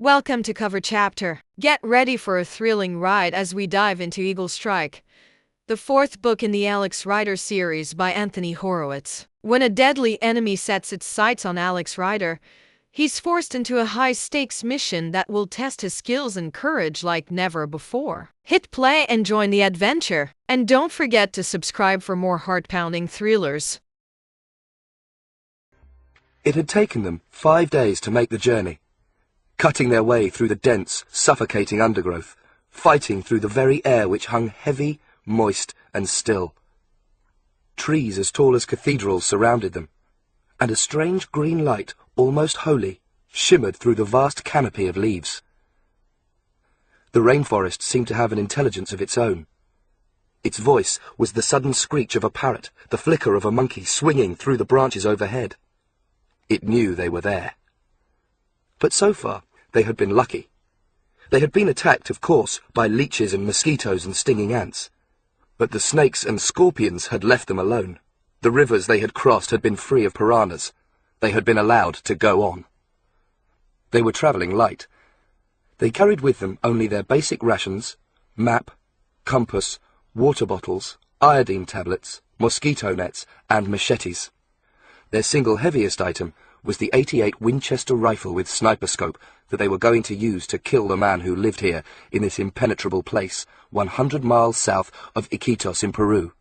Welcome to Cover Chapter. Get ready for a thrilling ride as we dive into Eagle Strike, the fourth book in the Alex Rider series by Anthony Horowitz. When a deadly enemy sets its sights on Alex Rider, he's forced into a high-stakes mission that will test his skills and courage like never before. Hit play and join the adventure. And don't forget to subscribe for more heart-pounding thrillers. It had taken them 5 days to make the journey, cutting their way through the dense, suffocating undergrowth, fighting through the very air which hung heavy, moist, and still. Trees as tall as cathedrals surrounded them, and a strange green light, almost holy, shimmered through the vast canopy of leaves. The rainforest seemed to have an intelligence of its own. Its voice was the sudden screech of a parrot, the flicker of a monkey swinging through the branches overhead. It knew they were there. But so far, they had been lucky. They had been attacked, of course, by leeches and mosquitoes and stinging ants. But the snakes and scorpions had left them alone. The rivers they had crossed had been free of piranhas. They had been allowed to go on. They were travelling light. They carried with them only their basic rations, map, compass, water bottles, iodine tablets, mosquito nets, and machetes. Their single heaviest item was the .88 Winchester rifle with sniper scope that they were going to use to kill the man who lived here in this impenetrable place 100 miles south of Iquitos in Peru.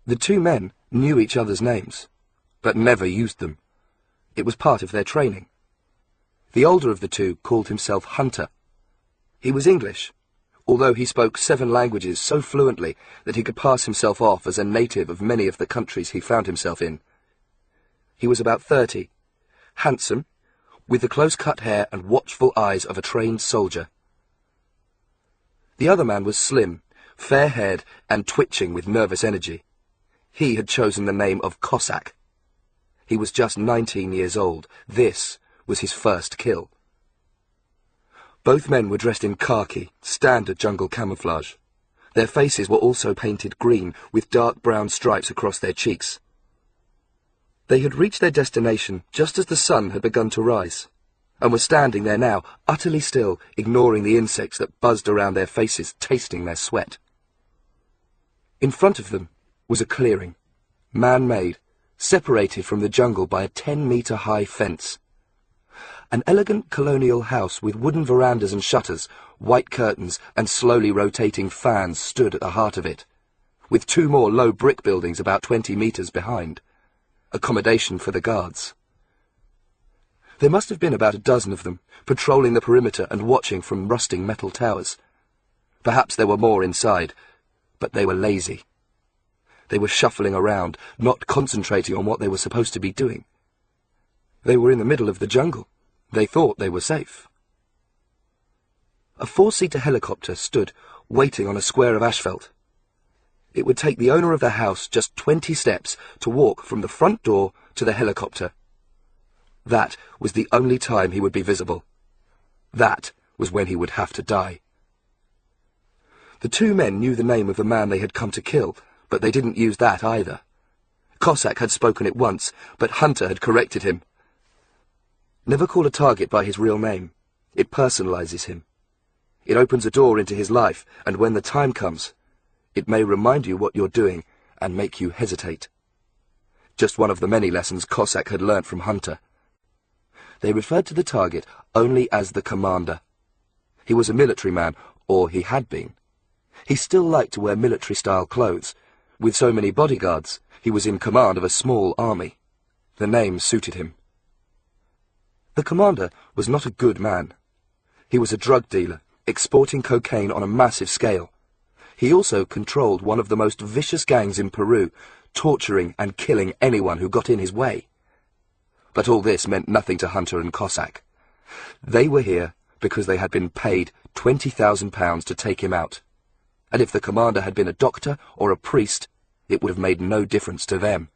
The two men knew each other's names, but never used them. It was part of their training. The older of the two called himself Hunter. He was English, although he spoke 7 languages so fluently that he could pass himself off as a native of many of the countries he found himself in. He was about 30, handsome, with the close-cut hair and watchful eyes of a trained soldier. The other man was slim, fair-haired, and twitching with nervous energy. He had chosen the name of Cossack. He was just 19 years old. This was his first kill. Both men were dressed in khaki, standard jungle camouflage. Their faces were also painted green, with dark brown stripes across their cheeks. They had reached their destination just as the sun had begun to rise, and were standing there now, utterly still, ignoring the insects that buzzed around their faces, tasting their sweat. In front of them was a clearing, man-made, separated from the jungle by a 10-metre-high fence. An elegant colonial house with wooden verandas and shutters, white curtains, and slowly rotating fans stood at the heart of it, with 2 more low brick buildings about 20 metres behind. Accommodation for the guards. There must have been about a dozen of them, patrolling the perimeter and watching from rusting metal towers. Perhaps there were more inside, but they were lazy. They were shuffling around, not concentrating on what they were supposed to be doing. They were in the middle of the jungle. They thought they were safe. A 4-seater helicopter stood, waiting on a square of asphalt. It would take the owner of the house just 20 steps to walk from the front door to the helicopter. That was the only time he would be visible. That was when he would have to die. The 2 men knew the name of the man they had come to kill, but they didn't use that either. Cossack had spoken it once, but Hunter had corrected him. Never call a target by his real name. It personalizes him. It opens a door into his life, and when the time comes, it may remind you what you're doing and make you hesitate. Just one of the many lessons Cossack had learnt from Hunter. They referred to the target only as the commander. He was a military man, or he had been. He still liked to wear military-style clothes. With so many bodyguards, he was in command of a small army. The name suited him. The commander was not a good man. He was a drug dealer, exporting cocaine on a massive scale. He also controlled one of the most vicious gangs in Peru, torturing and killing anyone who got in his way. But all this meant nothing to Hunter and Cossack. They were here because they had been paid £20,000 to take him out. And if the commander had been a doctor or a priest, it would have made no difference to them.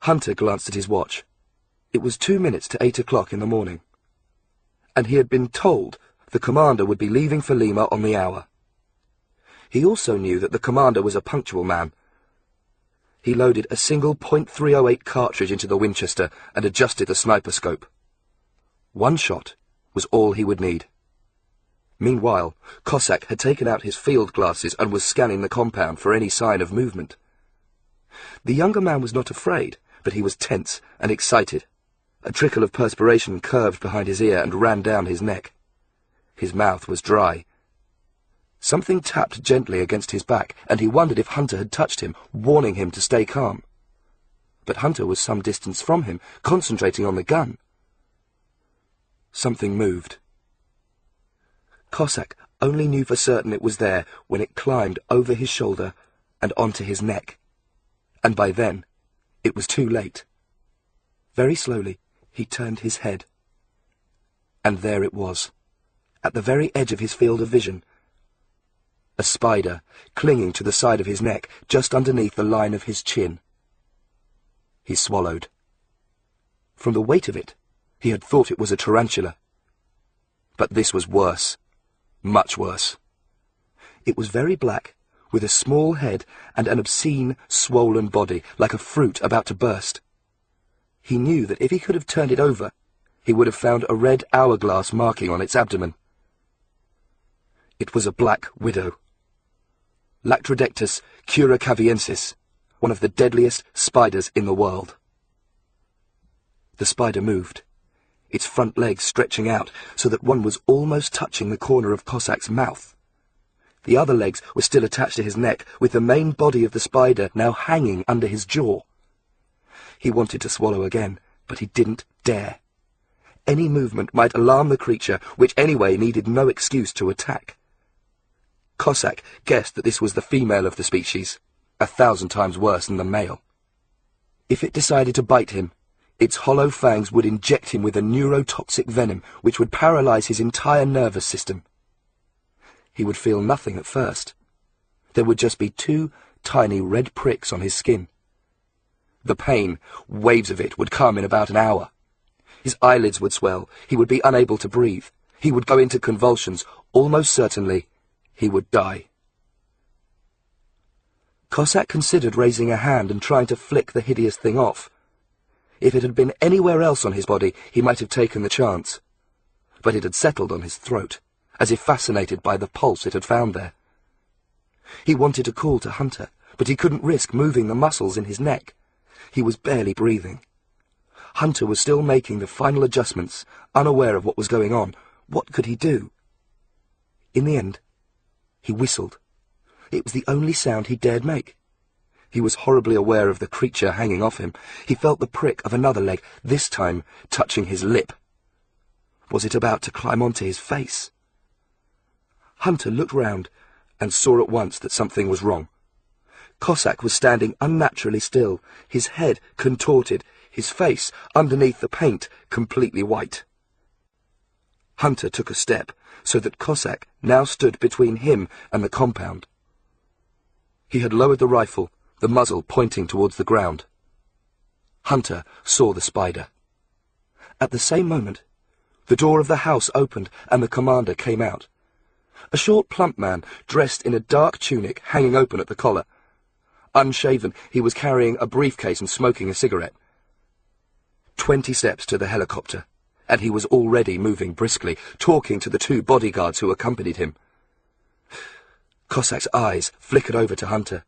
Hunter glanced at his watch. It was 2 minutes to 8 o'clock in the morning. And he had been told the commander would be leaving for Lima on the hour. He also knew that the commander was a punctual man. He loaded a single .308 cartridge into the Winchester and adjusted the sniper scope. One shot was all he would need. Meanwhile, Cossack had taken out his field glasses and was scanning the compound for any sign of movement. The younger man was not afraid, but he was tense and excited. A trickle of perspiration curved behind his ear and ran down his neck. His mouth was dry. Something tapped gently against his back, and he wondered if Hunter had touched him, warning him to stay calm. But Hunter was some distance from him, concentrating on the gun. Something moved. Cossack only knew for certain it was there when it climbed over his shoulder and onto his neck. And by then, it was too late. Very slowly, he turned his head. And there it was, at the very edge of his field of vision. A spider, clinging to the side of his neck, just underneath the line of his chin. He swallowed. From the weight of it, he had thought it was a tarantula. But this was worse. Much worse. It was very black, with a small head and an obscene, swollen body, like a fruit about to burst. He knew that if he could have turned it over, he would have found a red hourglass marking on its abdomen. It was a black widow. Lactrodectus curacaviensis, one of the deadliest spiders in the world. The spider moved, its front legs stretching out so that one was almost touching the corner of Cossack's mouth. The other legs were still attached to his neck, with the main body of the spider now hanging under his jaw. He wanted to swallow again, but he didn't dare. Any movement might alarm the creature, which anyway needed no excuse to attack. Cossack guessed that this was the female of the species, 1,000 times worse than the male. If it decided to bite him, its hollow fangs would inject him with a neurotoxic venom which would paralyze his entire nervous system. He would feel nothing at first. There would just be 2 tiny red pricks on his skin. The pain, waves of it, would come in about an hour. His eyelids would swell, he would be unable to breathe, he would go into convulsions, almost certainly he would die. Cossack considered raising a hand and trying to flick the hideous thing off. If it had been anywhere else on his body, he might have taken the chance. But it had settled on his throat, as if fascinated by the pulse it had found there. He wanted to call to Hunter, but he couldn't risk moving the muscles in his neck. He was barely breathing. Hunter was still making the final adjustments, unaware of what was going on. What could he do? In the end, he whistled. It was the only sound he dared make. He was horribly aware of the creature hanging off him. He felt the prick of another leg, this time touching his lip. Was it about to climb onto his face? Hunter looked round and saw at once that something was wrong. Cossack was standing unnaturally still, his head contorted, his face, underneath the paint, completely white. Hunter took a step, so that Cossack now stood between him and the compound. He had lowered the rifle, the muzzle pointing towards the ground. Hunter saw the spider. At the same moment, the door of the house opened and the commander came out. A short, plump man, dressed in a dark tunic hanging open at the collar. Unshaven, he was carrying a briefcase and smoking a cigarette. 20 steps to the helicopter, and he was already moving briskly, talking to the 2 bodyguards who accompanied him. Cossack's eyes flickered over to Hunter.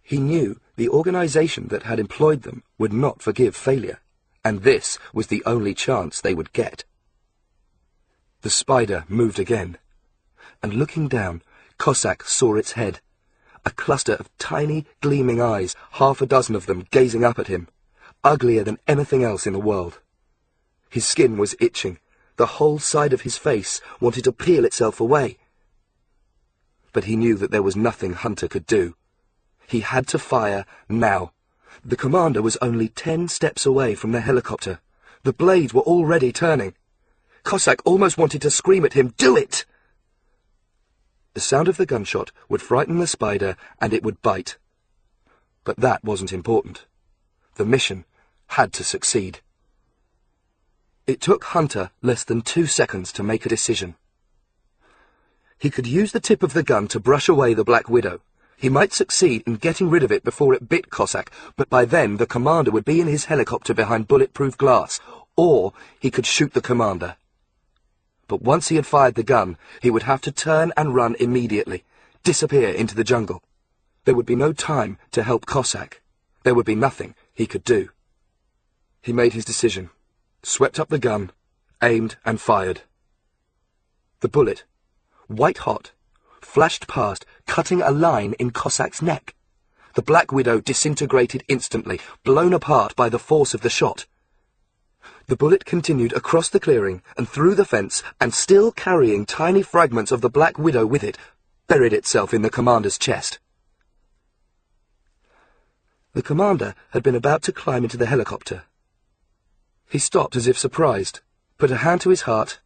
He knew the organization that had employed them would not forgive failure, and this was the only chance they would get. The spider moved again, and looking down, Cossack saw its head, a cluster of tiny, gleaming eyes, 6 of them gazing up at him, uglier than anything else in the world. His skin was itching, the whole side of his face wanted to peel itself away. But he knew that there was nothing Hunter could do. He had to fire now. The commander was only 10 steps away from the helicopter. The blades were already turning. Cossack almost wanted to scream at him, "Do it!" The sound of the gunshot would frighten the spider, and it would bite. But that wasn't important. The mission had to succeed. It took Hunter less than 2 seconds to make a decision. He could use the tip of the gun to brush away the Black Widow. He might succeed in getting rid of it before it bit Cossack, but by then the commander would be in his helicopter behind bulletproof glass. or he could shoot the commander. But once he had fired the gun, he would have to turn and run immediately, disappear into the jungle. There would be no time to help Cossack. There would be nothing he could do. He made his decision, swept up the gun, aimed and fired. The bullet, white hot, flashed past, cutting a line in Cossack's neck. The Black Widow disintegrated instantly, blown apart by the force of the shot. The bullet continued across the clearing and through the fence, and still carrying tiny fragments of the Black Widow with it, buried itself in the commander's chest. The commander had been about to climb into the helicopter. He stopped as if surprised, put a hand to his heart,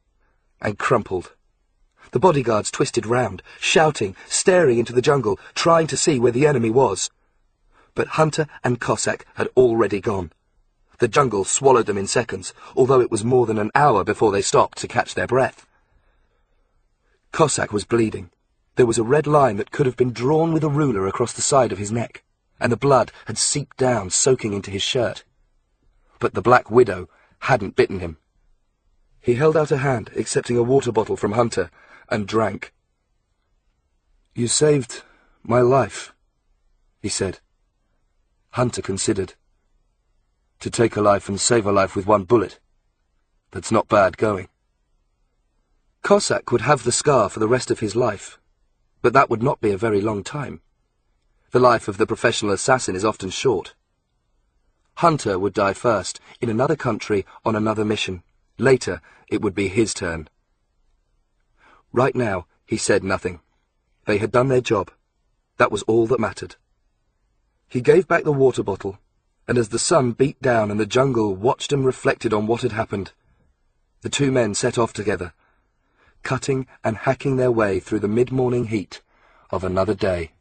and crumpled. The bodyguards twisted round, shouting, staring into the jungle, trying to see where the enemy was. But Hunter and Cossack had already gone. The jungle swallowed them in seconds, although it was more than an hour before they stopped to catch their breath. Cossack was bleeding. There was a red line that could have been drawn with a ruler across the side of his neck, and the blood had seeped down, soaking into his shirt. But the Black Widow hadn't bitten him. He held out a hand, accepting a water bottle from Hunter, and drank. "You saved my life," he said. Hunter considered. "To take a life and save a life with one bullet, that's not bad going." Cossack would have the scar for the rest of his life, but that would not be a very long time. The life of the professional assassin is often short. Hunter would die first, in another country, on another mission. Later, it would be his turn. Right now, he said nothing. They had done their job. That was all that mattered. He gave back the water bottle, and as the sun beat down and the jungle watched and reflected on what had happened, the two men set off together, cutting and hacking their way through the mid-morning heat of another day.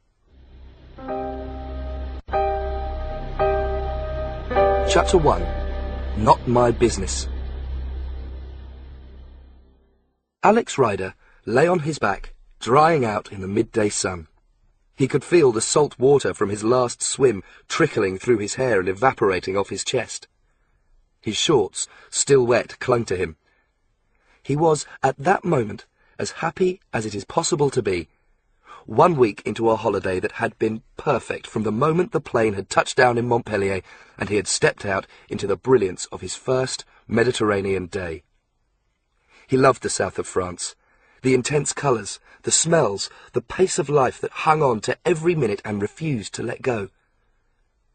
Chapter 1. Not My Business. Alex Rider lay on his back, drying out in the midday sun. He could feel the salt water from his last swim trickling through his hair and evaporating off his chest. His shorts, still wet, clung to him. He was, at that moment, as happy as it is possible to be. 1 week into a holiday that had been perfect from the moment the plane had touched down in Montpellier and he had stepped out into the brilliance of his first Mediterranean day. He loved the south of France, the intense colours, the smells, the pace of life that hung on to every minute and refused to let go.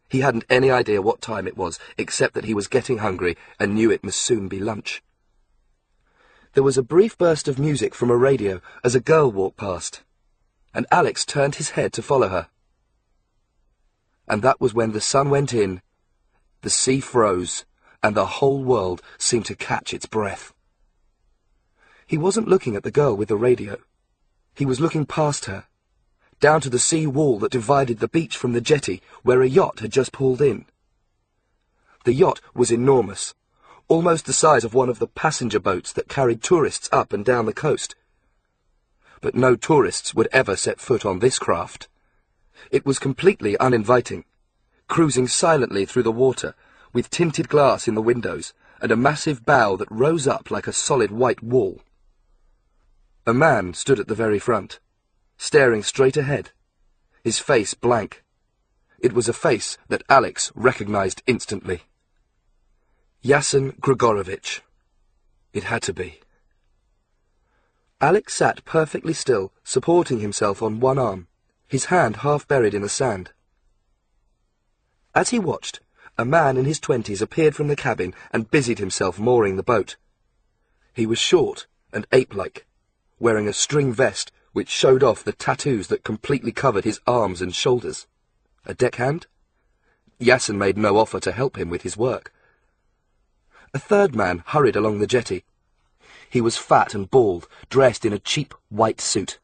He hadn't any idea what time it was, except that he was getting hungry and knew it must soon be lunch. There was a brief burst of music from a radio as a girl walked past, and Alex turned his head to follow her. And that was when the sun went in, the sea froze, and the whole world seemed to catch its breath. He wasn't looking at the girl with the radio. He was looking past her, down to the sea wall that divided the beach from the jetty where a yacht had just pulled in. The yacht was enormous, almost the size of one of the passenger boats that carried tourists up and down the coast. But no tourists would ever set foot on this craft. It was completely uninviting, cruising silently through the water, with tinted glass in the windows and a massive bow that rose up like a solid white wall. A man stood at the very front, staring straight ahead, his face blank. It was a face that Alex recognized instantly. Yasin Grigorovich. It had to be. Alex sat perfectly still, supporting himself on one arm, his hand half buried in the sand. As he watched, a man in his 20s appeared from the cabin and busied himself mooring the boat. He was short and ape-like, wearing a string vest which showed off the tattoos that completely covered his arms and shoulders. A deckhand? Yasin made no offer to help him with his work. A third man hurried along the jetty. He was fat and bald, dressed in a cheap white suit.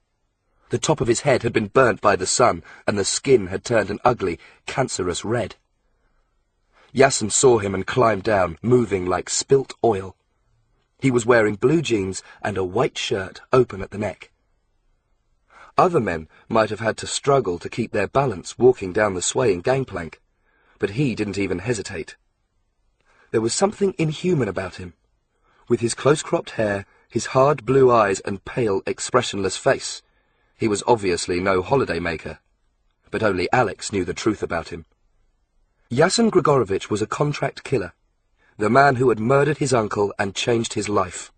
The top of his head had been burnt by the sun, and the skin had turned an ugly, cancerous red. Yasin saw him and climbed down, moving like spilt oil. He was wearing blue jeans and a white shirt open at the neck. Other men might have had to struggle to keep their balance walking down the swaying gangplank, but he didn't even hesitate. There was something inhuman about him. With his close-cropped hair, his hard blue eyes and pale, expressionless face, he was obviously no holiday-maker. But only Alex knew the truth about him. Yasen Grigorovich was a contract killer, the man who had murdered his uncle and changed his life.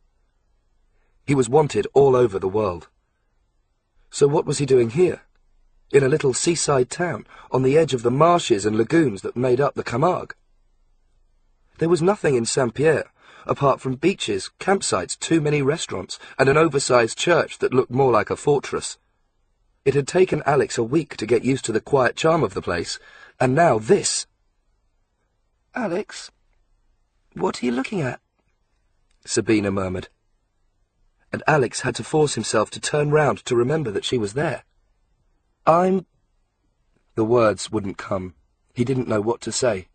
He was wanted all over the world. So what was he doing here, in a little seaside town, on the edge of the marshes and lagoons that made up the Camargue? There was nothing in Saint-Pierre, apart from beaches, campsites, too many restaurants, and an oversized church that looked more like a fortress. It had taken Alex a week to get used to the quiet charm of the place, and now this. "Alex, what are you looking at?" Sabina murmured. And Alex had to force himself to turn round to remember that she was there. "I'm—" The words wouldn't come. He didn't know what to say.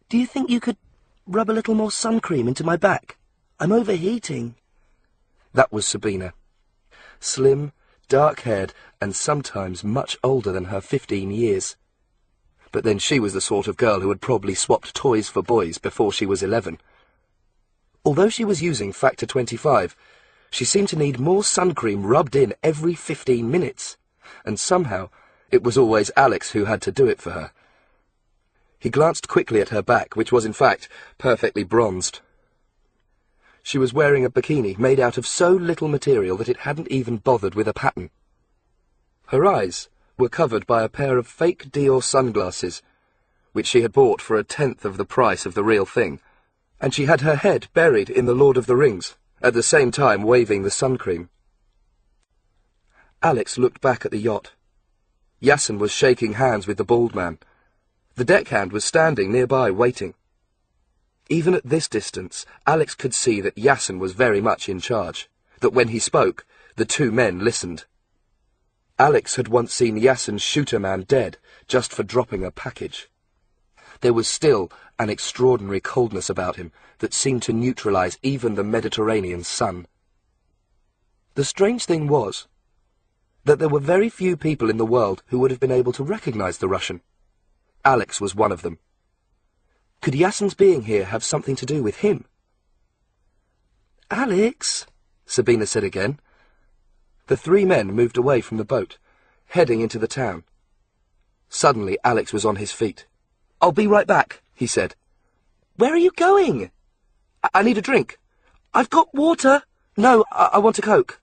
"Do you think you could rub a little more sun cream into my back? I'm overheating." That was Sabina. Slim, dark-haired, and sometimes much older than her 15 years. But then she was the sort of girl who had probably swapped toys for boys before she was 11. Although she was using Factor 25, she seemed to need more sun cream rubbed in every 15 minutes, and somehow it was always Alex who had to do it for her. He glanced quickly at her back, which was in fact perfectly bronzed. She was wearing a bikini made out of so little material that it hadn't even bothered with a pattern. Her eyes were covered by a pair of fake Dior sunglasses, which she had bought for 1/10 of the price of the real thing, and she had her head buried in the Lord of the Rings, at the same time waving the sun cream. Alex looked back at the yacht. Yasen was shaking hands with the bald man. The deckhand was standing nearby, waiting. Even at this distance, Alex could see that Yasen was very much in charge, that when he spoke, the two men listened. Alex had once seen Yasen shoot a man dead just for dropping a package. There was still an extraordinary coldness about him that seemed to neutralize even the Mediterranean sun. The strange thing was that there were very few people in the world who would have been able to recognize the Russian. Alex was one of them. Could Yasen's being here have something to do with him? "Alex," Sabina said again. The three men moved away from the boat, heading into the town. Suddenly Alex was on his feet. "I'll be right back," he said. "Where are you going?" I need a drink." "I've got water." "No, I want a Coke."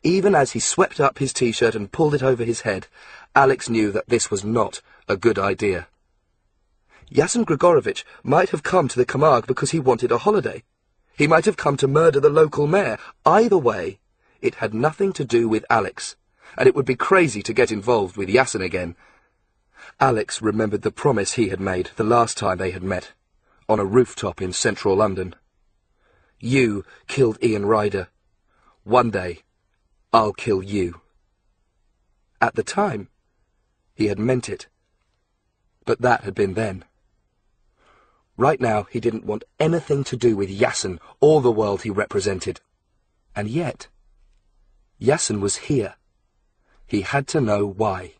Even as he swept up his t-shirt and pulled it over his head, Alex knew that this was not a good idea. Yasen Grigorovich might have come to the Camargue because he wanted a holiday. He might have come to murder the local mayor. Either way, it had nothing to do with Alex, and it would be crazy to get involved with Yasen again. Alex remembered the promise he had made the last time they had met, on a rooftop in central London. "You killed Ian Ryder. One day, I'll kill you." At the time, he had meant it. But that had been then. Right now, he didn't want anything to do with Yasen or the world he represented. And yet, Yasen was here. He had to know why.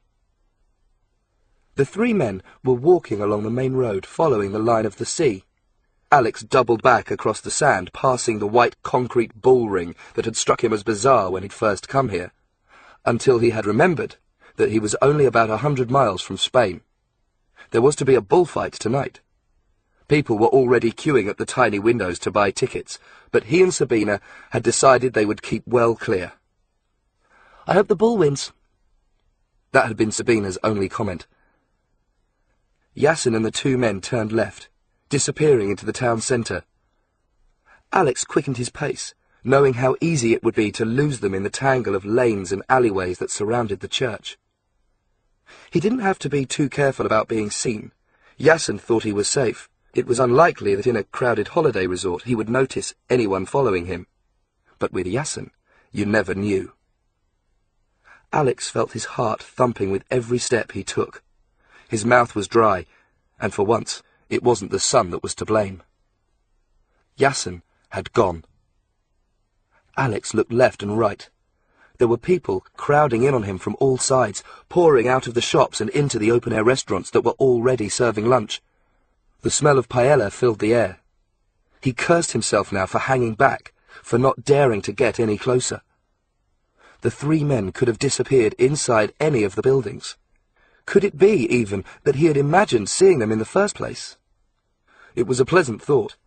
The three men were walking along the main road, following the line of the sea. Alex doubled back across the sand, passing the white concrete bull ring that had struck him as bizarre when he'd first come here, until he had remembered that he was only about 100 miles from Spain. There was to be a bullfight tonight. People were already queuing at the tiny windows to buy tickets, but he and Sabina had decided they would keep well clear. "I hope the bull wins." That had been Sabina's only comment. Yasen and the two men turned left, disappearing into the town centre. Alex quickened his pace, knowing how easy it would be to lose them in the tangle of lanes and alleyways that surrounded the church. He didn't have to be too careful about being seen. Yasen thought he was safe. It was unlikely that in a crowded holiday resort he would notice anyone following him. But with Yasen, you never knew. Alex felt his heart thumping with every step he took. His mouth was dry, and for once it wasn't the sun that was to blame. Yasen had gone. Alex looked left and right. There were people crowding in on him from all sides, pouring out of the shops and into the open-air restaurants that were already serving lunch. The smell of paella filled the air. He cursed himself now for hanging back, for not daring to get any closer. The three men could have disappeared inside any of the buildings. Could it be, even, that he had imagined seeing them in the first place? It was a pleasant thought,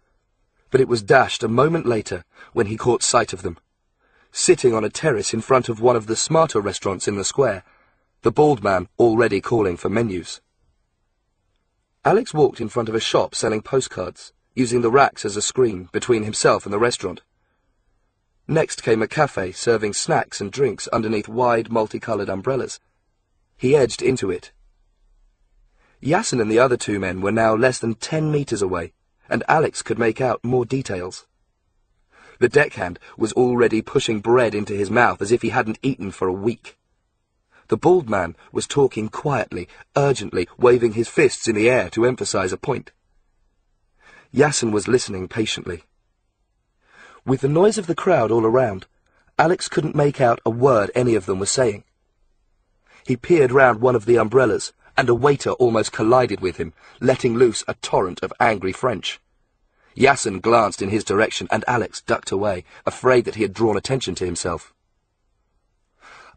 but it was dashed a moment later when he caught sight of them, sitting on a terrace in front of one of the smarter restaurants in the square, the bald man already calling for menus. Alex walked in front of a shop selling postcards, using the racks as a screen between himself and the restaurant. Next came a cafe serving snacks and drinks underneath wide, multicoloured umbrellas. He edged into it. Yasin and the other two men were now less than 10 metres away, and Alex could make out more details. The deckhand was already pushing bread into his mouth as if he hadn't eaten for a week. The bald man was talking quietly, urgently, waving his fists in the air to emphasise a point. Yasin was listening patiently. With the noise of the crowd all around, Alex couldn't make out a word any of them were saying. He peered round one of the umbrellas, and a waiter almost collided with him, letting loose a torrent of angry French. Yasin glanced in his direction, and Alex ducked away, afraid that he had drawn attention to himself.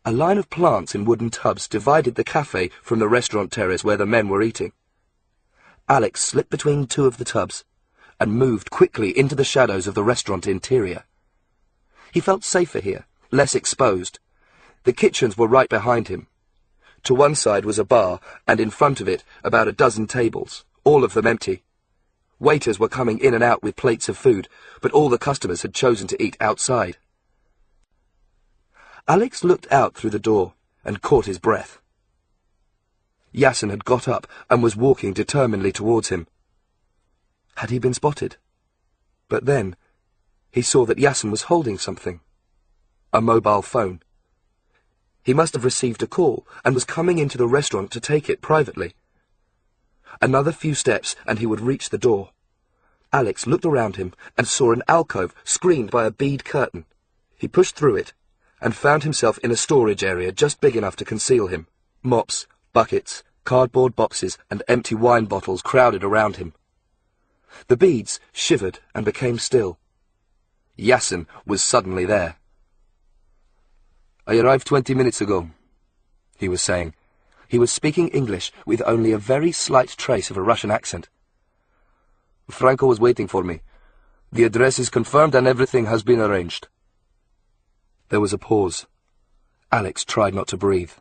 A line of plants in wooden tubs divided the cafe from the restaurant terrace where the men were eating. Alex slipped between two of the tubs, and moved quickly into the shadows of the restaurant interior. He felt safer here, less exposed. The kitchens were right behind him. To one side was a bar, and in front of it about a dozen tables, all of them empty. Waiters were coming in and out with plates of food, but all the customers had chosen to eat outside. Alex looked out through the door and caught his breath. Yasin had got up and was walking determinedly towards him. Had he been spotted? But then he saw that Yasin was holding something. A mobile phone. He must have received a call and was coming into the restaurant to take it privately. Another few steps and he would reach the door. Alex looked around him and saw an alcove screened by a bead curtain. He pushed through it and found himself in a storage area just big enough to conceal him. Mops, buckets, cardboard boxes and empty wine bottles crowded around him. The beads shivered and became still. Yasin was suddenly there. "I arrived 20 minutes ago," he was saying. He was speaking English with only a very slight trace of a Russian accent. "Franco was waiting for me. The address is confirmed and everything has been arranged." There was a pause. Alex tried not to breathe.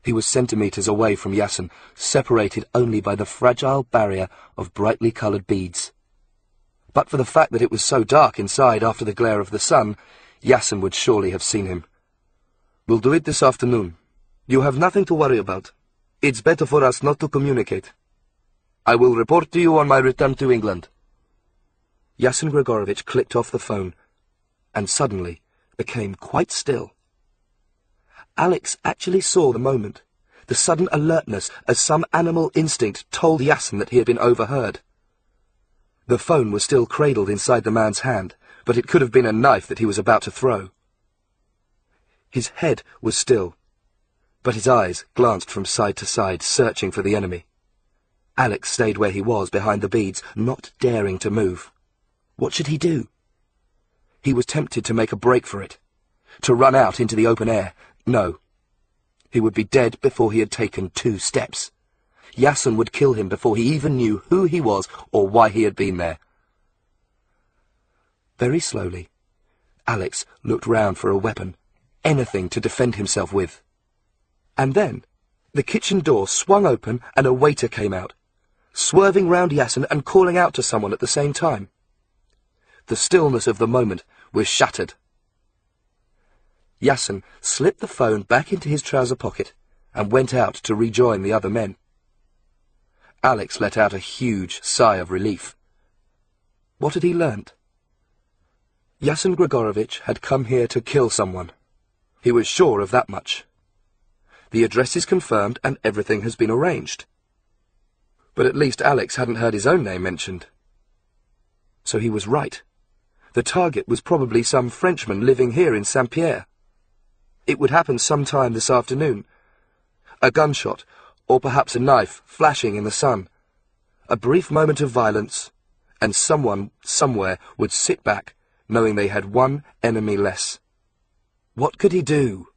He was centimetres away from Yasin, separated only by the fragile barrier of brightly coloured beads. But for the fact that it was so dark inside after the glare of the sun, Yasin would surely have seen him. "We'll do it this afternoon. You have nothing to worry about. It's better for us not to communicate. I will report to you on my return to England." Yasin Grigorovich clicked off the phone, and suddenly became quite still. Alex actually saw the moment, the sudden alertness as some animal instinct told Yasin that he had been overheard. The phone was still cradled inside the man's hand, but it could have been a knife that he was about to throw. His head was still, but his eyes glanced from side to side, searching for the enemy. Alex stayed where he was behind the beads, not daring to move. What should he do? He was tempted to make a break for it, to run out into the open air. No. He would be dead before he had taken 2 steps. Yasin would kill him before he even knew who he was or why he had been there. Very slowly, Alex looked round for a weapon, anything to defend himself with. And then the kitchen door swung open and a waiter came out, swerving round Yasin and calling out to someone at the same time. The stillness of the moment was shattered. Yasin slipped the phone back into his trouser pocket and went out to rejoin the other men. Alex let out a huge sigh of relief. What had he learnt? Yasin Grigorovich had come here to kill someone. He was sure of that much. The address is confirmed and everything has been arranged. But at least Alex hadn't heard his own name mentioned. So he was right. The target was probably some Frenchman living here in Saint-Pierre. It would happen sometime this afternoon. A gunshot, or perhaps a knife, flashing in the sun. a brief moment of violence, and someone, somewhere, would sit back, knowing they had one enemy less. What could he do?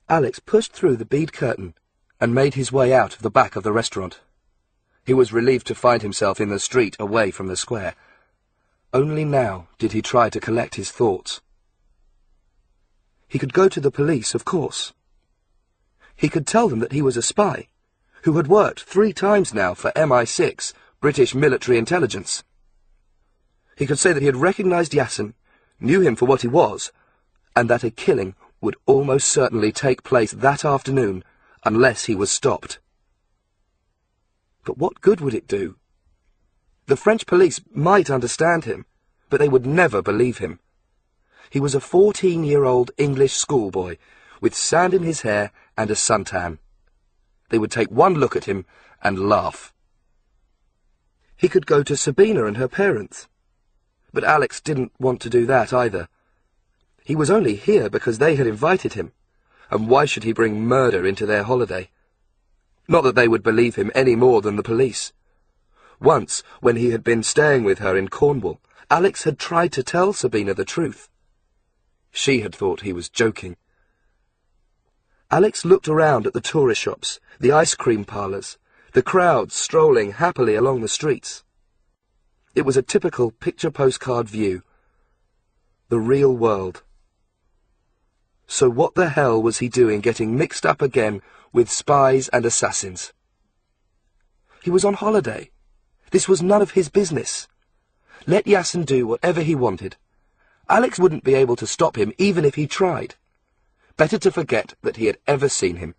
Alex pushed through the bead curtain and made his way out of the back of the restaurant. He was relieved to find himself in the street away from the square. Only now did he try to collect his thoughts. He could go to the police, of course. He could tell them that he was a spy, who had worked 3 times now for MI6, British military intelligence. He could say that he had recognized Yasin, knew him for what he was, and that a killing would almost certainly take place that afternoon unless he was stopped. But what good would it do? The French police might understand him, but they would never believe him. He was a 14-year-old English schoolboy with sand in his hair and a suntan. They would take one look at him and laugh. He could go to Sabina and her parents, but Alex didn't want to do that either. He was only here because they had invited him, and why should he bring murder into their holiday? Not that they would believe him any more than the police. Once, when he had been staying with her in Cornwall, Alex had tried to tell Sabina the truth. She had thought he was joking. Alex looked around at the tourist shops, the ice cream parlours, the crowds strolling happily along the streets. It was a typical picture postcard view. The real world. So what the hell was he doing getting mixed up again with spies and assassins? He was on holiday. This was none of his business. Let Yasin do whatever he wanted. Alex wouldn't be able to stop him even if he tried. Better to forget that he had ever seen him.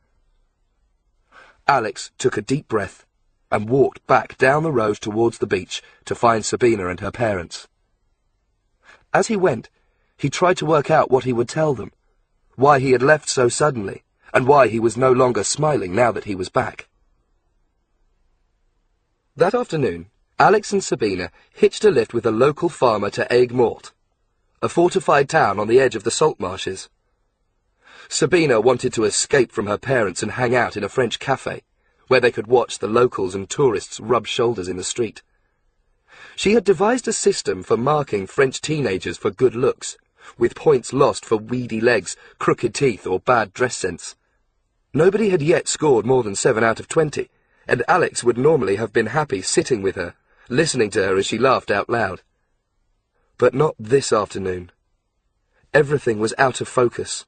Alex took a deep breath and walked back down the road towards the beach to find Sabina and her parents. As he went, he tried to work out what he would tell them, why he had left so suddenly, and why he was no longer smiling now that he was back. That afternoon, Alex and Sabina hitched a lift with a local farmer to Aigues-Mortes, a fortified town on the edge of the salt marshes. Sabina wanted to escape from her parents and hang out in a French cafe, where they could watch the locals and tourists rub shoulders in the street. She had devised a system for marking French teenagers for good looks, with points lost for weedy legs, crooked teeth, or bad dress sense. Nobody had yet scored more than 7 out of 20, and Alex would normally have been happy sitting with her, listening to her as she laughed out loud. But not this afternoon. Everything was out of focus.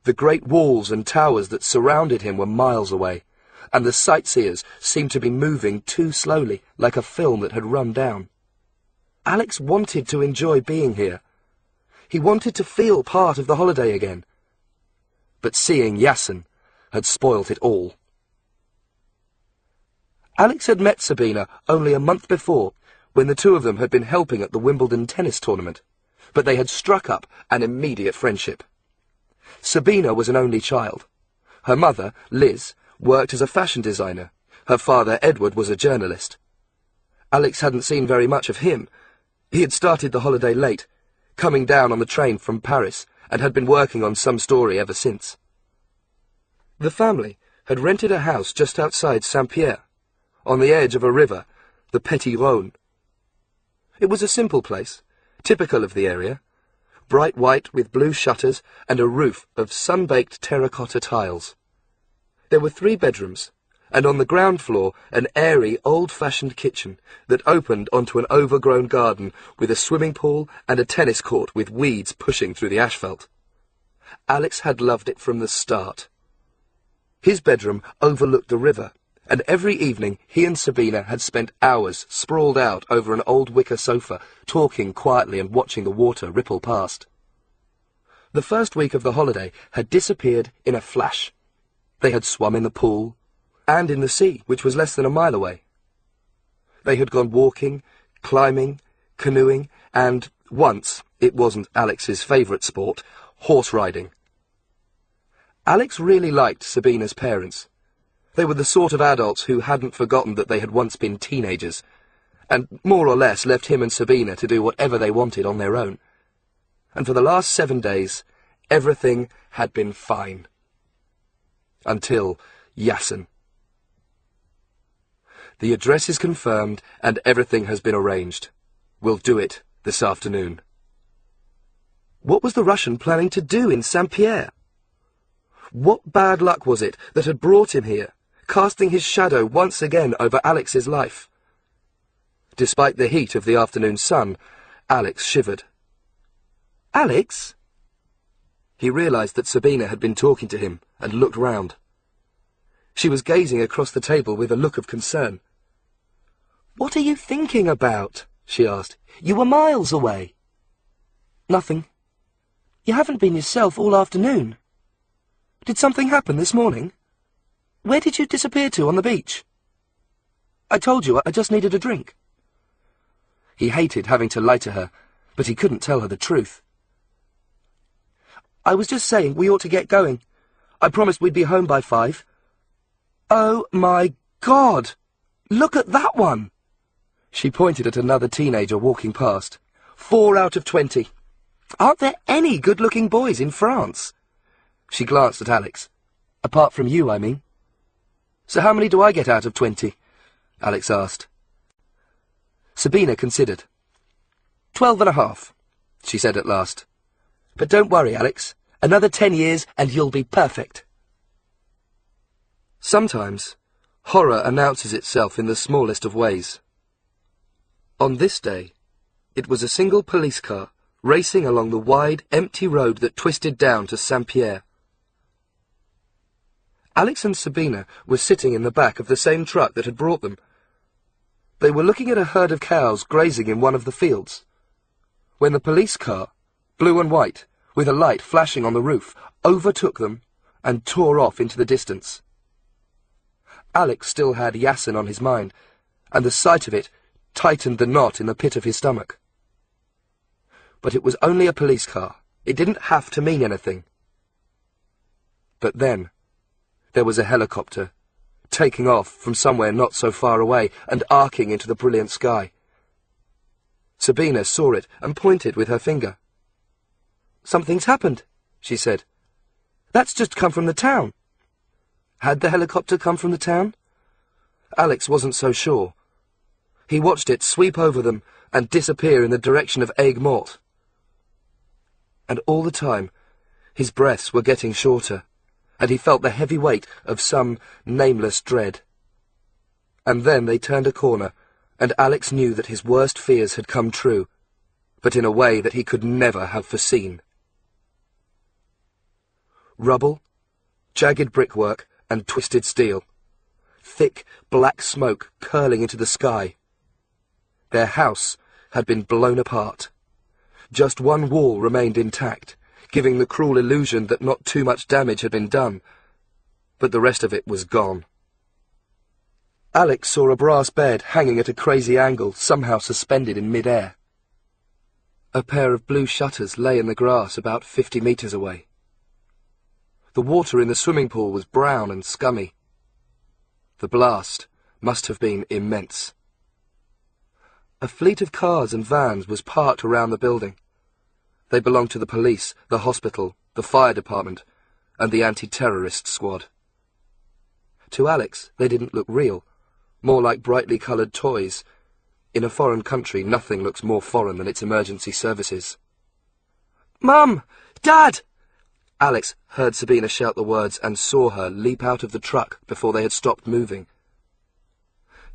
The great walls and towers that surrounded him were miles away, and the sightseers seemed to be moving too slowly, like a film that had run down. Alex wanted to enjoy being here. He wanted to feel part of the holiday again. But seeing Yasin had spoilt it all. Alex had met Sabina only a month before, when the two of them had been helping at the Wimbledon tennis tournament, but they had struck up an immediate friendship. Sabina was an only child. Her mother, Liz, worked as a fashion designer. Her father, Edward, was a journalist. Alex hadn't seen very much of him. He had started the holiday late, coming down on the train from Paris, and had been working on some story ever since. The family had rented a house just outside Saint-Pierre, on the edge of a river, the Petit Rhône. It was a simple place, typical of the area, bright white with blue shutters and a roof of sun-baked terracotta tiles. There were 3 bedrooms, and on the ground floor an airy, old-fashioned kitchen that opened onto an overgrown garden with a swimming pool and a tennis court with weeds pushing through the asphalt. Alex had loved it from the start. His bedroom overlooked the river, and every evening he and Sabina had spent hours sprawled out over an old wicker sofa, talking quietly and watching the water ripple past. The first week of the holiday had disappeared in a flash. They had swum in the pool, and in the sea, which was less than a mile away. They had gone walking, climbing, canoeing, and, once, it wasn't Alex's favourite sport, horse riding. Alex really liked Sabina's parents. They were the sort of adults who hadn't forgotten that they had once been teenagers, and more or less left him and Sabina to do whatever they wanted on their own. And for the last 7 days, everything had been fine. Until Yasin. The address is confirmed and everything has been arranged. We'll do it this afternoon. What was the Russian planning to do in Saint-Pierre? What bad luck was it that had brought him here, casting his shadow once again over Alex's life? Despite the heat of the afternoon sun, Alex shivered. Alex? He realized that Sabina had been talking to him and looked round. She was gazing across the table with a look of concern. What are you thinking about? She asked. You were miles away. Nothing. You haven't been yourself all afternoon. Did something happen this morning? Where did you disappear to on the beach? I told you I just needed a drink. He hated having to lie to her, but he couldn't tell her the truth. I was just saying we ought to get going. I promised we'd be home by 5. Oh my God! Look at that one! She pointed at another teenager walking past. 4 out of 20. Aren't there any good-looking boys in France? She glanced at Alex. Apart from you, I mean. So how many do I get out of 20? Alex asked. Sabina considered. 12.5, she said at last. But don't worry, Alex. Another 10 years and you'll be perfect. Sometimes, horror announces itself in the smallest of ways. On this day, it was a single police car racing along the wide, empty road that twisted down to Saint-Pierre. Alex and Sabina were sitting in the back of the same truck that had brought them. They were looking at a herd of cows grazing in one of the fields, when the police car, blue and white, with a light flashing on the roof, overtook them and tore off into the distance. Alex still had Yasin on his mind, and the sight of it tightened the knot in the pit of his stomach. But it was only a police car. It didn't have to mean anything. But then, there was a helicopter, taking off from somewhere not so far away and arcing into the brilliant sky. Sabina saw it and pointed with her finger. Something's happened, she said. That's just come from the town. Had the helicopter come from the town? Alex wasn't so sure. He watched it sweep over them and disappear in the direction of Aigues-Mortes. And all the time, his breaths were getting shorter, and he felt the heavy weight of some nameless dread. And then they turned a corner, and Alex knew that his worst fears had come true, but in a way that he could never have foreseen. Rubble, jagged brickwork, and twisted steel. Thick, black smoke curling into the sky. Their house had been blown apart. Just one wall remained intact, giving the cruel illusion that not too much damage had been done, but the rest of it was gone. Alex saw a brass bed hanging at a crazy angle, somehow suspended in mid-air. A pair of blue shutters lay in the grass about 50 meters away. The water in the swimming pool was brown and scummy. The blast must have been immense. A fleet of cars and vans was parked around the building. They belonged to the police, the hospital, the fire department, and the anti-terrorist squad. To Alex, they didn't look real, more like brightly coloured toys. In a foreign country, nothing looks more foreign than its emergency services. Mum! Dad! Alex heard Sabina shout the words and saw her leap out of the truck before they had stopped moving.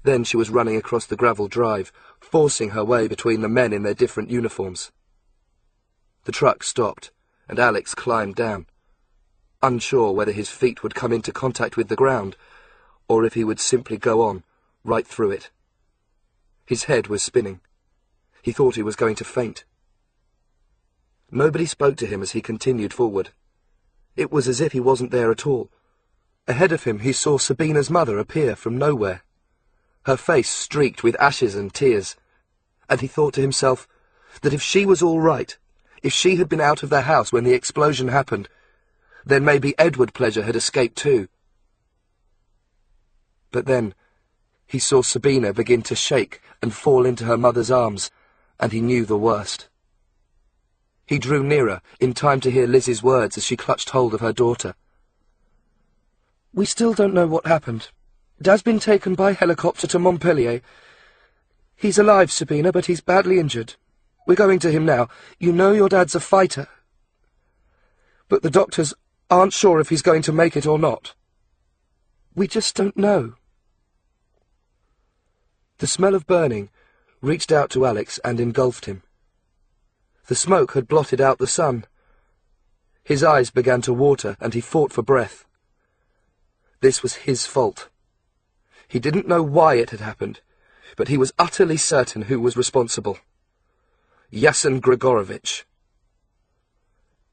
Then she was running across the gravel drive, forcing her way between the men in their different uniforms. The truck stopped, and Alex climbed down, unsure whether his feet would come into contact with the ground, or if he would simply go on, right through it. His head was spinning. He thought he was going to faint. Nobody spoke to him as he continued forward. It was as if he wasn't there at all. Ahead of him he saw Sabina's mother appear from nowhere, her face streaked with ashes and tears, and he thought to himself that if she was all right, if she had been out of the house when the explosion happened, then maybe Edward Pleasure had escaped too. But then he saw Sabina begin to shake and fall into her mother's arms, and he knew the worst. He drew nearer, in time to hear Lizzie's words as she clutched hold of her daughter. We still don't know what happened, Dad's been taken by helicopter to Montpellier. He's alive, Sabina, but he's badly injured. We're going to him now. You know your dad's a fighter. But the doctors aren't sure if he's going to make it or not. We just don't know. The smell of burning reached out to Alex and engulfed him. The smoke had blotted out the sun. His eyes began to water, and he fought for breath. This was his fault. He didn't know why it had happened, but he was utterly certain who was responsible. Yasen Grigorovich.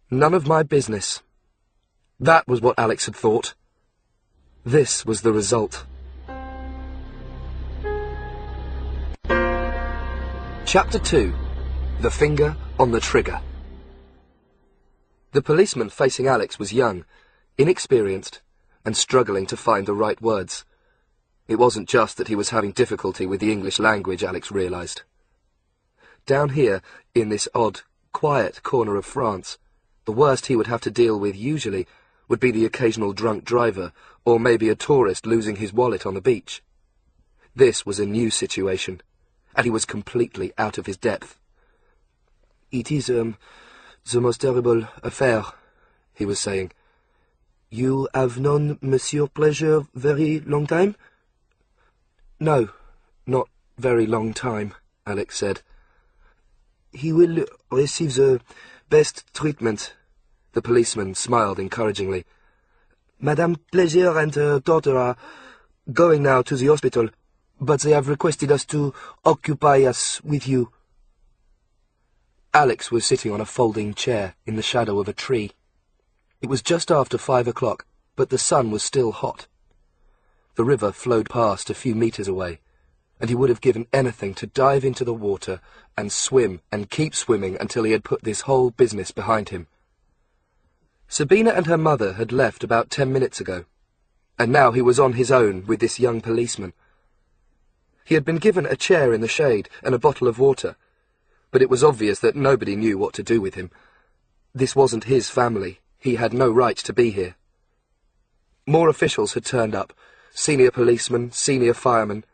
None of my business. That was what Alex had thought. This was the result. Chapter 2. The Finger on the Trigger. The policeman facing Alex was young, inexperienced, and struggling to find the right words. It wasn't just that he was having difficulty with the English language, Alex realized. Down here, in this odd, quiet corner of France, the worst he would have to deal with usually would be the occasional drunk driver, or maybe a tourist losing his wallet on the beach. This was a new situation, and he was completely out of his depth. "It is, the most terrible affair," he was saying. "You have known Monsieur Pleasure very long time?" "No, not very long time," Alex said. "He will receive the best treatment." The policeman smiled encouragingly. "Madame Pleasure and her daughter are going now to the hospital, but they have requested us to occupy us with you." Alex was sitting on a folding chair in the shadow of a tree. It was just after 5 o'clock, but the sun was still hot. The river flowed past a few meters away, and he would have given anything to dive into the water and swim and keep swimming until he had put this whole business behind him. Sabina and her mother had left about 10 minutes ago, and now he was on his own with this young policeman. He had been given a chair in the shade and a bottle of water, but it was obvious that nobody knew what to do with him. This wasn't his family. He had no right to be here. More officials had turned up, senior policemen, senior firemen.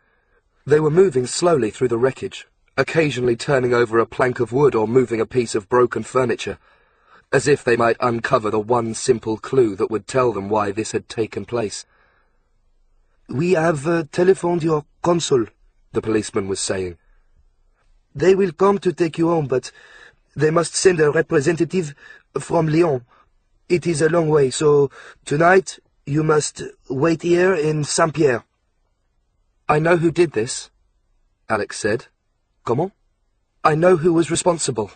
They were moving slowly through the wreckage, occasionally turning over a plank of wood or moving a piece of broken furniture, as if they might uncover the one simple clue that would tell them why this had taken place. "We have telephoned your consul," the policeman was saying. "They will come to take you home, but they must send a representative from Lyon. It is a long way, so tonight you must wait here in Saint-Pierre." "I know who did this," Alex said. "Comment?" "I know who was responsible."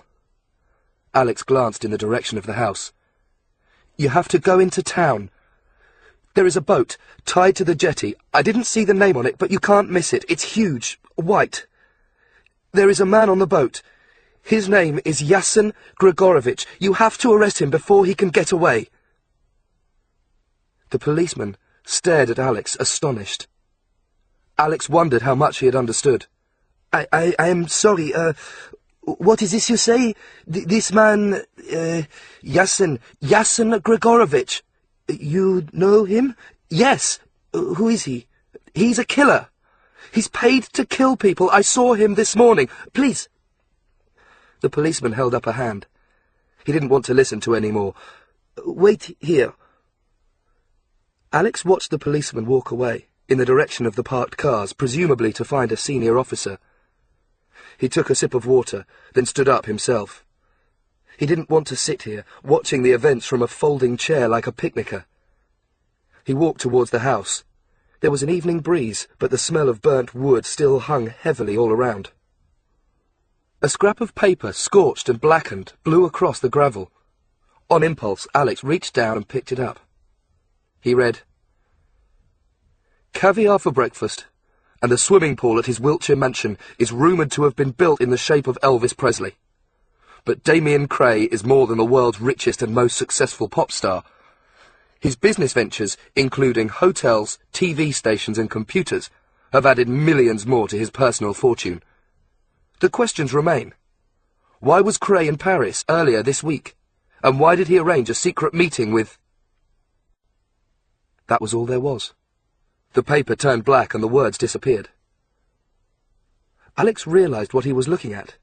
Alex glanced in the direction of the house. "You have to go into town. There is a boat tied to the jetty. I didn't see the name on it, but you can't miss it. It's huge, white. There is a man on the boat. His name is Yasen Grigorovich. You have to arrest him before he can get away." The policeman stared at Alex, astonished. Alex wondered how much he had understood. I am sorry, what is this you say? This man, Yasen Grigorovich. You know him?" "Yes. Who is he?" "He's a killer. He's paid to kill people. I saw him this morning. Please." The policeman held up a hand. He didn't want to listen to any more. "Wait here." Alex watched the policeman walk away, in the direction of the parked cars, presumably to find a senior officer. He took a sip of water, then stood up himself. He didn't want to sit here, watching the events from a folding chair like a picnicker. He walked towards the house. There was an evening breeze, but the smell of burnt wood still hung heavily all around. A scrap of paper, scorched and blackened, blew across the gravel. On impulse, Alex reached down and picked it up. He read, "Caviar for breakfast, and the swimming pool at his Wiltshire mansion is rumoured to have been built in the shape of Elvis Presley. But Damian Cray is more than the world's richest and most successful pop star. His business ventures, including hotels, TV stations and computers, have added millions more to his personal fortune. The questions remain. Why was Cray in Paris earlier this week? And why did he arrange a secret meeting with—" That was all there was. The paper turned black and the words disappeared. Alex realized what he was looking at.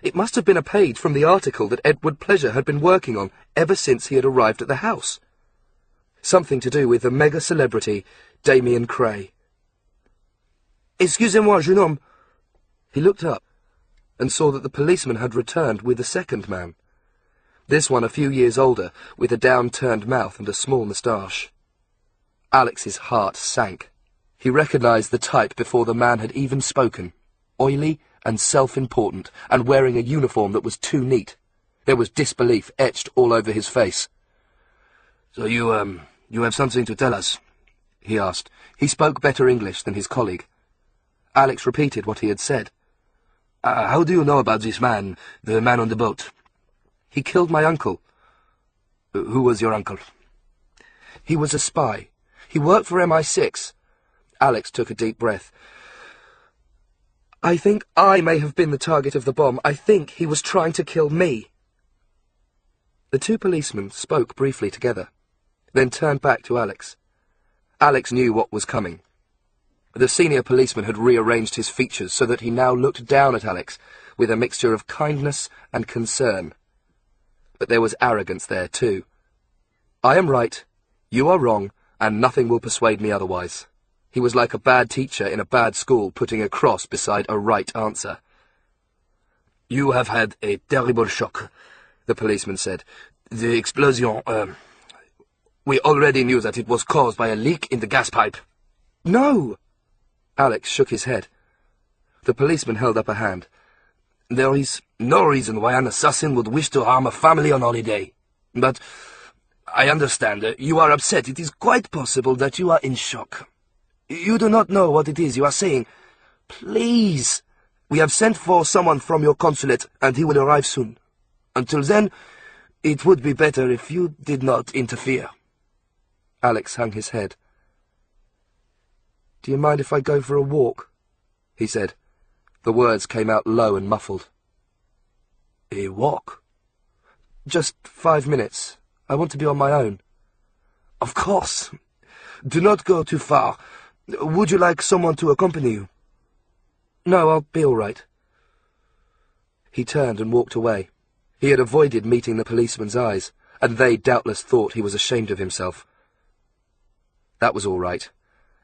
It must have been a page from the article that Edward Pleasure had been working on ever since he had arrived at the house. Something to do with the mega-celebrity Damian Cray. "Excusez-moi, jeune homme." He looked up and saw that the policeman had returned with the second man. This one a few years older, with a down-turned mouth and a small moustache. Alex's heart sank. He recognized the type before the man had even spoken. Oily and self-important, and wearing a uniform that was too neat. There was disbelief etched all over his face. "So you have something to tell us?" he asked. He spoke better English than his colleague. Alex repeated what he had said. How do you know about this man, the man on the boat?" "He killed my uncle." "Who was your uncle?" "He was a spy. He worked for MI6. Alex took a deep breath. "I think I may have been the target of the bomb. I think he was trying to kill me." The two policemen spoke briefly together, then turned back to Alex. Alex knew what was coming. The senior policeman had rearranged his features so that he now looked down at Alex with a mixture of kindness and concern. But there was arrogance there, too. "I am right, you are wrong, and nothing will persuade me otherwise." He was like a bad teacher in a bad school putting a cross beside a right answer. "You have had a terrible shock," the policeman said. "The explosion, we already knew that it was caused by a leak in the gas pipe." "No!" Alex shook his head. The policeman held up a hand. "There is no reason why an assassin would wish to harm a family on holiday. But I understand. You are upset. It is quite possible that you are in shock. You do not know what it is you are saying. Please, we have sent for someone from your consulate, and he will arrive soon. Until then, it would be better if you did not interfere." Alex hung his head. "Do you mind if I go for a walk?" he said. The words came out low and muffled. "A walk?" "Just 5 minutes. I want to be on my own." "Of course. Do not go too far. Would you like someone to accompany you?" "No, I'll be all right." He turned and walked away. He had avoided meeting the policeman's eyes, and they doubtless thought he was ashamed of himself. That was all right.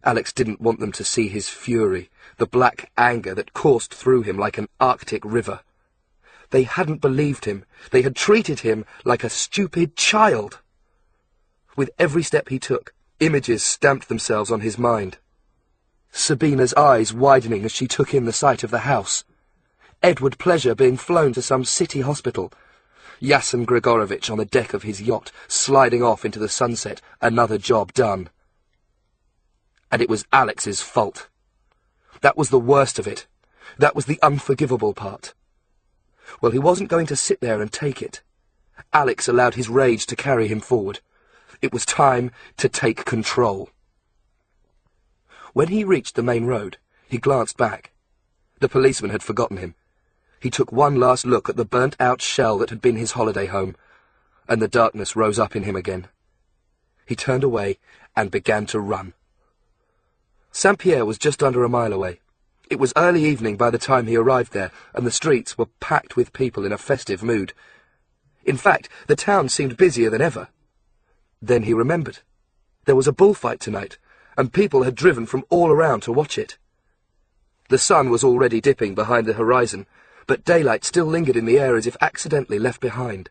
Alex didn't want them to see his fury, the black anger that coursed through him like an Arctic river. They hadn't believed him. They had treated him like a stupid child. With every step he took, images stamped themselves on his mind. Sabina's eyes widening as she took in the sight of the house. Edward Pleasure being flown to some city hospital. Yassen Grigorovich on the deck of his yacht, sliding off into the sunset, another job done. And it was Alex's fault. That was the worst of it. That was the unforgivable part. Well, he wasn't going to sit there and take it. Alex allowed his rage to carry him forward. It was time to take control. When he reached the main road, he glanced back. The policeman had forgotten him. He took one last look at the burnt-out shell that had been his holiday home, and the darkness rose up in him again. He turned away and began to run. Saint-Pierre was just under a mile away. It was early evening by the time he arrived there, and the streets were packed with people in a festive mood. In fact, the town seemed busier than ever. Then he remembered. There was a bullfight tonight, and people had driven from all around to watch it. The sun was already dipping behind the horizon, but daylight still lingered in the air as if accidentally left behind.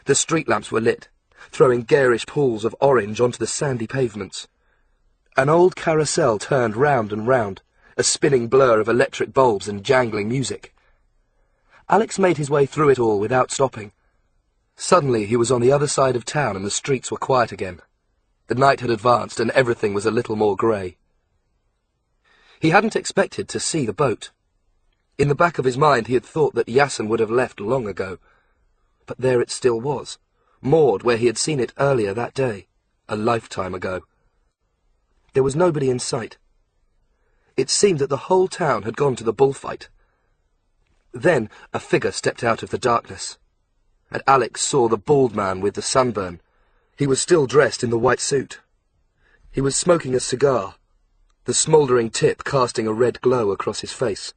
The street lamps were lit, throwing garish pools of orange onto the sandy pavements. An old carousel turned round and round, a spinning blur of electric bulbs and jangling music. Alex made his way through it all without stopping. Suddenly he was on the other side of town and the streets were quiet again. The night had advanced and everything was a little more grey. He hadn't expected to see the boat. In the back of his mind he had thought that Yassen would have left long ago. But there it still was, moored where he had seen it earlier that day, a lifetime ago. There was nobody in sight. It seemed that the whole town had gone to the bullfight. Then a figure stepped out of the darkness, and Alex saw the bald man with the sunburn. He was still dressed in the white suit. He was smoking a cigar, the smouldering tip casting a red glow across his face.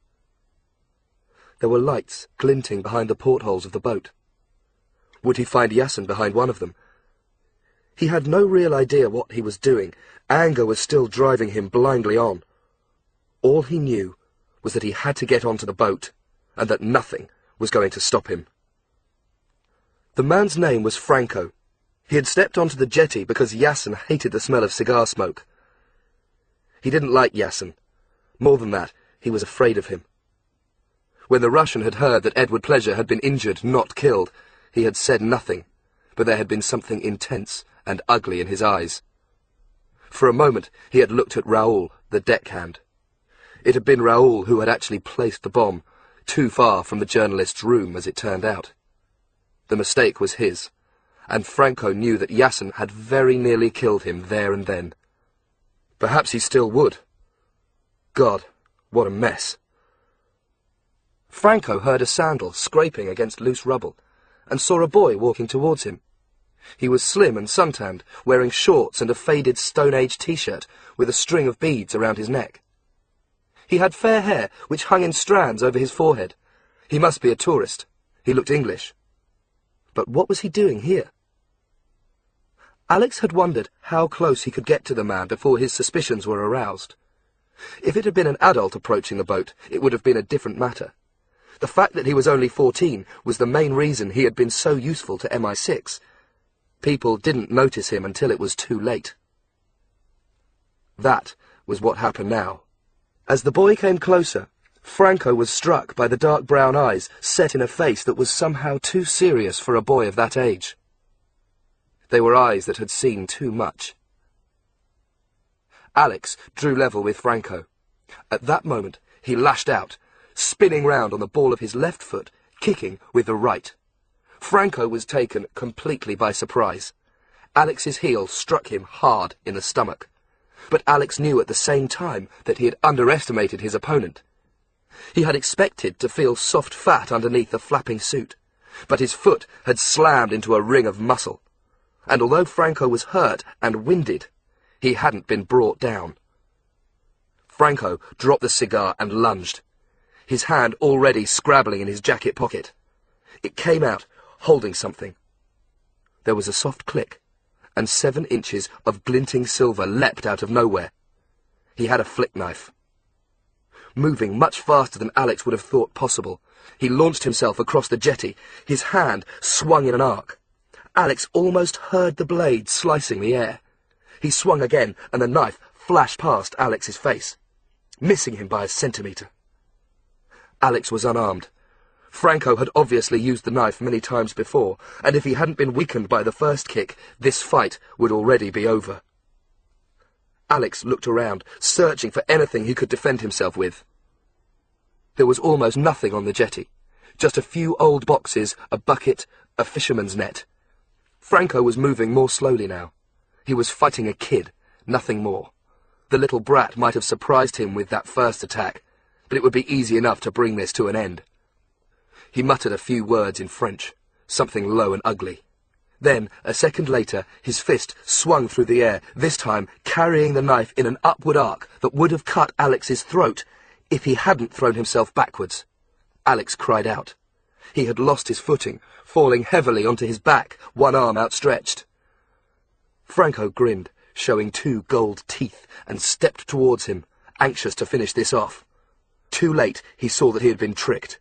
There were lights glinting behind the portholes of the boat. Would he find Yassen behind one of them? He had no real idea what he was doing. Anger was still driving him blindly on. All he knew was that he had to get onto the boat, and that nothing was going to stop him. The man's name was Franco. He had stepped onto the jetty because Yassen hated the smell of cigar smoke. He didn't like Yassen. More than that, he was afraid of him. When the Russian had heard that Edward Pleasure had been injured, not killed, he had said nothing, but there had been something intense and ugly in his eyes. For a moment he had looked at Raoul, the deckhand. It had been Raoul who had actually placed the bomb, too far from the journalist's room, as it turned out. The mistake was his, and Franco knew that Yassen had very nearly killed him there and then. Perhaps he still would. God, what a mess. Franco heard a sandal scraping against loose rubble, and saw a boy walking towards him. He was slim and suntanned, wearing shorts and a faded Stone Age t-shirt with a string of beads around his neck. He had fair hair, which hung in strands over his forehead. He must be a tourist. He looked English. But what was he doing here? Alex had wondered how close he could get to the man before his suspicions were aroused. If it had been an adult approaching the boat, it would have been a different matter. The fact that he was only 14 was the main reason he had been so useful to MI6. People didn't notice him until it was too late. That was what happened now. As the boy came closer, Franco was struck by the dark brown eyes set in a face that was somehow too serious for a boy of that age. They were eyes that had seen too much. Alex drew level with Franco. At that moment, he lashed out, spinning round on the ball of his left foot, kicking with the right. Franco was taken completely by surprise. Alex's heel struck him hard in the stomach. But Alex knew at the same time that he had underestimated his opponent. He had expected to feel soft fat underneath the flapping suit, but his foot had slammed into a ring of muscle. And although Franco was hurt and winded, he hadn't been brought down. Franco dropped the cigar and lunged, his hand already scrabbling in his jacket pocket. It came out, holding something. There was a soft click, and 7 inches of glinting silver leapt out of nowhere. He had a flick knife. Moving much faster than Alex would have thought possible, he launched himself across the jetty, his hand swung in an arc. Alex almost heard the blade slicing the air. He swung again, and the knife flashed past Alex's face, missing him by a centimetre. Alex was unarmed. Franco had obviously used the knife many times before, and if he hadn't been weakened by the first kick, this fight would already be over. Alex looked around, searching for anything he could defend himself with. There was almost nothing on the jetty, just a few old boxes, a bucket, a fisherman's net. Franco was moving more slowly now. He was fighting a kid, nothing more. The little brat might have surprised him with that first attack, but it would be easy enough to bring this to an end. He muttered a few words in French, something low and ugly. Then, a second later, his fist swung through the air, this time carrying the knife in an upward arc that would have cut Alex's throat if he hadn't thrown himself backwards. Alex cried out. He had lost his footing, falling heavily onto his back, one arm outstretched. Franco grinned, showing 2 gold teeth, and stepped towards him, anxious to finish this off. Too late, he saw that he had been tricked.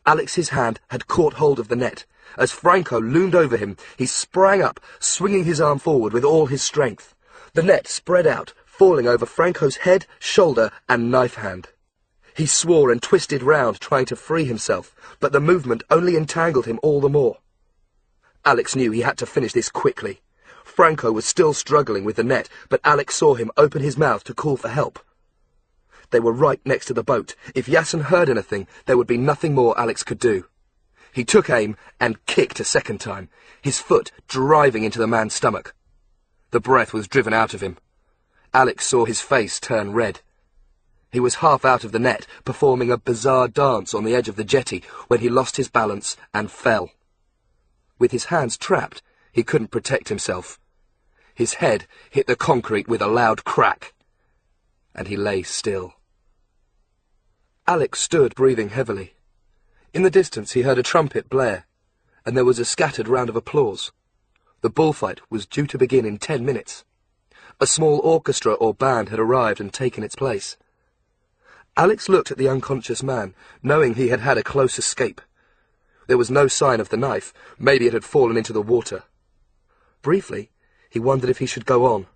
Alex's hand had caught hold of the net. As Franco loomed over him, he sprang up, swinging his arm forward with all his strength. The net spread out, falling over Franco's head, shoulder, and knife hand. He swore and twisted round, trying to free himself, but the movement only entangled him all the more. Alex knew he had to finish this quickly. Franco was still struggling with the net, but Alex saw him open his mouth to call for help. They were right next to the boat. If Yassen heard anything, there would be nothing more Alex could do. He took aim and kicked a second time, his foot driving into the man's stomach. The breath was driven out of him. Alex saw his face turn red. He was half out of the net, performing a bizarre dance on the edge of the jetty, when he lost his balance and fell. With his hands trapped, he couldn't protect himself. His head hit the concrete with a loud crack. and he lay still. Alex stood breathing heavily. In the distance he heard a trumpet blare, and there was a scattered round of applause. The bullfight was due to begin in 10 minutes. A small orchestra or band had arrived and taken its place. Alex looked at the unconscious man, knowing he had had a close escape. There was no sign of the knife. Maybe it had fallen into the water. Briefly, he wondered if he should go on.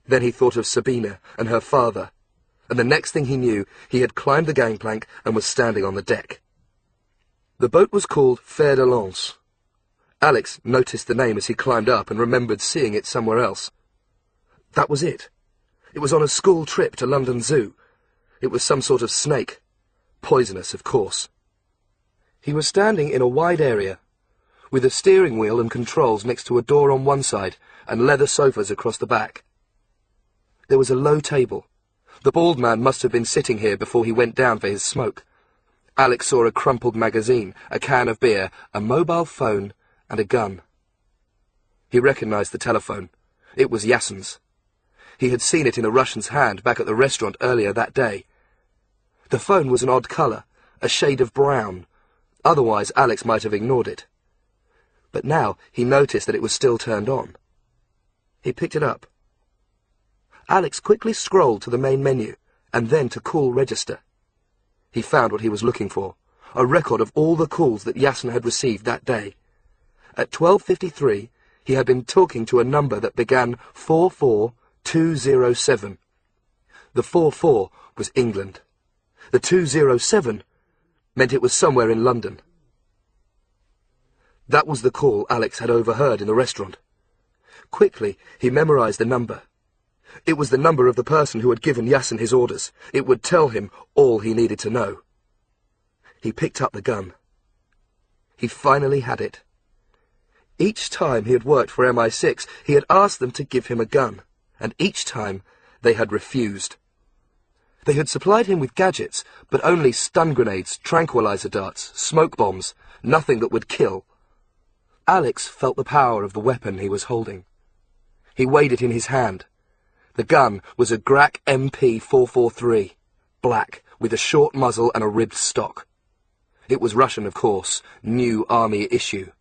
Then he thought of Sabina and her father, and the next thing he knew, he had climbed the gangplank and was standing on the deck. The boat was called Fer de Lance. Alex noticed the name as he climbed up and remembered seeing it somewhere else. That was it. It was on a school trip to London Zoo. It was some sort of snake. Poisonous, of course. He was standing in a wide area, with a steering wheel and controls next to a door on one side and leather sofas across the back. There was a low table. The bald man must have been sitting here before he went down for his smoke. Alex saw a crumpled magazine, a can of beer, a mobile phone, and a gun. He recognized the telephone. It was Yassin's. He had seen it in a Russian's hand back at the restaurant earlier that day. The phone was an odd colour, a shade of brown. Otherwise, Alex might have ignored it. But now he noticed that it was still turned on. He picked it up. Alex quickly scrolled to the main menu, and then to call register. He found what he was looking for, a record of all the calls that Yassin had received that day. At 12:53, he had been talking to a number that began 44207. The 44 was England. The 207 meant it was somewhere in London. That was the call Alex had overheard in the restaurant. Quickly, he memorized the number. It was the number of the person who had given Yassin his orders. It would tell him all he needed to know. He picked up the gun. He finally had it. Each time he had worked for MI6, he had asked them to give him a gun, and each time they had refused. They had supplied him with gadgets, but only stun grenades, tranquilizer darts, smoke bombs, nothing that would kill. Alex felt the power of the weapon he was holding. He weighed it in his hand. The gun was a Grak MP443, black, with a short muzzle and a ribbed stock. It was Russian, of course, new army issue.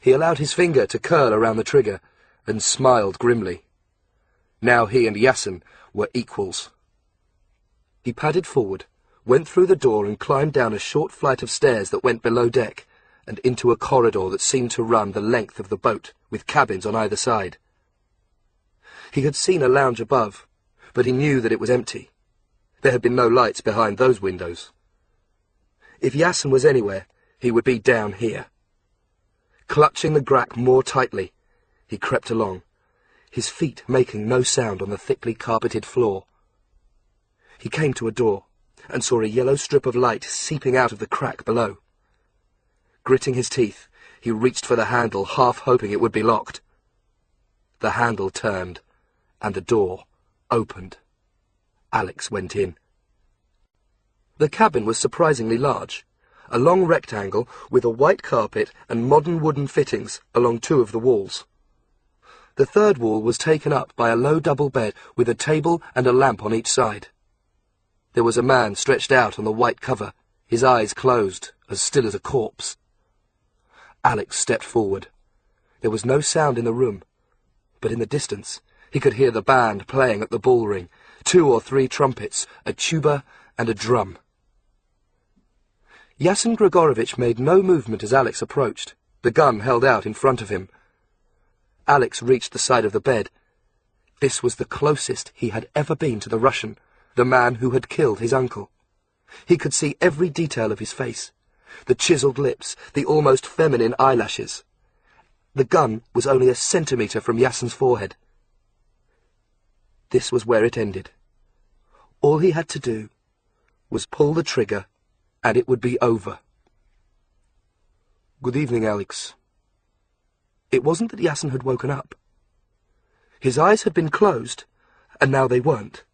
He allowed his finger to curl around the trigger and smiled grimly. Now he and Yassin were equals. He padded forward, went through the door and climbed down a short flight of stairs that went below deck and into a corridor that seemed to run the length of the boat, with cabins on either side. He had seen a lounge above, but he knew that it was empty. There had been no lights behind those windows. If Yassin was anywhere, he would be down here. Clutching the Grak more tightly, he crept along, his feet making no sound on the thickly carpeted floor. He came to a door and saw a yellow strip of light seeping out of the crack below. Gritting his teeth, he reached for the handle, half hoping it would be locked. The handle turned, and the door opened. Alex went in. The cabin was surprisingly large, a long rectangle with a white carpet and modern wooden fittings along two of the walls. The third wall was taken up by a low double bed with a table and a lamp on each side. There was a man stretched out on the white cover, his eyes closed, as still as a corpse. Alex stepped forward. There was no sound in the room, but in the distance he could hear the band playing at the bullring, 2 or 3 trumpets, a tuba and a drum. Yassin Grigorovich made no movement as Alex approached, the gun held out in front of him. Alex reached the side of the bed. This was the closest he had ever been to the Russian, the man who had killed his uncle. He could see every detail of his face, the chiselled lips, the almost feminine eyelashes. The gun was only a centimetre from Yassin's forehead. This was where it ended. All he had to do was pull the trigger, and it would be over. "Good evening, Alex." It wasn't that Yassin had woken up. His eyes had been closed, and now they weren't.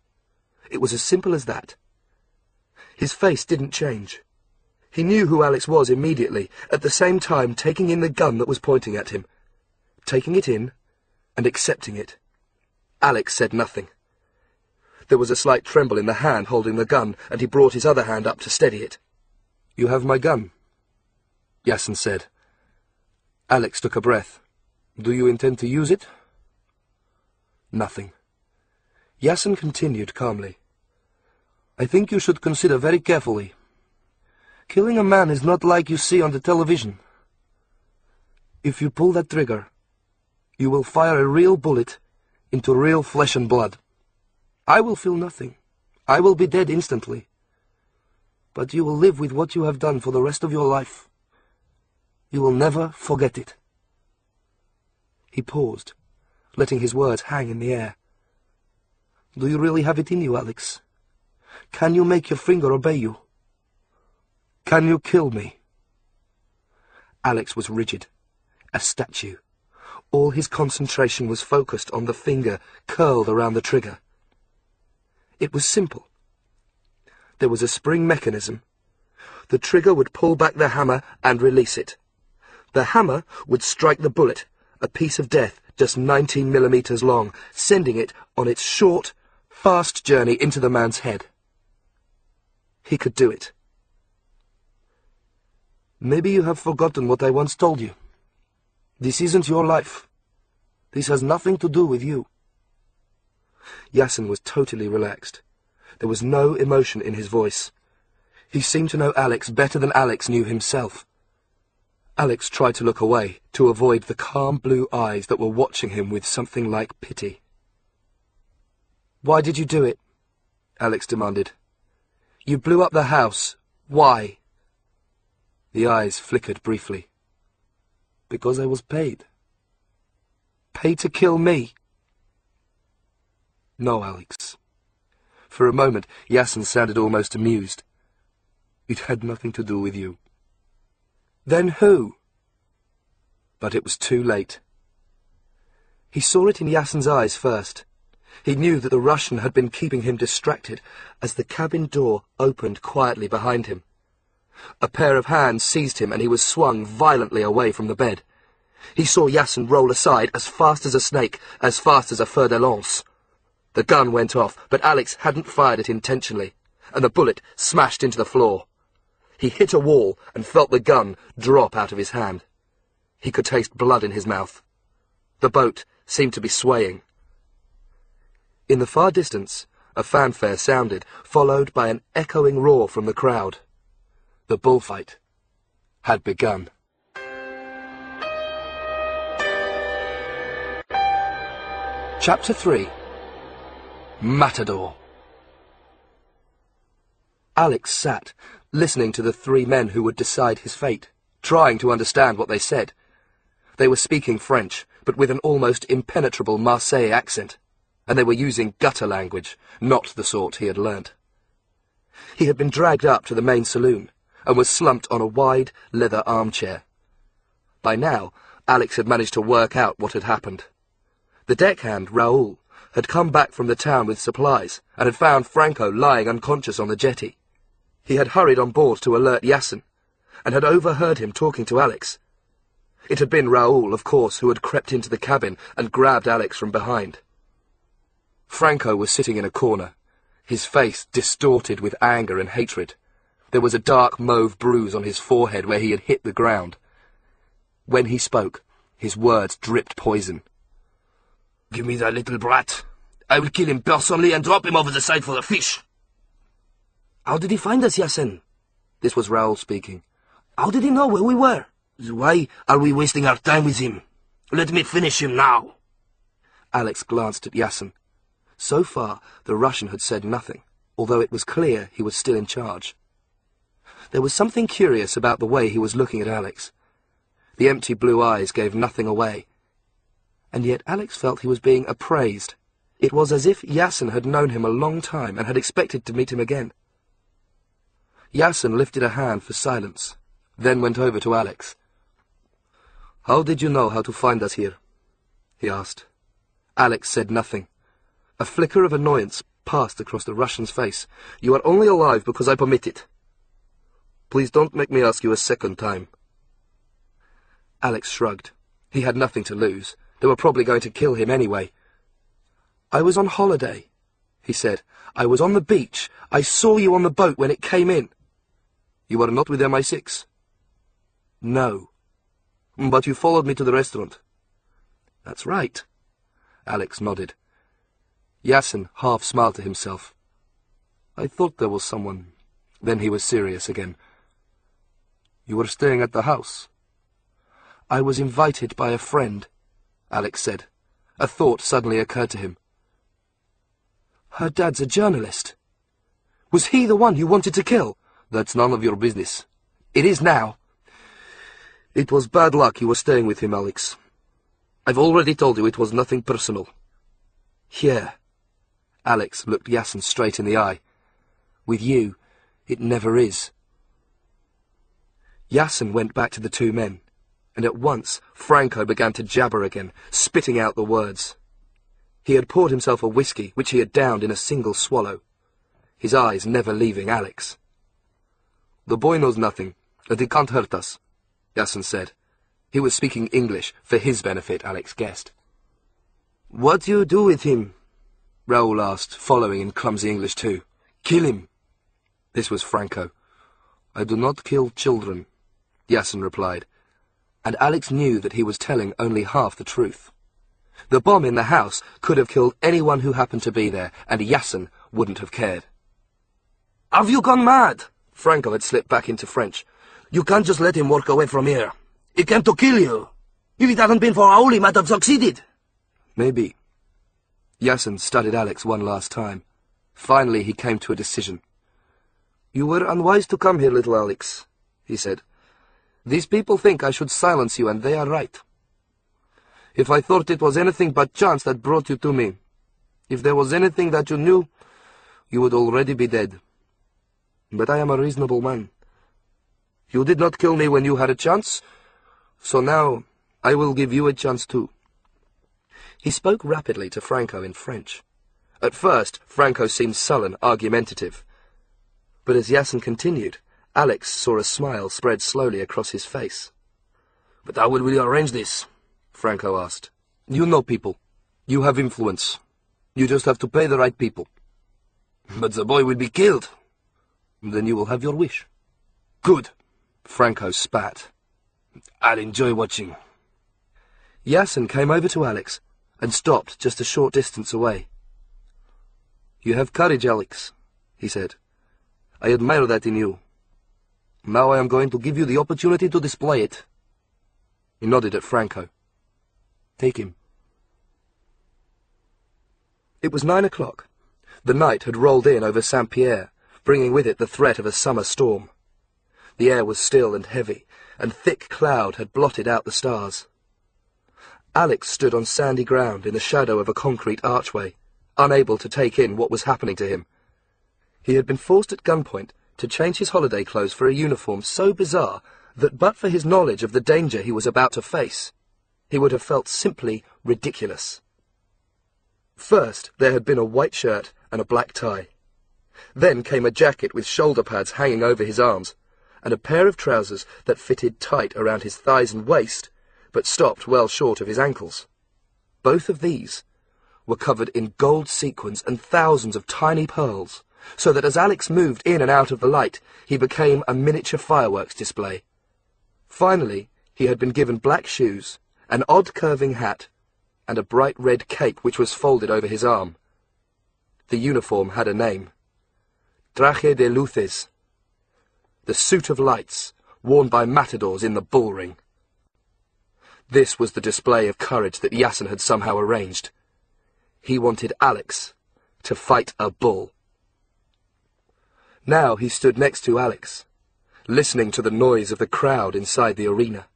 It was as simple as that. His face didn't change. He knew who Alex was immediately, at the same time taking in the gun that was pointing at him. Taking it in, and accepting it. Alex said nothing. There was a slight tremble in the hand holding the gun, and he brought his other hand up to steady it. "You have my gun," Yasin said. Alex took a breath. "Do you intend to use it?" Nothing. Yasin continued calmly. "I think you should consider very carefully. Killing a man is not like you see on the television. If you pull that trigger, you will fire a real bullet into real flesh and blood. I will feel nothing. I will be dead instantly. But you will live with what you have done for the rest of your life. You will never forget it." He paused, letting his words hang in the air. "Do you really have it in you, Alex? Can you make your finger obey you? Can you kill me?" Alex was rigid, a statue. All his concentration was focused on the finger curled around the trigger. It was simple. There was a spring mechanism. The trigger would pull back the hammer and release it. The hammer would strike the bullet, a piece of death just 19 millimeters long, sending it on its short, fast journey into the man's head. He could do it. "Maybe you have forgotten what I once told you. This isn't your life. This has nothing to do with you." Yasin was totally relaxed. There was no emotion in his voice. He seemed to know Alex better than Alex knew himself. Alex tried to look away, to avoid the calm blue eyes that were watching him with something like pity. "Why did you do it?" Alex demanded. "You blew up the house. Why?" The eyes flickered briefly. "Because I was paid." "Paid to kill me?" "No, Alex." For a moment, Yasin sounded almost amused. "It had nothing to do with you." "Then who?" But it was too late. He saw it in Yasin's eyes first. He knew that the Russian had been keeping him distracted as the cabin door opened quietly behind him. A pair of hands seized him and he was swung violently away from the bed. He saw Yasin roll aside as fast as a snake, as fast as a fer de lance. The gun went off, but Alex hadn't fired it intentionally, and the bullet smashed into the floor. He hit a wall and felt the gun drop out of his hand. He could taste blood in his mouth. The boat seemed to be swaying. In the far distance, a fanfare sounded, followed by an echoing roar from the crowd. The bullfight had begun. Chapter 3. Matador. Alex sat, listening to the three men who would decide his fate, trying to understand what they said. They were speaking French, but with an almost impenetrable Marseille accent, and they were using gutter language, not the sort he had learnt. He had been dragged up to the main saloon, and was slumped on a wide leather armchair. By now, Alex had managed to work out what had happened. The deckhand, Raoul, had come back from the town with supplies, and had found Franco lying unconscious on the jetty. He had hurried on board to alert Yasin, and had overheard him talking to Alex. It had been Raoul, of course, who had crept into the cabin and grabbed Alex from behind. Franco was sitting in a corner, his face distorted with anger and hatred. There was a dark mauve bruise on his forehead where he had hit the ground. When he spoke, his words dripped poison. "Give me that little brat. I will kill him personally and drop him over the side for the fish." "How did he find us, Yasin?" This was Raoul speaking. "How did he know where we were?" "Why are we wasting our time with him? Let me finish him now." Alex glanced at Yasin. So far, the Russian had said nothing, although it was clear he was still in charge. There was something curious about the way he was looking at Alex. The empty blue eyes gave nothing away. And yet Alex felt he was being appraised. It was as if Yasin had known him a long time and had expected to meet him again. Yasin lifted a hand for silence, then went over to Alex. "How did you know how to find us here?" he asked. Alex said nothing. A flicker of annoyance passed across the Russian's face. "You are only alive because I permit it. Please don't make me ask you a second time." Alex shrugged. He had nothing to lose. They were probably going to kill him anyway. "I was on holiday," he said. "I was on the beach. I saw you on the boat when it came in." "You were not with MI6? "No." "But you followed me to the restaurant." "That's right." Alex nodded. Yasin half smiled to himself. "I thought there was someone." Then he was serious again. "You were staying at the house?" "I was invited by a friend," Alex said. A thought suddenly occurred to him. Her dad's a journalist. Was he the one you wanted to kill? "That's none of your business." "It is now." "It was bad luck you were staying with him, Alex. I've already told you it was nothing personal." "Here." Alex looked Yasin straight in the eye. "With you, it never is." Yasin went back to the two men, and at once Franco began to jabber again, spitting out the words. He had poured himself a whiskey, which he had downed in a single swallow, his eyes never leaving Alex. "The boy knows nothing, and he can't hurt us," Yasin said. He was speaking English, for his benefit, Alex guessed. "What do you do with him?" Raoul asked, following in clumsy English too. "Kill him." This was Franco. "I do not kill children," Yasin replied, and Alex knew that he was telling only half the truth. The bomb in the house could have killed anyone who happened to be there, and Yasin wouldn't have cared. "Have you gone mad?" Franco had slipped back into French. "You can't just let him walk away from here. He came to kill you. If it hadn't been for Raoul, he might have succeeded." "Maybe." Yasin studied Alex one last time. Finally he came to a decision. "You were unwise to come here, little Alex," he said. "These people think I should silence you, and they are right. If I thought it was anything but chance that brought you to me, if there was anything that you knew, you would already be dead. But I am a reasonable man. You did not kill me when you had a chance, so now I will give you a chance too." He spoke rapidly to Franco in French. At first, Franco seemed sullen, argumentative. But as Yasin continued, Alex saw a smile spread slowly across his face. "But how will we arrange this?" Franco asked. "You know people. You have influence. You just have to pay the right people." "But the boy will be killed." "Then you will have your wish." "Good." Franco spat. "I'll enjoy watching." Yasin came over to Alex and stopped just a short distance away. "You have courage, Alex," he said. "I admire that in you. Now I am going to give you the opportunity to display it." He nodded at Franco. "Take him." It was 9 o'clock. The night had rolled in over Saint-Pierre, bringing with it the threat of a summer storm. The air was still and heavy, and thick cloud had blotted out the stars. Alex stood on sandy ground in the shadow of a concrete archway, unable to take in what was happening to him. He had been forced at gunpoint to change his holiday clothes for a uniform so bizarre that but for his knowledge of the danger he was about to face, he would have felt simply ridiculous. First, there had been a white shirt and a black tie. Then came a jacket with shoulder pads hanging over his arms, and a pair of trousers that fitted tight around his thighs and waist, but stopped well short of his ankles. Both of these were covered in gold sequins and thousands of tiny pearls, so that as Alex moved in and out of the light, he became a miniature fireworks display. Finally, he had been given black shoes, an odd curving hat, and a bright red cape which was folded over his arm. The uniform had a name. Traje de luces. The suit of lights, worn by matadors in the bull ring. This was the display of courage that Yasin had somehow arranged. He wanted Alex to fight a bull. Now he stood next to Alex, listening to the noise of the crowd inside the arena.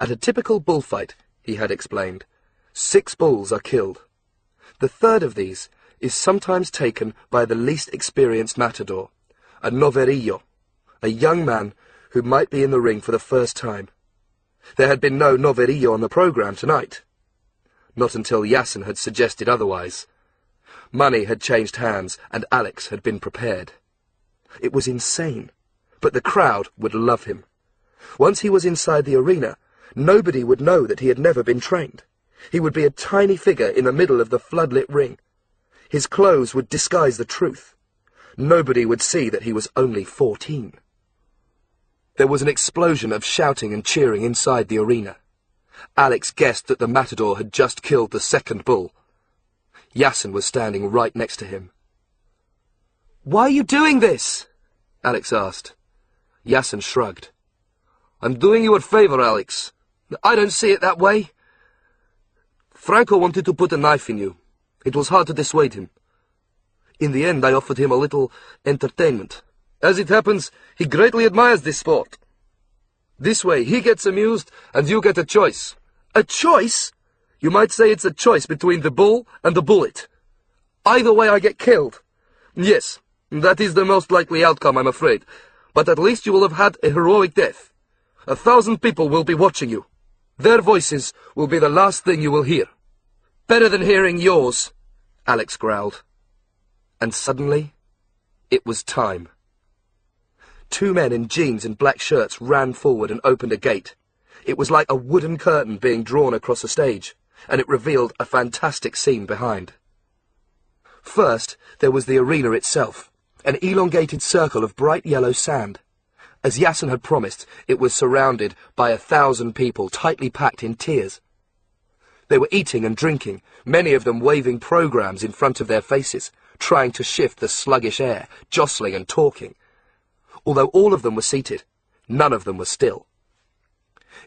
At a typical bullfight, he had explained, 6 bulls are killed. The third of these is sometimes taken by the least experienced matador, a noverillo, a young man who might be in the ring for the first time. There had been no noverillo on the program tonight. Not until Yasin had suggested otherwise. Money had changed hands, and Alex had been prepared. It was insane, but the crowd would love him. Once he was inside the arena, nobody would know that he had never been trained. He would be a tiny figure in the middle of the floodlit ring. His clothes would disguise the truth. Nobody would see that he was only 14. There was an explosion of shouting and cheering inside the arena. Alex guessed that the matador had just killed the second bull. Yasin was standing right next to him. "Why are you doing this?" Alex asked. Yasin shrugged. "I'm doing you a favor, Alex. I don't see it that way. Franco wanted to put a knife in you. It was hard to dissuade him. In the end, I offered him a little entertainment. As it happens, he greatly admires this sport. This way, he gets amused, and you get a choice." "A choice?" "You might say it's a choice between the bull and the bullet. Either way, I get killed." "Yes, that is the most likely outcome, I'm afraid. But at least you will have had a heroic death. 1,000 people will be watching you. Their voices will be the last thing you will hear." "Better than hearing yours," Alex growled. And suddenly, it was time. 2 men in jeans and black shirts ran forward and opened a gate. It was like a wooden curtain being drawn across a stage, and it revealed a fantastic scene behind. First, there was the arena itself, an elongated circle of bright yellow sand. As Yasin had promised, it was surrounded by 1,000 people tightly packed in tiers. They were eating and drinking, many of them waving programs in front of their faces, trying to shift the sluggish air, jostling and talking. Although all of them were seated, none of them was still.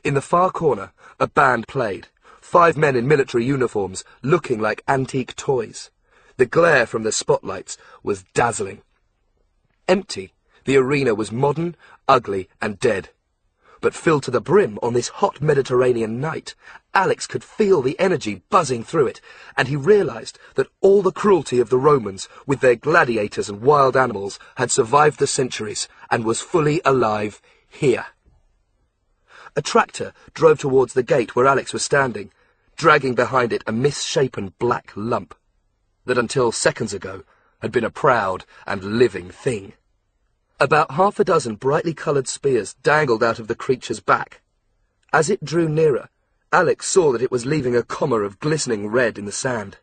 In the far corner, a band played, 5 men in military uniforms, looking like antique toys. The glare from the spotlights was dazzling. Empty, the arena was modern, ugly, and dead. But filled to the brim on this hot Mediterranean night, Alex could feel the energy buzzing through it, and he realized that all the cruelty of the Romans, with their gladiators and wild animals, had survived the centuries and was fully alive here. A tractor drove towards the gate where Alex was standing, dragging behind it a misshapen black lump that until seconds ago had been a proud and living thing. About 6 brightly coloured spears dangled out of the creature's back. As it drew nearer, Alex saw that it was leaving a comma of glistening red in the sand.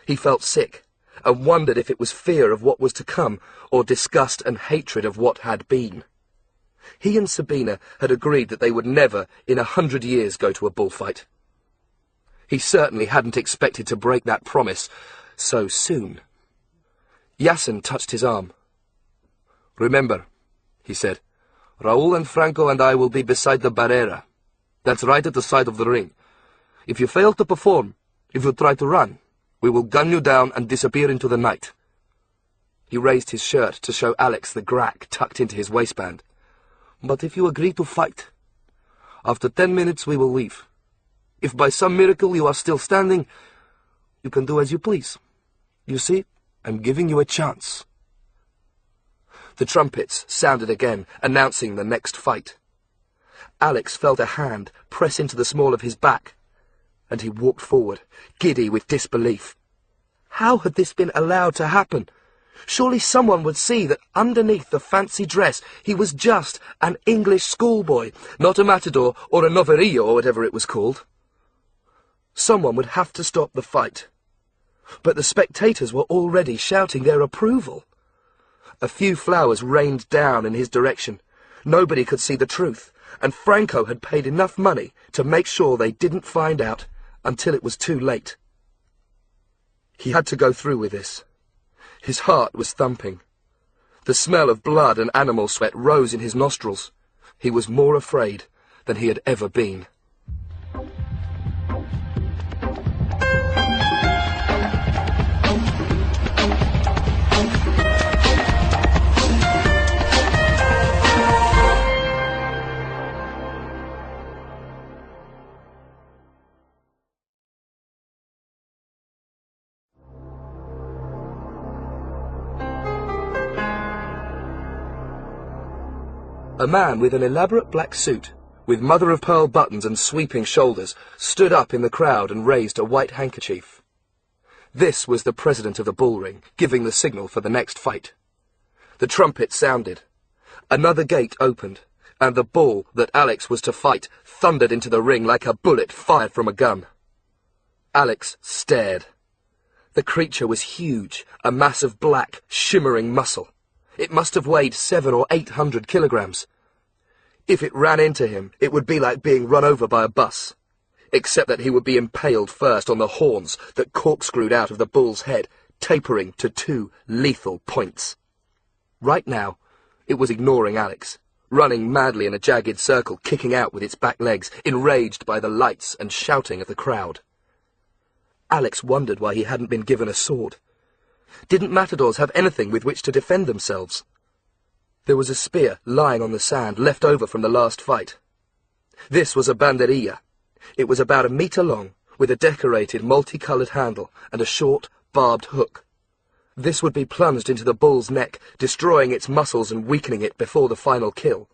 He felt sick, and wondered if it was fear of what was to come, or disgust and hatred of what had been. He and Sabina had agreed that they would never, in 100 years, go to a bullfight. He certainly hadn't expected to break that promise so soon. Yasin touched his arm. "Remember," he said, "Raúl and Franco and I will be beside the barrera. That's right at the side of the ring. If you fail to perform, if you try to run, we will gun you down and disappear into the night." He raised his shirt to show Alex the grack tucked into his waistband. "But if you agree to fight, after 10 minutes we will leave. If by some miracle you are still standing, you can do as you please. You see, I'm giving you a chance." The trumpets sounded again, announcing the next fight. Alex felt a hand press into the small of his back, and he walked forward, giddy with disbelief. How had this been allowed to happen? Surely someone would see that underneath the fancy dress he was just an English schoolboy, not a matador or a noverillo or whatever it was called. Someone would have to stop the fight. But the spectators were already shouting their approval. A few flowers rained down in his direction. Nobody could see the truth, and Franco had paid enough money to make sure they didn't find out until it was too late. He had to go through with this. His heart was thumping. The smell of blood and animal sweat rose in his nostrils. He was more afraid than he had ever been. A man with an elaborate black suit, with mother-of-pearl buttons and sweeping shoulders, stood up in the crowd and raised a white handkerchief. This was the president of the bullring, giving the signal for the next fight. The trumpet sounded. Another gate opened, and the bull that Alex was to fight thundered into the ring like a bullet fired from a gun. Alex stared. The creature was huge, a mass of black, shimmering muscle. It must have weighed 700 or 800 kilograms. If it ran into him, it would be like being run over by a bus, except that he would be impaled first on the horns that corkscrewed out of the bull's head, tapering to 2 lethal points. Right now, it was ignoring Alex, running madly in a jagged circle, kicking out with its back legs, enraged by the lights and shouting of the crowd. Alex wondered why he hadn't been given a sword. Didn't matadors have anything with which to defend themselves? There was a spear lying on the sand, left over from the last fight. This was a banderilla. It was about 1 meter long, with a decorated, multicolored handle and a short, barbed hook. This would be plunged into the bull's neck, destroying its muscles and weakening it before the final kill.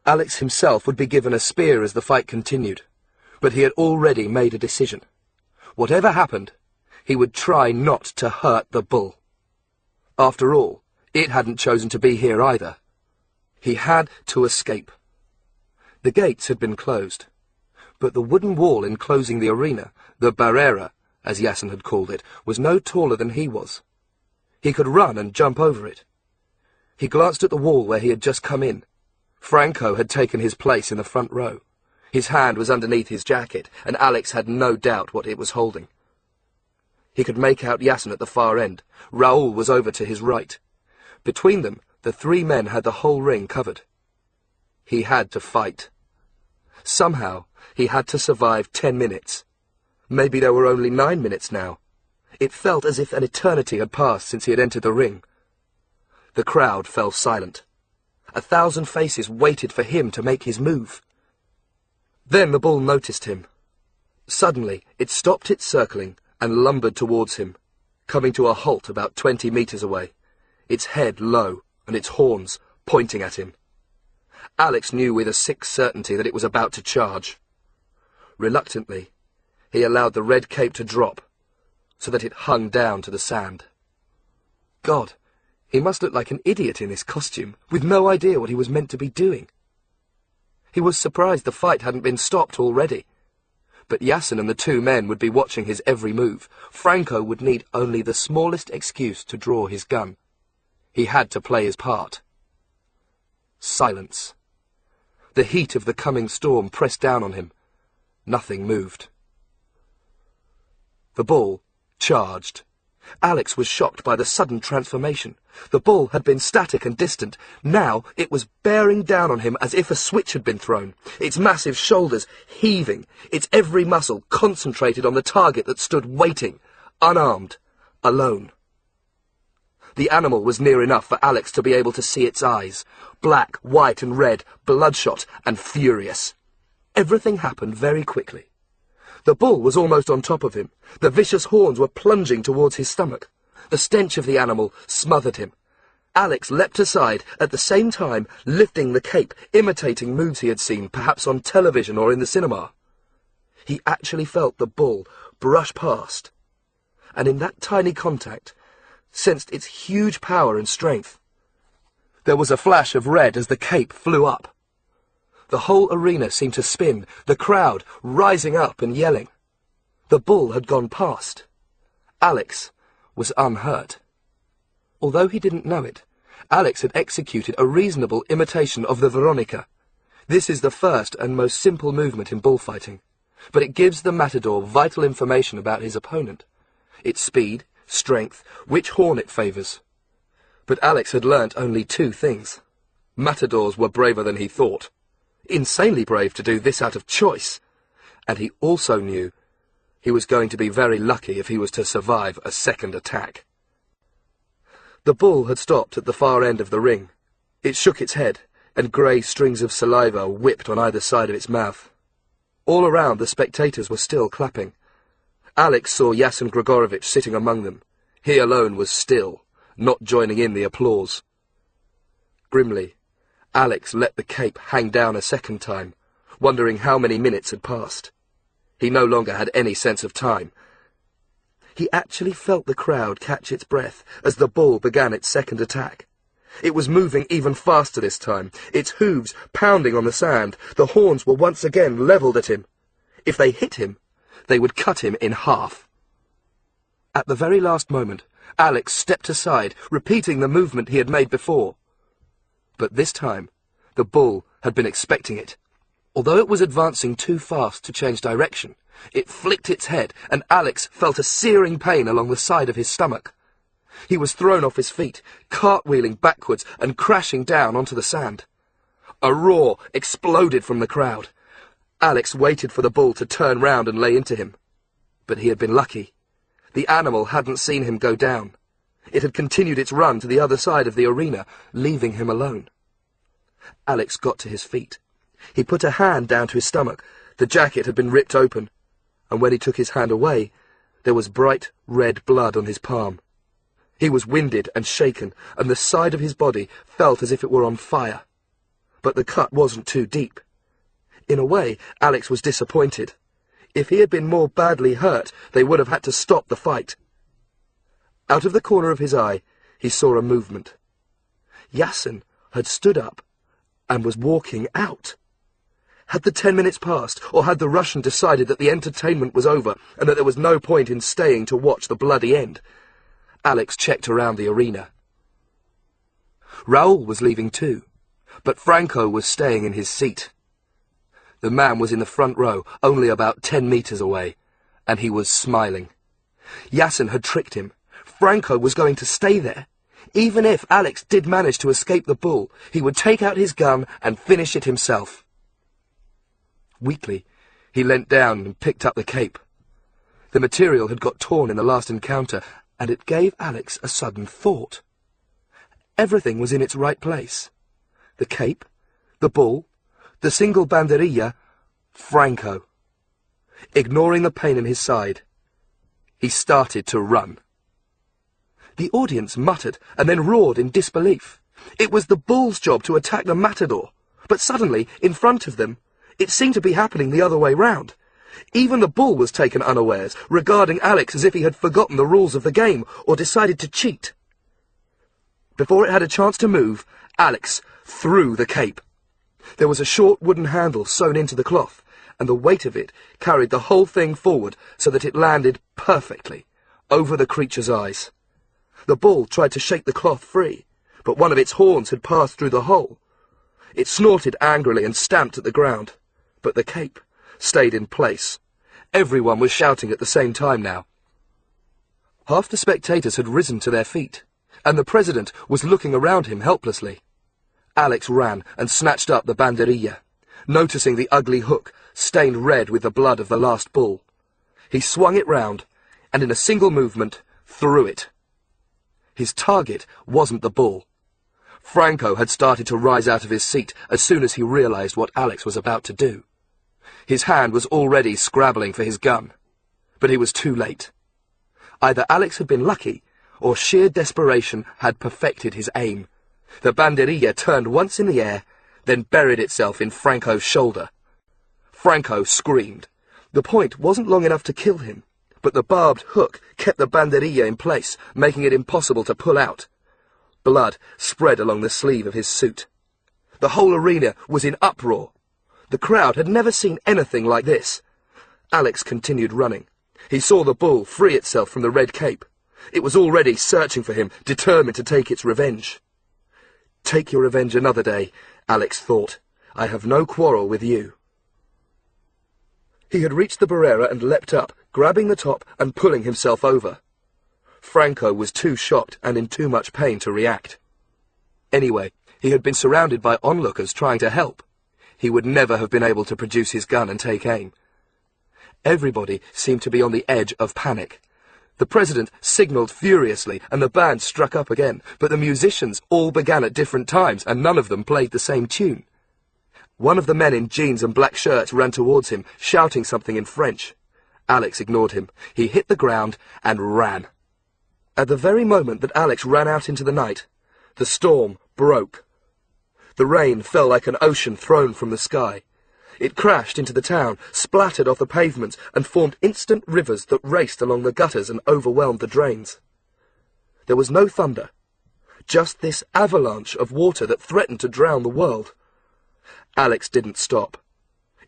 Alex himself would be given a spear as the fight continued, but he had already made a decision. Whatever happened, he would try not to hurt the bull. After all, it hadn't chosen to be here either. He had to escape. The gates had been closed, but the wooden wall enclosing the arena, the barrera, as Yasin had called it, was no taller than he was. He could run and jump over it. He glanced at the wall where he had just come in. Franco had taken his place in the front row. His hand was underneath his jacket, and Alex had no doubt what it was holding. He could make out Yasin at the far end. Raoul was over to his right. Between them, the 3 men had the whole ring covered. He had to fight. Somehow, he had to survive 10 minutes. Maybe there were only 9 minutes now. It felt as if an eternity had passed since he had entered the ring. The crowd fell silent. 1,000 faces waited for him to make his move. Then the bull noticed him. Suddenly, it stopped its circling and lumbered towards him, coming to a halt about 20 meters away, its head low and its horns pointing at him. Alex knew with a sick certainty that it was about to charge. Reluctantly, he allowed the red cape to drop, so that it hung down to the sand. God, he must look like an idiot in this costume, with no idea what he was meant to be doing. He was surprised the fight hadn't been stopped already. But Yasin and the 2 men would be watching his every move. Franco would need only the smallest excuse to draw his gun. He had to play his part. Silence. The heat of the coming storm pressed down on him. Nothing moved. The bull charged. Alex was shocked by the sudden transformation. The bull had been static and distant. Now it was bearing down on him as if a switch had been thrown, its massive shoulders heaving, its every muscle concentrated on the target that stood waiting, unarmed, alone. The animal was near enough for Alex to be able to see its eyes, black, white and red, bloodshot and furious. Everything happened very quickly. The bull was almost on top of him. The vicious horns were plunging towards his stomach. The stench of the animal smothered him. Alex leapt aside, at the same time lifting the cape, imitating moves he had seen, perhaps on television or in the cinema. He actually felt the bull brush past, and in that tiny contact, sensed its huge power and strength. There was a flash of red as the cape flew up. The whole arena seemed to spin, the crowd rising up and yelling. The bull had gone past. Alex was unhurt. Although he didn't know it, Alex had executed a reasonable imitation of the Veronica. This is the first and most simple movement in bullfighting, but it gives the matador vital information about his opponent, its speed, strength, which horn it favours. But Alex had learnt only 2 things. Matadors were braver than he thought. Insanely brave to do this out of choice. And he also knew he was going to be very lucky if he was to survive a second attack. The bull had stopped at the far end of the ring. It shook its head, and grey strings of saliva whipped on either side of its mouth. All around the spectators were still clapping. Alex saw Yasin Grigorovich sitting among them. He alone was still, not joining in the applause. Grimly, Alex let the cape hang down a second time, wondering how many minutes had passed. He no longer had any sense of time. He actually felt the crowd catch its breath as the bull began its second attack. It was moving even faster this time, its hooves pounding on the sand. The horns were once again levelled at him. If they hit him, they would cut him in half. At the very last moment, Alex stepped aside, repeating the movement he had made before. But this time, the bull had been expecting it. Although it was advancing too fast to change direction, it flicked its head, and Alex felt a searing pain along the side of his stomach. He was thrown off his feet, cartwheeling backwards and crashing down onto the sand. A roar exploded from the crowd. Alex waited for the bull to turn round and lay into him. But he had been lucky. The animal hadn't seen him go down. It had continued its run to the other side of the arena, leaving him alone. Alex got to his feet. He put a hand down to his stomach. The jacket had been ripped open, and when he took his hand away, there was bright red blood on his palm. He was winded and shaken, and the side of his body felt as if it were on fire. But the cut wasn't too deep. In a way, Alex was disappointed. If he had been more badly hurt, they would have had to stop the fight. Out of the corner of his eye, he saw a movement. Yasin had stood up and was walking out. Had the 10 minutes passed, or had the Russian decided that the entertainment was over and that there was no point in staying to watch the bloody end? Alex checked around the arena. Raoul was leaving too, but Franco was staying in his seat. The man was in the front row, only about 10 meters away, and he was smiling. Yasin had tricked him. Franco was going to stay there. Even if Alex did manage to escape the bull, he would take out his gun and finish it himself. Weakly, he leant down and picked up the cape. The material had got torn in the last encounter, and it gave Alex a sudden thought. Everything was in its right place. The cape, the bull, the single banderilla, Franco. Ignoring the pain in his side, he started to run. The audience muttered and then roared in disbelief. It was the bull's job to attack the matador, but suddenly, in front of them, it seemed to be happening the other way round. Even the bull was taken unawares, regarding Alex as if he had forgotten the rules of the game or decided to cheat. Before it had a chance to move, Alex threw the cape. There was a short wooden handle sewn into the cloth, and the weight of it carried the whole thing forward so that it landed perfectly over the creature's eyes. The bull tried to shake the cloth free, but one of its horns had passed through the hole. It snorted angrily and stamped at the ground, but the cape stayed in place. Everyone was shouting at the same time now. Half the spectators had risen to their feet, and the president was looking around him helplessly. Alex ran and snatched up the banderilla, noticing the ugly hook stained red with the blood of the last bull. He swung it round, and in a single movement threw it. His target wasn't the bull. Franco had started to rise out of his seat as soon as he realized what Alex was about to do. His hand was already scrabbling for his gun, but he was too late. Either Alex had been lucky, or sheer desperation had perfected his aim. The banderilla turned once in the air, then buried itself in Franco's shoulder. Franco screamed. The point wasn't long enough to kill him, but the barbed hook kept the banderilla in place, making it impossible to pull out. Blood spread along the sleeve of his suit. The whole arena was in uproar. The crowd had never seen anything like this. Alex continued running. He saw the bull free itself from the red cape. It was already searching for him, determined to take its revenge. Take your revenge another day, Alex thought. I have no quarrel with you. He had reached the barrera and leapt up, grabbing the top and pulling himself over. Franco was too shocked and in too much pain to react. Anyway, he had been surrounded by onlookers trying to help. He would never have been able to produce his gun and take aim. Everybody seemed to be on the edge of panic. The president signalled furiously, and the band struck up again, but the musicians all began at different times, and none of them played the same tune. One of the men in jeans and black shirts ran towards him, shouting something in French. Alex ignored him. He hit the ground and ran. At the very moment that Alex ran out into the night, the storm broke. The rain fell like an ocean thrown from the sky. It crashed into the town, splattered off the pavements, and formed instant rivers that raced along the gutters and overwhelmed the drains. There was no thunder, just this avalanche of water that threatened to drown the world. Alex didn't stop.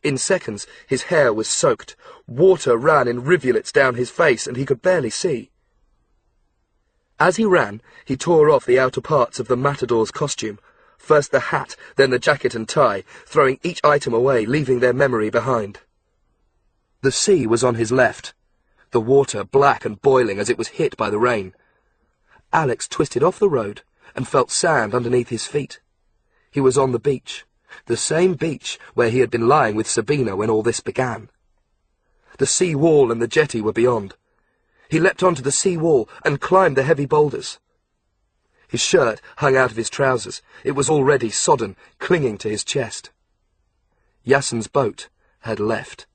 In seconds, his hair was soaked. Water ran in rivulets down his face, and he could barely see. As he ran, he tore off the outer parts of the matador's costume, first the hat, then the jacket and tie, throwing each item away, leaving their memory behind. The sea was on his left, the water black and boiling as it was hit by the rain. Alex twisted off the road and felt sand underneath his feet. He was on the beach, the same beach where he had been lying with Sabina when all this began. The sea wall and the jetty were beyond. He leapt onto the sea wall and climbed the heavy boulders. His shirt hung out of his trousers. It was already sodden, clinging to his chest. Yassen's boat had left.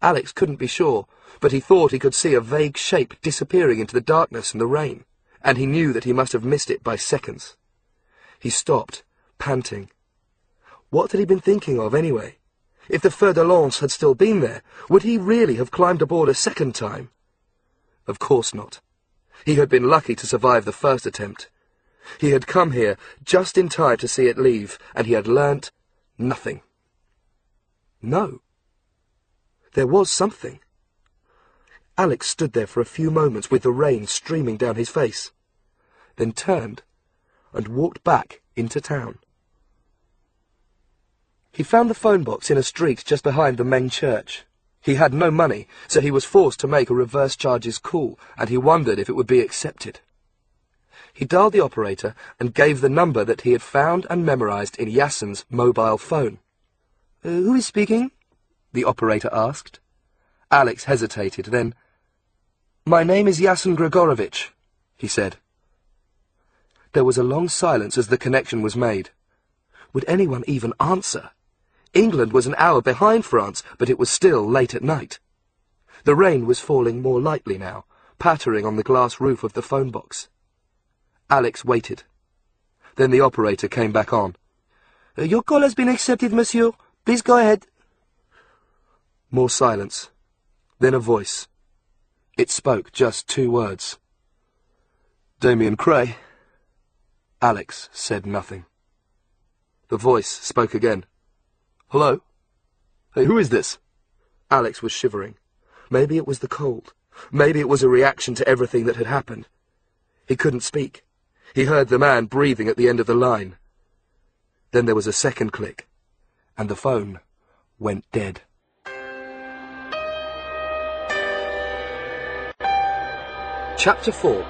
Alex couldn't be sure, but he thought he could see a vague shape disappearing into the darkness and the rain, and he knew that he must have missed it by seconds. He stopped, panting. What had he been thinking of, anyway? If the Fer de Lance had still been there, would he really have climbed aboard a second time? Of course not. He had been lucky to survive the first attempt. He had come here just in time to see it leave, and he had learnt nothing. No. There was something. Alex stood there for a few moments with the rain streaming down his face, then turned and walked back into town. He found the phone box in a street just behind the main church. He had no money, so he was forced to make a reverse charges call, and he wondered if it would be accepted. He dialed the operator and gave the number that he had found and memorized in Yassen's mobile phone. Who is speaking?" the operator asked. Alex hesitated, then, "My name is Yassen Grigorovich," he said. There was a long silence as the connection was made. Would anyone even answer? England was an hour behind France, but it was still late at night. The rain was falling more lightly now, pattering on the glass roof of the phone box. Alex waited. Then the operator came back on. "Your call has been accepted, monsieur. Please go ahead." More silence. Then a voice. It spoke just 2 words. "Damian Cray." Alex said nothing. The voice spoke again. "Hello? Hey, who is this?" Alex was shivering. Maybe it was the cold. Maybe it was a reaction to everything that had happened. He couldn't speak. He heard the man breathing at the end of the line. Then there was a second click, and the phone went dead. Chapter 4.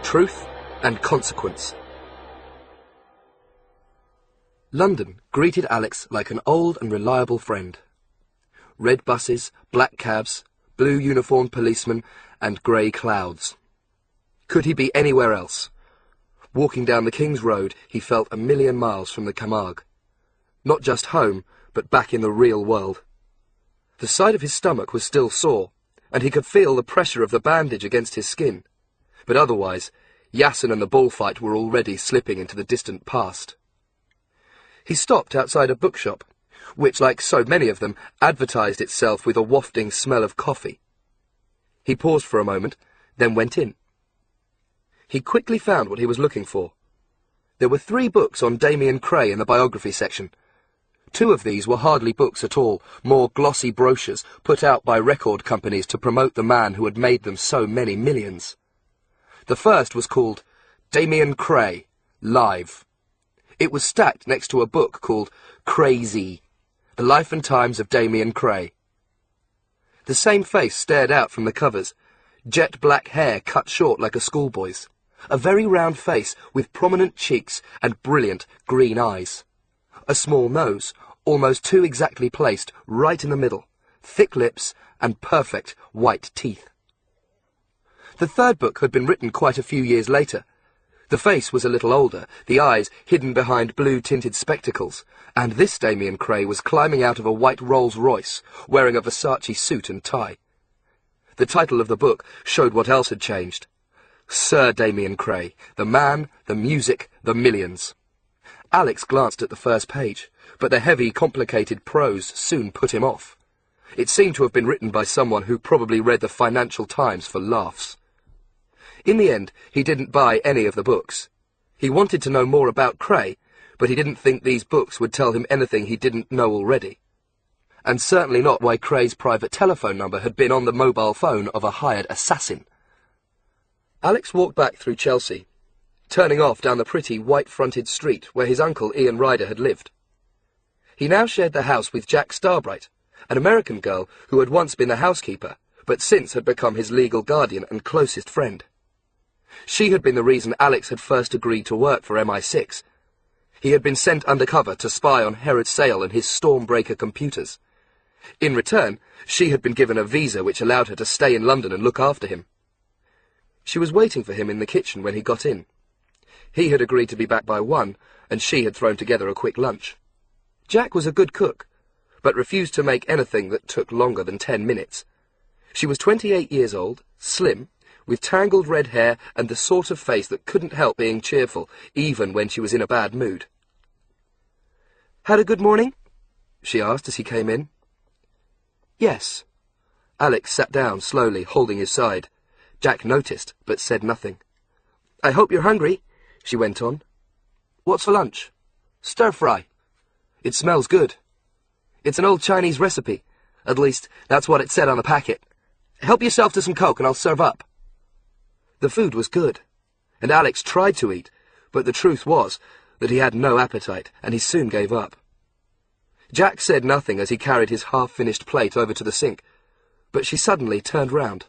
Truth and Consequence. London greeted Alex like an old and reliable friend. Red buses, black cabs, blue uniformed policemen, and grey clouds. Could he be anywhere else? Walking down the King's Road, he felt a million miles from the Camargue. Not just home, but back in the real world. The side of his stomach was still sore, and he could feel the pressure of the bandage against his skin. But otherwise, Yassen and the bullfight were already slipping into the distant past. He stopped outside a bookshop, which, like so many of them, advertised itself with a wafting smell of coffee. He paused for a moment, then went in. He quickly found what he was looking for. There were 3 books on Damian Cray in the biography section. 2 of these were hardly books at all, more glossy brochures put out by record companies to promote the man who had made them so many millions. The first was called Damian Cray, Live. It was stacked next to a book called Crazy, The Life and Times of Damian Cray. The same face stared out from the covers, jet black hair cut short like a schoolboy's, a very round face with prominent cheeks and brilliant green eyes, a small nose, almost too exactly placed right in the middle, thick lips and perfect white teeth. The third book had been written quite a few years later. The face was a little older, the eyes hidden behind blue-tinted spectacles, and this Damian Cray was climbing out of a white Rolls-Royce, wearing a Versace suit and tie. The title of the book showed what else had changed. Sir Damian Cray, the man, the music, the millions. Alex glanced at the first page, but the heavy, complicated prose soon put him off. It seemed to have been written by someone who probably read the Financial Times for laughs. In the end, he didn't buy any of the books. He wanted to know more about Cray, but he didn't think these books would tell him anything he didn't know already. And certainly not why Cray's private telephone number had been on the mobile phone of a hired assassin. Alex walked back through Chelsea, turning off down the pretty white-fronted street where his uncle Ian Ryder had lived. He now shared the house with Jack Starbright, an American girl who had once been the housekeeper, but since had become his legal guardian and closest friend. She had been the reason Alex had first agreed to work for MI6. He had been sent undercover to spy on Herod Sale and his Stormbreaker computers. In return, she had been given a visa which allowed her to stay in London and look after him. She was waiting for him in the kitchen when he got in. He had agreed to be back by 1, and she had thrown together a quick lunch. Jack was a good cook, but refused to make anything that took longer than 10 minutes. She was 28 years old, slim, with tangled red hair and the sort of face that couldn't help being cheerful, even when she was in a bad mood. "Had a good morning?" she asked as he came in. "Yes." Alex sat down slowly, holding his side. Jack noticed, but said nothing. "I hope you're hungry," she went on. "What's for lunch?" "Stir-fry. It smells good. It's an old Chinese recipe. At least, that's what it said on the packet. Help yourself to some Coke and I'll serve up." The food was good, and Alex tried to eat, but the truth was that he had no appetite, and he soon gave up. Jack said nothing as he carried his half-finished plate over to the sink, but she suddenly turned round.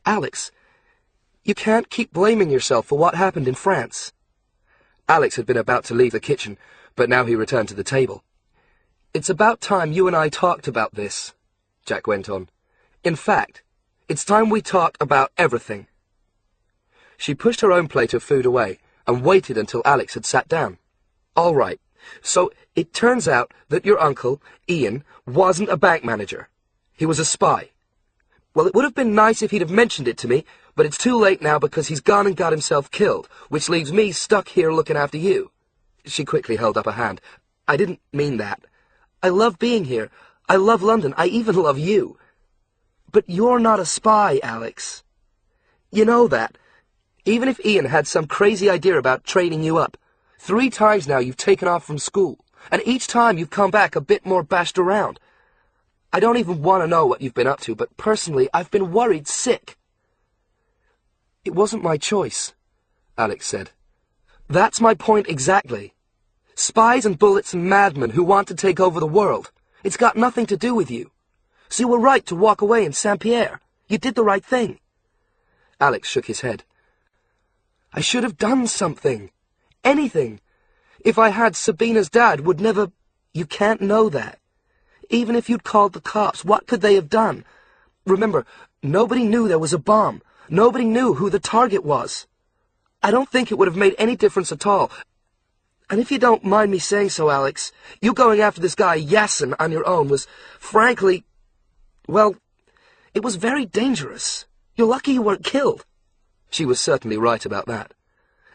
"Alex, you can't keep blaming yourself for what happened in France." Alex had been about to leave the kitchen, but now he returned to the table. "It's about time you and I talked about this," Jack went on. "In fact, it's time we talked about everything." She pushed her own plate of food away and waited until Alex had sat down. "All right, so it turns out that your uncle, Ian, wasn't a bank manager. He was a spy. Well, it would have been nice if he'd have mentioned it to me, but it's too late now because he's gone and got himself killed, which leaves me stuck here looking after you." She quickly held up a hand. "I didn't mean that. I love being here. I love London. I even love you. But you're not a spy, Alex. You know that. Even if Ian had some crazy idea about training you up. 3 times now you've taken off from school, and each time you've come back a bit more bashed around. I don't even want to know what you've been up to, but personally I've been worried sick." "It wasn't my choice," Alex said. "That's my point exactly. Spies and bullets and madmen who want to take over the world. It's got nothing to do with you. So you were right to walk away in Saint-Pierre. You did the right thing." Alex shook his head. "I should have done something. Anything. If I had, Sabina's dad would never—" "You can't know that. Even if you'd called the cops, what could they have done? Remember, nobody knew there was a bomb. Nobody knew who the target was. I don't think it would have made any difference at all. And if you don't mind me saying so, Alex, you going after this guy Yassin on your own was, frankly, well, it was very dangerous. You're lucky you weren't killed." She was certainly right about that.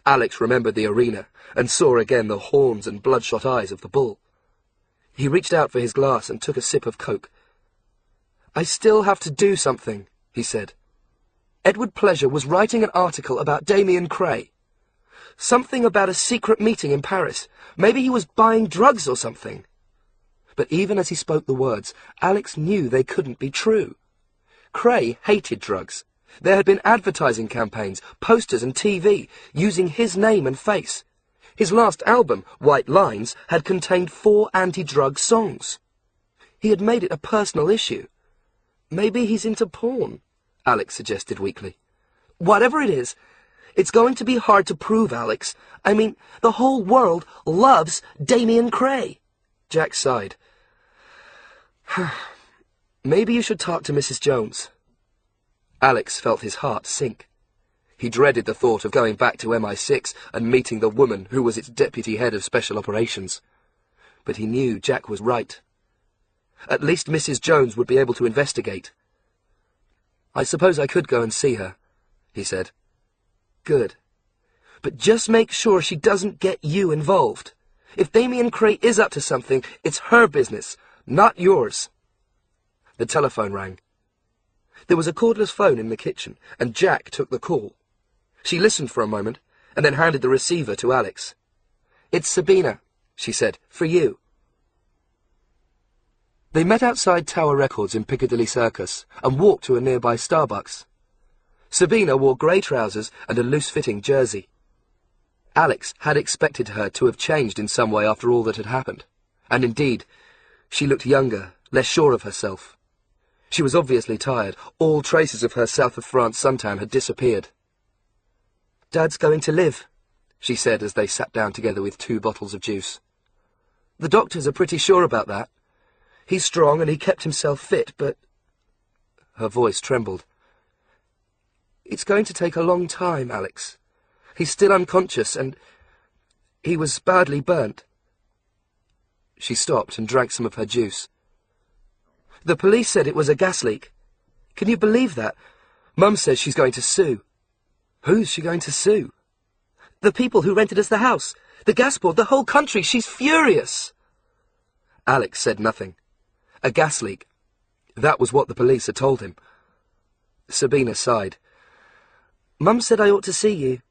Alex remembered the arena and saw again the horns and bloodshot eyes of the bull. He reached out for his glass and took a sip of Coke. "I still have to do something," he said. "Edward Pleasure was writing an article about Damian Cray. Something about a secret meeting in Paris. Maybe he was buying drugs or something." But even as he spoke the words, Alex knew they couldn't be true. Cray hated drugs. There had been advertising campaigns, posters and TV, using his name and face. His last album, White Lines, had contained 4 anti-drug songs. He had made it a personal issue. "Maybe he's into porn," Alex suggested weakly. "Whatever it is, it's going to be hard to prove, Alex. I mean, the whole world loves Damian Cray." Jack sighed. "Maybe you should talk to Mrs. Jones." Alex felt his heart sink. He dreaded the thought of going back to MI6 and meeting the woman who was its deputy head of special operations. But he knew Jack was right. At least Mrs. Jones would be able to investigate. "I suppose I could go and see her," he said. "Good. But just make sure she doesn't get you involved. If Damian Cray is up to something, it's her business, not yours." The telephone rang. There was a cordless phone in the kitchen, and Jack took the call. She listened for a moment, and then handed the receiver to Alex. "It's Sabina," she said, "for you." They met outside Tower Records in Piccadilly Circus and walked to a nearby Starbucks. Sabina wore grey trousers and a loose-fitting jersey. Alex had expected her to have changed in some way after all that had happened, and indeed, she looked younger, less sure of herself. She was obviously tired. All traces of her south of France suntan had disappeared. "Dad's going to live," she said as they sat down together with 2 bottles of juice. "The doctors are pretty sure about that. He's strong and he kept himself fit, but—" Her voice trembled. "It's going to take a long time, Alex. He's still unconscious and he was badly burnt." She stopped and drank some of her juice. "The police said it was a gas leak. Can you believe that? Mum says she's going to sue." "Who's she going to sue?" "The people who rented us the house. The gas board, the whole country. She's furious." Alex said nothing. A gas leak. That was what the police had told him. Sabina sighed. "Mum said I ought to see you.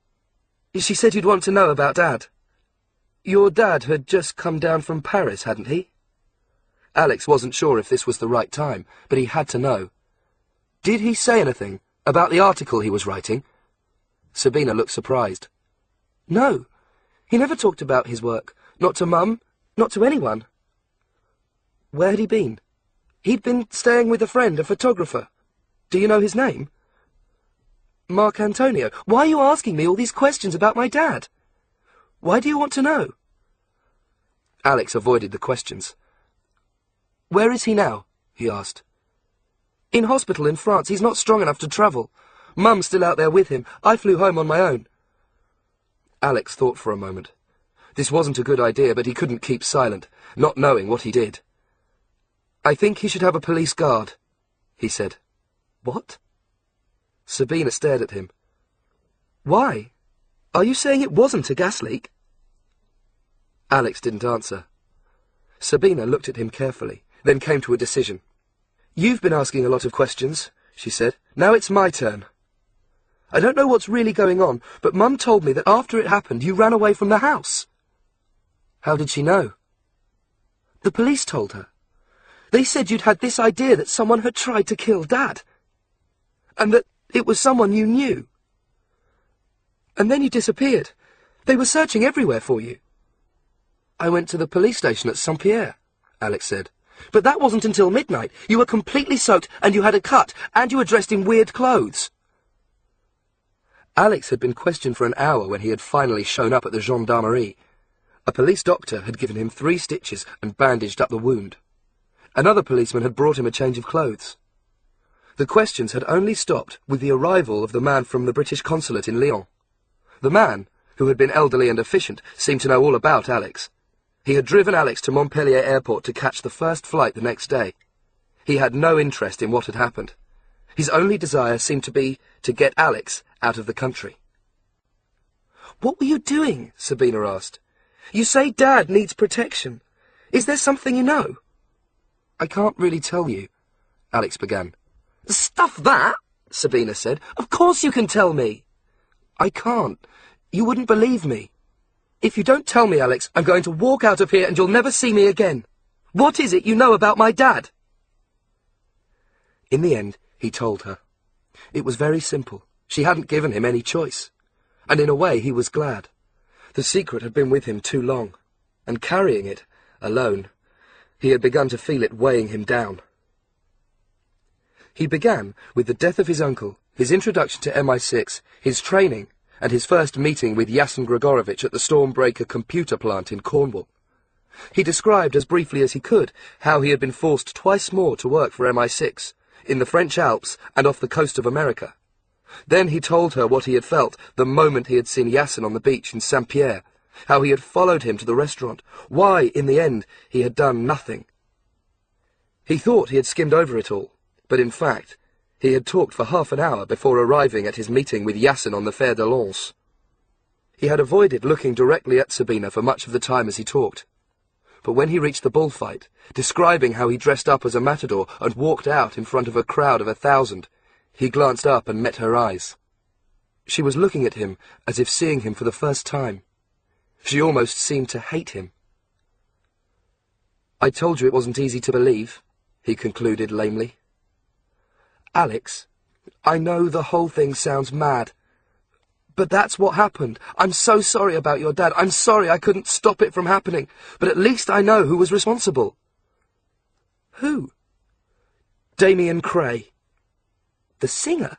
She said you'd want to know about Dad. Your dad had just come down from Paris, hadn't he?" Alex wasn't sure if this was the right time, but he had to know. "Did he say anything about the article he was writing?" Sabina looked surprised. "No, he never talked about his work. Not to Mum, not to anyone." "Where had he been?" "He'd been staying with a friend, a photographer. Do you know his name?" "Mark Antonio. Why are you asking me all these questions about my dad? Why do you want to know?" Alex avoided the questions. "Where is he now?" he asked. "In hospital in France. He's not strong enough to travel. Mum's still out there with him. I flew home on my own." Alex thought for a moment. This wasn't a good idea, but he couldn't keep silent, not knowing what he did. "I think he should have a police guard," he said. "What?" Sabina stared at him. "Why? Are you saying it wasn't a gas leak?" Alex didn't answer. Sabina looked at him carefully, then came to a decision. "You've been asking a lot of questions," she said. "Now it's my turn. I don't know what's really going on, but Mum told me that after it happened you ran away from the house." "How did she know?" "The police told her. They said you'd had this idea that someone had tried to kill Dad, and that it was someone you knew. And then you disappeared. They were searching everywhere for you." "I went to the police station at Saint-Pierre," Alex said. "But that wasn't until midnight. You were completely soaked, and you had a cut, and you were dressed in weird clothes." Alex had been questioned for an hour when he had finally shown up at the gendarmerie. A police doctor had given him 3 stitches and bandaged up the wound. Another policeman had brought him a change of clothes. The questions had only stopped with the arrival of the man from the British consulate in Lyon. The man, who had been elderly and efficient, seemed to know all about Alex. He had driven Alex to Montpellier airport to catch the first flight the next day. He had no interest in what had happened. His only desire seemed to be to get Alex out of the country. "What were you doing?" Sabina asked. "You say Dad needs protection. Is there something you know?" "I can't really tell you," Alex began. "Stuff that!" Sabina said. "Of course you can tell me." "I can't. You wouldn't believe me." "If you don't tell me, Alex, I'm going to walk out of here and you'll never see me again. What is it you know about my dad?" In the end, he told her. It was very simple. She hadn't given him any choice. And in a way, he was glad. The secret had been with him too long, and carrying it, alone, he had begun to feel it weighing him down. He began with the death of his uncle, his introduction to MI6, his training, and his first meeting with Yasin Grigorovich at the Stormbreaker computer plant in Cornwall. He described as briefly as he could how he had been forced twice more to work for MI6, in the French Alps and off the coast of America. Then he told her what he had felt the moment he had seen Yasin on the beach in Saint-Pierre, how he had followed him to the restaurant, why, in the end, he had done nothing. He thought he had skimmed over it all, but in fact, he had talked for half an hour before arriving at his meeting with Yasin on the Fer de Lens. He had avoided looking directly at Sabina for much of the time as he talked. But when he reached the bullfight, describing how he dressed up as a matador and walked out in front of a crowd of 1,000, he glanced up and met her eyes. She was looking at him as if seeing him for the first time. She almost seemed to hate him. "I told you it wasn't easy to believe," he concluded lamely. "Alex, I know the whole thing sounds mad. But that's what happened. I'm so sorry about your dad. I'm sorry I couldn't stop it from happening. But at least I know who was responsible. Who? Damian Cray. The singer?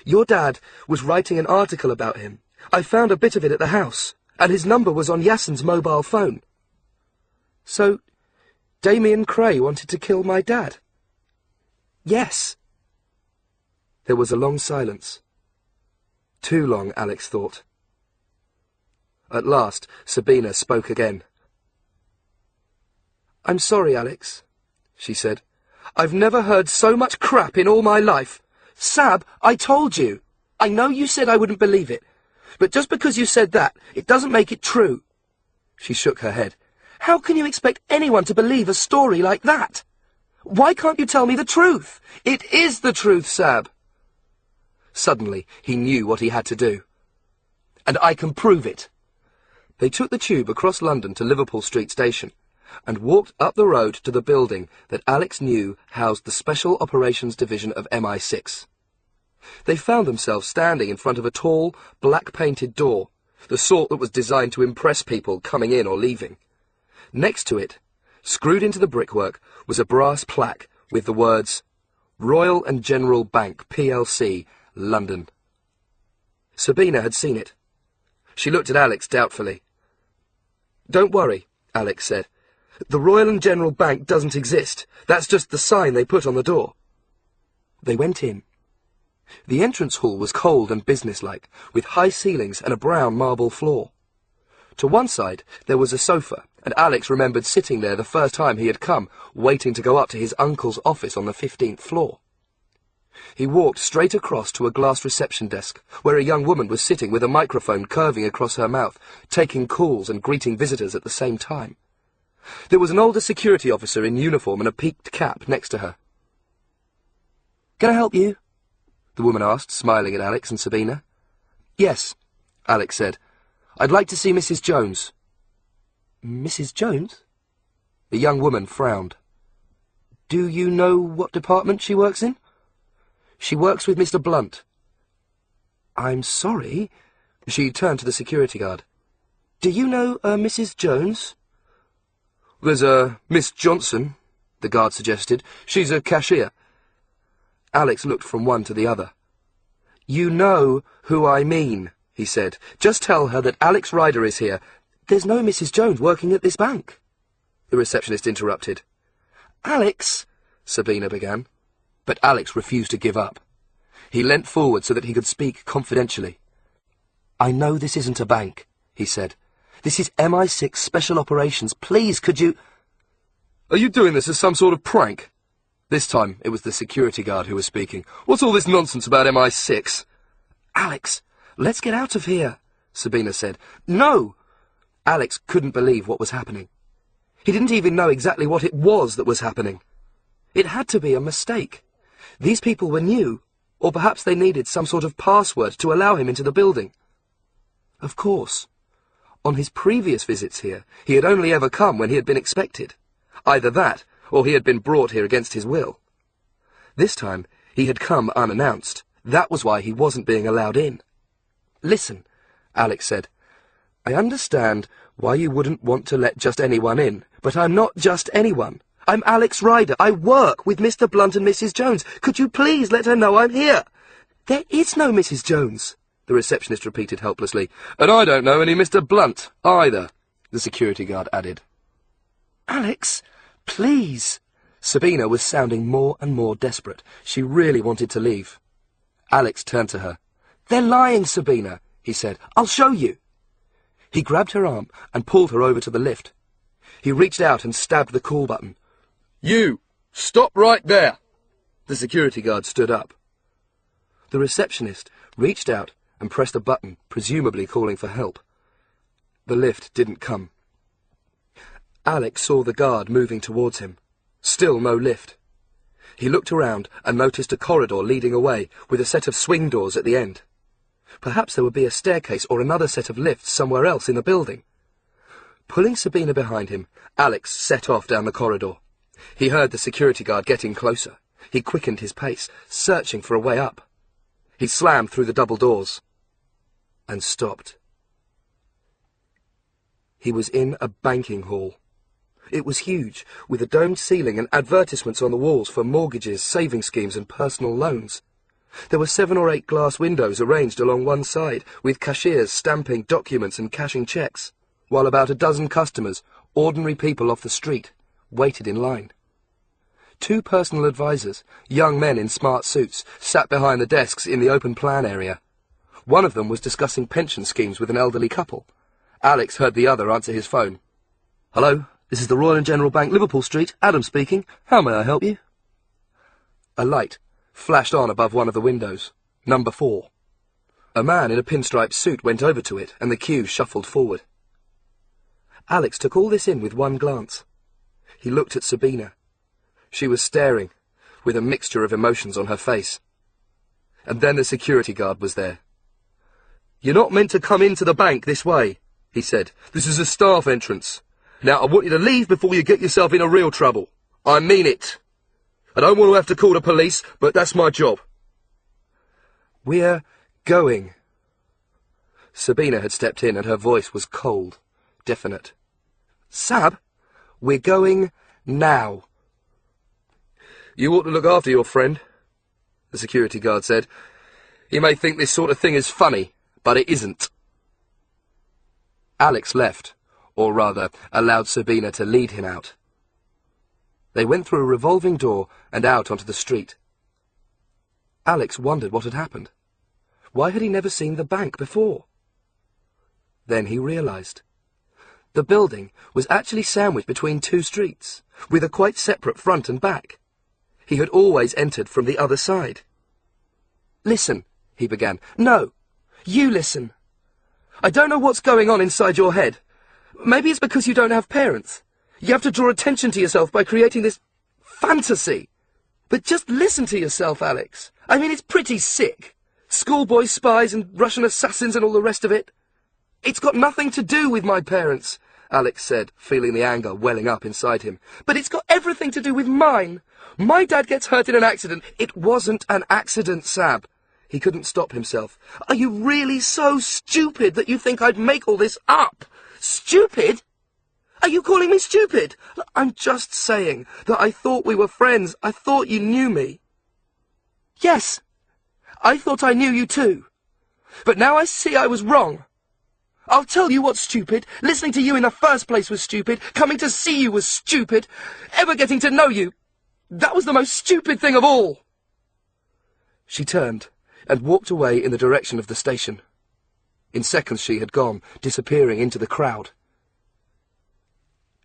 Your dad was writing an article about him. I found a bit of it at the house, and his number was on Yassin's mobile phone. So, Damian Cray wanted to kill my dad? Yes. There was a long silence. Too long, Alex thought. At last, Sabina spoke again. I'm sorry, Alex, she said. I've never heard so much crap in all my life. Sab, I told you. I know you said I wouldn't believe it. But just because you said that, it doesn't make it true. She shook her head. How can you expect anyone to believe a story like that? Why can't you tell me the truth? It is the truth, Sab. Suddenly, he knew what he had to do. And I can prove it. They took the tube across London to Liverpool Street Station and walked up the road to the building that Alex knew housed the Special Operations Division of MI6. They found themselves standing in front of a tall, black-painted door, the sort that was designed to impress people coming in or leaving. Next to it, screwed into the brickwork, was a brass plaque with the words, Royal and General Bank, PLC, London. Sabina had seen it. She looked at Alex doubtfully. Don't worry, Alex said. The Royal and General Bank doesn't exist. That's just the sign they put on the door. They went in. The entrance hall was cold and businesslike, with high ceilings and a brown marble floor. To one side there was a sofa, and Alex remembered sitting there the first time he had come, waiting to go up to his uncle's office on the 15th floor. He walked straight across to a glass reception desk, where a young woman was sitting with a microphone curving across her mouth, taking calls and greeting visitors at the same time. There was an older security officer in uniform and a peaked cap next to her. "Can I help you?" the woman asked, smiling at Alex and Sabina. "Yes," Alex said. "I'd like to see Mrs. Jones." "Mrs. Jones?" The young woman frowned. "Do you know what department she works in?" "She works with Mr. Blunt." "I'm sorry." She turned to the security guard. "Do you know Mrs. Jones?" "There's a Miss Johnson," the guard suggested. "She's a cashier." Alex looked from one to the other. "You know who I mean," he said. "Just tell her that Alex Ryder is here." "There's no Mrs. Jones working at this bank," the receptionist interrupted. "Alex," Sabina began. But Alex refused to give up. He leant forward so that he could speak confidentially. "I know this isn't a bank," he said. "This is MI6 Special Operations. Please, could you—" "Are you doing this as some sort of prank?" This time it was the security guard who was speaking. "What's all this nonsense about MI6? "Alex, let's get out of here," Sabina said. "No!" Alex couldn't believe what was happening. He didn't even know exactly what it was that was happening. It had to be a mistake. These people were new, or perhaps they needed some sort of password to allow him into the building. Of course. On his previous visits here, he had only ever come when he had been expected. Either that, or he had been brought here against his will. This time, he had come unannounced. That was why he wasn't being allowed in. "Listen," Alex said. "I understand why you wouldn't want to let just anyone in, but I'm not just anyone. I'm Alex Ryder. I work with Mr. Blunt and Mrs. Jones. Could you please let her know I'm here?" "There is no Mrs. Jones," the receptionist repeated helplessly. "And I don't know any Mr. Blunt, either," the security guard added. "Alex, please." Sabina was sounding more and more desperate. She really wanted to leave. Alex turned to her. "They're lying, Sabina," he said. "I'll show you." He grabbed her arm and pulled her over to the lift. He reached out and stabbed the call button. "You! Stop right there!" The security guard stood up. The receptionist reached out and pressed a button, presumably calling for help. The lift didn't come. Alex saw the guard moving towards him. Still no lift. He looked around and noticed a corridor leading away, with a set of swing doors at the end. Perhaps there would be a staircase or another set of lifts somewhere else in the building. Pulling Sabina behind him, Alex set off down the corridor. He heard the security guard getting closer. He quickened his pace, searching for a way up. He slammed through the double doors and stopped. He was in a banking hall. It was huge, with a domed ceiling and advertisements on the walls for mortgages, saving schemes and personal loans. There were 7 or 8 glass windows arranged along one side, with cashiers stamping documents and cashing cheques, while about a dozen customers, ordinary people off the street, waited in line. 2 personal advisors, young men in smart suits, sat behind the desks in the open plan area. One of them was discussing pension schemes with an elderly couple. Alex heard the other answer his phone. "Hello, this is the Royal and General Bank, Liverpool Street. Adam speaking. How may I help you?" A light flashed on above one of the windows. Number 4. A man in a pinstripe suit went over to it, and the queue shuffled forward. Alex took all this in with one glance. He looked at Sabina. She was staring, with a mixture of emotions on her face. And then the security guard was there. "You're not meant to come into the bank this way," he said. "This is a staff entrance. Now, I want you to leave before you get yourself into real trouble. I mean it. I don't want to have to call the police, but that's my job." "We're going." Sabina had stepped in, and her voice was cold, definite. "Sab, we're going now." "You ought to look after your friend," the security guard said. "He may think this sort of thing is funny, but it isn't." Alex left, or rather, allowed Sabina to lead him out. They went through a revolving door and out onto the street. Alex wondered what had happened. Why had he never seen the bank before? Then he realized. The building was actually sandwiched between 2 streets, with a quite separate front and back. He had always entered from the other side. "Listen," he began. "No, you listen. I don't know what's going on inside your head. Maybe it's because you don't have parents. You have to draw attention to yourself by creating this fantasy. But just listen to yourself, Alex. I mean, it's pretty sick. Schoolboy spies and Russian assassins and all the rest of it. It's got nothing to do with my parents," Alex said, feeling the anger welling up inside him. "But it's got everything to do with mine. My dad gets hurt in an accident." "It wasn't an accident, Sab." He couldn't stop himself. "Are you really so stupid that you think I'd make all this up? Stupid? Are you calling me stupid?" "I'm just saying that I thought we were friends. I thought you knew me." "Yes, I thought I knew you too. But now I see I was wrong. I'll tell you what's stupid. Listening to you in the first place was stupid. Coming to see you was stupid. Ever getting to know you, that was the most stupid thing of all." She turned and walked away in the direction of the station. In seconds she had gone, disappearing into the crowd.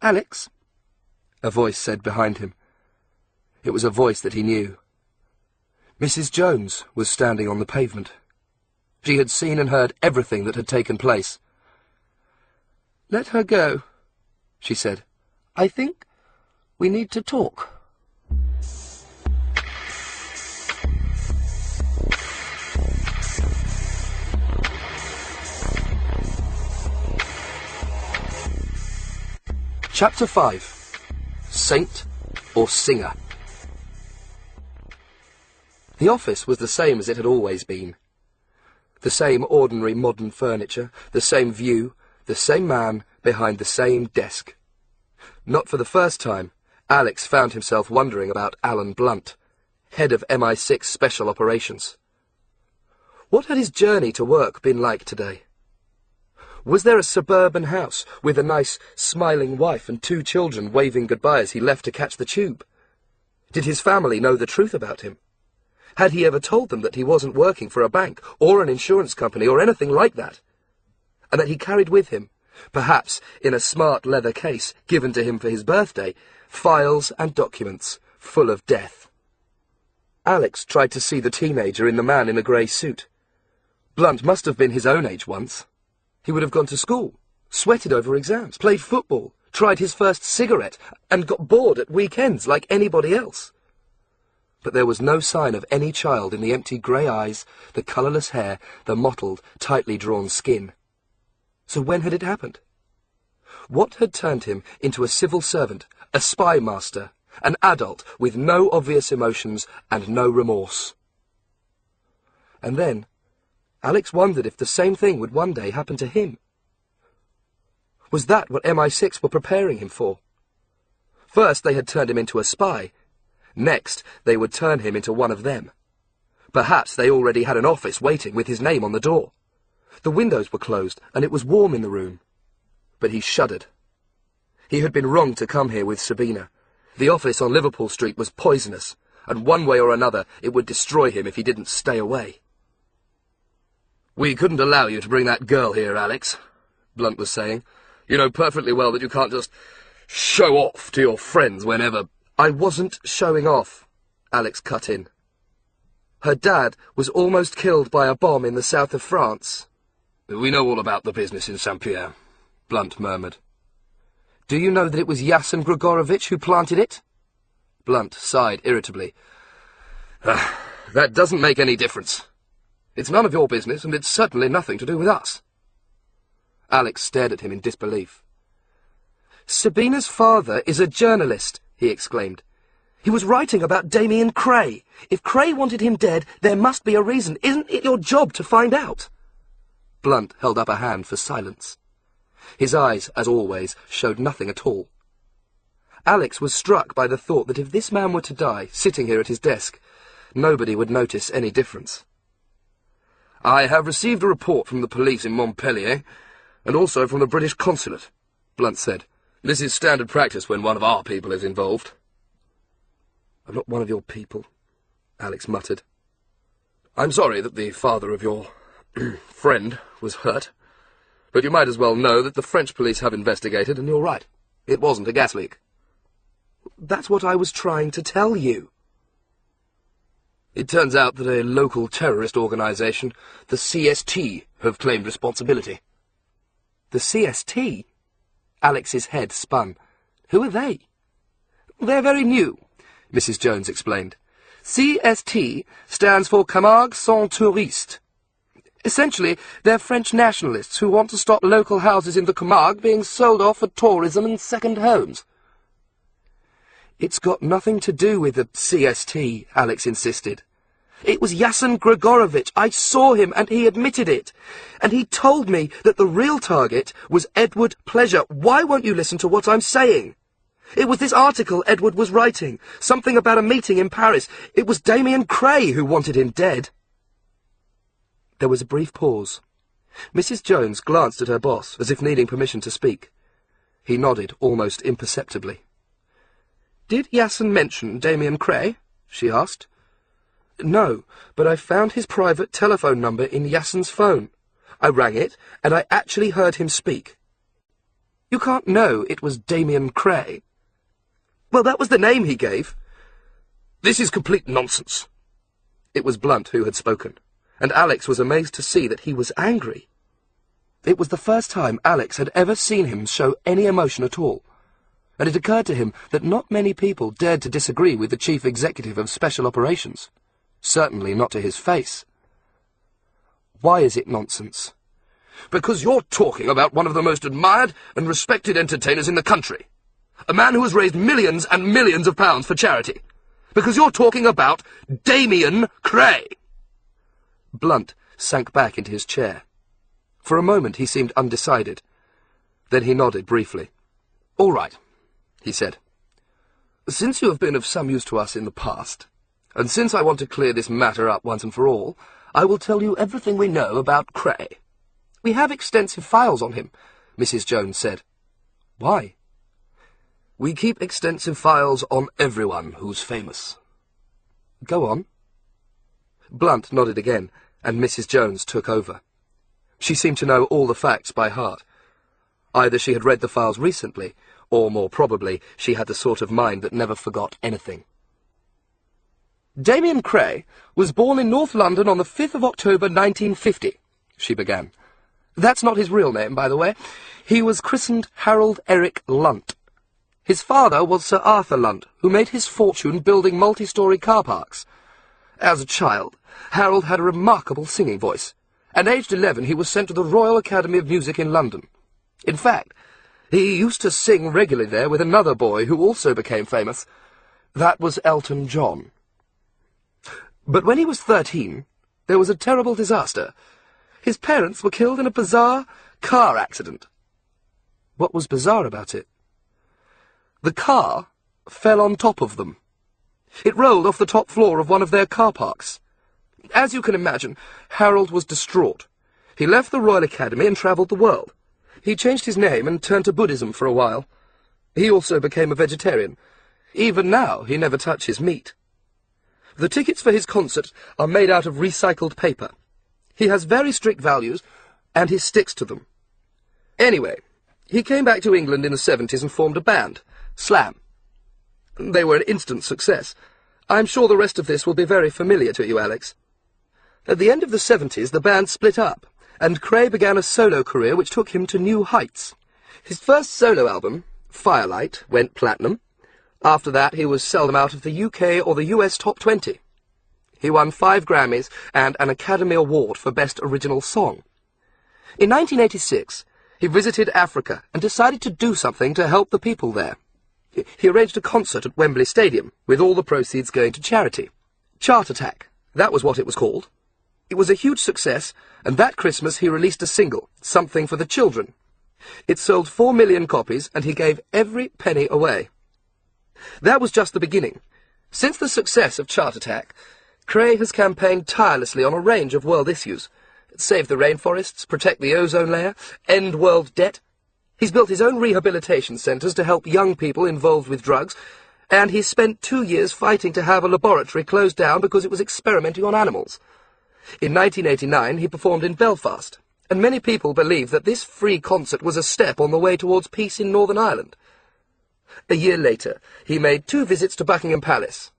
"Alex," a voice said behind him. It was a voice that he knew. Mrs. Jones was standing on the pavement. She had seen and heard everything that had taken place. "Let her go," she said. "I think we need to talk." Chapter 5. Saint or Singer. The office was the same as it had always been. The same ordinary modern furniture, the same view, the same man behind the same desk. Not for the first time, Alex found himself wondering about Alan Blunt, head of MI6 Special Operations. What had his journey to work been like today? Was there a suburban house with a nice, smiling wife and 2 children waving goodbye as he left to catch the tube? Did his family know the truth about him? Had he ever told them that he wasn't working for a bank or an insurance company or anything like that? And that he carried with him, perhaps in a smart leather case given to him for his birthday, files and documents full of death? Alex tried to see the teenager in the man in the grey suit. Blunt must have been his own age once. He would have gone to school, sweated over exams, played football, tried his first cigarette, and got bored at weekends like anybody else. But there was no sign of any child in the empty grey eyes, the colourless hair, the mottled, tightly drawn skin. So when had it happened? What had turned him into a civil servant, a spy master, An adult with no obvious emotions and no remorse. And then, Alex wondered if the same thing would one day happen to him. Was that what MI6 were preparing him for? First they had turned him into a spy. Next, they would turn him into one of them. Perhaps they already had an office waiting with his name on the door. The windows were closed, and it was warm in the room. But he shuddered. He had been wrong to come here with Sabina. The office on Liverpool Street was poisonous, and one way or another it would destroy him if he didn't stay away. "We couldn't allow you to bring that girl here, Alex," Blunt was saying. "You know perfectly well that you can't just show off to your friends whenever—" "I wasn't showing off," Alex cut in. "Her dad was almost killed by a bomb in the south of France." "We know all about the business in Saint-Pierre," Blunt murmured. "Do you know that it was Yassen Grigorovich who planted it?" Blunt sighed irritably. "That doesn't make any difference. It's none of your business, and it's certainly nothing to do with us." Alex stared at him in disbelief. "Sabina's father is a journalist," he exclaimed. "He was writing about Damian Cray. If Cray wanted him dead, there must be a reason. Isn't it your job to find out?" Blunt held up a hand for silence. His eyes, as always, showed nothing at all. Alex was struck by the thought that if this man were to die, sitting here at his desk, nobody would notice any difference. "I have received a report from the police in Montpellier, and also from the British consulate," Blunt said. "This is standard practice when one of our people is involved." "I'm not one of your people," Alex muttered. "I'm sorry that the father of your friend was hurt, but you might as well know that the French police have investigated, and you're right. It wasn't a gas leak." "That's what I was trying to tell you." "It turns out that a local terrorist organization, the CST, have claimed responsibility." "The CST?" Alex's head spun. "Who are they?" "They're very new," Mrs. Jones explained. "CST stands for Camargue Sans Touriste. Essentially, they're French nationalists who want to stop local houses in the Camargue being sold off for tourism and second homes." "It's got nothing to do with the CST," Alex insisted. "It was Yassen Grigorovich. I saw him, and he admitted it. And he told me that the real target was Edward Pleasure. Why won't you listen to what I'm saying? It was this article Edward was writing, something about a meeting in Paris. It was Damian Cray who wanted him dead." There was a brief pause. Mrs. Jones glanced at her boss, as if needing permission to speak. He nodded almost imperceptibly. "Did Yassen mention Damian Cray?" she asked. "No, but I found his private telephone number in Yassen's phone. I rang it, and I actually heard him speak." "You can't know it was Damian Cray." "Well, that was the name he gave." "This is complete nonsense." It was Blunt who had spoken, and Alex was amazed to see that he was angry. It was the first time Alex had ever seen him show any emotion at all, and it occurred to him that not many people dared to disagree with the chief executive of Special Operations. Certainly not to his face. "Why is it nonsense?" "Because you're talking about one of the most admired and respected entertainers in the country. A man who has raised millions and millions of pounds for charity. Because you're talking about Damian Cray." Blunt sank back into his chair. For a moment he seemed undecided. Then he nodded briefly. "All right," he said. "Since you have been of some use to us in the past, and since I want to clear this matter up once and for all, I will tell you everything we know about Cray." "We have extensive files on him," Mrs. Jones said. "Why?" "We keep extensive files on everyone who's famous." "Go on." Blunt nodded again, and Mrs. Jones took over. She seemed to know all the facts by heart. Either she had read the files recently, or more probably she had the sort of mind that never forgot anything. "Damian Cray was born in North London on the 5th of October 1950, she began. "That's not his real name, by the way. He was christened Harold Eric Lunt. His father was Sir Arthur Lunt, who made his fortune building multi-storey car parks. As a child, Harold had a remarkable singing voice, and aged 11 he was sent to the Royal Academy of Music in London. In fact, he used to sing regularly there with another boy who also became famous, That was Elton John. But when he was 13, there was a terrible disaster. His parents were killed in a bizarre car accident. What was bizarre about it? The car fell on top of them. It rolled off the top floor of one of their car parks. As you can imagine, Harold was distraught. He left the Royal Academy and travelled the world. He changed his name and turned to Buddhism for a while. He also became a vegetarian. Even now, he never touches meat. The tickets for his concert are made out of recycled paper. He has very strict values, and he sticks to them. Anyway, he came back to England in the 70s and formed a band, Slam. They were an instant success. I'm sure the rest of this will be very familiar to you, Alex. At the end of the 70s, the band split up, and Cray began a solo career which took him to new heights. His first solo album, Firelight, went platinum. After that, he was seldom out of the UK or the US top 20. He won 5 Grammys and an Academy Award for Best Original Song. In 1986, he visited Africa and decided to do something to help the people there. He arranged a concert at Wembley Stadium, with all the proceeds going to charity. Chart Attack, that was what it was called. It was a huge success, and that Christmas he released a single, Something for the Children. It sold 4 million copies, and he gave every penny away. That was just the beginning. Since the success of Chart Attack, Cray has campaigned tirelessly on a range of world issues. Save the rainforests, protect the ozone layer, end world debt. He's built his own rehabilitation centres to help young people involved with drugs, and he's spent 2 years fighting to have a laboratory closed down because it was experimenting on animals. In 1989, he performed in Belfast, and many people believe that this free concert was a step on the way towards peace in Northern Ireland. A year later, he made 2 visits to Buckingham Palace.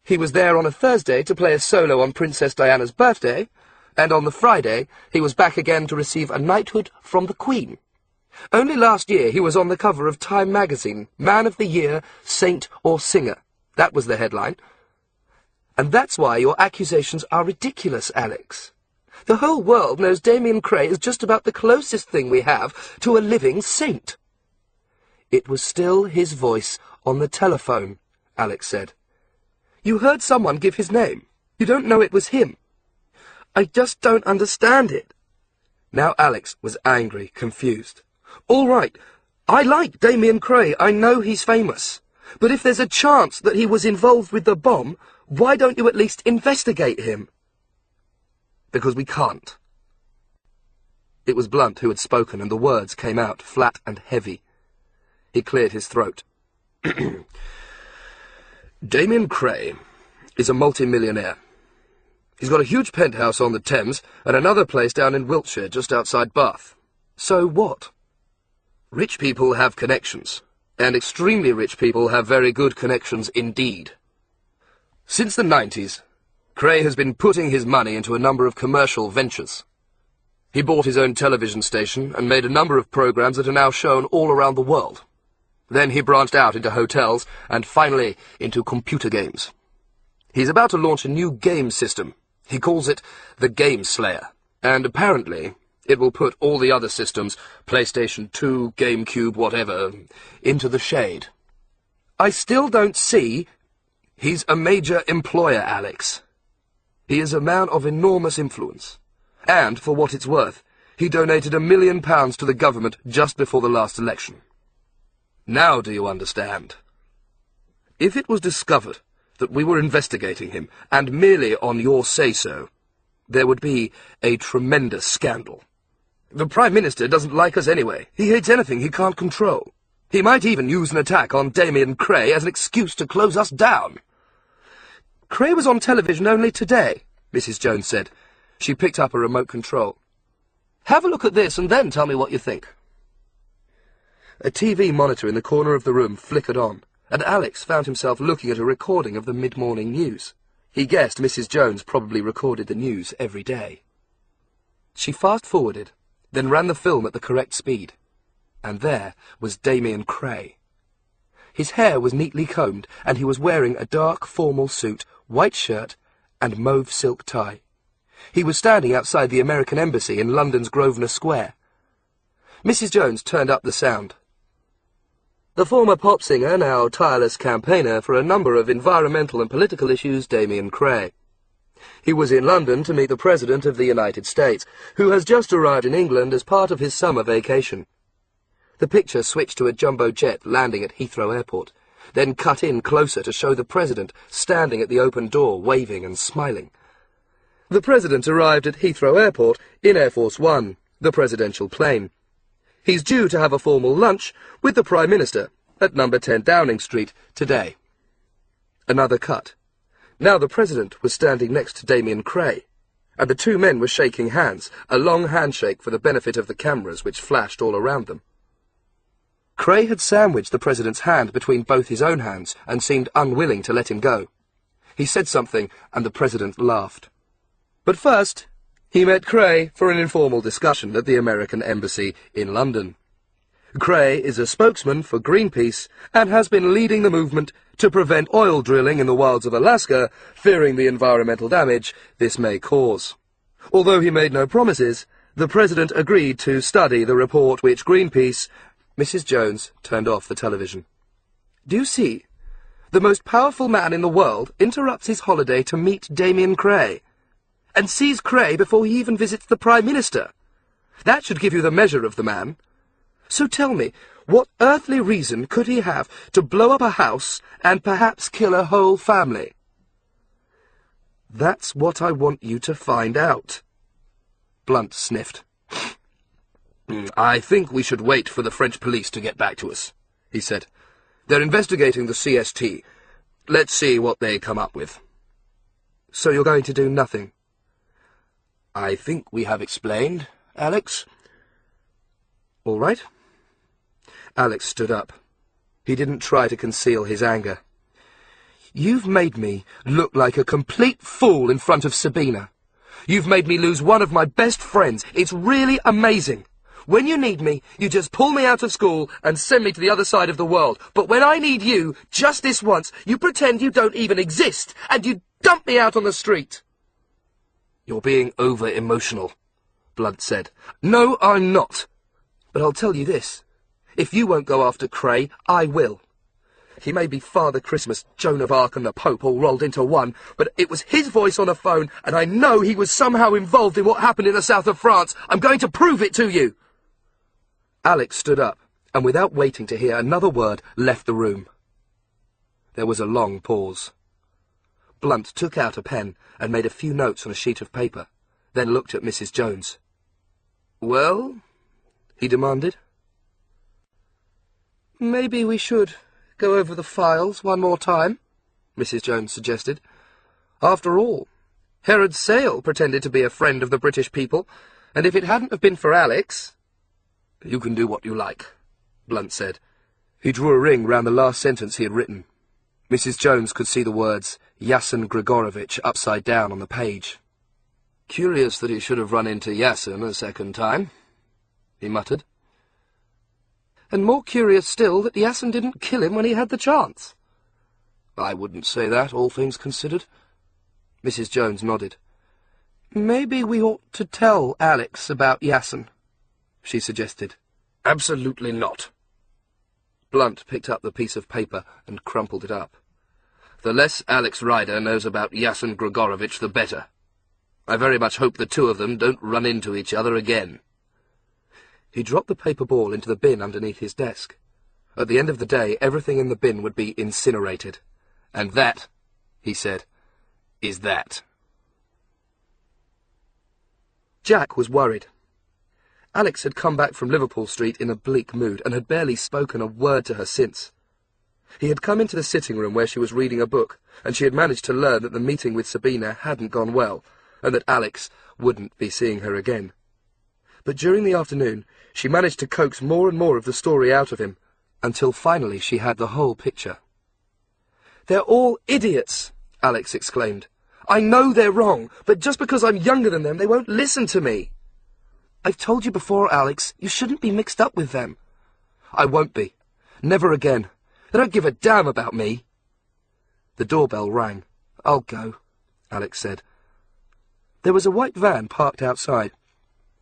He was there on a Thursday to play a solo on Princess Diana's birthday, and on the Friday he was back again to receive a knighthood from the Queen. Only last year he was on the cover of Time magazine, Man of the Year, Saint or Singer. That was the headline. And that's why your accusations are ridiculous, Alex. The whole world knows Damian Cray is just about the closest thing we have to a living saint. It was still his voice on the telephone, Alex said. You heard someone give his name. You don't know it was him. I just don't understand it. Now Alex was angry, confused. All right, I like Damian Cray. I know he's famous. But if there's a chance that he was involved with the bomb, why don't you at least investigate him? Because we can't. It was Blunt who had spoken, and the words came out flat and heavy. He cleared his throat. Damian Cray is a multi-millionaire. He's got a huge penthouse on the Thames and another place down in Wiltshire just outside Bath. So what? Rich people have connections, and extremely rich people have very good connections indeed. Since the 90s, Cray has been putting his money into a number of commercial ventures. He bought his own television station and made a number of programs that are now shown all around the world. Then he branched out into hotels and finally into computer games. He's about to launch a new game system. He calls it the Game Slayer, and apparently it will put all the other systems, PlayStation 2, GameCube, whatever, into the shade. I still don't see... He's a major employer, Alex. He is a man of enormous influence. And, for what it's worth, he donated £1 million to the government just before the last election. Now do you understand? If it was discovered that we were investigating him, and merely on your say-so, there would be a tremendous scandal. The Prime Minister doesn't like us anyway. He hates anything he can't control. He might even use an attack on Damian Cray as an excuse to close us down. Cray was on television only today, Mrs. Jones said. She picked up a remote control. Have a look at this and then tell me what you think. A TV monitor in the corner of the room flickered on, and Alex found himself looking at a recording of the mid-morning news. He guessed Mrs. Jones probably recorded the news every day. She fast-forwarded, then ran the film at the correct speed. And there was Damian Cray. His hair was neatly combed, and he was wearing a dark formal suit, white shirt, and mauve silk tie. He was standing outside the American Embassy in London's Grosvenor Square. Mrs. Jones turned up the sound. The former pop singer, now tireless campaigner for a number of environmental and political issues, Damian Cray. He was in London to meet the President of the United States, who has just arrived in England as part of his summer vacation. The picture switched to a jumbo jet landing at Heathrow Airport, then cut in closer to show the President standing at the open door, waving and smiling. The President arrived at Heathrow Airport in Air Force One, the presidential plane. He's due to have a formal lunch with the Prime Minister at number 10 Downing Street today. Another cut. Now the President was standing next to Damian Cray, and the two men were shaking hands, a long handshake for the benefit of the cameras which flashed all around them. Cray had sandwiched the President's hand between both his own hands and seemed unwilling to let him go. He said something, and the President laughed. But first, he met Cray for an informal discussion at the American Embassy in London. Cray is a spokesman for Greenpeace and has been leading the movement to prevent oil drilling in the wilds of Alaska, fearing the environmental damage this may cause. Although he made no promises, the President agreed to study the report which Greenpeace... Mrs. Jones turned off the television. "Do you see? The most powerful man in the world interrupts his holiday to meet Damian Cray, and sees Cray before he even visits the Prime Minister. That should give you the measure of the man. So tell me, what earthly reason could he have to blow up a house and perhaps kill a whole family?" "That's what I want you to find out." Blunt sniffed. "I think we should wait for the French police to get back to us," he said. "They're investigating the CST. Let's see what they come up with." "So you're going to do nothing?" "I think we have explained, Alex." "All right." Alex stood up. He didn't try to conceal his anger. "You've made me look like a complete fool in front of Sabina. You've made me lose one of my best friends. It's really amazing. When you need me, you just pull me out of school and send me to the other side of the world. But when I need you, just this once, you pretend you don't even exist, and you dump me out on the street." "You're being over-emotional," Blunt said. "No, I'm not. But I'll tell you this. If you won't go after Cray, I will. He may be Father Christmas, Joan of Arc and the Pope all rolled into one, but it was his voice on a phone, and I know he was somehow involved in what happened in the south of France. I'm going to prove it to you." Alex stood up, and without waiting to hear another word, left the room. There was a long pause. Blunt took out a pen and made a few notes on a sheet of paper, then looked at Mrs. Jones. "Well?" he demanded. "Maybe we should go over the files one more time," Mrs. Jones suggested. "After all, Herod Sale pretended to be a friend of the British people, and if it hadn't have been for Alex—" "You can do what you like," Blunt said. He drew a ring round the last sentence he had written. Mrs. Jones could see the words Yasin Grigorovich upside down on the page. "Curious that he should have run into Yasin a second time," he muttered. "And more curious still that Yasin didn't kill him when he had the chance." "I wouldn't say that, all things considered." Mrs. Jones nodded. "Maybe we ought to tell Alex about Yasin," she suggested. "Absolutely not." Blunt picked up the piece of paper and crumpled it up. "The less Alex Ryder knows about Yasin Grigorovich, the better. I very much hope the two of them don't run into each other again." He dropped the paper ball into the bin underneath his desk. At the end of the day, everything in the bin would be incinerated. "And that," he said, "is that." Jack was worried. Alex had come back from Liverpool Street in a bleak mood and had barely spoken a word to her since. He had come into the sitting room where she was reading a book, and she had managed to learn that the meeting with Sabina hadn't gone well, and that Alex wouldn't be seeing her again. But during the afternoon, she managed to coax more and more of the story out of him, until finally she had the whole picture. "They're all idiots," Alex exclaimed. "I know they're wrong, but just because I'm younger than them, they won't listen to me." "I've told you before, Alex, you shouldn't be mixed up with them." "I won't be. Never again. They don't give a damn about me." The doorbell rang. "I'll go," Alex said. There was a white van parked outside.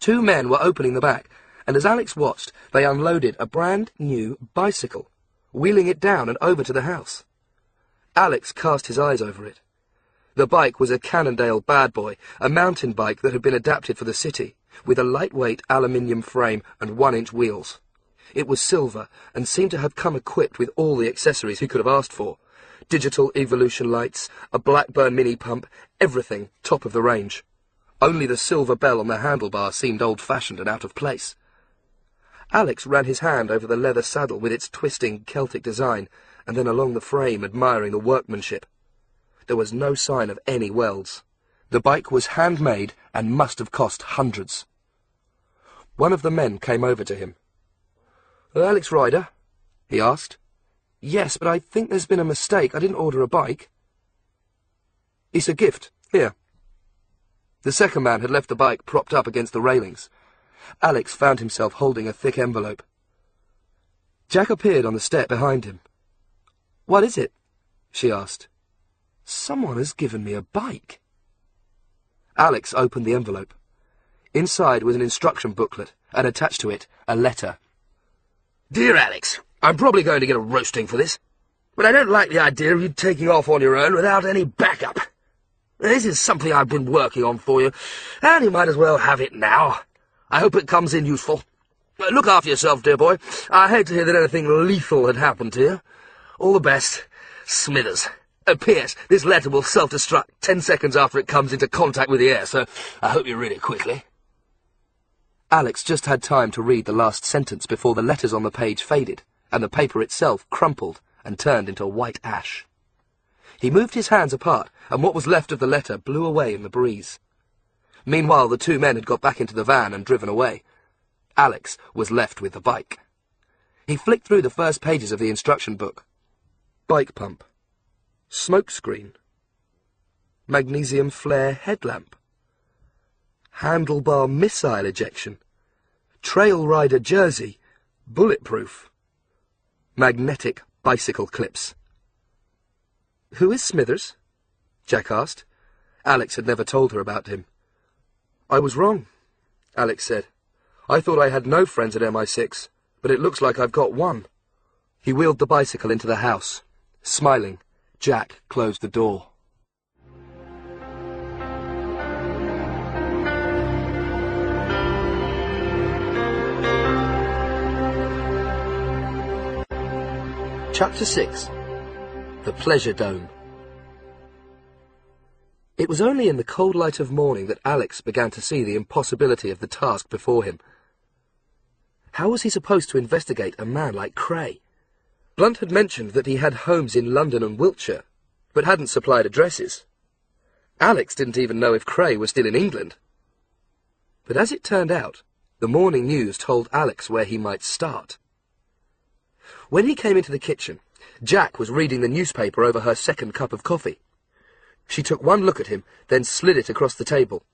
Two men were opening the back, and as Alex watched, they unloaded a brand-new bicycle, wheeling it down and over to the house. Alex cast his eyes over it. The bike was a Cannondale bad boy, a mountain bike that had been adapted for the city, with a lightweight aluminium frame and 1-inch wheels. It was silver and seemed to have come equipped with all the accessories he could have asked for. Digital evolution lights, a Blackburn mini pump, everything top of the range. Only the silver bell on the handlebar seemed old-fashioned and out of place. Alex ran his hand over the leather saddle with its twisting Celtic design, and then along the frame, admiring the workmanship. There was no sign of any welds. The bike was handmade and must have cost hundreds. One of the men came over to him. "Alex Ryder?" he asked. "Yes, but I think there's been a mistake. I didn't order a bike." "It's a gift. Here." The second man had left the bike propped up against the railings. Alex found himself holding a thick envelope. Jack appeared on the step behind him. "What is it?" she asked. "Someone has given me a bike." Alex opened the envelope. Inside was an instruction booklet, and attached to it, a letter. "Dear Alex, I'm probably going to get a roasting for this, but I don't like the idea of you taking off on your own without any backup. This is something I've been working on for you, and you might as well have it now. I hope it comes in useful. Look after yourself, dear boy. I hate to hear that anything lethal had happened to you. All the best, Smithers. P.S. This letter will self-destruct 10 seconds after it comes into contact with the air, so I hope you read it quickly." Alex just had time to read the last sentence before the letters on the page faded, and the paper itself crumpled and turned into white ash. He moved his hands apart, and what was left of the letter blew away in the breeze. Meanwhile, the two men had got back into the van and driven away. Alex was left with the bike. He flicked through the first pages of the instruction book. Bike pump. Smoke screen. Magnesium flare headlamp. Handlebar missile ejection. Trail rider jersey. Bulletproof. Magnetic bicycle clips. "Who is Smithers?" Jack asked. Alex had never told her about him. "I was wrong," Alex said. "I thought I had no friends at MI6, but it looks like I've got one." He wheeled the bicycle into the house. Smiling, Jack closed the door. Chapter 6. The Pleasure Dome. It was only in the cold light of morning that Alex began to see the impossibility of the task before him. How was he supposed to investigate a man like Cray? Blunt had mentioned that he had homes in London and Wiltshire, but hadn't supplied addresses. Alex didn't even know if Cray was still in England. But as it turned out, the morning news told Alex where he might start. When he came into the kitchen, Jack was reading the newspaper over her second cup of coffee. She took one look at him, then slid it across the table.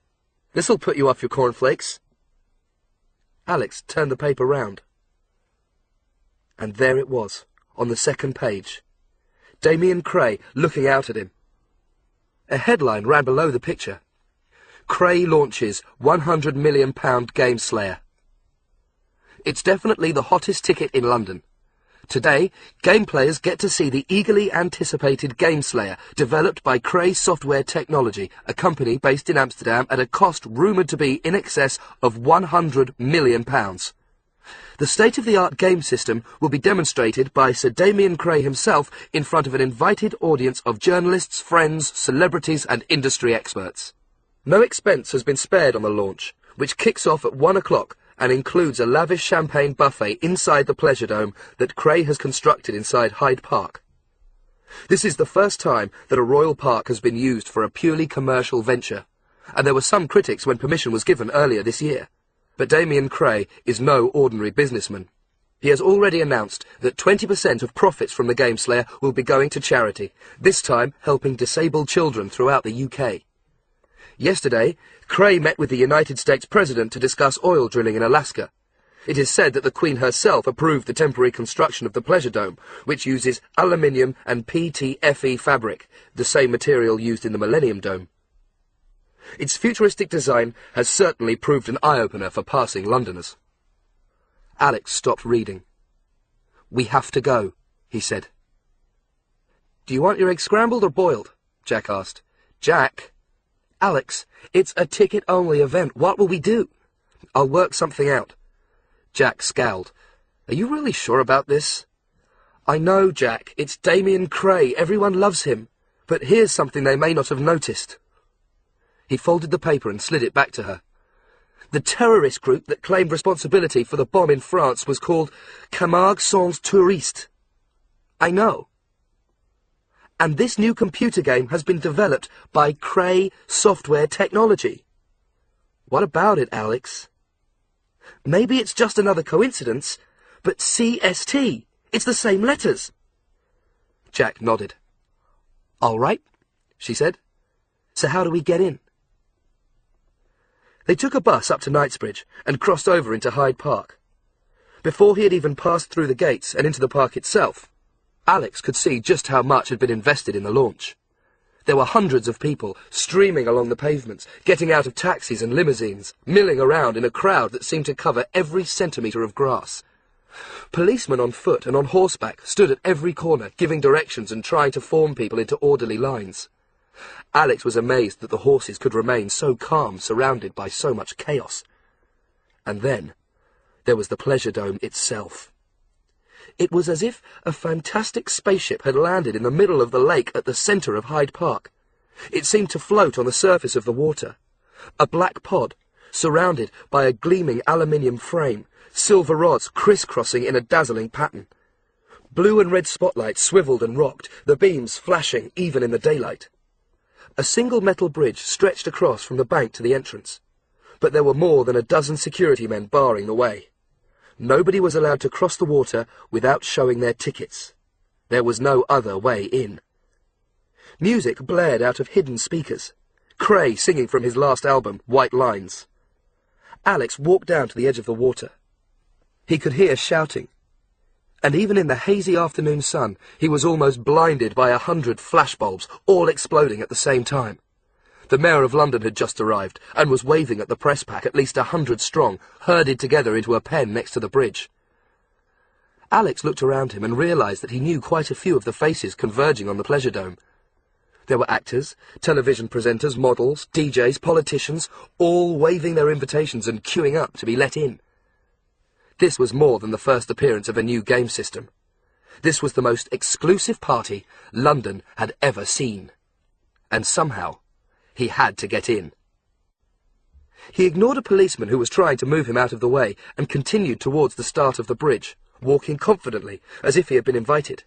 "This'll put you off your cornflakes." Alex turned the paper round. And there it was, on the second page. Damian Cray looking out at him. A headline ran below the picture. "Cray launches £100 million game slayer." It's definitely the hottest ticket in London. Today, game players get to see the eagerly anticipated Game Slayer, developed by Cray Software Technology, a company based in Amsterdam at a cost rumoured to be in excess of £100 million. The state-of-the-art game system will be demonstrated by Sir Damian Cray himself in front of an invited audience of journalists, friends, celebrities and industry experts. No expense has been spared on the launch, which kicks off at 1 o'clock and includes a lavish champagne buffet inside the Pleasure Dome that Cray has constructed inside Hyde Park. This is the first time that a royal park has been used for a purely commercial venture, and there were some critics when permission was given earlier this year. But Damian Cray is no ordinary businessman. He has already announced that 20% of profits from the Game Slayer will be going to charity, this time helping disabled children throughout the UK. Yesterday, Cray met with the United States President to discuss oil drilling in Alaska. It is said that the Queen herself approved the temporary construction of the Pleasure Dome, which uses aluminium and PTFE fabric, the same material used in the Millennium Dome. Its futuristic design has certainly proved an eye-opener for passing Londoners. Alex stopped reading. "We have to go," he said. "Do you want your eggs scrambled or boiled?" Jack asked. "Jack." "Alex, it's a ticket-only event. What will we do?" "I'll work something out." Jack scowled. "Are you really sure about this?" "I know, Jack. It's Damian Cray. Everyone loves him. But here's something they may not have noticed." He folded the paper and slid it back to her. "The terrorist group that claimed responsibility for the bomb in France was called Camargue Sans Touriste." "I know." "And this new computer game has been developed by Cray Software Technology." "What about it, Alex?" "Maybe it's just another coincidence, but CST, it's the same letters." Jack nodded. "All right," she said. "So how do we get in?" They took a bus up to Knightsbridge and crossed over into Hyde Park. Before he had even passed through the gates and into the park itself, Alex could see just how much had been invested in the launch. There were hundreds of people streaming along the pavements, getting out of taxis and limousines, milling around in a crowd that seemed to cover every centimetre of grass. Policemen on foot and on horseback stood at every corner, giving directions and trying to form people into orderly lines. Alex was amazed that the horses could remain so calm, surrounded by so much chaos. And then there was the Pleasure Dome itself. It was as if a fantastic spaceship had landed in the middle of the lake at the centre of Hyde Park. It seemed to float on the surface of the water. A black pod, surrounded by a gleaming aluminium frame, silver rods criss-crossing in a dazzling pattern. Blue and red spotlights swivelled and rocked, the beams flashing even in the daylight. A single metal bridge stretched across from the bank to the entrance, but there were more than a dozen security men barring the way. Nobody was allowed to cross the water without showing their tickets. There was no other way in. Music blared out of hidden speakers, Cray singing from his last album, White Lines. Alex walked down to the edge of the water. He could hear shouting, and even in the hazy afternoon sun, he was almost blinded by 100 flashbulbs, all exploding at the same time. The Mayor of London had just arrived, and was waving at the press pack, at least 100 strong, herded together into a pen next to the bridge. Alex looked around him and realised that he knew quite a few of the faces converging on the Pleasure Dome. There were actors, television presenters, models, DJs, politicians, all waving their invitations and queuing up to be let in. This was more than the first appearance of a new game system. This was the most exclusive party London had ever seen. And somehow, he had to get in. He ignored a policeman who was trying to move him out of the way and continued towards the start of the bridge, walking confidently, as if he had been invited.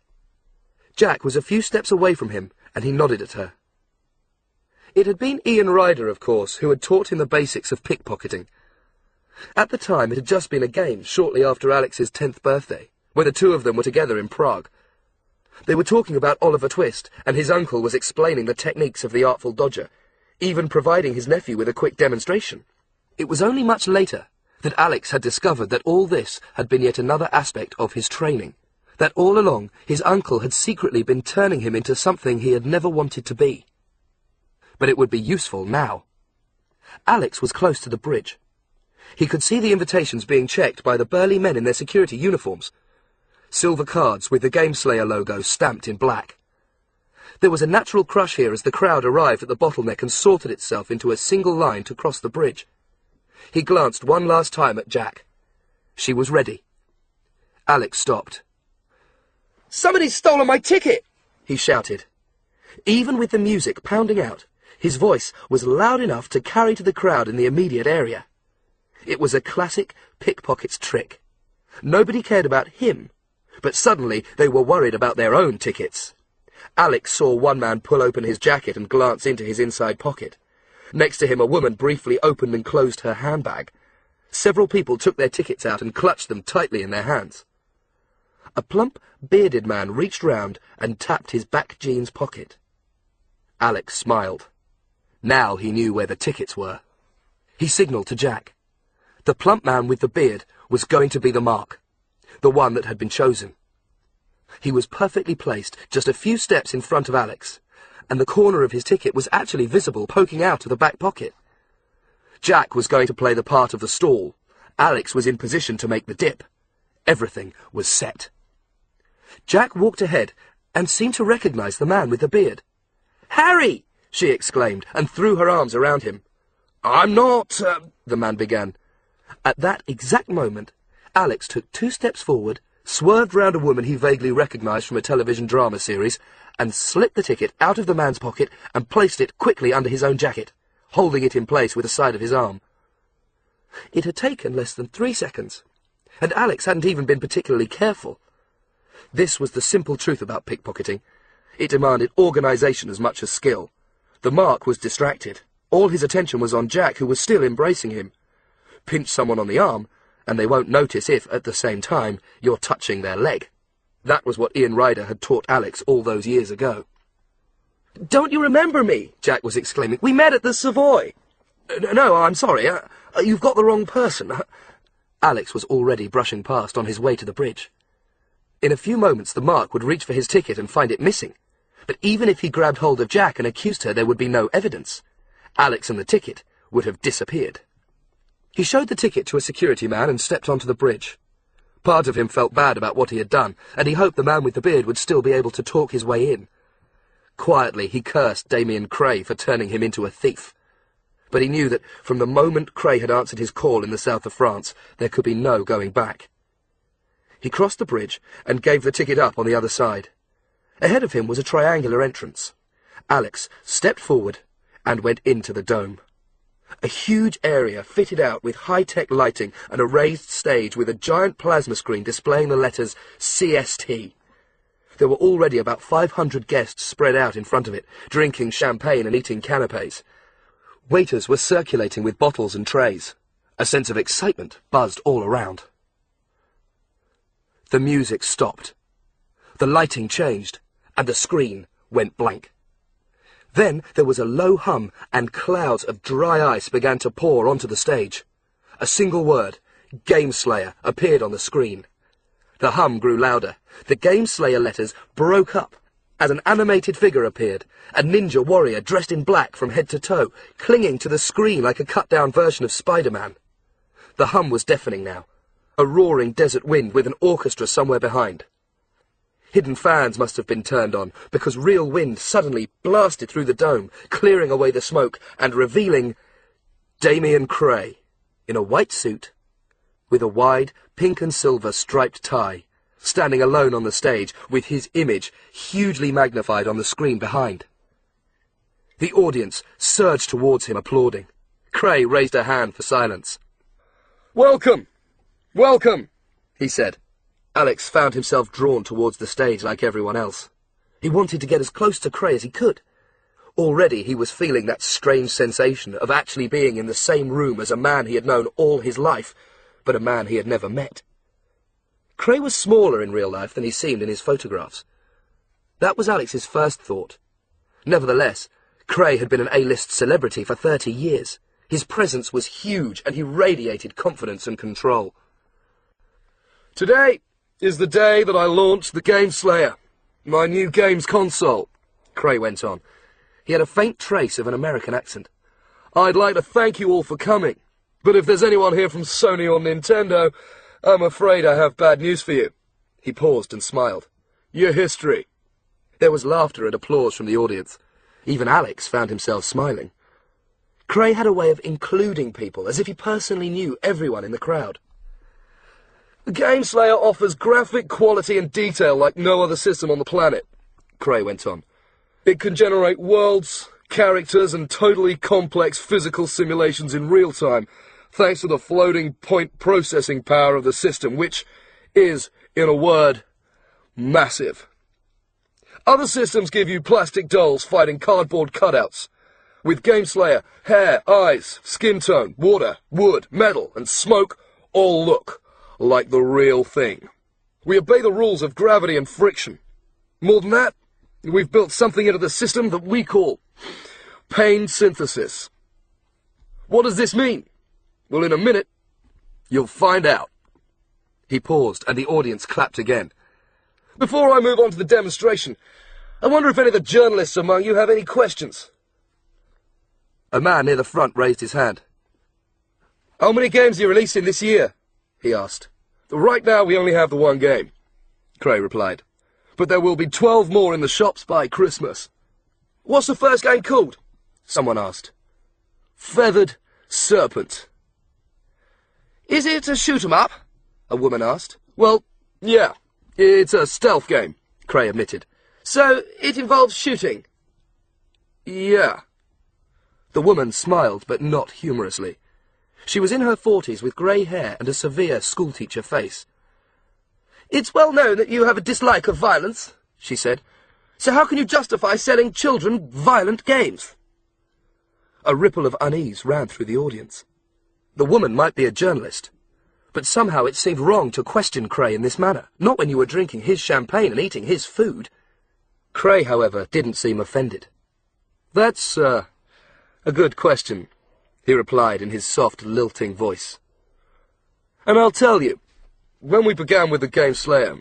Jack was a few steps away from him, and he nodded at her. It had been Ian Ryder, of course, who had taught him the basics of pickpocketing. At the time, it had just been a game, shortly after Alex's 10th birthday, when the two of them were together in Prague. They were talking about Oliver Twist, and his uncle was explaining the techniques of the Artful Dodger, even providing his nephew with a quick demonstration. It was only much later that Alex had discovered that all this had been yet another aspect of his training, that all along his uncle had secretly been turning him into something he had never wanted to be. But it would be useful now. Alex was close to the bridge. He could see the invitations being checked by the burly men in their security uniforms. Silver cards with the Gameslayer logo stamped in black. There was a natural crush here as the crowd arrived at the bottleneck and sorted itself into a single line to cross the bridge. He glanced one last time at Jack. She was ready. Alex stopped. "Somebody's stolen my ticket!" he shouted. Even with the music pounding out, his voice was loud enough to carry to the crowd in the immediate area. It was a classic pickpocket's trick. Nobody cared about him, but suddenly they were worried about their own tickets. Alex saw one man pull open his jacket and glance into his inside pocket. Next to him, a woman briefly opened and closed her handbag. Several people took their tickets out and clutched them tightly in their hands. A plump, bearded man reached round and tapped his back jeans pocket. Alex smiled. Now he knew where the tickets were. He signalled to Jack. The plump man with the beard was going to be the mark, the one that had been chosen. He was perfectly placed, just a few steps in front of Alex, and the corner of his ticket was actually visible poking out of the back pocket. Jack was going to play the part of the stall. Alex was in position to make the dip. Everything was set. Jack walked ahead and seemed to recognize the man with the beard. "Harry!" she exclaimed, and threw her arms around him. "I'm not—" the man began. At that exact moment, Alex took 2 steps forward, swerved round a woman he vaguely recognized from a television drama series, and slipped the ticket out of the man's pocket and placed it quickly under his own jacket, holding it in place with the side of his arm. It had taken less than 3 seconds, and Alex hadn't even been particularly careful. This was the simple truth about pickpocketing. It demanded organisation as much as skill. The mark was distracted. All his attention was on Jack, who was still embracing him. Pinch someone on the arm, and they won't notice if, at the same time, you're touching their leg. That was what Ian Ryder had taught Alex all those years ago. "Don't you remember me?" Jack was exclaiming. "We met at the Savoy." "No, I'm sorry. You've got the wrong person." Alex was already brushing past on his way to the bridge. In a few moments the mark would reach for his ticket and find it missing. But even if he grabbed hold of Jack and accused her, there would be no evidence. Alex and the ticket would have disappeared. He showed the ticket to a security man and stepped onto the bridge. Part of him felt bad about what he had done, and he hoped the man with the beard would still be able to talk his way in. Quietly he cursed Damian Cray for turning him into a thief. But he knew that from the moment Cray had answered his call in the south of France, there could be no going back. He crossed the bridge and gave the ticket up on the other side. Ahead of him was a triangular entrance. Alex stepped forward and went into the dome. A huge area fitted out with high-tech lighting and a raised stage with a giant plasma screen displaying the letters CST. There were already about 500 guests spread out in front of it, drinking champagne and eating canapes. Waiters were circulating with bottles and trays. A sense of excitement buzzed all around. The music stopped. The lighting changed, and the screen went blank. Then there was a low hum, and clouds of dry ice began to pour onto the stage. A single word, Gameslayer, appeared on the screen. The hum grew louder. The Gameslayer letters broke up as an animated figure appeared, a ninja warrior dressed in black from head to toe, clinging to the screen like a cut-down version of Spider-Man. The hum was deafening now, a roaring desert wind with an orchestra somewhere behind. Hidden fans must have been turned on, because real wind suddenly blasted through the dome, clearing away the smoke and revealing Damian Cray, in a white suit, with a wide pink and silver striped tie, standing alone on the stage with his image hugely magnified on the screen behind. The audience surged towards him, applauding. Cray raised a hand for silence. "Welcome! Welcome!" he said. Alex found himself drawn towards the stage like everyone else. He wanted to get as close to Cray as he could. Already he was feeling that strange sensation of actually being in the same room as a man he had known all his life, but a man he had never met. Cray was smaller in real life than he seemed in his photographs. That was Alex's first thought. Nevertheless, Cray had been an A-list celebrity for 30 years. His presence was huge, and he radiated confidence and control. "Today is the day that I launched the Gameslayer, my new games console," Cray went on. He had a faint trace of an American accent. "I'd like to thank you all for coming, but if there's anyone here from Sony or Nintendo, I'm afraid I have bad news for you." He paused and smiled. "Your history." There was laughter and applause from the audience. Even Alex found himself smiling. Cray had a way of including people, as if he personally knew everyone in the crowd. "The Gameslayer offers graphic quality and detail like no other system on the planet," Cray went on. "It can generate worlds, characters, and totally complex physical simulations in real time, thanks to the floating point processing power of the system, which is, in a word, massive. Other systems give you plastic dolls fighting cardboard cutouts. With Gameslayer, hair, eyes, skin tone, water, wood, metal, and smoke all look like the real thing. We obey the rules of gravity and friction. More than that, we've built something into the system that we call pain synthesis. What does this mean? Well, in a minute, you'll find out." He paused, and the audience clapped again. "Before I move on to the demonstration, I wonder if any of the journalists among you have any questions." A man near the front raised his hand. "How many games are you releasing this year?" he asked. "Right now we only have the one game," Cray replied. but there will be 12 more in the shops by Christmas. What's the first game called? Someone asked. Feathered Serpent. Is it a shoot-'em-up? A woman asked. Well, yeah, it's a stealth game, Cray admitted. So it involves shooting? Yeah. The woman smiled, but not humorously. She was in her 40s with grey hair and a severe schoolteacher face. It's well known that you have a dislike of violence, she said. So how can you justify selling children violent games? A ripple of unease ran through the audience. The woman might be a journalist, but somehow it seemed wrong to question Cray in this manner, not when you were drinking his champagne and eating his food. Cray, however, didn't seem offended. That's, a good question, he replied in his soft, lilting voice. And I'll tell you, when we began with the game Slayer,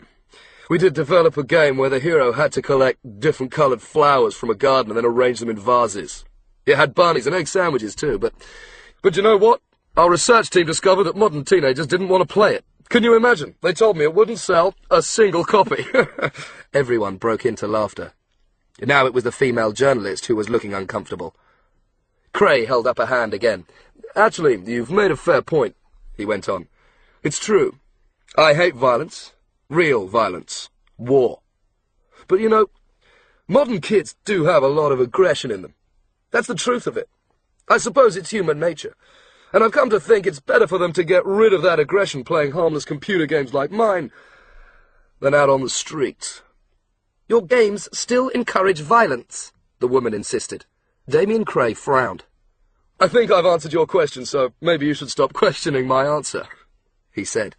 we did develop a game where the hero had to collect different coloured flowers from a garden and then arrange them in vases. It had bunnies and egg sandwiches too, but you know what? Our research team discovered that modern teenagers didn't want to play it. Can you imagine? They told me it wouldn't sell a single copy. Everyone broke into laughter. Now it was the female journalist who was looking uncomfortable. Cray held up a hand again. Actually, you've made a fair point, he went on. It's true. I hate violence. Real violence. War. But you know, modern kids do have a lot of aggression in them. That's the truth of it. I suppose it's human nature. And I've come to think it's better for them to get rid of that aggression playing harmless computer games like mine than out on the streets. Your games still encourage violence, the woman insisted. Damian Cray frowned. I think I've answered your question, so maybe you should stop questioning my answer, he said.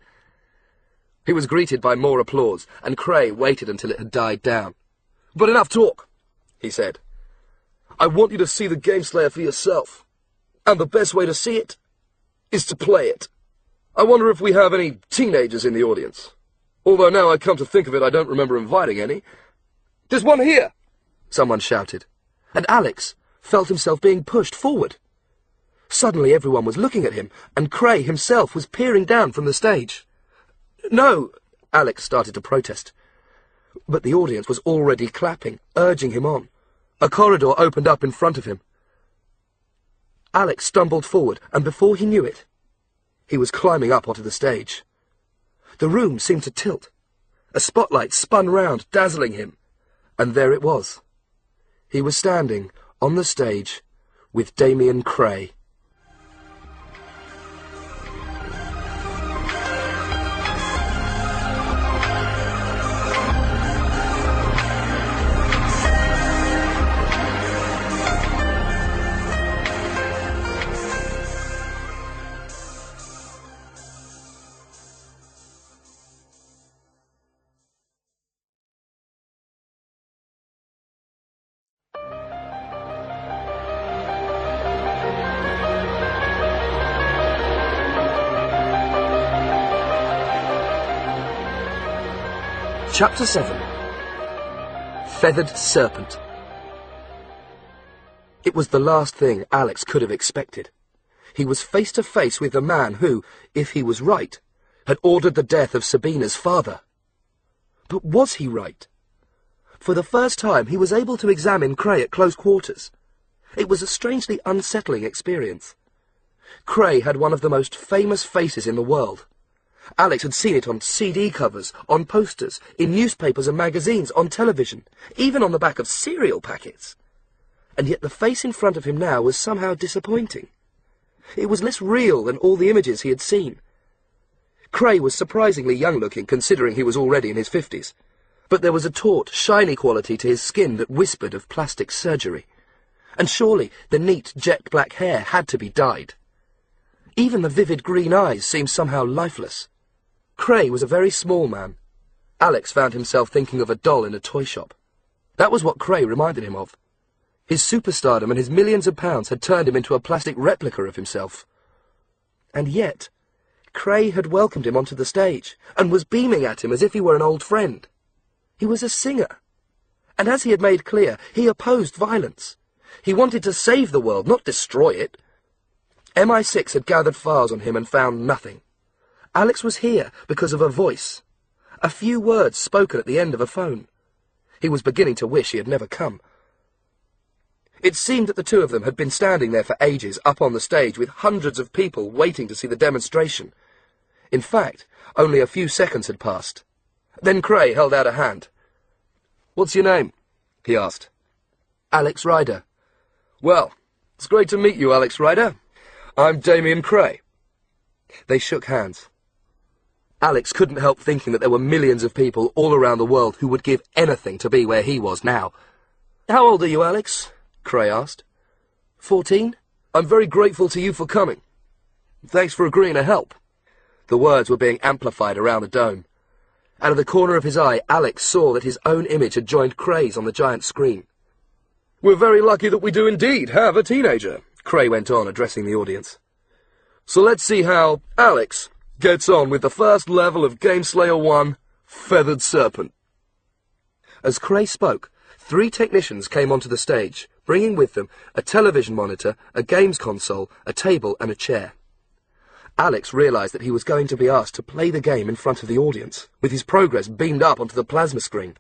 He was greeted by more applause, and Cray waited until it had died down. But enough talk, he said. I want you to see the Game Slayer for yourself. And the best way to see it is to play it. I wonder if we have any teenagers in the audience. Although now I come to think of it, I don't remember inviting any. There's one here, someone shouted, and Alex felt himself being pushed forward. Suddenly everyone was looking at him, and Cray himself was peering down from the stage. No, Alex started to protest. But the audience was already clapping, urging him on. A corridor opened up in front of him. Alex stumbled forward, and before he knew it, he was climbing up onto the stage. The room seemed to tilt. A spotlight spun round, dazzling him. And there it was. He was standing on the stage with Damian Cray. Chapter 7. Feathered Serpent. It was the last thing Alex could have expected. He was face to face with the man who, if he was right, had ordered the death of Sabina's father. But was he right? For the first time he was able to examine Cray at close quarters. It was a strangely unsettling experience. Cray had one of the most famous faces in the world. Alex had seen it on CD covers, on posters, in newspapers and magazines, on television, even on the back of cereal packets. And yet the face in front of him now was somehow disappointing. It was less real than all the images he had seen. Cray was surprisingly young-looking, considering he was already in his 50s. But there was a taut, shiny quality to his skin that whispered of plastic surgery. And surely the neat, jet-black hair had to be dyed. Even the vivid green eyes seemed somehow lifeless. Cray was a very small man. Alex found himself thinking of a doll in a toy shop. That was what Cray reminded him of. His superstardom and his millions of pounds had turned him into a plastic replica of himself. And yet, Cray had welcomed him onto the stage, and was beaming at him as if he were an old friend. He was a singer. And as he had made clear, he opposed violence. He wanted to save the world, not destroy it. MI6 had gathered files on him and found nothing. Alex was here because of a voice. A few words spoken at the end of a phone. He was beginning to wish he had never come. It seemed that the two of them had been standing there for ages up on the stage with hundreds of people waiting to see the demonstration. In fact, only a few seconds had passed. Then Cray held out a hand. "What's your name?" he asked. "Alex Ryder." "Well, it's great to meet you, Alex Ryder. I'm Damian Cray." They shook hands. Alex couldn't help thinking that there were millions of people all around the world who would give anything to be where he was now. "How old are you, Alex?" Cray asked. 14. "I'm very grateful to you for coming. Thanks for agreeing to help." The words were being amplified around the dome. Out of the corner of his eye, Alex saw that his own image had joined Cray's on the giant screen. "We're very lucky that we do indeed have a teenager," Cray went on, addressing the audience. "So let's see how Alex gets on with the first level of Gameslayer 1, Feathered Serpent." As Cray spoke, 3 technicians came onto the stage, bringing with them a television monitor, a games console, a table and a chair. Alex realized that he was going to be asked to play the game in front of the audience, with his progress beamed up onto the plasma screen.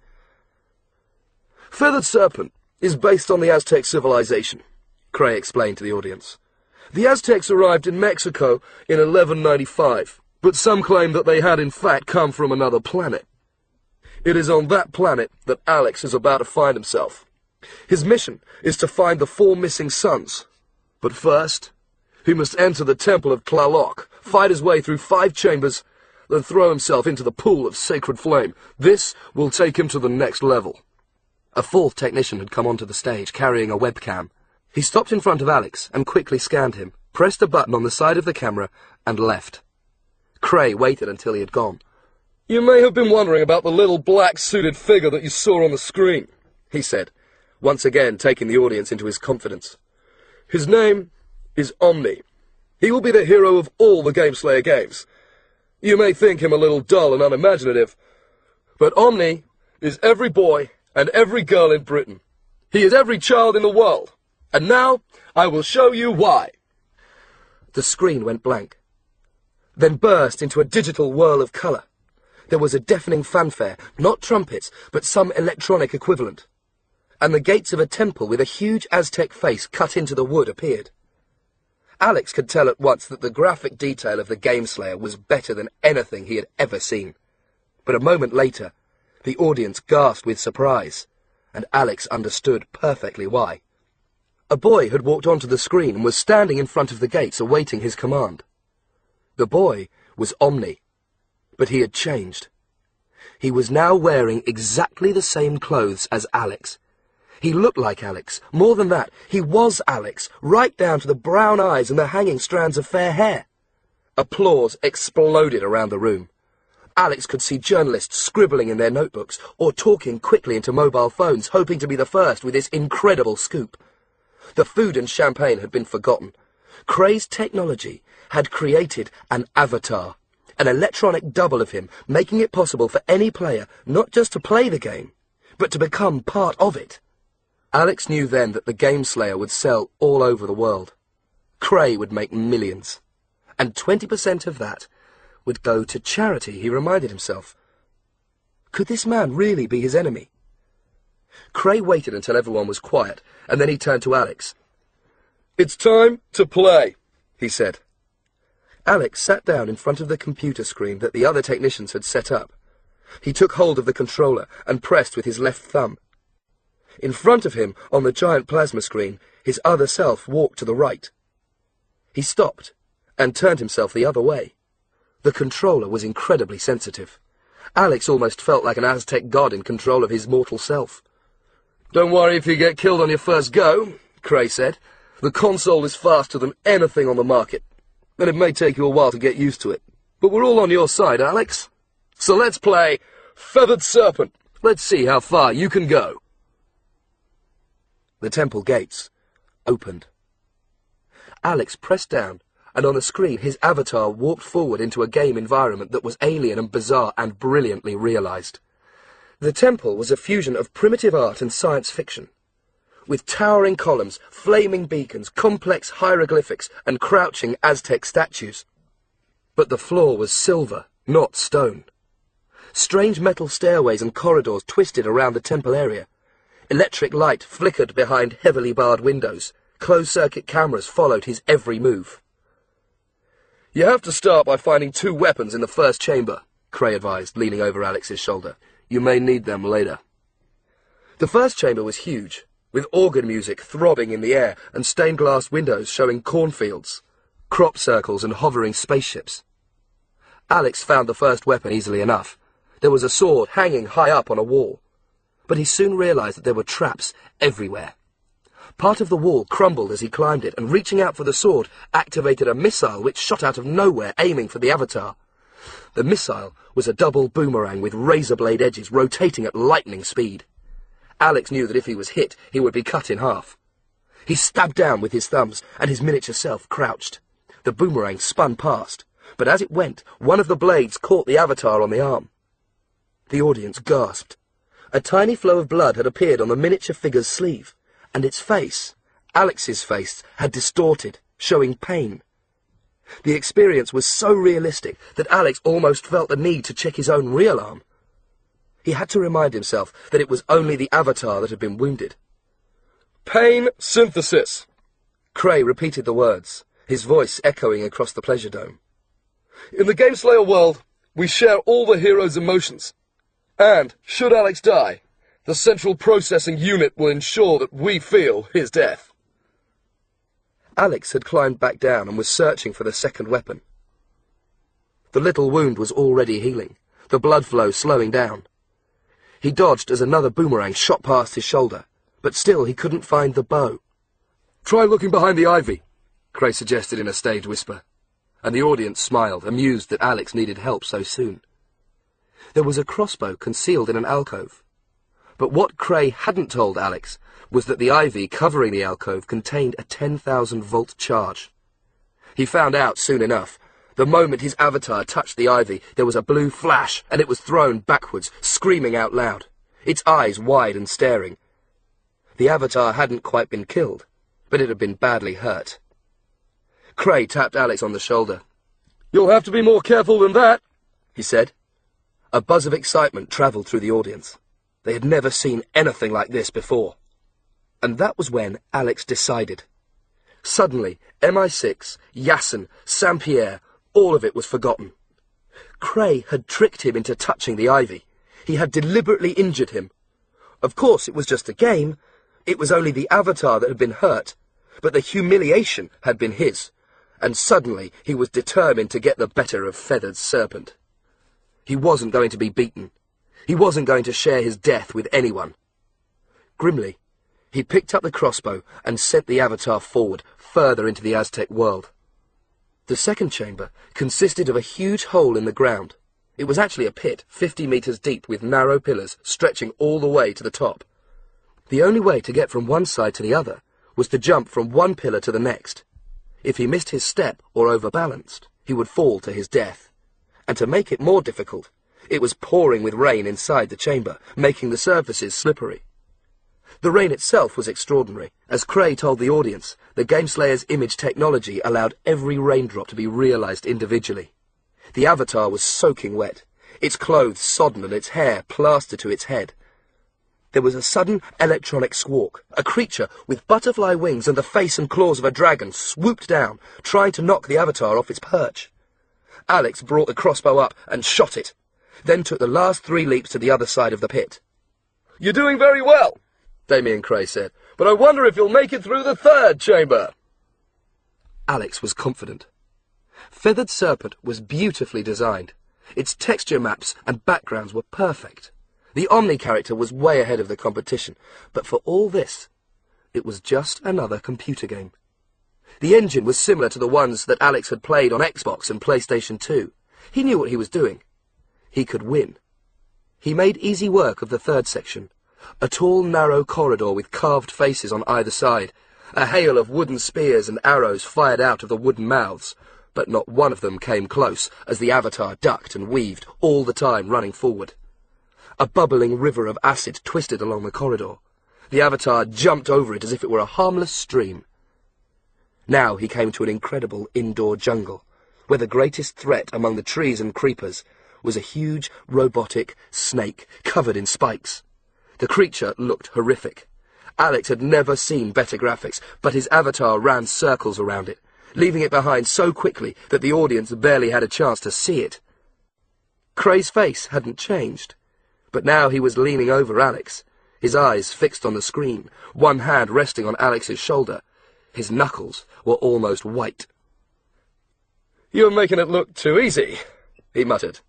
"Feathered Serpent is based on the Aztec civilization," Cray explained to the audience. "The Aztecs arrived in Mexico in 1195, but some claim that they had in fact come from another planet. It is on that planet that Alex is about to find himself. His mission is to find the 4 missing sons. But first, he must enter the Temple of Tlaloc, fight his way through 5 chambers, then throw himself into the pool of sacred flame. This will take him to the next level." A 4th technician had come onto the stage, carrying a webcam. He stopped in front of Alex and quickly scanned him, pressed a button on the side of the camera, and left. Cray waited until he had gone. "You may have been wondering about the little black-suited figure that you saw on the screen," he said, once again taking the audience into his confidence. "His name is Omni. He will be the hero of all the Gameslayer games. You may think him a little dull and unimaginative, but Omni is every boy and every girl in Britain. He is every child in the world. And now I will show you why." The screen went blank, then burst into a digital whirl of colour. There was a deafening fanfare, not trumpets, but some electronic equivalent. And the gates of a temple with a huge Aztec face cut into the wood appeared. Alex could tell at once that the graphic detail of the Gameslayer was better than anything he had ever seen. But a moment later, the audience gasped with surprise, and Alex understood perfectly why. A boy had walked onto the screen and was standing in front of the gates awaiting his command. The boy was Omni, but he had changed. He was now wearing exactly the same clothes as Alex. He looked like Alex. More than that, he was Alex, right down to the brown eyes and the hanging strands of fair hair. Applause exploded around the room. Alex could see journalists scribbling in their notebooks or talking quickly into mobile phones, hoping to be the first with this incredible scoop. The food and champagne had been forgotten. Cray's technology had created an avatar, an electronic double of him, making it possible for any player not just to play the game, but to become part of it. Alex knew then that the Gameslayer would sell all over the world. Cray would make millions, and 20% of that would go to charity, he reminded himself. Could this man really be his enemy? Cray waited until everyone was quiet, and then he turned to Alex. "It's time to play," he said. Alex sat down in front of the computer screen that the other technicians had set up. He took hold of the controller and pressed with his left thumb. In front of him, on the giant plasma screen, his other self walked to the right. He stopped and turned himself the other way. The controller was incredibly sensitive. Alex almost felt like an Aztec god in control of his mortal self. "Don't worry if you get killed on your first go," Cray said. "The console is faster than anything on the market, and it may take you a while to get used to it. But we're all on your side, Alex. So let's play Feathered Serpent. Let's see how far you can go." The temple gates opened. Alex pressed down, and on the screen his avatar walked forward into a game environment that was alien and bizarre and brilliantly realized. The temple was a fusion of primitive art and science fiction, with towering columns, flaming beacons, complex hieroglyphics, and crouching Aztec statues. But the floor was silver, not stone. Strange metal stairways and corridors twisted around the temple area. Electric light flickered behind heavily barred windows. Closed-circuit cameras followed his every move. "You have to start by finding 2 weapons in the first chamber," Cray advised, leaning over Alex's shoulder. "You may need them later." The first chamber was huge, with organ music throbbing in the air and stained-glass windows showing cornfields, crop circles and hovering spaceships. Alex found the first weapon easily enough. There was a sword hanging high up on a wall. But he soon realized that there were traps everywhere. Part of the wall crumbled as he climbed it, and reaching out for the sword, activated a missile which shot out of nowhere, aiming for the Avatar. The missile was a double boomerang with razor-blade edges rotating at lightning speed. Alex knew that if he was hit, he would be cut in half. He stabbed down with his thumbs, and his miniature self crouched. The boomerang spun past, but as it went, one of the blades caught the Avatar on the arm. The audience gasped. A tiny flow of blood had appeared on the miniature figure's sleeve, and its face, Alex's face, had distorted, showing pain. The experience was so realistic that Alex almost felt the need to check his own real arm. He had to remind himself that it was only the Avatar that had been wounded. "Pain synthesis," Cray repeated the words, his voice echoing across the pleasure dome. "In the Gameslayer world, we share all the hero's emotions. And, should Alex die, the central processing unit will ensure that we feel his death." Alex had climbed back down and was searching for the second weapon. The little wound was already healing, the blood flow slowing down. He dodged as another boomerang shot past his shoulder, but still he couldn't find the bow. "Try looking behind the ivy," Cray suggested in a stage whisper, and the audience smiled, amused that Alex needed help so soon. There was a crossbow concealed in an alcove, but what Cray hadn't told Alex was that the ivy covering the alcove contained a 10,000-volt charge. He found out soon enough. The moment his Avatar touched the ivy, there was a blue flash, and it was thrown backwards, screaming out loud, its eyes wide and staring. The Avatar hadn't quite been killed, but it had been badly hurt. Cray tapped Alex on the shoulder. "You'll have to be more careful than that," he said. A buzz of excitement travelled through the audience. They had never seen anything like this before. And that was when Alex decided. Suddenly, MI6, Yassen, Saint-Pierre, all of it was forgotten. Cray had tricked him into touching the ivy. He had deliberately injured him. Of course, it was just a game. It was only the Avatar that had been hurt, but the humiliation had been his, and suddenly he was determined to get the better of Feathered Serpent. He wasn't going to be beaten. He wasn't going to share his death with anyone. Grimly, he picked up the crossbow and sent the Avatar forward, further into the Aztec world. The second chamber consisted of a huge hole in the ground. It was actually a pit 50 meters deep with narrow pillars stretching all the way to the top. The only way to get from one side to the other was to jump from one pillar to the next. If he missed his step or overbalanced, he would fall to his death. And to make it more difficult, it was pouring with rain inside the chamber, making the surfaces slippery. The rain itself was extraordinary. As Cray told the audience, the Gameslayer's image technology allowed every raindrop to be realized individually. The Avatar was soaking wet, its clothes sodden and its hair plastered to its head. There was a sudden electronic squawk. A creature with butterfly wings and the face and claws of a dragon swooped down, trying to knock the Avatar off its perch. Alex brought the crossbow up and shot it, then took the last 3 leaps to the other side of the pit. "You're doing very well," Damian Cray said, "but I wonder if you'll make it through the third chamber." Alex was confident. Feathered Serpent was beautifully designed. Its texture maps and backgrounds were perfect. The Omni character was way ahead of the competition, but for all this, it was just another computer game. The engine was similar to the ones that Alex had played on Xbox and PlayStation 2. He knew what he was doing. He could win. He made easy work of the third section. A tall, narrow corridor with carved faces on either side. A hail of wooden spears and arrows fired out of the wooden mouths, but not one of them came close as the Avatar ducked and weaved, all the time running forward. A bubbling river of acid twisted along the corridor. The Avatar jumped over it as if it were a harmless stream. Now he came to an incredible indoor jungle, where the greatest threat among the trees and creepers was a huge, robotic snake covered in spikes. The creature looked horrific. Alex had never seen better graphics, but his avatar ran circles around it, leaving it behind so quickly that the audience barely had a chance to see it. Cray's face hadn't changed, but now he was leaning over Alex, his eyes fixed on the screen, one hand resting on Alex's shoulder. His knuckles were almost white. "You're making it look too easy," he muttered.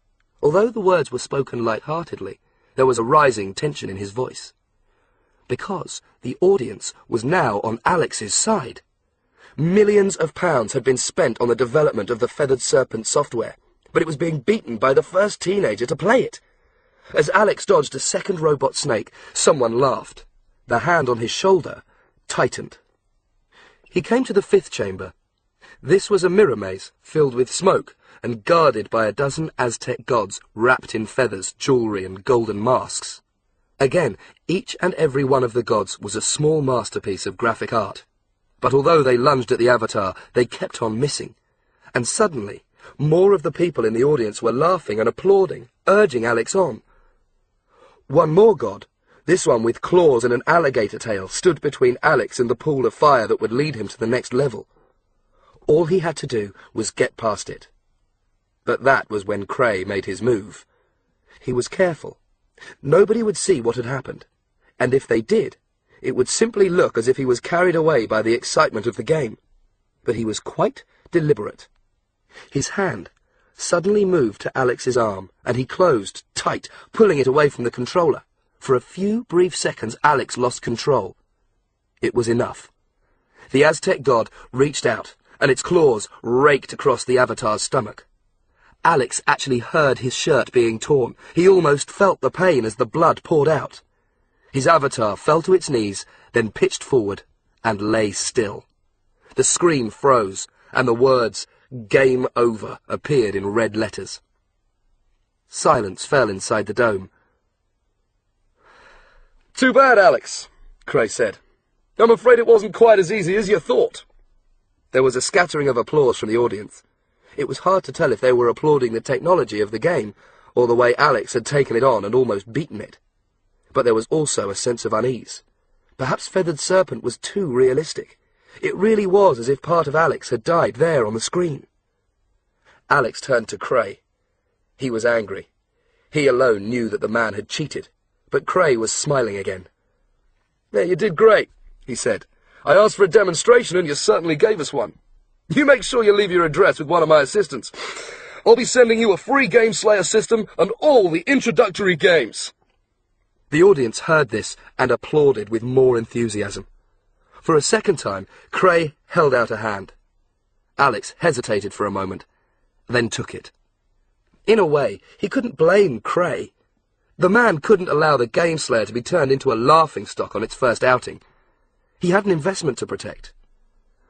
Although the words were spoken light-heartedly, there was a rising tension in his voice. Because the audience was now on Alex's side. Millions of pounds had been spent on the development of the Feathered Serpent software, but it was being beaten by the first teenager to play it. As Alex dodged a second robot snake, someone laughed. The hand on his shoulder tightened. He came to the fifth chamber. This was a mirror maze filled with smoke and guarded by a dozen Aztec gods wrapped in feathers, jewelry, and golden masks. Again, each and every one of the gods was a small masterpiece of graphic art. But although they lunged at the avatar, they kept on missing. And suddenly, more of the people in the audience were laughing and applauding, urging Alex on. One more god, this one with claws and an alligator tail, stood between Alex and the pool of fire that would lead him to the next level. All he had to do was get past it. But that was when Cray made his move. He was careful. Nobody would see what had happened, and if they did, it would simply look as if he was carried away by the excitement of the game. But he was quite deliberate. His hand suddenly moved to Alex's arm, and he closed tight, pulling it away from the controller. For a few brief seconds, Alex lost control. It was enough. The Aztec god reached out, and its claws raked across the avatar's stomach. Alex actually heard his shirt being torn. He almost felt the pain as the blood poured out. His avatar fell to its knees, then pitched forward and lay still. The screen froze, and the words, "Game over," appeared in red letters. Silence fell inside the dome. "Too bad, Alex," Cray said. "I'm afraid it wasn't quite as easy as you thought." There was a scattering of applause from the audience. It was hard to tell if they were applauding the technology of the game, or the way Alex had taken it on and almost beaten it. But there was also a sense of unease. Perhaps Feathered Serpent was too realistic. It really was as if part of Alex had died there on the screen. Alex turned to Cray. He was angry. He alone knew that the man had cheated, but Cray was smiling again. "Yeah, you did great," he said. "I asked for a demonstration and you certainly gave us one. You make sure you leave your address with one of my assistants. I'll be sending you a free Game Slayer system and all the introductory games." The audience heard this and applauded with more enthusiasm. For a second time, Cray held out a hand. Alex hesitated for a moment, then took it. In a way, he couldn't blame Cray. The man couldn't allow the Game Slayer to be turned into a laughingstock on its first outing. He had an investment to protect.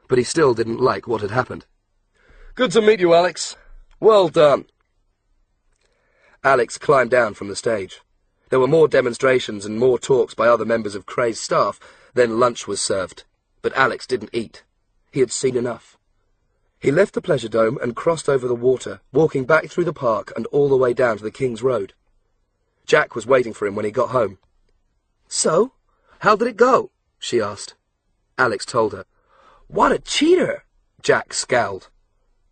But he still didn't like what had happened. "Good to meet you, Alex. Well done." Alex climbed down from the stage. There were more demonstrations and more talks by other members of Cray's staff. Then lunch was served. But Alex didn't eat. He had seen enough. He left the Pleasure Dome and crossed over the water, walking back through the park and all the way down to the King's Road. Jack was waiting for him when he got home. "So, how did it go?" she asked. Alex told her. "What a cheater!" Jack scowled.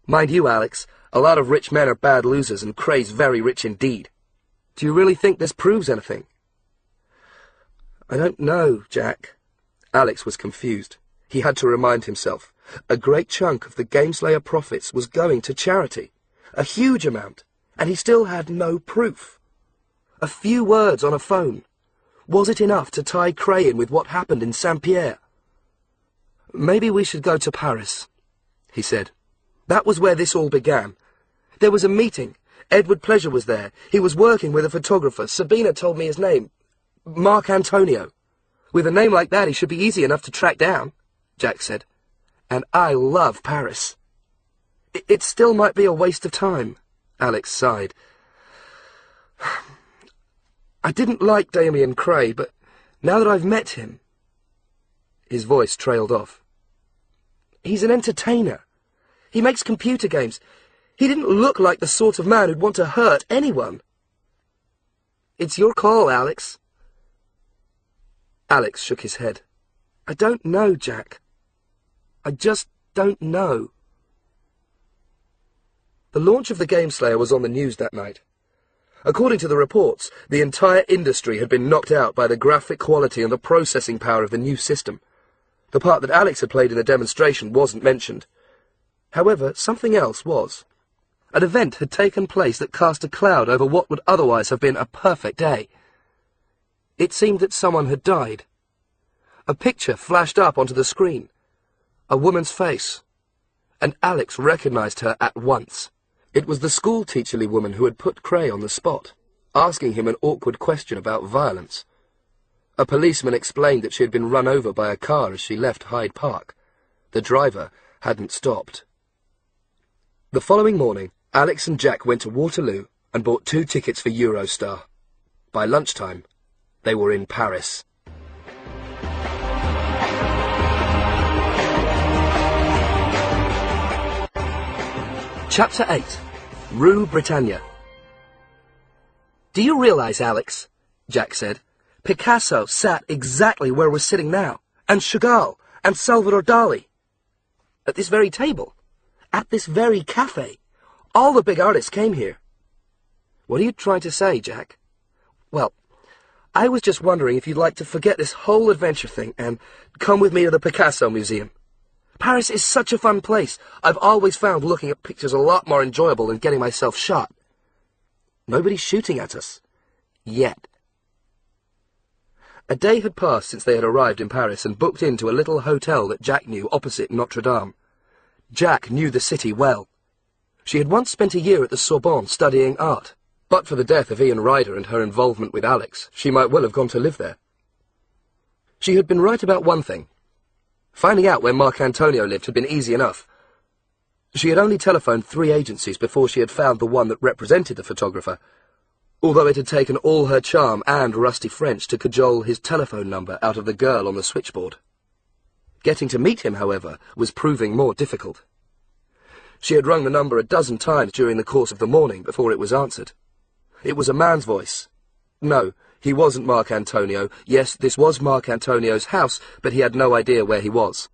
"Mind you, Alex, a lot of rich men are bad losers, and Cray's very rich indeed. Do you really think this proves anything?" "I don't know, Jack." Alex was confused. He had to remind himself. A great chunk of the Gameslayer profits was going to charity. A huge amount, and he still had no proof. A few words on a phone. Was it enough to tie Cray in with what happened in Saint-Pierre? "Maybe we should go to Paris," he said. "That was where this all began. There was a meeting. Edward Pleasure was there. He was working with a photographer. Sabina told me his name. Mark Antonio. With a name like that, he should be easy enough to track down," Jack said. "And I love Paris." It still might be a waste of time," Alex sighed. "I didn't like Damian Cray, but now that I've met him—" His voice trailed off. "He's an entertainer. He makes computer games. He didn't look like the sort of man who'd want to hurt anyone. It's your call, Alex. Alex shook his head. I don't know, Jack. I just don't know. The launch of the Gameslayer was on the news that night. According to the reports, the entire industry had been knocked out by the graphic quality and the processing power of the new system. The part that Alex had played in the demonstration wasn't mentioned. However, something else was. An event had taken place that cast a cloud over what would otherwise have been a perfect day. It seemed that someone had died. A picture flashed up onto the screen. A woman's face. And Alex recognized her at once. It was the school-teacherly woman who had put Cray on the spot, asking him an awkward question about violence. A policeman explained that she had been run over by a car as she left Hyde Park. The driver hadn't stopped. The following morning, Alex and Jack went to Waterloo and bought 2 tickets for Eurostar. By lunchtime, they were in Paris. Chapter 8. Rue Britannia. Do you realize, Alex, Jack said, Picasso sat exactly where we're sitting now, and Chagall, and Salvador Dali. At this very table, at this very cafe. All the big artists came here. What are you trying to say, Jack? Well, I was just wondering if you'd like to forget this whole adventure thing and come with me to the Picasso Museum. Paris is such a fun place. I've always found looking at pictures a lot more enjoyable than getting myself shot. Nobody's shooting at us. Yet. A day had passed since they had arrived in Paris and booked into a little hotel that Jack knew opposite Notre Dame. Jack knew the city well. She had once spent a year at the Sorbonne studying art. But for the death of Ian Ryder and her involvement with Alex, she might well have gone to live there. She had been right about one thing. Finding out where Marc Antonio lived had been easy enough. She had only telephoned 3 agencies before she had found the one that represented the photographer, although it had taken all her charm and rusty French to cajole his telephone number out of the girl on the switchboard. Getting to meet him, however, was proving more difficult. She had rung the number a dozen times during the course of the morning before it was answered. It was a man's voice. No, he wasn't Marc Antonio. Yes, this was Marc Antonio's house, but he had no idea where he was.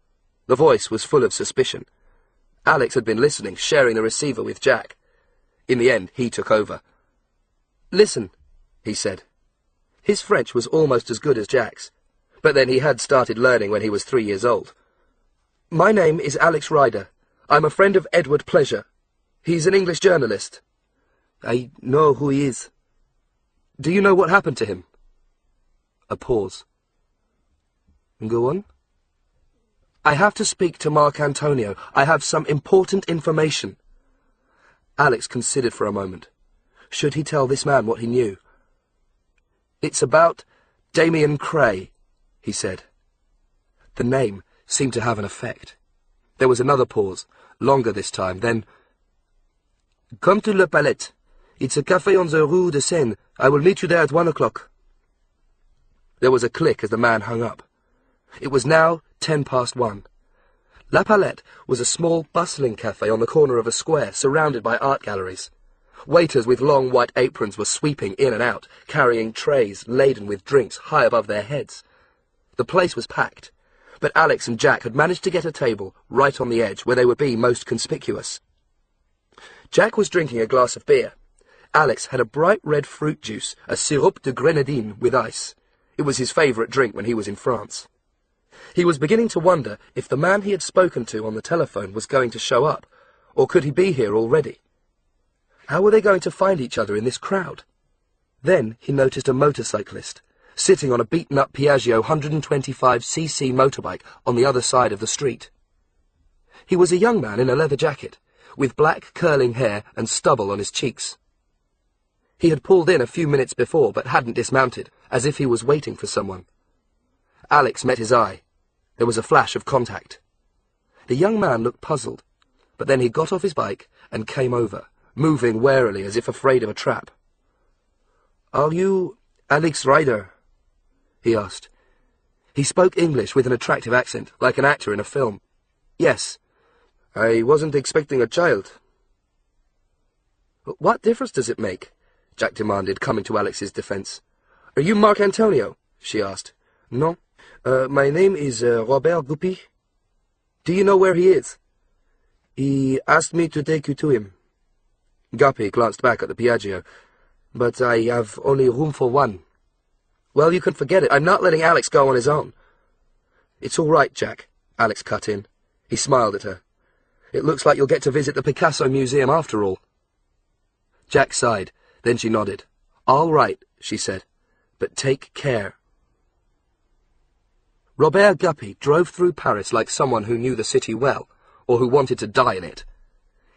The voice was full of suspicion. Alex had been listening, sharing the receiver with Jack. In the end, he took over. "Listen," he said. His French was almost as good as Jack's, but then he had started learning when he was 3 years old. "My name is Alex Ryder. I'm a friend of Edward Pleasure. He's an English journalist." "I know who he is." "Do you know what happened to him?" A pause. "Go on." "I have to speak to Marc Antonio. I have some important information." Alex considered for a moment. Should he tell this man what he knew? "It's about Damian Cray," he said. The name seemed to have an effect. There was another pause, longer this time, then... "Come to Le Palette. It's a café on the Rue de Seine. I will meet you there at 1 o'clock. There was a click as the man hung up. It was now 1:10. La Palette was a small, bustling café on the corner of a square surrounded by art galleries. Waiters with long white aprons were sweeping in and out, carrying trays laden with drinks high above their heads. The place was packed, but Alex and Jack had managed to get a table right on the edge where they would be most conspicuous. Jack was drinking a glass of beer. Alex had a bright red fruit juice, a sirop de grenadine with ice. It was his favourite drink when he was in France. He was beginning to wonder if the man he had spoken to on the telephone was going to show up, or could he be here already? How were they going to find each other in this crowd? Then he noticed a motorcyclist, sitting on a beaten-up Piaggio 125cc motorbike on the other side of the street. He was a young man in a leather jacket, with black curling hair and stubble on his cheeks. He had pulled in a few minutes before, but hadn't dismounted, as if he was waiting for someone. Alex met his eye. There was a flash of contact. The young man looked puzzled, but then he got off his bike and came over, moving warily as if afraid of a trap. "Are you Alex Ryder?" he asked. He spoke English with an attractive accent, like an actor in a film. "Yes. I wasn't expecting a child." What difference does it make? Jack demanded, coming to Alex's defence. Are you Marc Antonio? She asked. No. My name is Robert Guppy. Do you know where he is? He asked me to take you to him. Guppy glanced back at the Piaggio. But I have only room for one. Well, you can forget it. I'm not letting Alex go on his own. It's all right, Jack, Alex cut in. He smiled at her. It looks like you'll get to visit the Picasso Museum after all. Jack sighed. Then she nodded. All right, she said. But take care. Robert Guppy drove through Paris like someone who knew the city well, or who wanted to die in it.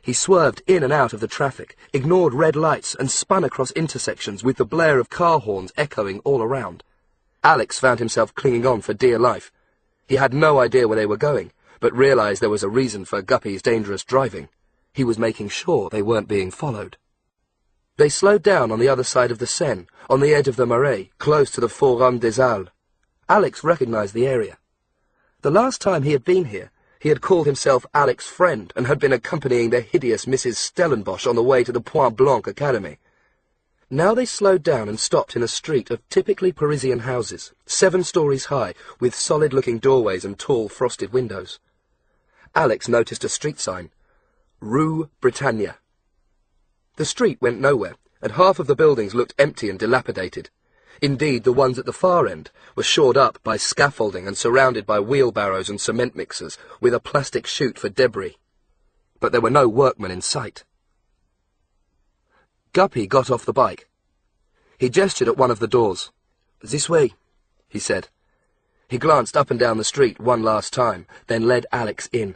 He swerved in and out of the traffic, ignored red lights, and spun across intersections with the blare of car horns echoing all around. Alex found himself clinging on for dear life. He had no idea where they were going, but realized there was a reason for Guppy's dangerous driving. He was making sure they weren't being followed. They slowed down on the other side of the Seine, on the edge of the Marais, close to the Forum des Halles. Alex recognized the area. The last time he had been here, he had called himself Alex's friend and had been accompanying the hideous Mrs. Stellenbosch on the way to the Point Blanc Academy. Now they slowed down and stopped in a street of typically Parisian houses, 7 stories high, with solid-looking doorways and tall frosted windows. Alex noticed a street sign, Rue Britannia. The street went nowhere, and half of the buildings looked empty and dilapidated. Indeed, the ones at the far end were shored up by scaffolding and surrounded by wheelbarrows and cement mixers, with a plastic chute for debris. But there were no workmen in sight. Guppy got off the bike. He gestured at one of the doors. This way, he said. He glanced up and down the street one last time, then led Alex in.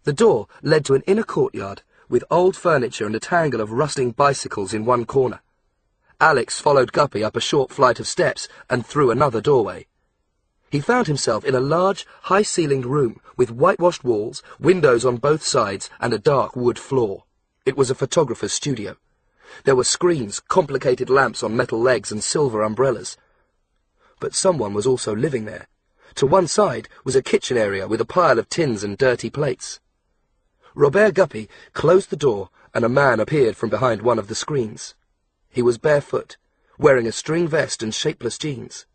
The door led to an inner courtyard, with old furniture and a tangle of rusting bicycles in one corner. Alex followed Guppy up a short flight of steps and through another doorway. He found himself in a large, high-ceilinged room with whitewashed walls, windows on both sides, and a dark wood floor. It was a photographer's studio. There were screens, complicated lamps on metal legs, and silver umbrellas. But someone was also living there. To one side was a kitchen area with a pile of tins and dirty plates. Robert Guppy closed the door, and a man appeared from behind one of the screens. He was barefoot, wearing a string vest and shapeless jeans.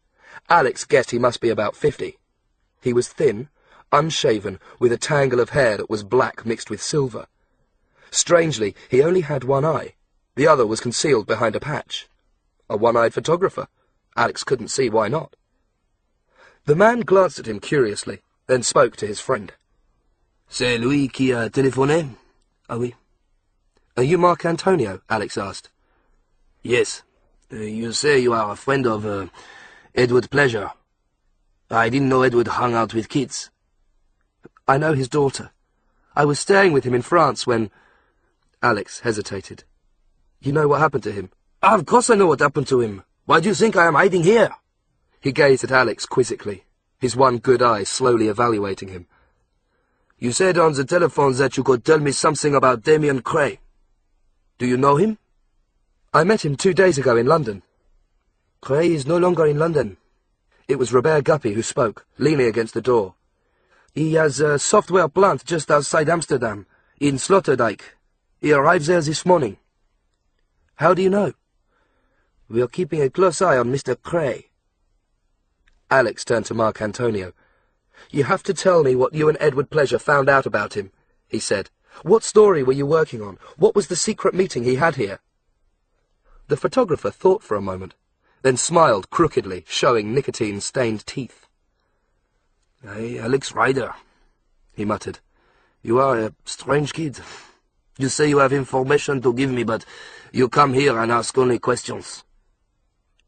Alex guessed he must be about 50. He was thin, unshaven, with a tangle of hair that was black mixed with silver. Strangely, he only had one eye. The other was concealed behind a patch. A one-eyed photographer. Alex couldn't see why not. The man glanced at him curiously, then spoke to his friend. C'est lui qui a téléphoné? Ah oui. Are you Marc Antonio? Alex asked. Yes. You say you are a friend of Edward Pleasure. I didn't know Edward hung out with kids. I know his daughter. I was staying with him in France when... Alex hesitated. You know what happened to him? Of course I know what happened to him. Why do you think I am hiding here? He gazed at Alex quizzically, his one good eye slowly evaluating him. You said on the telephone that you could tell me something about Damian Cray. Do you know him? I met him 2 days ago in London. Cray is no longer in London. It was Robert Guppy who spoke, leaning against the door. He has a software plant just outside Amsterdam, in Sloterdijk. He arrived there this morning. How do you know? We are keeping a close eye on Mr. Cray. Alex turned to Marc Antonio. You have to tell me what you and Edward Pleasure found out about him, he said. What story were you working on? What was the secret meeting he had here? The photographer thought for a moment, then smiled crookedly, showing nicotine-stained teeth. Hey, Alex Ryder, he muttered. You are a strange kid. You say you have information to give me, but you come here and ask only questions.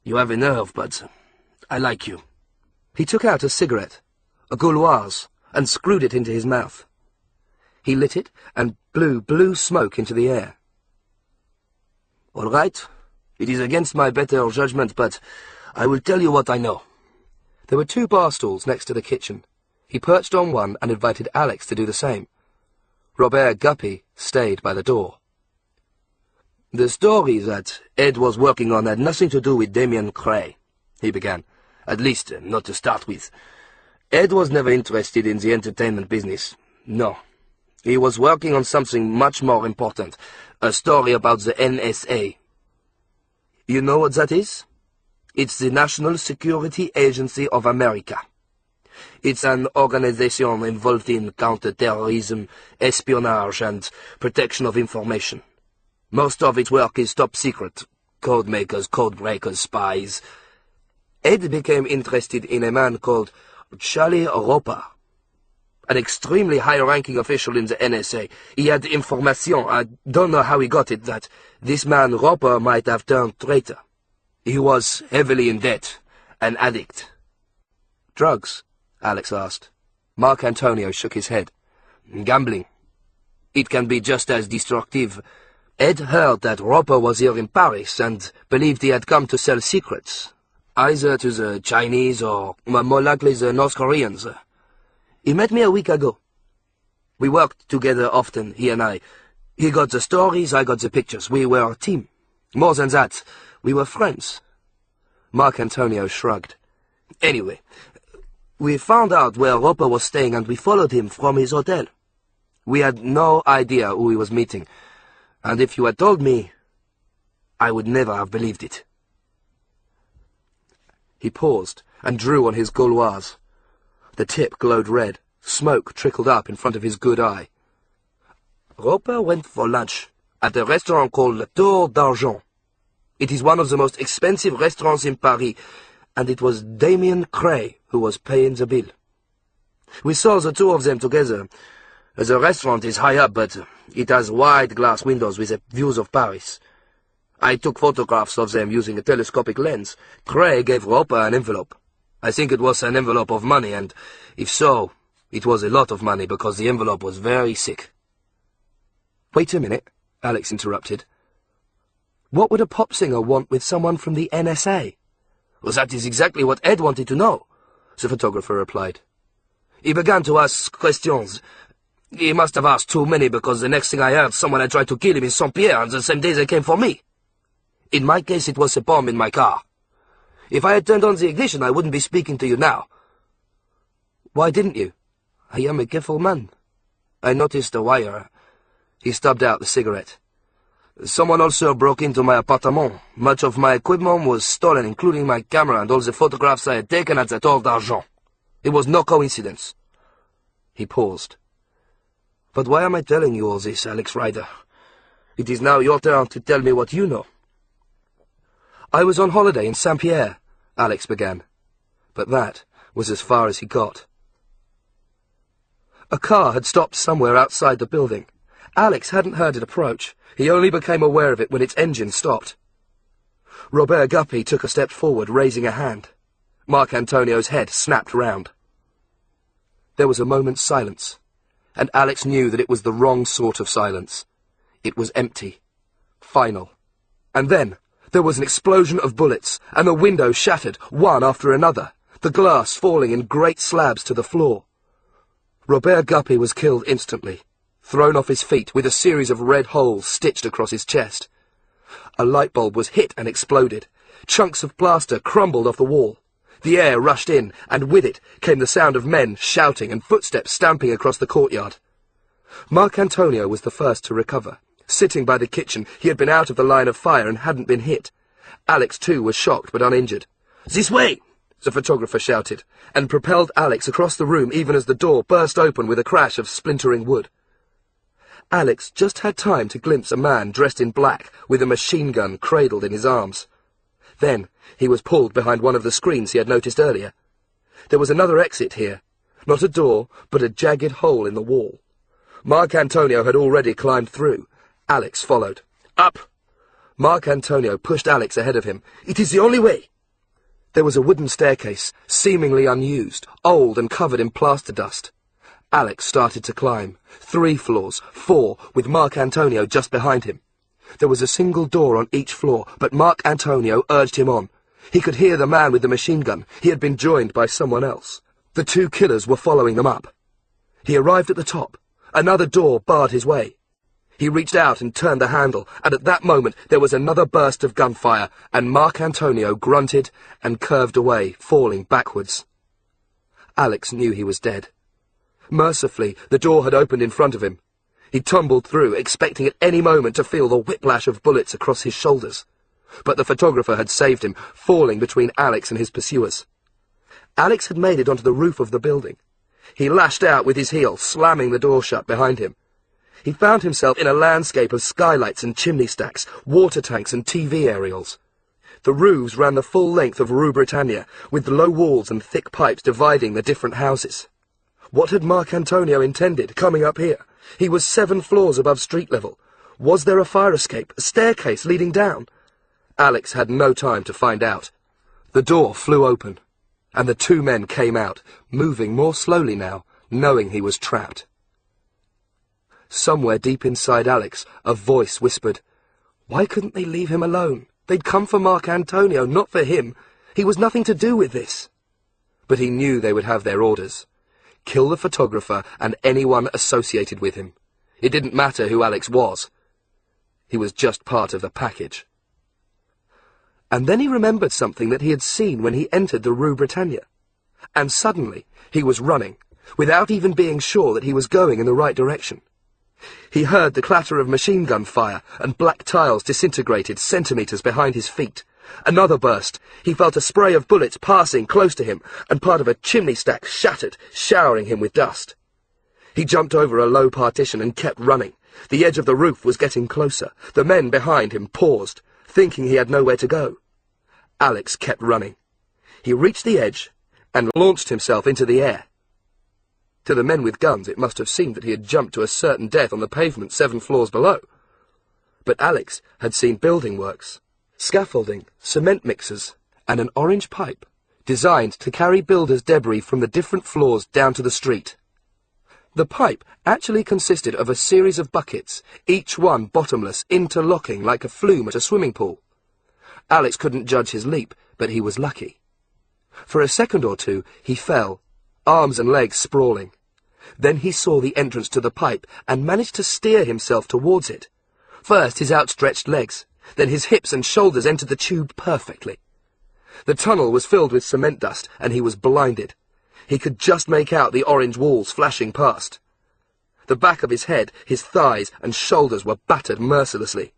You have a nerve, but I like you. He took out a cigarette, a Gauloise, and screwed it into his mouth. He lit it and blew blue smoke into the air. All right. It is against my better judgment, but I will tell you what I know. There were 2 bar stools next to the kitchen. He perched on one and invited Alex to do the same. Robert Guppy stayed by the door. The story that Ed was working on had nothing to do with Damian Cray, he began. At least, not to start with. Ed was never interested in the entertainment business. No. He was working on something much more important. A story about the NSA. You know what that is? It's the National Security Agency of America. It's an organization involved in counter-terrorism, espionage, and protection of information. Most of its work is top secret. Code makers, code breakers, spies. Ed became interested in a man called Charlie Roper, an extremely high-ranking official in the NSA. He had information, I don't know how he got it, that this man Roper might have turned traitor. He was heavily in debt, an addict. Drugs? Alex asked. Mark Antonio shook his head. Gambling. It can be just as destructive. Ed heard that Roper was here in Paris and believed he had come to sell secrets, either to the Chinese or, more likely, the North Koreans. He met me a week ago. We worked together often, he and I. He got the stories, I got the pictures. We were a team. More than that, we were friends. Mark Antonio shrugged. Anyway, we found out where Roper was staying and we followed him from his hotel. We had no idea who he was meeting, and if you had told me, I would never have believed it. He paused and drew on his Gauloise. The tip glowed red. Smoke trickled up in front of his good eye. Roper went for lunch at a restaurant called La Tour d'Argent. It is one of the most expensive restaurants in Paris, and it was Damian Cray who was paying the bill. We saw the two of them together. The restaurant is high up, but it has wide glass windows with views of Paris. I took photographs of them using a telescopic lens. Cray gave Roper an envelope. I think it was an envelope of money, and if so, it was a lot of money because the envelope was very thick. Wait a minute, Alex interrupted. What would a pop singer want with someone from the NSA? Well, that is exactly what Ed wanted to know, the photographer replied. He began to ask questions. He must have asked too many because the next thing I heard, someone had tried to kill him in Saint-Pierre, and the same day they came for me. In my case, it was a bomb in my car. If I had turned on the ignition, I wouldn't be speaking to you now. Why didn't you? I am a careful man. I noticed the wire. He stubbed out the cigarette. Someone also broke into my appartement. Much of my equipment was stolen, including my camera and all the photographs I had taken at the Tour d'Argent. It was no coincidence. He paused. But why am I telling you all this, Alex Ryder? It is now your turn to tell me what you know. I was on holiday in Saint-Pierre, Alex began. But that was as far as he got. A car had stopped somewhere outside the building. Alex hadn't heard it approach. He only became aware of it when its engine stopped. Robert Guppy took a step forward, raising a hand. Mark Antonio's head snapped round. There was a moment's silence, and Alex knew that it was the wrong sort of silence. It was empty, final. And then there was an explosion of bullets, and the windows shattered, one after another, the glass falling in great slabs to the floor. Robert Guppy was killed instantly, thrown off his feet with a series of red holes stitched across his chest. A light bulb was hit and exploded. Chunks of plaster crumbled off the wall. The air rushed in, and with it came the sound of men shouting and footsteps stamping across the courtyard. Mark Antonio was the first to recover. Sitting by the kitchen, he had been out of the line of fire and hadn't been hit. Alex, too, was shocked but uninjured. "This way!" the photographer shouted, and propelled Alex across the room even as the door burst open with a crash of splintering wood. Alex just had time to glimpse a man dressed in black with a machine gun cradled in his arms. Then he was pulled behind one of the screens he had noticed earlier. There was another exit here. Not a door, but a jagged hole in the wall. Mark Antonio had already climbed through. Alex followed. "Up!" Mark Antonio pushed Alex ahead of him. "It is the only way!" There was a wooden staircase, seemingly unused, old and covered in plaster dust. Alex started to climb. 3 floors, 4, with Mark Antonio just behind him. There was a single door on each floor, but Mark Antonio urged him on. He could hear the man with the machine gun. He had been joined by someone else. The 2 killers were following them up. He arrived at the top. Another door barred his way. He reached out and turned the handle, and at that moment there was another burst of gunfire, and Mark Antonio grunted and curved away, falling backwards. Alex knew he was dead. Mercifully, the door had opened in front of him. He tumbled through, expecting at any moment to feel the whiplash of bullets across his shoulders. But the photographer had saved him, falling between Alex and his pursuers. Alex had made it onto the roof of the building. He lashed out with his heel, slamming the door shut behind him. He found himself in a landscape of skylights and chimney stacks, water tanks and TV aerials. The roofs ran the full length of Rue Britannia, with low walls and thick pipes dividing the different houses. What had Marc Antonio intended, coming up here? He was 7 floors above street level. Was there a fire escape, a staircase leading down? Alex had no time to find out. The door flew open, and the 2 men came out, moving more slowly now, knowing he was trapped. Somewhere deep inside Alex, a voice whispered, "Why couldn't they leave him alone? They'd come for Marc Antonio, not for him. He was nothing to do with this." But he knew they would have their orders. Kill the photographer and anyone associated with him. It didn't matter who Alex was. He was just part of the package. And then he remembered something that he had seen when he entered the Rue Britannia. And suddenly he was running, without even being sure that he was going in the right direction. He heard the clatter of machine gun fire, and black tiles disintegrated centimetres behind his feet. Another burst. He felt a spray of bullets passing close to him, and part of a chimney stack shattered, showering him with dust. He jumped over a low partition and kept running. The edge of the roof was getting closer. The men behind him paused, thinking he had nowhere to go. Alex kept running. He reached the edge and launched himself into the air. To the men with guns, it must have seemed that he had jumped to a certain death on the pavement 7 floors below. But Alex had seen building works, scaffolding, cement mixers, and an orange pipe designed to carry builders' debris from the different floors down to the street. The pipe actually consisted of a series of buckets, each one bottomless, interlocking like a flume at a swimming pool. Alex couldn't judge his leap, but he was lucky. For a second or two, he fell, arms and legs sprawling. Then he saw the entrance to the pipe and managed to steer himself towards it. First his outstretched legs, then his hips and shoulders entered the tube perfectly. The tunnel was filled with cement dust, and he was blinded. He could just make out the orange walls flashing past. The back of his head, his thighs and shoulders were battered mercilessly.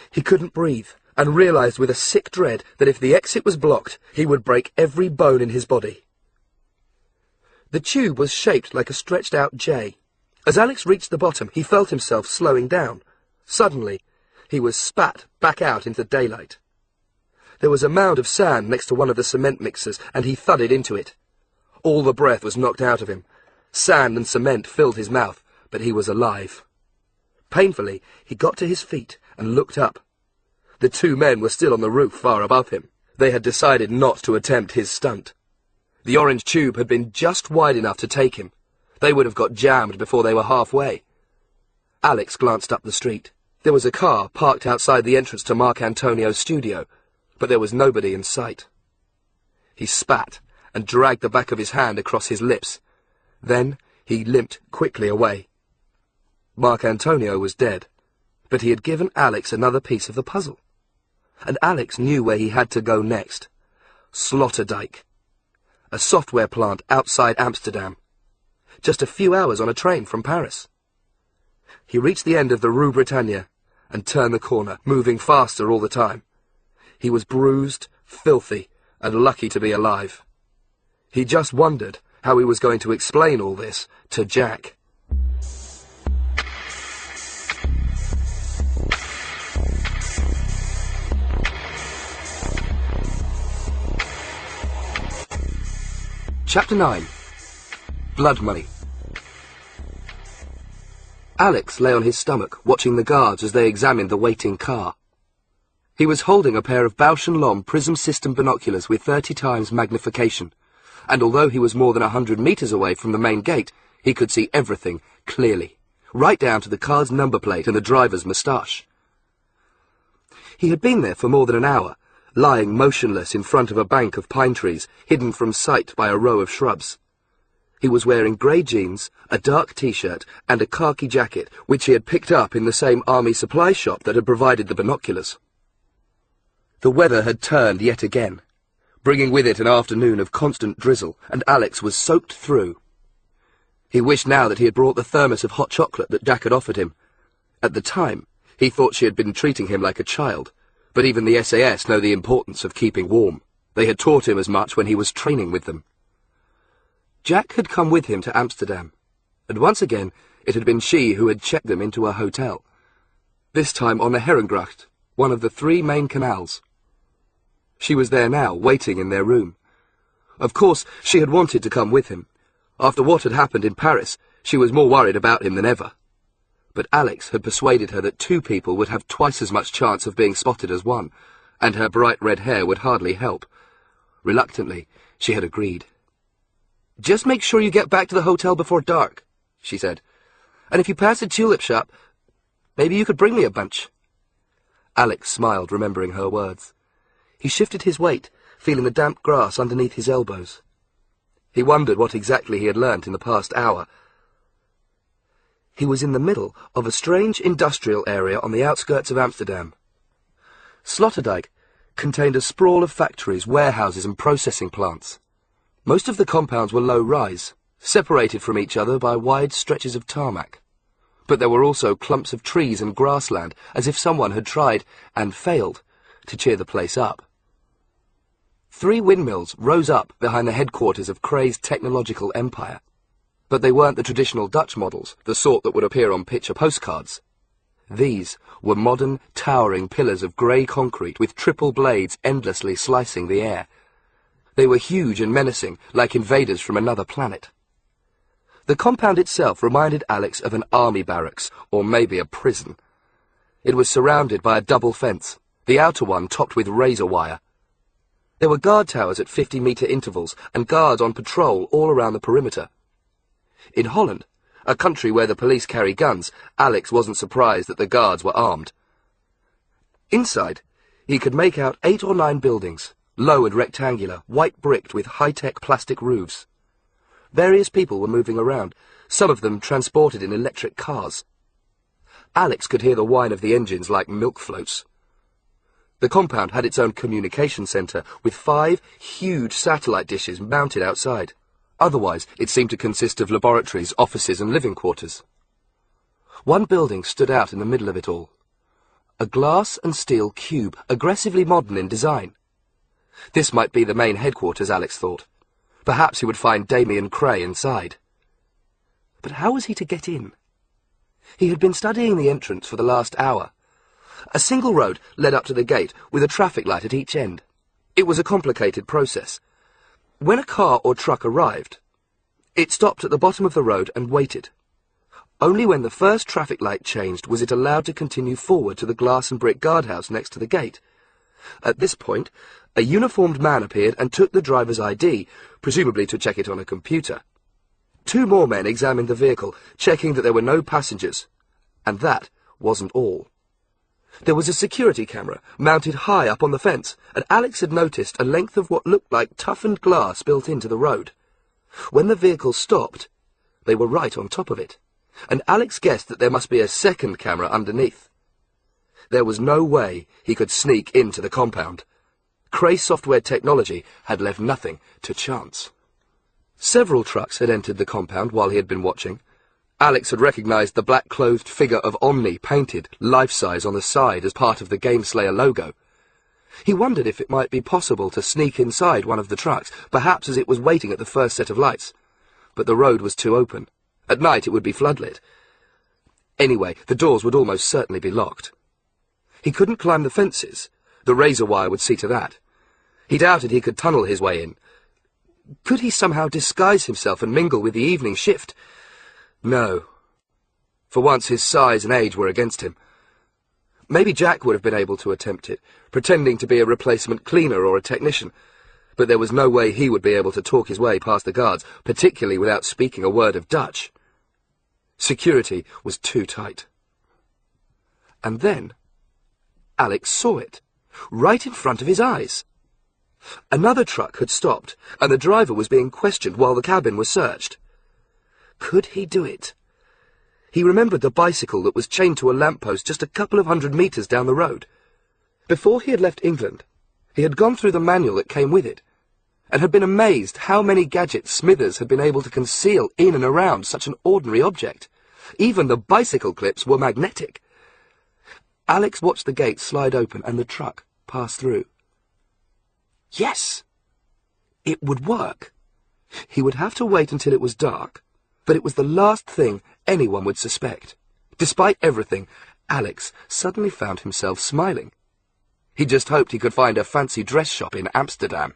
He couldn't breathe, and realized with a sick dread that if the exit was blocked, he would break every bone in his body. The tube was shaped like a stretched-out J. As Alex reached the bottom, he felt himself slowing down. Suddenly, he was spat back out into daylight. There was a mound of sand next to one of the cement mixers, and he thudded into it. All the breath was knocked out of him. Sand and cement filled his mouth, but he was alive. Painfully, he got to his feet and looked up. The 2 men were still on the roof far above him. They had decided not to attempt his stunt. The orange tube had been just wide enough to take him. They would have got jammed before they were halfway. Alex glanced up the street. There was a car parked outside the entrance to Marc Antonio's studio, but there was nobody in sight. He spat and dragged the back of his hand across his lips. Then he limped quickly away. Marc Antonio was dead, but he had given Alex another piece of the puzzle. And Alex knew where he had to go next. Sloterdijk, a software plant outside Amsterdam, just a few hours on a train from Paris. He reached the end of the Rue Britannia and turned the corner, moving faster all the time. He was bruised, filthy, and lucky to be alive. He just wondered how he was going to explain all this to Jack. Chapter 9. Blood Money. Alex lay on his stomach, watching the guards as they examined the waiting car. He was holding a pair of Bausch & Lomb prism system binoculars with 30 times magnification, and although he was more than 100 metres away from the main gate, he could see everything clearly, right down to the car's number plate and the driver's moustache. He had been there for more than an hour, lying motionless in front of a bank of pine trees, hidden from sight by a row of shrubs. He was wearing grey jeans, a dark T-shirt, and a khaki jacket, which he had picked up in the same army supply shop that had provided the binoculars. The weather had turned yet again, bringing with it an afternoon of constant drizzle, and Alex was soaked through. He wished now that he had brought the thermos of hot chocolate that Jack had offered him. At the time, he thought she had been treating him like a child, but even the SAS know the importance of keeping warm. They had taught him as much when he was training with them. Jack had come with him to Amsterdam, and once again it had been she who had checked them into a hotel, this time on the Herengracht, one of the 3 main canals. She was there now, waiting in their room. Of course, she had wanted to come with him. After what had happened in Paris, she was more worried about him than ever. But Alex had persuaded her that 2 people would have twice as much chance of being spotted as 1, and her bright red hair would hardly help. Reluctantly, she had agreed. "Just make sure you get back to the hotel before dark," she said. "And if you pass a tulip shop, maybe you could bring me a bunch." Alex smiled, remembering her words. He shifted his weight, feeling the damp grass underneath his elbows. He wondered what exactly he had learnt in the past hour. He was in the middle of a strange industrial area on the outskirts of Amsterdam. Sloterdijk contained a sprawl of factories, warehouses and processing plants. Most of the compounds were low-rise, separated from each other by wide stretches of tarmac. But there were also clumps of trees and grassland, as if someone had tried, and failed, to cheer the place up. 3 windmills rose up behind the headquarters of Cray's technological empire. But they weren't the traditional Dutch models, the sort that would appear on picture postcards. These were modern, towering pillars of grey concrete with triple blades endlessly slicing the air. They were huge and menacing, like invaders from another planet. The compound itself reminded Alex of an army barracks, or maybe a prison. It was surrounded by a double fence, the outer one topped with razor wire. There were guard towers at 50-metre intervals, and guards on patrol all around the perimeter. In Holland, a country where the police carry guns, Alex wasn't surprised that the guards were armed. Inside, he could make out 8 or 9 buildings, low and rectangular, white-bricked with high-tech plastic roofs. Various people were moving around, some of them transported in electric cars. Alex could hear the whine of the engines like milk floats. The compound had its own communication centre, with 5 huge satellite dishes mounted outside. Otherwise, it seemed to consist of laboratories, offices and living quarters. One building stood out in the middle of it all. A glass and steel cube, aggressively modern in design. This might be the main headquarters, Alex thought. Perhaps he would find Damian Cray inside. But how was he to get in? He had been studying the entrance for the last hour. A single road led up to the gate, with a traffic light at each end. It was a complicated process. When a car or truck arrived, it stopped at the bottom of the road and waited. Only when the first traffic light changed was it allowed to continue forward to the glass and brick guardhouse next to the gate. At this point, a uniformed man appeared and took the driver's ID, presumably to check it on a computer. 2 more men examined the vehicle, checking that there were no passengers. And that wasn't all. There was a security camera mounted high up on the fence, and Alex had noticed a length of what looked like toughened glass built into the road. When the vehicle stopped, they were right on top of it, and Alex guessed that there must be a second camera underneath. There was no way he could sneak into the compound. Cray software technology had left nothing to chance. Several trucks had entered the compound while he had been watching. Alex had recognized the black-clothed figure of Omni painted, life-size, on the side as part of the Gameslayer logo. He wondered if it might be possible to sneak inside one of the trucks, perhaps as it was waiting at the first set of lights. But the road was too open. At night it would be floodlit. Anyway, the doors would almost certainly be locked. He couldn't climb the fences. The razor wire would see to that. He doubted he could tunnel his way in. Could he somehow disguise himself and mingle with the evening shift? No. For once his size and age were against him. Maybe Jack would have been able to attempt it, pretending to be a replacement cleaner or a technician, but there was no way he would be able to talk his way past the guards, particularly without speaking a word of Dutch. Security was too tight. And then Alex saw it, right in front of his eyes. Another truck had stopped, and the driver was being questioned while the cabin was searched. Could he do it? He remembered the bicycle that was chained to a lamppost just a couple of 100 metres down the road. Before he had left England, he had gone through the manual that came with it, and had been amazed how many gadgets Smithers had been able to conceal in and around such an ordinary object. Even the bicycle clips were magnetic. Alex watched the gate slide open and the truck pass through. Yes! It would work. He would have to wait until it was dark, but it was the last thing anyone would suspect. Despite everything, Alex suddenly found himself smiling. He just hoped he could find a fancy dress shop in Amsterdam.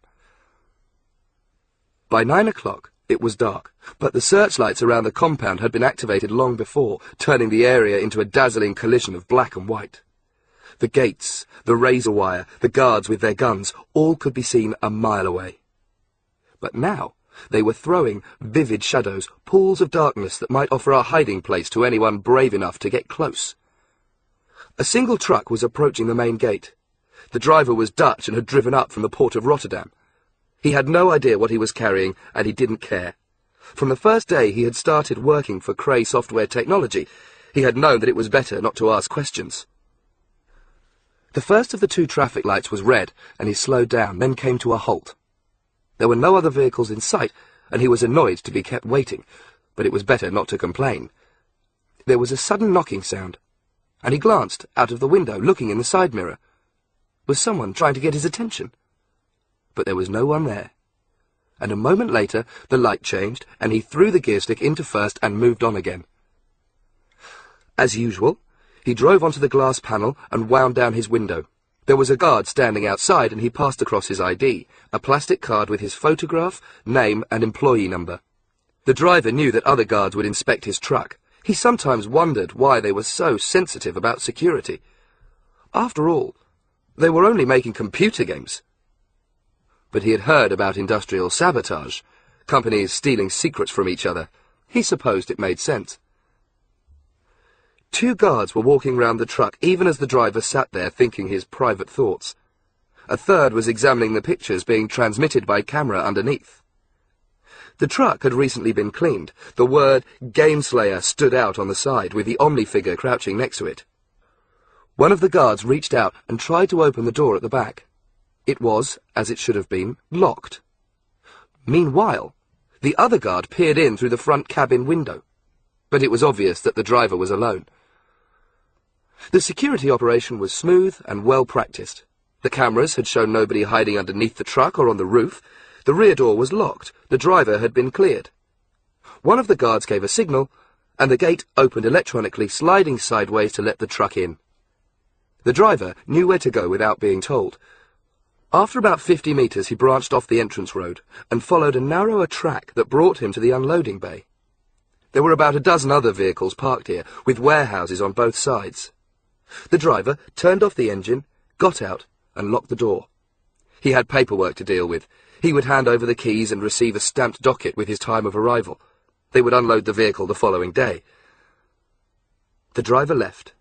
By 9 o'clock, it was dark, but the searchlights around the compound had been activated long before, turning the area into a dazzling collision of black and white. The gates, the razor wire, the guards with their guns, all could be seen a mile away. But now they were throwing vivid shadows, pools of darkness that might offer a hiding place to anyone brave enough to get close. A single truck was approaching the main gate. The driver was Dutch and had driven up from the port of Rotterdam. He had no idea what he was carrying, and he didn't care. From the first day he had started working for Cray Software Technology, he had known that it was better not to ask questions. The first of the 2 traffic lights was red, and he slowed down, then came to a halt. There were no other vehicles in sight, and he was annoyed to be kept waiting, but it was better not to complain. There was a sudden knocking sound, and he glanced out of the window, looking in the side mirror. Was someone trying to get his attention? But there was no one there. And a moment later, the light changed, and he threw the gear stick into first and moved on again. As usual, he drove onto the glass panel and wound down his window. There was a guard standing outside, and he passed across his ID, a plastic card with his photograph, name, and employee number. The driver knew that other guards would inspect his truck. He sometimes wondered why they were so sensitive about security. After all, they were only making computer games. But he had heard about industrial sabotage, companies stealing secrets from each other. He supposed it made sense. 2 guards were walking round the truck even as the driver sat there thinking his private thoughts. A third was examining the pictures being transmitted by camera underneath. The truck had recently been cleaned. The word Gameslayer stood out on the side, with the Omni figure crouching next to it. One of the guards reached out and tried to open the door at the back. It was, as it should have been, locked. Meanwhile, the other guard peered in through the front cabin window, but it was obvious that the driver was alone. The security operation was smooth and well practiced. The cameras had shown nobody hiding underneath the truck or on the roof. The rear door was locked. The driver had been cleared. One of the guards gave a signal, and the gate opened electronically, sliding sideways to let the truck in. The driver knew where to go without being told. After about 50 meters, he branched off the entrance road and followed a narrower track that brought him to the unloading bay. There were about a dozen other vehicles parked here, with warehouses on both sides. The driver turned off the engine, got out, and locked the door. He had paperwork to deal with. He would hand over the keys and receive a stamped docket with his time of arrival. They would unload the vehicle the following day. The driver left.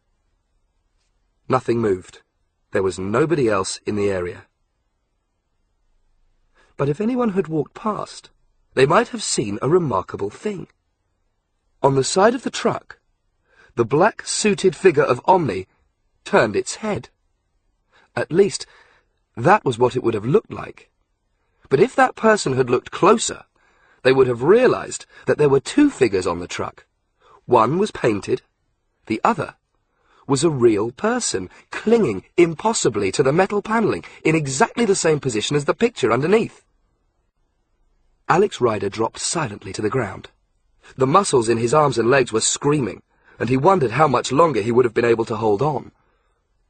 Nothing moved. There was nobody else in the area. But if anyone had walked past, they might have seen a remarkable thing. On the side of the truck, the black-suited figure of Omni turned its head. At least, that was what it would have looked like. But if that person had looked closer, they would have realized that there were 2 figures on the truck. One was painted, the other was a real person, clinging impossibly to the metal paneling in exactly the same position as the picture underneath. Alex Ryder dropped silently to the ground. The muscles in his arms and legs were screaming, and he wondered how much longer he would have been able to hold on.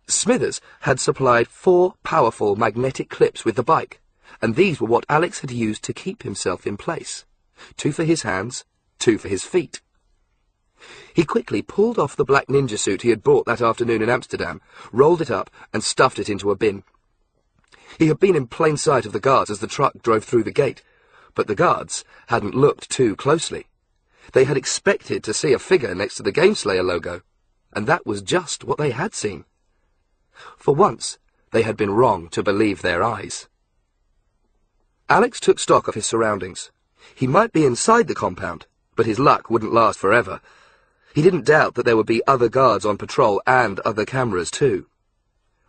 Smithers had supplied 4 powerful magnetic clips with the bike, and these were what Alex had used to keep himself in place. 2 for his hands, 2 for his feet. He quickly pulled off the black ninja suit he had bought that afternoon in Amsterdam, rolled it up, and stuffed it into a bin. He had been in plain sight of the guards as the truck drove through the gate, but the guards hadn't looked too closely. They had expected to see a figure next to the Gameslayer logo, and that was just what they had seen. For once, they had been wrong to believe their eyes. Alex took stock of his surroundings. He might be inside the compound, but his luck wouldn't last forever. He didn't doubt that there would be other guards on patrol and other cameras too.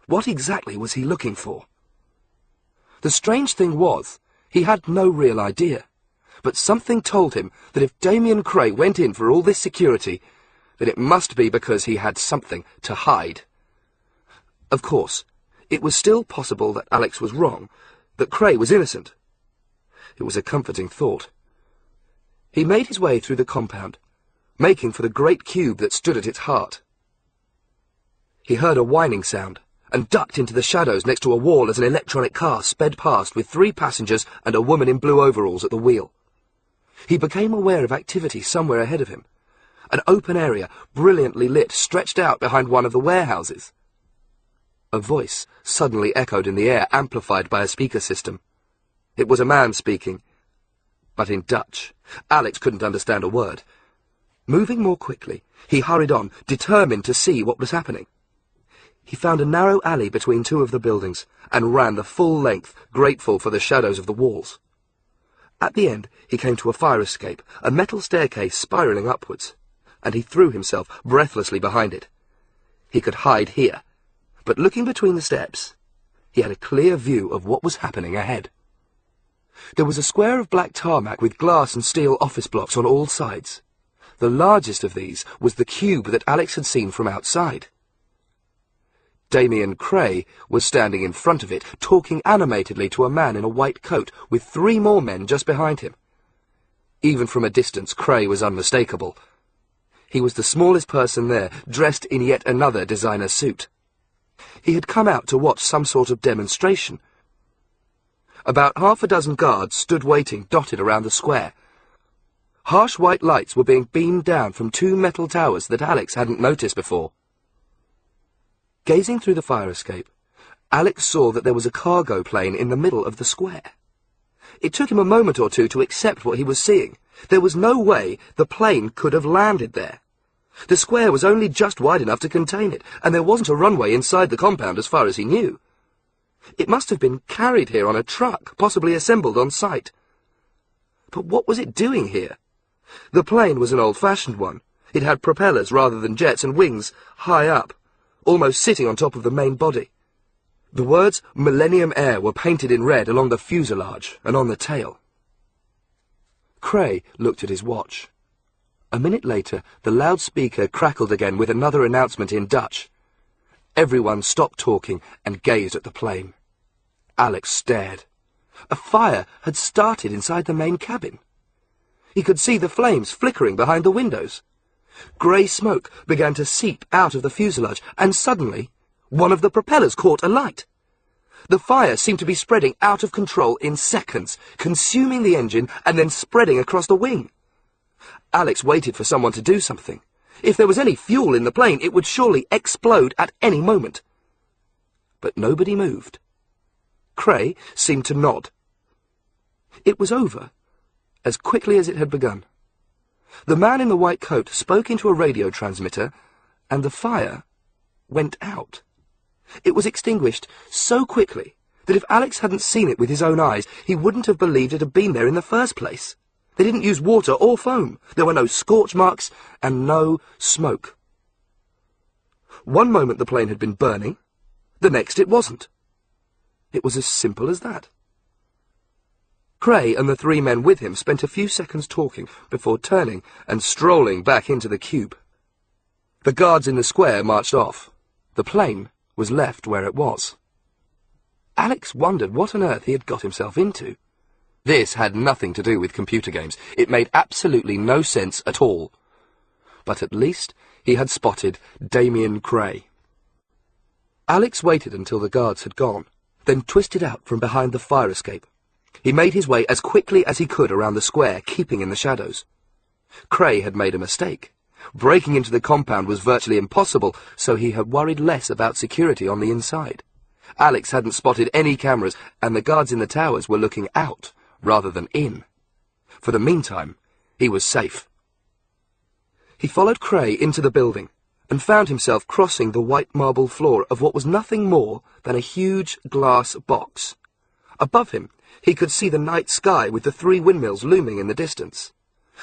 What exactly was he looking for? The strange thing was, He had no real idea, but something told him that if Damian Cray went in for all this security, that it must be because he had something to hide. Of course, it was still possible that Alex was wrong, that Cray was innocent. It was a comforting thought. He made his way through the compound, making for the great cube that stood at its heart. He heard a whining sound and ducked into the shadows next to a wall as an electronic car sped past with 3 passengers and a woman in blue overalls at the wheel. He became aware of activity somewhere ahead of him. An open area, brilliantly lit, stretched out behind one of the warehouses. A voice suddenly echoed in the air, amplified by a speaker system. It was a man speaking, but in Dutch. Alex couldn't understand a word. Moving more quickly, he hurried on, determined to see what was happening. He found a narrow alley between 2 of the buildings and ran the full length, grateful for the shadows of the walls. At the end, he came to a fire escape, a metal staircase spiralling upwards, and he threw himself breathlessly behind it. He could hide here, but looking between the steps, he had a clear view of what was happening ahead. There was a square of black tarmac with glass and steel office blocks on all sides. The largest of these was the cube that Alex had seen from outside. Damian Cray was standing in front of it, talking animatedly to a man in a white coat, with 3 more men just behind him. Even from a distance, Cray was unmistakable. He was the smallest person there, dressed in yet another designer suit. He had come out to watch some sort of demonstration. About half a dozen guards stood waiting, dotted around the square. Harsh white lights were being beamed down from 2 metal towers that Alex hadn't noticed before. Gazing through the fire escape, Alex saw that there was a cargo plane in the middle of the square. It took him a moment or two to accept what he was seeing. There was no way the plane could have landed there. The square was only just wide enough to contain it, and there wasn't a runway inside the compound as far as he knew. It must have been carried here on a truck, possibly assembled on site. But what was it doing here? The plane was an old-fashioned one. It had propellers rather than jets and wings high up, almost sitting on top of the main body. The words Millennium Air were painted in red along the fuselage and on the tail. Cray looked at his watch. A minute later, the loudspeaker crackled again with another announcement in Dutch. Everyone stopped talking and gazed at the plane. Alex stared. A fire had started inside the main cabin. He could see the flames flickering behind the windows. Grey smoke began to seep out of the fuselage, and suddenly one of the propellers caught alight. The fire seemed to be spreading out of control in seconds, consuming the engine and then spreading across the wing. Alex waited for someone to do something. If there was any fuel in the plane, it would surely explode at any moment. But nobody moved. Cray seemed to nod. It was over, as quickly as it had begun. The man in the white coat spoke into a radio transmitter, and the fire went out. It was extinguished so quickly that if Alex hadn't seen it with his own eyes, he wouldn't have believed it had been there in the first place. They didn't use water or foam. There were no scorch marks and no smoke. One moment the plane had been burning, the next it wasn't. It was as simple as that. Cray and the 3 men with him spent a few seconds talking before turning and strolling back into the cube. The guards in the square marched off. The plane was left where it was. Alex wondered what on earth he had got himself into. This had nothing to do with computer games. It made absolutely no sense at all. But at least he had spotted Damian Cray. Alex waited until the guards had gone, then twisted out from behind the fire escape. He made his way as quickly as he could around the square, keeping in the shadows. Cray had made a mistake. Breaking into the compound was virtually impossible, so he had worried less about security on the inside. Alex hadn't spotted any cameras, and the guards in the towers were looking out rather than in. For the meantime, he was safe. He followed Cray into the building and found himself crossing the white marble floor of what was nothing more than a huge glass box. Above him, he could see the night sky with the 3 windmills looming in the distance.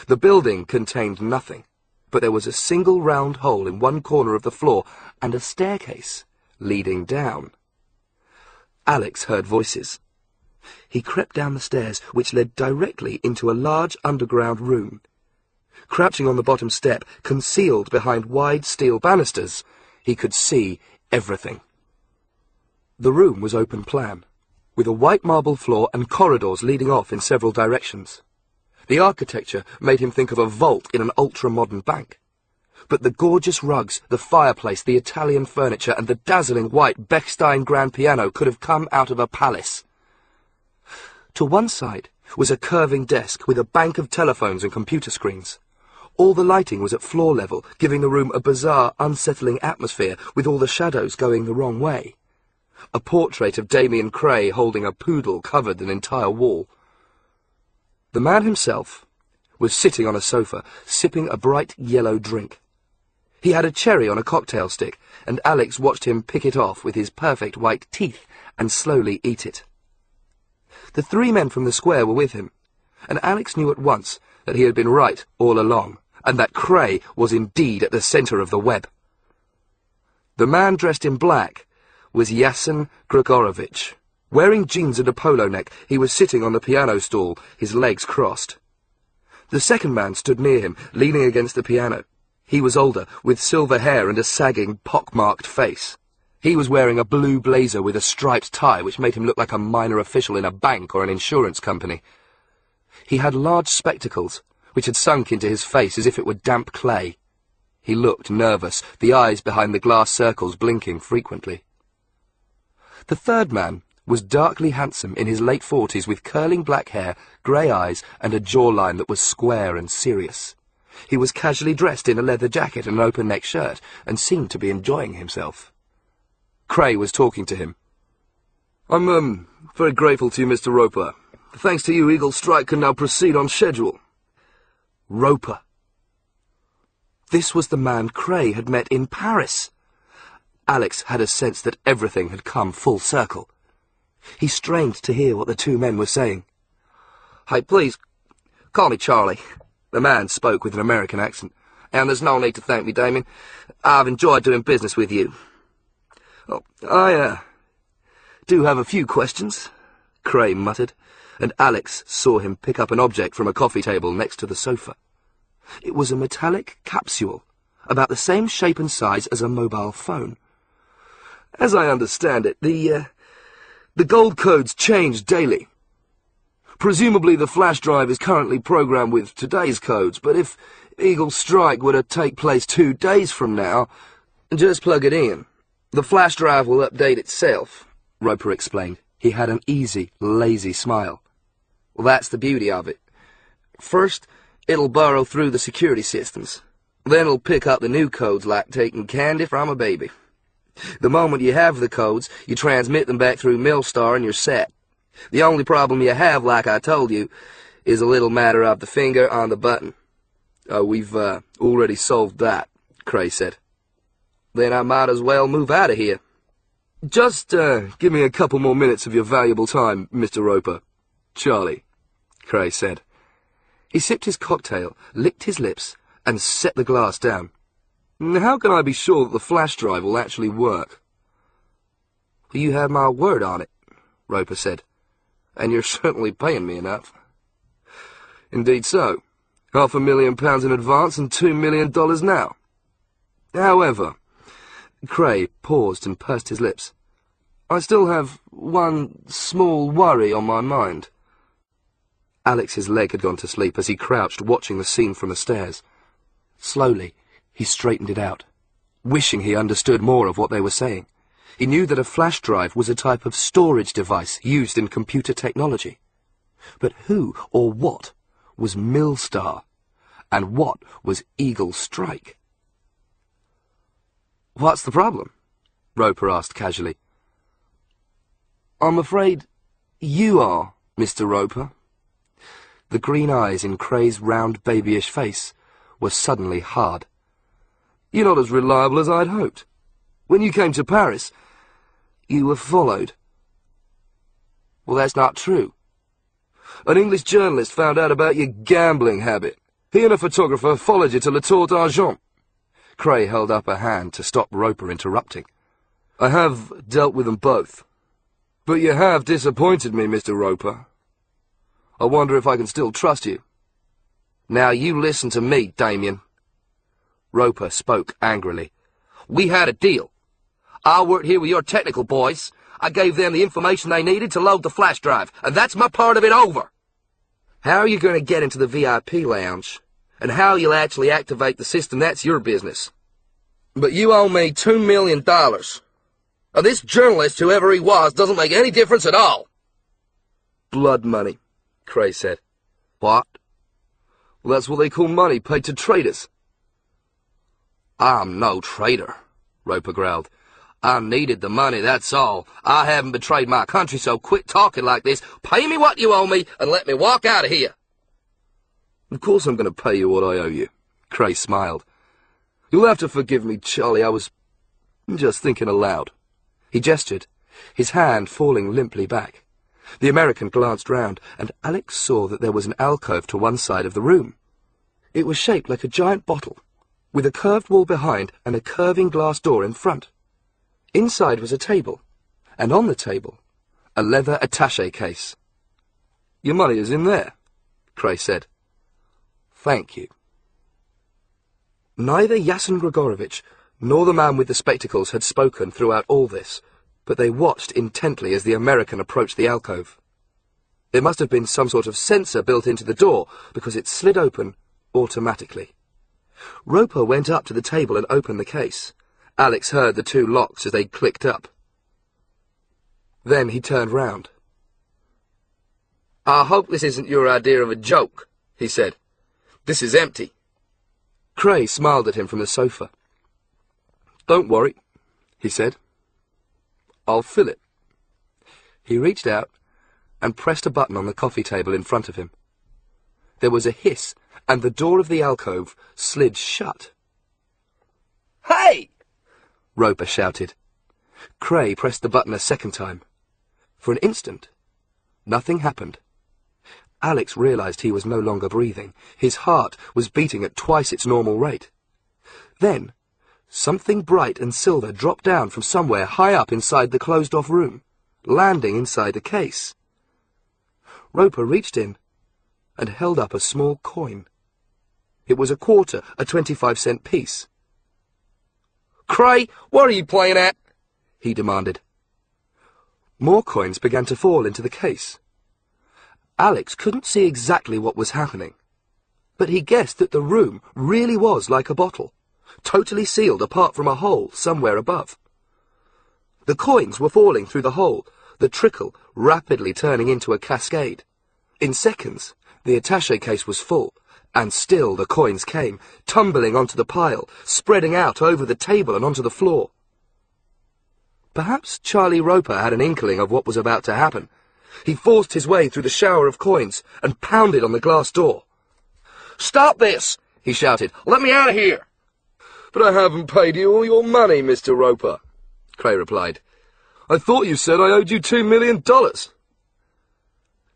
The building contained nothing, but there was a single round hole in one corner of the floor and a staircase leading down. Alex heard voices. He crept down the stairs, which led directly into a large underground room. Crouching on the bottom step, concealed behind wide steel banisters, he could see everything. The room was open plan, with a white marble floor and corridors leading off in several directions. The architecture made him think of a vault in an ultra-modern bank. But the gorgeous rugs, the fireplace, the Italian furniture, and the dazzling white Bechstein grand piano could have come out of a palace. To one side was a curving desk with a bank of telephones and computer screens. All the lighting was at floor level, giving the room a bizarre, unsettling atmosphere, with all the shadows going the wrong way. A portrait of Damian Cray holding a poodle covered an entire wall. The man himself was sitting on a sofa, sipping a bright yellow drink. He had a cherry on a cocktail stick, and Alex watched him pick it off with his perfect white teeth and slowly eat it. The three men from the square were with him, and Alex knew at once that he had been right all along, and that Cray was indeed at the centre of the web. The man dressed in black was Yasin Grigorovich. Wearing jeans and a polo neck, he was sitting on the piano stool, his legs crossed. The second man stood near him, leaning against the piano. He was older, with silver hair and a sagging, pock-marked face. He was wearing a blue blazer with a striped tie, which made him look like a minor official in a bank or an insurance company. He had large spectacles, which had sunk into his face as if it were damp clay. He looked nervous, the eyes behind the glass circles blinking frequently. The third man was darkly handsome in his late 40s with curling black hair, grey eyes, and a jawline that was square and serious. He was casually dressed in a leather jacket and an open-neck shirt, and seemed to be enjoying himself. Cray was talking to him. "I'm, very grateful to you, Mr. Roper. Thanks to you, Eagle Strike can now proceed on schedule." Roper. This was the man Cray had met in Paris. Alex had a sense that everything had come full circle. He strained to hear what the two men were saying. "Hey, please, call me Charlie." The man spoke with an American accent. "And there's no need to thank me, Damian. I've enjoyed doing business with you." "Oh, I do have a few questions," Cray muttered, and Alex saw him pick up an object from a coffee table next to the sofa. It was a metallic capsule, about the same shape and size as a mobile phone. "As I understand it, the gold codes change daily. Presumably the flash drive is currently programmed with today's codes, but if Eagle Strike were to take place 2 days from now, just plug it in. The flash drive will update itself," Roper explained. He had an easy, lazy smile. "Well, that's the beauty of it. First, it'll burrow through the security systems. Then it'll pick up the new codes like taking candy from a baby. The moment you have the codes, you transmit them back through Millstar and you're set. The only problem you have, like I told you, is a little matter of the finger on the button." "Oh, we've already solved that," Cray said. "Then I might as well move out of here." "Just give me a couple more minutes of your valuable time, Mr. Roper." "Charlie," Cray said. He sipped his cocktail, licked his lips, and set the glass down. "How can I be sure that the flash drive will actually work?" "You have my word on it," Roper said. "And you're certainly paying me enough." "Indeed so. £500,000 in advance and $2 million now. However," Cray paused and pursed his lips, "I still have one small worry on my mind." Alex's leg had gone to sleep as he crouched watching the scene from the stairs. Slowly, he straightened it out, wishing he understood more of what they were saying. He knew that a flash drive was a type of storage device used in computer technology. But who or what was Millstar, and what was Eagle Strike? "What's the problem?" Roper asked casually. "I'm afraid you are, Mr. Roper." The green eyes in Cray's round babyish face were suddenly hard. "You're not as reliable as I'd hoped. When you came to Paris, you were followed." "Well, that's not true." "An English journalist found out about your gambling habit. He and a photographer followed you to La Tour d'Argent." Cray held up a hand to stop Roper interrupting. "I have dealt with them both. But you have disappointed me, Mr. Roper. I wonder if I can still trust you. Now you listen to me, Damian. Roper spoke angrily. We had a deal. I worked here with your technical boys. I gave them the information they needed to load the flash drive, and that's my part of it over. How are you going to get into the VIP lounge? And how you'll actually activate the system, that's your business. But you owe me $2 million. Now, this journalist, whoever he was, doesn't make any difference at all. Blood money, Cray said. What? Well, that's what they call money paid to traitors. I'm no traitor, Roper growled. I needed the money, that's all. I haven't betrayed my country, so quit talking like this. Pay me what you owe me, and let me walk out of here. Of course I'm going to pay you what I owe you, Cray smiled. You'll have to forgive me, Charlie, I was just thinking aloud. He gestured, his hand falling limply back. The American glanced round, and Alex saw that there was an alcove to one side of the room. It was shaped like a giant bottle, with a curved wall behind and a curving glass door in front. Inside was a table, and on the table, a leather attaché case. Your money is in there, Cray said. Thank you. Neither Yasin Grigorovich nor the man with the spectacles had spoken throughout all this, but they watched intently as the American approached the alcove. There must have been some sort of sensor built into the door, because it slid open automatically. Roper went up to the table and opened the case. Alex heard the two locks as they clicked up. Then he turned round. I hope this isn't your idea of a joke, he said. This is empty. Cray smiled at him from the sofa. Don't worry, he said. I'll fill it. He reached out and pressed a button on the coffee table in front of him. There was a hiss, and the door of the alcove slid shut. Hey! Roper shouted. Cray pressed the button a second time. For an instant, nothing happened. Alex realized he was no longer breathing. His heart was beating at twice its normal rate. Then, something bright and silver dropped down from somewhere high up inside the closed-off room, landing inside the case. Roper reached in and held up a small coin. It was a quarter, a 25-cent piece. Cray, what are you playing at? He demanded. More coins began to fall into the case. Alex couldn't see exactly what was happening, but he guessed that the room really was like a bottle, totally sealed apart from a hole somewhere above. The coins were falling through the hole, the trickle rapidly turning into a cascade. In seconds, the attaché case was full, and still the coins came, tumbling onto the pile, spreading out over the table and onto the floor. Perhaps Charlie Roper had an inkling of what was about to happen. He forced his way through the shower of coins and pounded on the glass door. Stop this! He shouted. Let me out of here! But I haven't paid you all your money, Mr. Roper, Cray replied. I thought you said I owed you $2 million.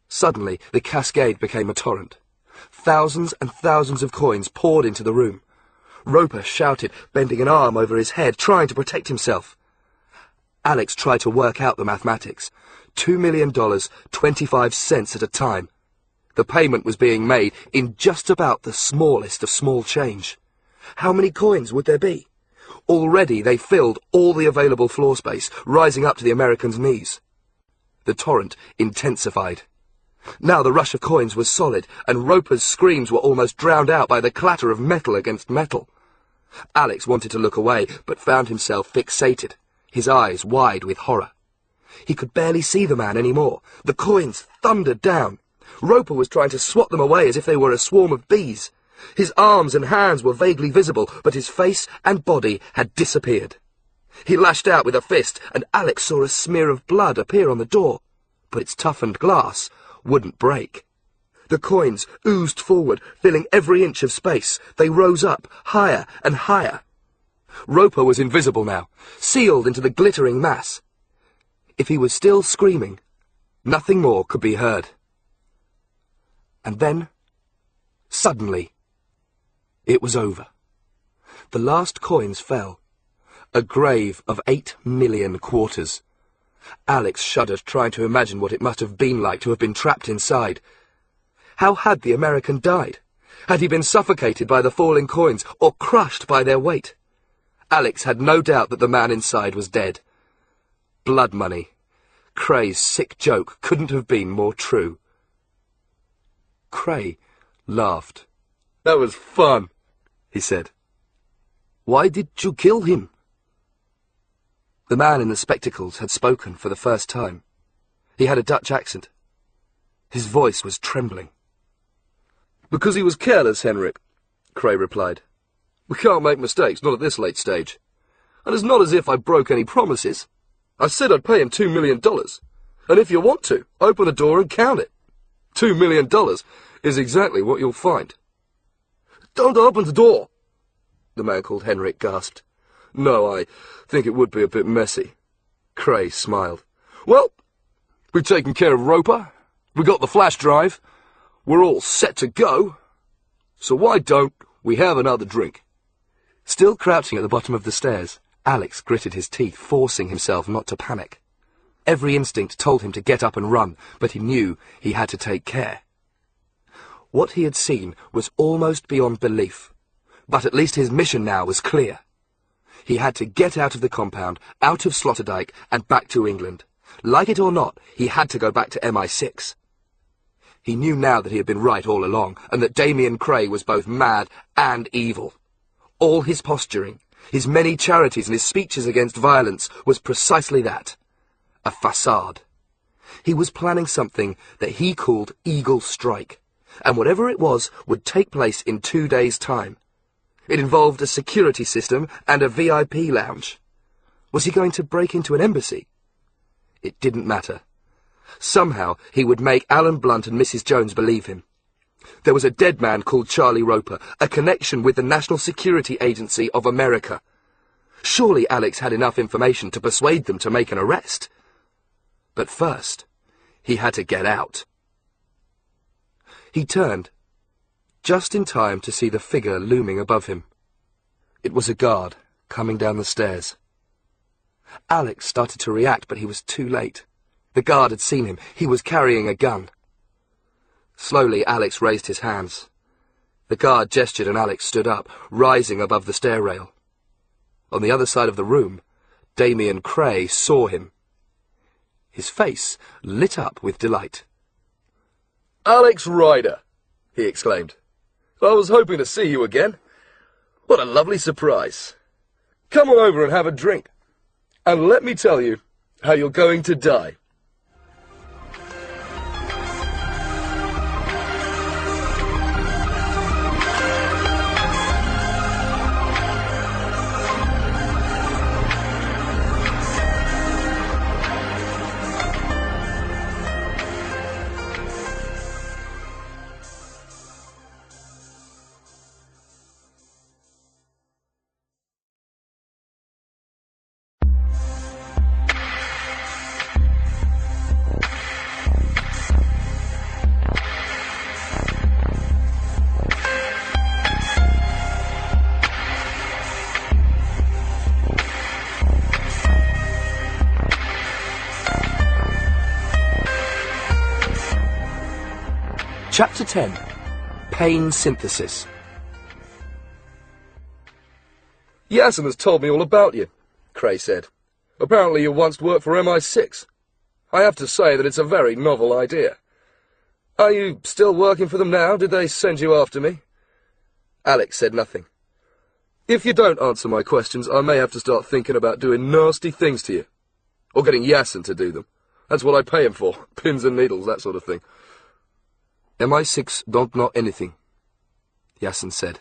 Suddenly, the cascade became a torrent. Thousands and thousands of coins poured into the room. Roper shouted, bending an arm over his head, trying to protect himself. Alex tried to work out the mathematics. $2 million, 25 cents at a time. The payment was being made in just about the smallest of small change. How many coins would there be? Already they filled all the available floor space, rising up to the American's knees. The torrent intensified. Now the rush of coins was solid, and Roper's screams were almost drowned out by the clatter of metal against metal. Alex wanted to look away, but found himself fixated, his eyes wide with horror. He could barely see the man any more. The coins thundered down. Roper was trying to swat them away as if they were a swarm of bees. His arms and hands were vaguely visible, but his face and body had disappeared. He lashed out with a fist, and Alex saw a smear of blood appear on the door, but its toughened glass wouldn't break. The coins oozed forward, filling every inch of space. They rose up, higher and higher. Roper was invisible now, sealed into the glittering mass. If he was still screaming, nothing more could be heard. And then, suddenly, it was over. The last coins fell, a grave of 8 million quarters. Alex shuddered, trying to imagine what it must have been like to have been trapped inside. How had the American died? Had he been suffocated by the falling coins or crushed by their weight? Alex had no doubt that the man inside was dead. Blood money. Cray's sick joke couldn't have been more true. Cray laughed. "That was fun," he said. "Why did you kill him?" The man in the spectacles had spoken for the first time. He had a Dutch accent. His voice was trembling. "Because he was careless, Henrik," Cray replied. "We can't make mistakes, not at this late stage. And it's not as if I broke any promises. I said I'd pay him $2 million. And if you want to, open the door and count it. $2 million is exactly what you'll find." "Don't open the door," the man called Henrik gasped. "No, I think it would be a bit messy." Cray smiled. "Well, we've taken care of Roper. We got the flash drive. We're all set to go. So why don't we have another drink?" Still crouching at the bottom of the stairs, Alex gritted his teeth, forcing himself not to panic. Every instinct told him to get up and run, but he knew he had to take care. What he had seen was almost beyond belief, but at least his mission now was clear. He had to get out of the compound, out of Sloterdijk, and back to England. Like it or not, he had to go back to MI6. He knew now that he had been right all along, and that Damian Cray was both mad and evil. All his posturing, his many charities and his speeches against violence was precisely that. A facade. He was planning something that he called Eagle Strike, and whatever it was would take place in 2 days' time. It involved a security system and a VIP lounge. Was he going to break into an embassy? It didn't matter. Somehow he would make Alan Blunt and Mrs. Jones believe him. There was a dead man called Charlie Roper, a connection with the National Security Agency of America. Surely Alex had enough information to persuade them to make an arrest. But first, he had to get out. He turned, just in time to see the figure looming above him. It was a guard, coming down the stairs. Alex started to react, but he was too late. The guard had seen him. He was carrying a gun. Slowly, Alex raised his hands. The guard gestured and Alex stood up, rising above the stair rail. On the other side of the room, Damian Cray saw him. His face lit up with delight. "Alex Ryder!" he exclaimed. "I was hoping to see you again. What a lovely surprise. Come on over and have a drink. And let me tell you how you're going to die." Chapter 10. Pain Synthesis. "Yassen has told me all about you," Cray said. "Apparently you once worked for MI6. I have to say that it's a very novel idea. Are you still working for them now? Did they send you after me?" Alex said nothing. "If you don't answer my questions, I may have to start thinking about doing nasty things to you. Or getting Yassen to do them. That's what I pay him for. Pins and needles, that sort of thing." "MI6 don't know anything," Yassen said.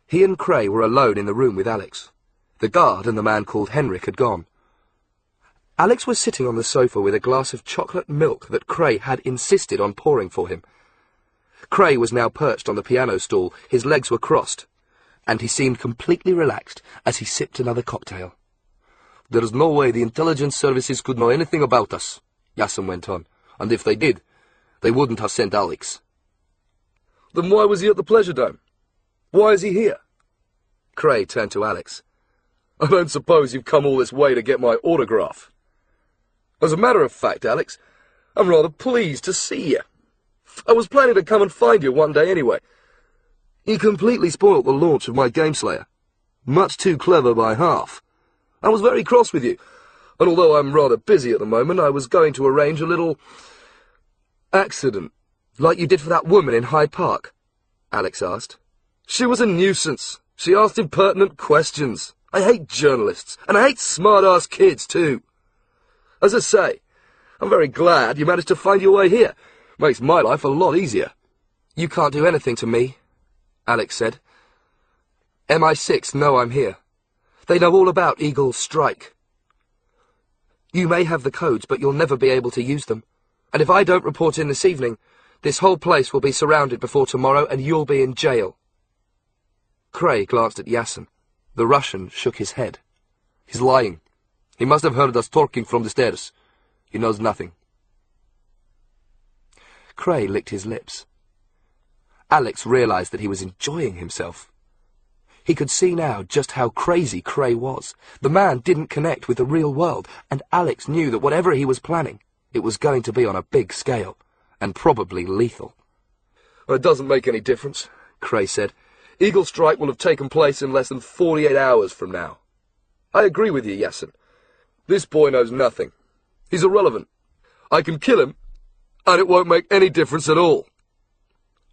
He and Cray were alone in the room with Alex. The guard and the man called Henrik had gone. Alex was sitting on the sofa with a glass of chocolate milk that Cray had insisted on pouring for him. Cray was now perched on the piano stool, his legs were crossed, and he seemed completely relaxed as he sipped another cocktail. "There's no way the intelligence services could know anything about us," Yassen went on, "and if they did, they wouldn't have sent Alex." "Then why was he at the Pleasure Dome? Why is he here?" Cray turned to Alex. "I don't suppose you've come all this way to get my autograph." As a matter of fact, Alex, I'm rather pleased to see you. I was planning to come and find you one day anyway. You completely spoilt the launch of my Game Slayer. Much too clever by half. I was very cross with you, and although I'm rather busy at the moment, I was going to arrange a little accident, like you did for that woman in Hyde Park, Alex asked. She was a nuisance. She asked impertinent questions. I hate journalists, and I hate smart-ass kids, too. As I say, I'm very glad you managed to find your way here. Makes my life a lot easier. You can't do anything to me, Alex said. MI6 know I'm here. They know all about Eagle's strike. You may have the codes, but you'll never be able to use them. And if I don't report in this evening, this whole place will be surrounded before tomorrow, and you'll be in jail. Cray glanced at Yassen. The Russian shook his head. He's lying. He must have heard us talking from the stairs. He knows nothing. Cray licked his lips. Alex realized that he was enjoying himself. He could see now just how crazy Cray was. The man didn't connect with the real world, and Alex knew that whatever he was planning, it was going to be on a big scale, and probably lethal. Well, it doesn't make any difference, Cray said. Eagle's strike will have taken place in less than 48 hours from now. I agree with you, Yassen. This boy knows nothing. He's irrelevant. I can kill him, and it won't make any difference at all.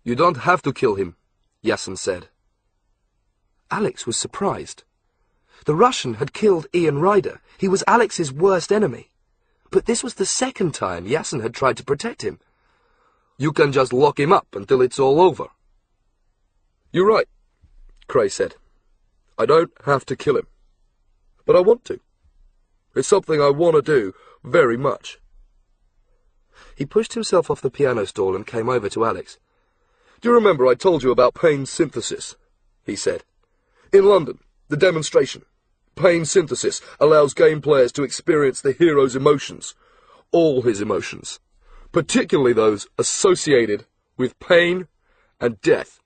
You don't have to kill him, Yassen said. Alex was surprised. The Russian had killed Ian Ryder. He was Alex's worst enemy. But this was the second time Yassen had tried to protect him. You can just lock him up until it's all over. You're right, Cray said. I don't have to kill him. But I want to. It's something I want to do very much. He pushed himself off the piano stool and came over to Alex. Do you remember I told you about pain synthesis? He said. In London, the demonstration. Pain synthesis allows game players to experience the hero's emotions. All his emotions. Particularly those associated with pain and death.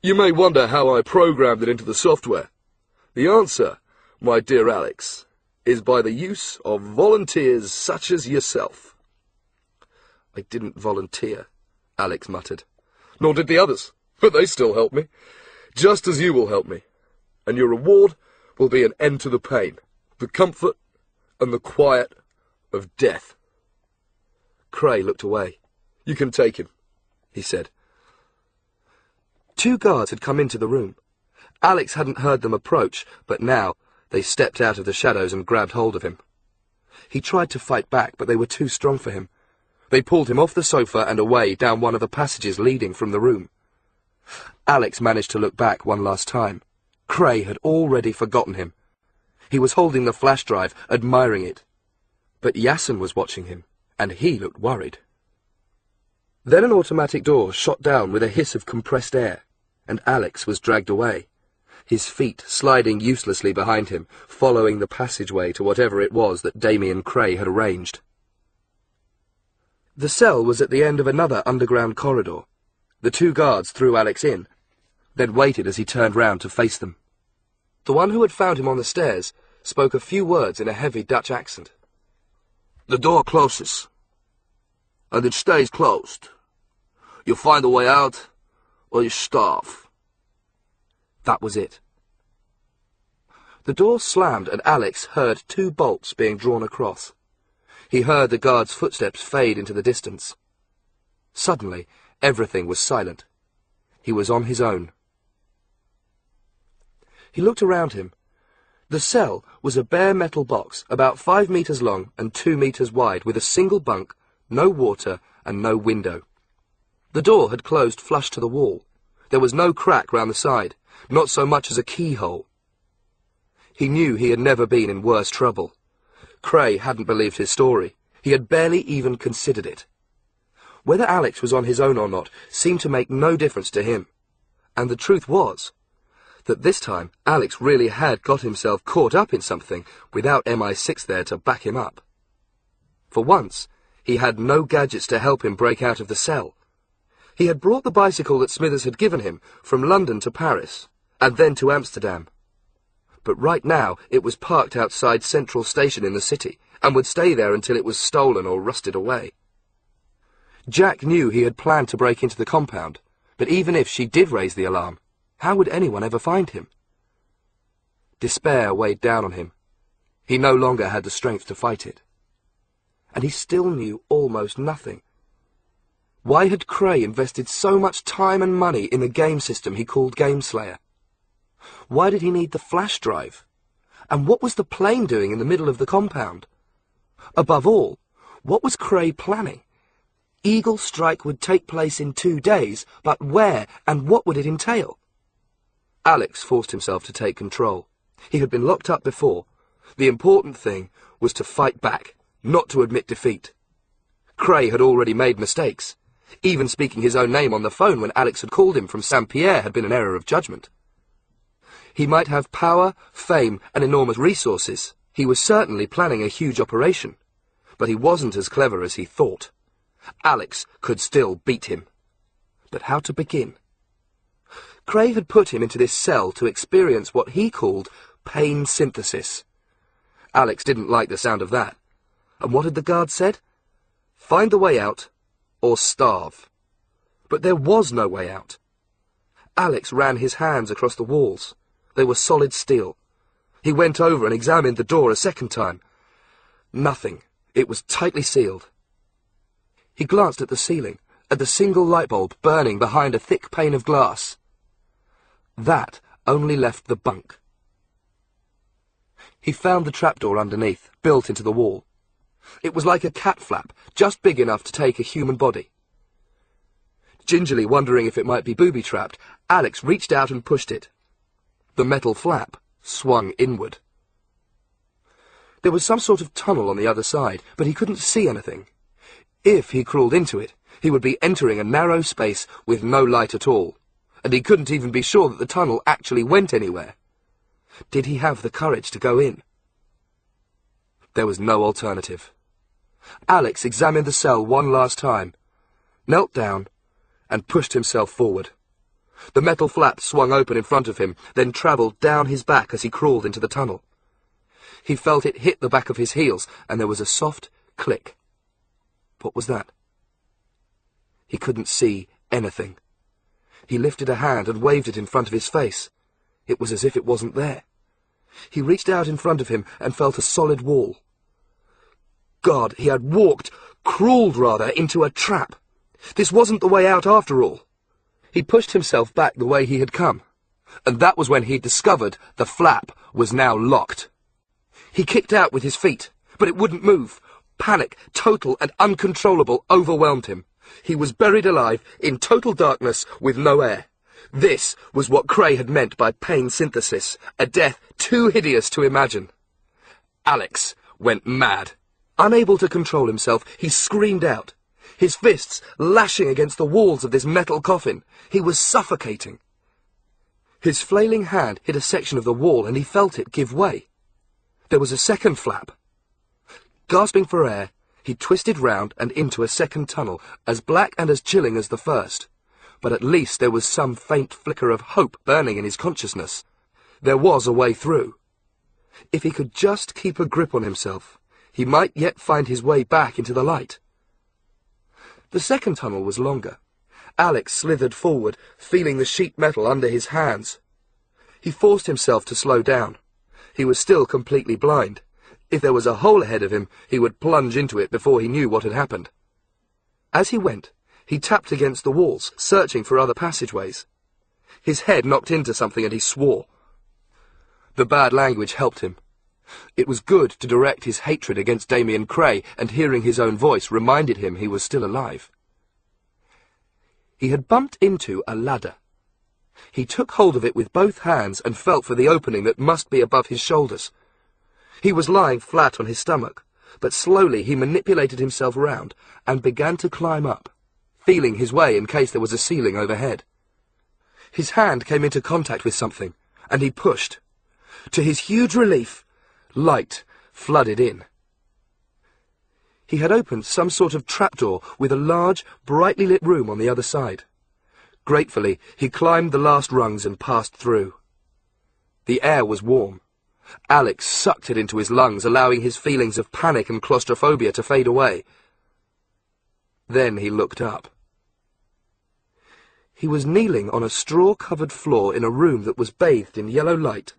You may wonder how I programmed it into the software. The answer, my dear Alex, is by the use of volunteers such as yourself. I didn't volunteer, Alex muttered. Nor did the others, but they still help me. Just as you will help me. And your reward will be an end to the pain, the comfort, and the quiet of death. Cray looked away. You can take him, he said. 2 guards had come into the room. Alex hadn't heard them approach, but now they stepped out of the shadows and grabbed hold of him. He tried to fight back, but they were too strong for him. They pulled him off the sofa and away down one of the passages leading from the room. Alex managed to look back one last time. Cray had already forgotten him. He was holding the flash drive, admiring it. But Yassen was watching him, and he looked worried. Then an automatic door shot down with a hiss of compressed air, and Alex was dragged away, his feet sliding uselessly behind him, following the passageway to whatever it was that Damian Cray had arranged. The cell was at the end of another underground corridor. The 2 guards threw Alex in, then waited as he turned round to face them. The one who had found him on the stairs spoke a few words in a heavy Dutch accent. The door closes, and it stays closed. You find a way out, or you starve. That was it. The door slammed, and Alex heard 2 bolts being drawn across. He heard the guard's footsteps fade into the distance. Suddenly, everything was silent. He was on his own. He looked around him. The cell was a bare metal box about 5 meters long and 2 meters wide, with a single bunk, no water, and no window. The door had closed flush to the wall. There was no crack round the side, not so much as a keyhole. He knew he had never been in worse trouble. Cray hadn't believed his story. He had barely even considered it. Whether Alex was on his own or not seemed to make no difference to him. And the truth was that this time Alex really had got himself caught up in something without MI6 there to back him up. For once, he had no gadgets to help him break out of the cell. He had brought the bicycle that Smithers had given him from London to Paris, and then to Amsterdam. But right now it was parked outside Central Station in the city, and would stay there until it was stolen or rusted away. Jack knew he had planned to break into the compound, but even if she did raise the alarm, how would anyone ever find him? Despair weighed down on him. He no longer had the strength to fight it. And he still knew almost nothing. Why had Cray invested so much time and money in the game system he called Gameslayer? Why did he need the flash drive? And what was the plane doing in the middle of the compound? Above all, what was Cray planning? Eagle Strike would take place in 2 days, but where and what would it entail? Alex forced himself to take control. He had been locked up before. The important thing was to fight back, not to admit defeat. Cray had already made mistakes. Even speaking his own name on the phone when Alex had called him from Saint-Pierre had been an error of judgment. He might have power, fame, and enormous resources. He was certainly planning a huge operation. But he wasn't as clever as he thought. Alex could still beat him. But how to begin? Cray had put him into this cell to experience what he called pain synthesis. Alex didn't like the sound of that. And what had the guard said? Find the way out, or starve. But there was no way out. Alex ran his hands across the walls. They were solid steel. He went over and examined the door a second time. Nothing. It was tightly sealed. He glanced at the ceiling, at the single light bulb burning behind a thick pane of glass. That only left the bunk. He found the trapdoor underneath, built into the wall. It was like a cat flap, just big enough to take a human body. Gingerly wondering if it might be booby-trapped, Alex reached out and pushed it. The metal flap swung inward. There was some sort of tunnel on the other side, but he couldn't see anything. If he crawled into it, he would be entering a narrow space with no light at all, and he couldn't even be sure that the tunnel actually went anywhere. Did he have the courage to go in? There was no alternative. Alex examined the cell one last time, knelt down, and pushed himself forward. The metal flap swung open in front of him, then travelled down his back as he crawled into the tunnel. He felt it hit the back of his heels, and there was a soft click. What was that? He couldn't see anything. He lifted a hand and waved it in front of his face. It was as if it wasn't there. He reached out in front of him and felt a solid wall. God, he had crawled rather, into a trap. This wasn't the way out after all. He pushed himself back the way he had come, and that was when he discovered the flap was now locked. He kicked out with his feet, but it wouldn't move. Panic, total and uncontrollable, overwhelmed him. He was buried alive in total darkness with no air. This was what Cray had meant by pain synthesis, a death too hideous to imagine. Alex went mad. Unable to control himself, he screamed out, his fists lashing against the walls of this metal coffin. He was suffocating. His flailing hand hit a section of the wall, and he felt it give way. There was a second flap. Gasping for air, he twisted round and into a second tunnel, as black and as chilling as the first. But at least there was some faint flicker of hope burning in his consciousness. There was a way through. If he could just keep a grip on himself, he might yet find his way back into the light. The second tunnel was longer. Alex slithered forward, feeling the sheet metal under his hands. He forced himself to slow down. He was still completely blind. If there was a hole ahead of him, he would plunge into it before he knew what had happened. As he went, he tapped against the walls, searching for other passageways. His head knocked into something and he swore. The bad language helped him. It was good to direct his hatred against Damian Cray, and hearing his own voice reminded him he was still alive. He had bumped into a ladder. He took hold of it with both hands and felt for the opening that must be above his shoulders. He was lying flat on his stomach, but slowly he manipulated himself round and began to climb up, feeling his way in case there was a ceiling overhead. His hand came into contact with something, and he pushed. To his huge relief, light flooded in. He had opened some sort of trapdoor with a large, brightly lit room on the other side. Gratefully, he climbed the last rungs and passed through. The air was warm. Alex sucked it into his lungs, allowing his feelings of panic and claustrophobia to fade away. Then he looked up. He was kneeling on a straw-covered floor in a room that was bathed in yellow light.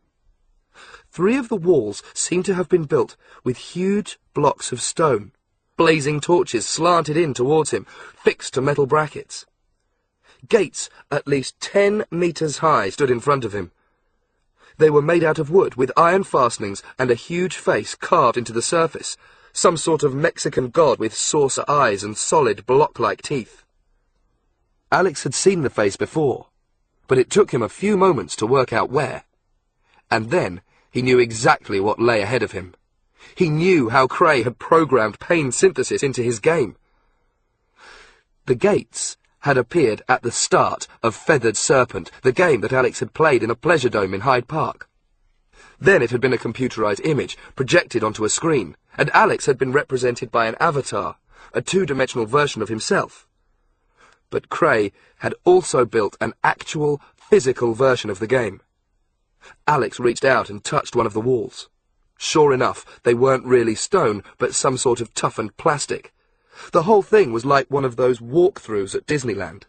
3 of the walls seemed to have been built with huge blocks of stone. Blazing torches slanted in towards him, fixed to metal brackets. Gates, at least 10 meters high, stood in front of him. They were made out of wood, with iron fastenings and a huge face carved into the surface, some sort of Mexican god with saucer eyes and solid block-like teeth. Alex had seen the face before, but it took him a few moments to work out where. And then he knew exactly what lay ahead of him. He knew how Cray had programmed pain synthesis into his game. The gates had appeared at the start of Feathered Serpent, the game that Alex had played in a pleasure dome in Hyde Park. Then it had been a computerized image projected onto a screen, and Alex had been represented by an avatar, a 2-dimensional version of himself. But Cray had also built an actual, physical version of the game. Alex reached out and touched one of the walls. Sure enough, they weren't really stone, but some sort of toughened plastic. The whole thing was like one of those walkthroughs at Disneyland,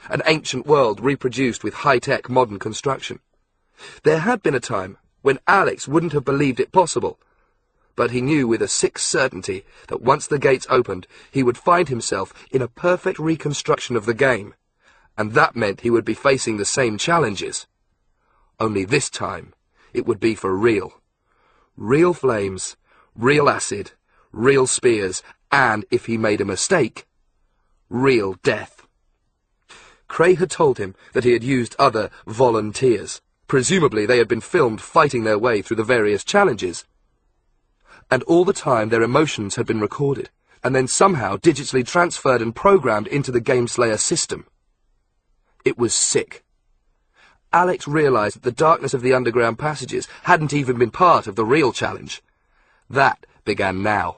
an ancient world reproduced with high-tech modern construction. There had been a time when Alex wouldn't have believed it possible, but he knew with a sick certainty that once the gates opened, he would find himself in a perfect reconstruction of the game, and that meant he would be facing the same challenges. Only this time, it would be for real. Real flames, real acid, real spears, and, if he made a mistake, real death. Cray had told him that he had used other volunteers. Presumably they had been filmed fighting their way through the various challenges. And all the time their emotions had been recorded, and then somehow digitally transferred and programmed into the GameSlayer system. It was sick. Alex realized that the darkness of the underground passages hadn't even been part of the real challenge. That began now.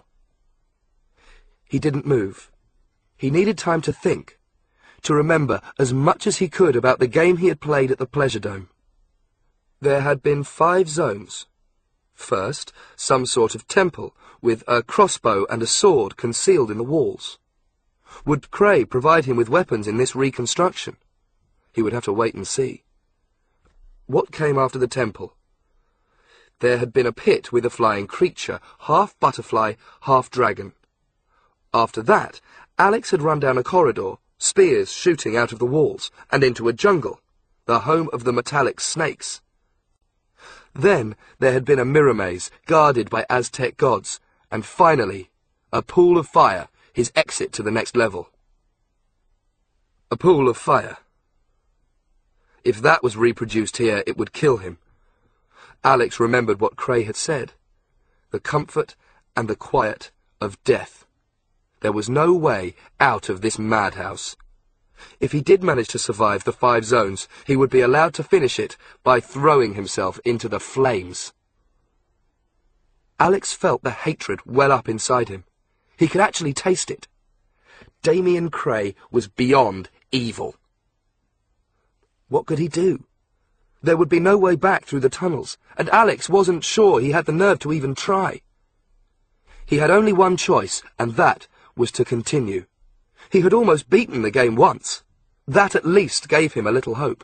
He didn't move. He needed time to think, to remember as much as he could about the game he had played at the Pleasure Dome. There had been 5 zones. First, some sort of temple, with a crossbow and a sword concealed in the walls. Would Cray provide him with weapons in this reconstruction? He would have to wait and see. What came after the temple? There had been a pit with a flying creature, half butterfly, half dragon. After that, Alex had run down a corridor, spears shooting out of the walls, and into a jungle, the home of the metallic snakes. Then there had been a mirror maze, guarded by Aztec gods, and finally, a pool of fire, his exit to the next level. A pool of fire. If that was reproduced here, it would kill him. Alex remembered what Cray had said. The comfort and the quiet of death. There was no way out of this madhouse. If he did manage to survive the 5 zones, he would be allowed to finish it by throwing himself into the flames. Alex felt the hatred well up inside him. He could actually taste it. Damian Cray was beyond evil. What could he do? There would be no way back through the tunnels, and Alex wasn't sure he had the nerve to even try. He had only one choice, and that was to continue. He had almost beaten the game once. That at least gave him a little hope.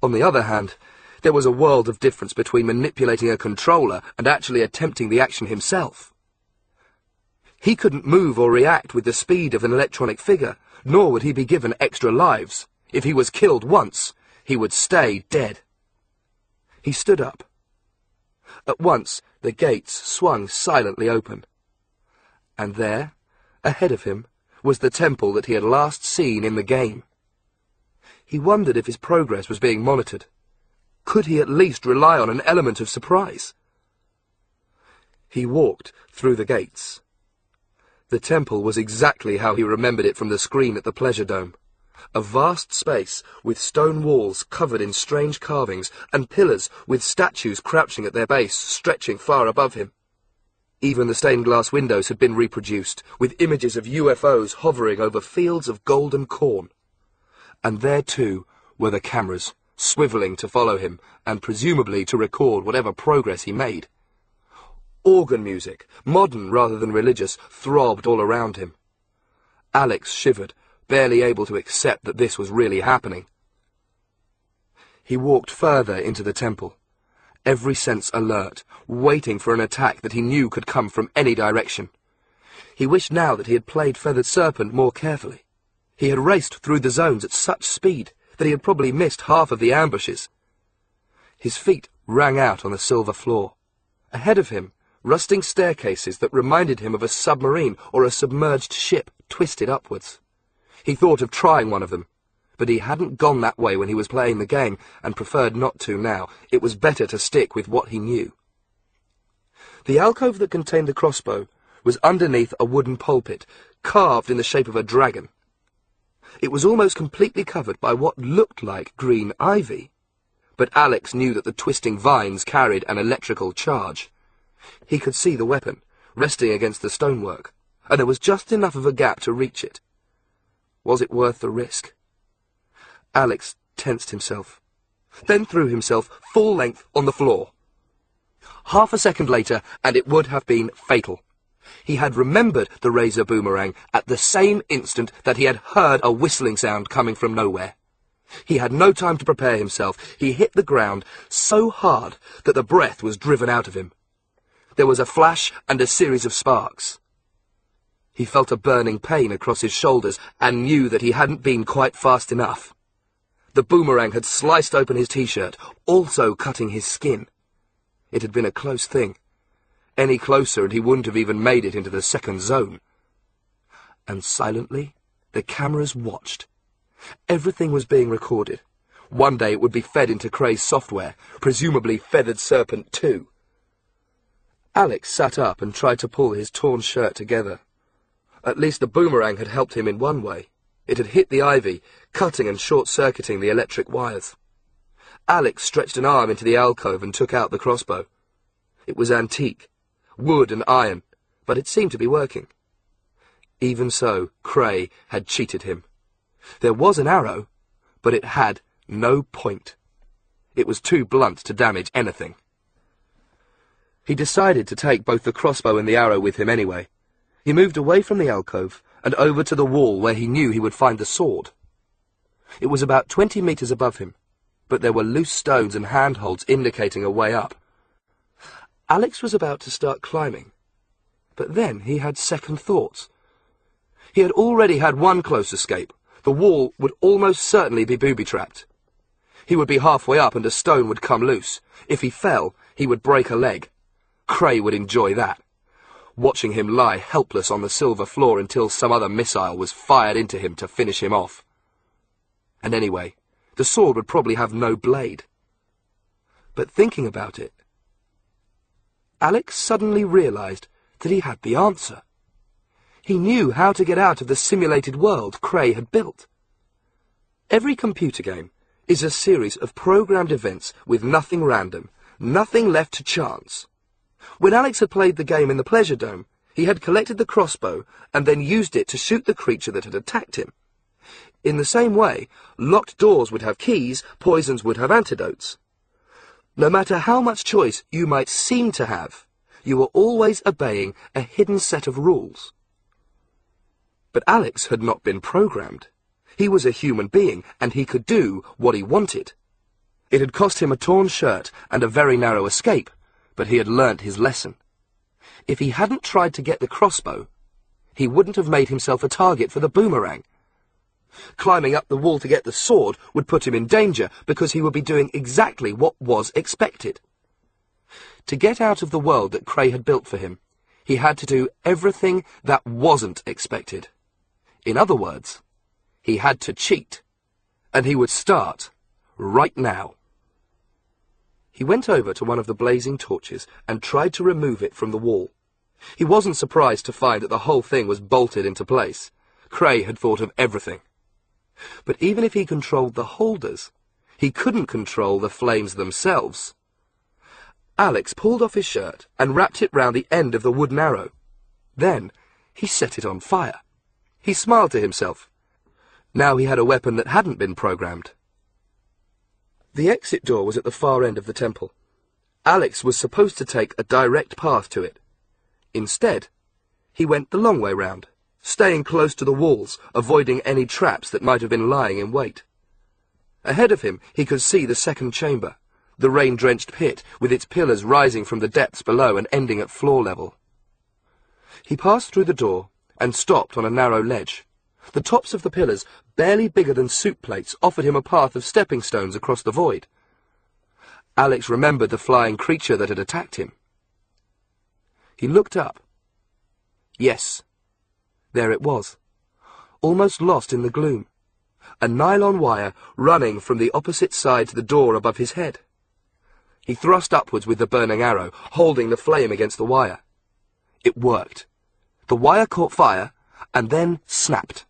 On the other hand, there was a world of difference between manipulating a controller and actually attempting the action himself. He couldn't move or react with the speed of an electronic figure, nor would he be given extra lives. If he was killed once, he would stay dead. He stood up. At once, the gates swung silently open. And there, ahead of him, was the temple that he had last seen in the game. He wondered if his progress was being monitored. Could he at least rely on an element of surprise? He walked through the gates. The temple was exactly how he remembered it from the screen at the Pleasure Dome. A vast space with stone walls covered in strange carvings and pillars with statues crouching at their base, stretching far above him. Even the stained glass windows had been reproduced, with images of UFOs hovering over fields of golden corn. And there, too, were the cameras, swivelling to follow him and presumably to record whatever progress he made. Organ music, modern rather than religious, throbbed all around him. Alex shivered, barely able to accept that this was really happening. He walked further into the temple, every sense alert, waiting for an attack that he knew could come from any direction. He wished now that he had played Feathered Serpent more carefully. He had raced through the zones at such speed that he had probably missed half of the ambushes. His feet rang out on the silver floor. Ahead of him, rusting staircases that reminded him of a submarine or a submerged ship twisted upwards. He thought of trying one of them, but he hadn't gone that way when he was playing the game and preferred not to now. It was better to stick with what he knew. The alcove that contained the crossbow was underneath a wooden pulpit, carved in the shape of a dragon. It was almost completely covered by what looked like green ivy, but Alex knew that the twisting vines carried an electrical charge. He could see the weapon, resting against the stonework, and there was just enough of a gap to reach it. Was it worth the risk? Alex tensed himself, then threw himself full length on the floor. Half a second later, and it would have been fatal. He had remembered the razor boomerang at the same instant that he had heard a whistling sound coming from nowhere. He had no time to prepare himself. He hit the ground so hard that the breath was driven out of him. There was a flash and a series of sparks. He felt a burning pain across his shoulders and knew that he hadn't been quite fast enough. The boomerang had sliced open his t-shirt, also cutting his skin. It had been a close thing. Any closer and he wouldn't have even made it into the second zone. And silently, the cameras watched. Everything was being recorded. One day it would be fed into Cray's software, presumably Feathered Serpent 2. Alex sat up and tried to pull his torn shirt together. At least the boomerang had helped him in one way. It had hit the ivy, cutting and short-circuiting the electric wires. Alex stretched an arm into the alcove and took out the crossbow. It was antique, wood and iron, but it seemed to be working. Even so, Cray had cheated him. There was an arrow, but it had no point. It was too blunt to damage anything. He decided to take both the crossbow and the arrow with him anyway. He moved away from the alcove and over to the wall where he knew he would find the sword. It was about 20 meters above him, but there were loose stones and handholds indicating a way up. Alex was about to start climbing, but then he had second thoughts. He had already had one close escape. The wall would almost certainly be booby-trapped. He would be halfway up and a stone would come loose. If he fell, he would break a leg. Cray would enjoy that, watching him lie helpless on the silver floor until some other missile was fired into him to finish him off. And anyway, the sword would probably have no blade. But thinking about it, Alex suddenly realized that he had the answer. He knew how to get out of the simulated world Cray had built. Every computer game is a series of programmed events with nothing random, nothing left to chance. When Alex had played the game in the Pleasure Dome, he had collected the crossbow and then used it to shoot the creature that had attacked him. In the same way, locked doors would have keys, poisons would have antidotes. No matter how much choice you might seem to have, you were always obeying a hidden set of rules. But Alex had not been programmed. He was a human being, and he could do what he wanted. It had cost him a torn shirt and a very narrow escape, but he had learnt his lesson. If he hadn't tried to get the crossbow, he wouldn't have made himself a target for the boomerang. Climbing up the wall to get the sword would put him in danger because he would be doing exactly what was expected. To get out of the world that Cray had built for him, he had to do everything that wasn't expected. In other words, he had to cheat, and he would start right now. He went over to one of the blazing torches and tried to remove it from the wall. He wasn't surprised to find that the whole thing was bolted into place. Cray had thought of everything. But even if he controlled the holders, he couldn't control the flames themselves. Alex pulled off his shirt and wrapped it round the end of the wooden arrow. Then he set it on fire. He smiled to himself. Now he had a weapon that hadn't been programmed. The exit door was at the far end of the temple. Alex was supposed to take a direct path to it. Instead, he went the long way round, staying close to the walls, avoiding any traps that might have been lying in wait. Ahead of him, he could see the second chamber, the rain-drenched pit with its pillars rising from the depths below and ending at floor level. He passed through the door and stopped on a narrow ledge. The tops of the pillars, barely bigger than soup plates, offered him a path of stepping stones across the void. Alex remembered the flying creature that had attacked him. He looked up. Yes, there it was, almost lost in the gloom, a nylon wire running from the opposite side to the door above his head. He thrust upwards with the burning arrow, holding the flame against the wire. It worked. The wire caught fire, and then snapped.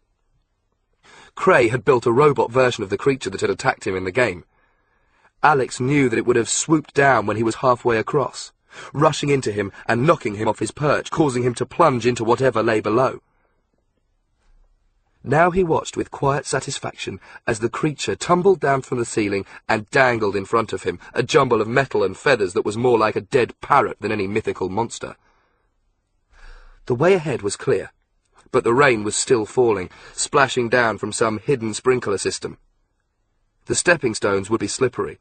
Cray had built a robot version of the creature that had attacked him in the game. Alex knew that it would have swooped down when he was halfway across, rushing into him and knocking him off his perch, causing him to plunge into whatever lay below. Now he watched with quiet satisfaction as the creature tumbled down from the ceiling and dangled in front of him, a jumble of metal and feathers that was more like a dead parrot than any mythical monster. The way ahead was clear, but the rain was still falling, splashing down from some hidden sprinkler system. The stepping stones would be slippery.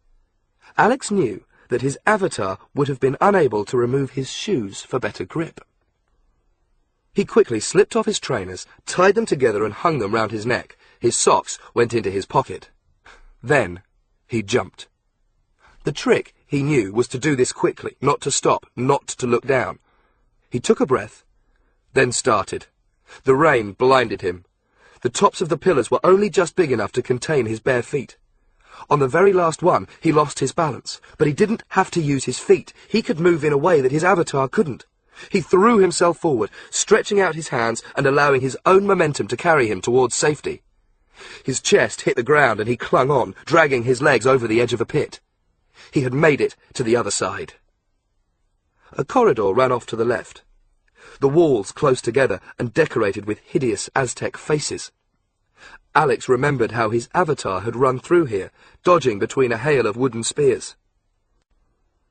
Alex knew that his avatar would have been unable to remove his shoes for better grip. He quickly slipped off his trainers, tied them together and hung them round his neck. His socks went into his pocket. Then he jumped. The trick, he knew, was to do this quickly, not to stop, not to look down. He took a breath, then started. The rain blinded him. The tops of the pillars were only just big enough to contain his bare feet. On the very last one, he lost his balance, but he didn't have to use his feet. He could move in a way that his avatar couldn't. He threw himself forward, stretching out his hands and allowing his own momentum to carry him towards safety. His chest hit the ground and he clung on, dragging his legs over the edge of a pit. He had made it to the other side. A corridor ran off to the left, the walls close together and decorated with hideous Aztec faces. Alex remembered how his avatar had run through here, dodging between a hail of wooden spears.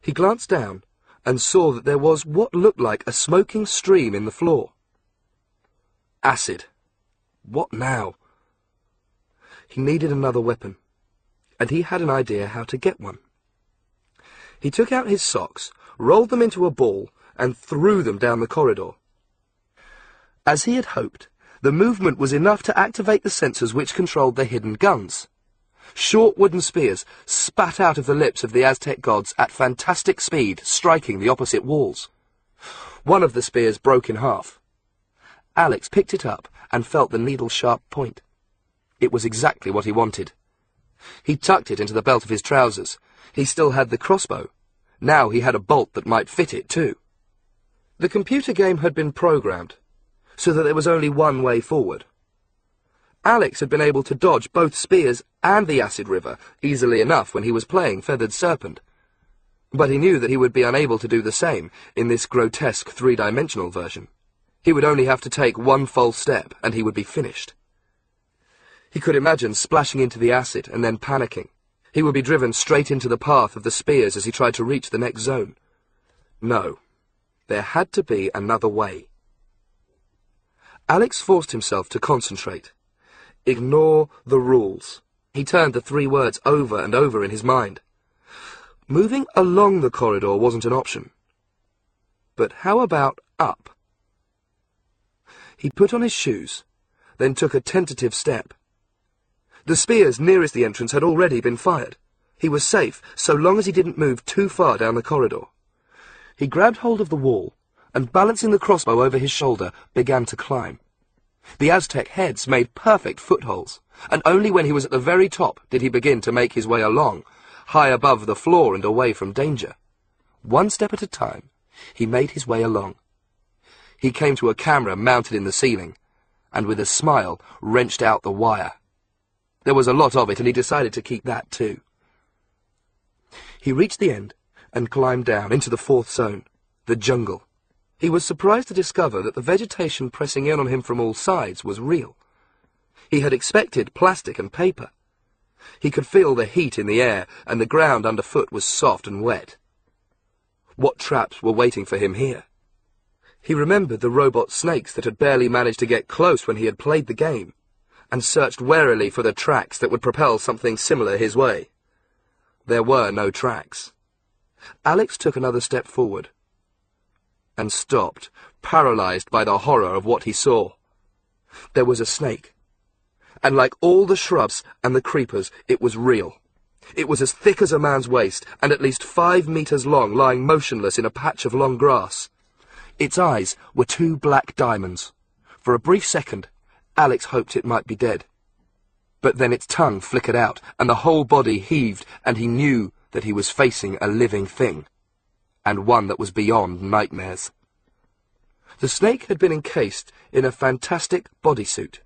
He glanced down and saw that there was what looked like a smoking stream in the floor. Acid. What now? He needed another weapon, and he had an idea how to get one. He took out his socks, rolled them into a ball, and threw them down the corridor. As he had hoped, the movement was enough to activate the sensors which controlled the hidden guns. Short wooden spears spat out of the lips of the Aztec gods at fantastic speed, striking the opposite walls. One of the spears broke in half. Alex picked it up and felt the needle-sharp point. It was exactly what he wanted. He tucked it into the belt of his trousers. He still had the crossbow. Now he had a bolt that might fit it too. The computer game had been programmed so that there was only one way forward. Alex had been able to dodge both spears and the acid river easily enough when he was playing Feathered Serpent, but he knew that he would be unable to do the same in this grotesque three-dimensional version. He would only have to take one false step and he would be finished. He could imagine splashing into the acid and then panicking. He would be driven straight into the path of the spears as he tried to reach the next zone. No, there had to be another way. Alex forced himself to concentrate. Ignore the rules. He turned the 3 words over and over in his mind. Moving along the corridor wasn't an option. But how about up? He put on his shoes, then took a tentative step. The spears nearest the entrance had already been fired. He was safe, so long as he didn't move too far down the corridor. He grabbed hold of the wall, and balancing the crossbow over his shoulder, began to climb. The Aztec heads made perfect footholds, and only when he was at the very top did he begin to make his way along, high above the floor and away from danger. One step at a time, he made his way along. He came to a camera mounted in the ceiling, and with a smile wrenched out the wire. There was a lot of it, and he decided to keep that too. He reached the end and climbed down into the 4th zone, the jungle. He was surprised to discover that the vegetation pressing in on him from all sides was real. He had expected plastic and paper. He could feel the heat in the air, and the ground underfoot was soft and wet. What traps were waiting for him here? He remembered the robot snakes that had barely managed to get close when he had played the game, and searched warily for the tracks that would propel something similar his way. There were no tracks. Alex took another step forward, and stopped, paralyzed by the horror of what he saw. There was a snake, and like all the shrubs and the creepers, it was real. It was as thick as a man's waist, and at least 5 meters long, lying motionless in a patch of long grass. Its eyes were 2 black diamonds. For a brief second, Alex hoped it might be dead. But then its tongue flickered out, and the whole body heaved, and he knew that he was facing a living thing, and one that was beyond nightmares. The snake had been encased in a fantastic bodysuit.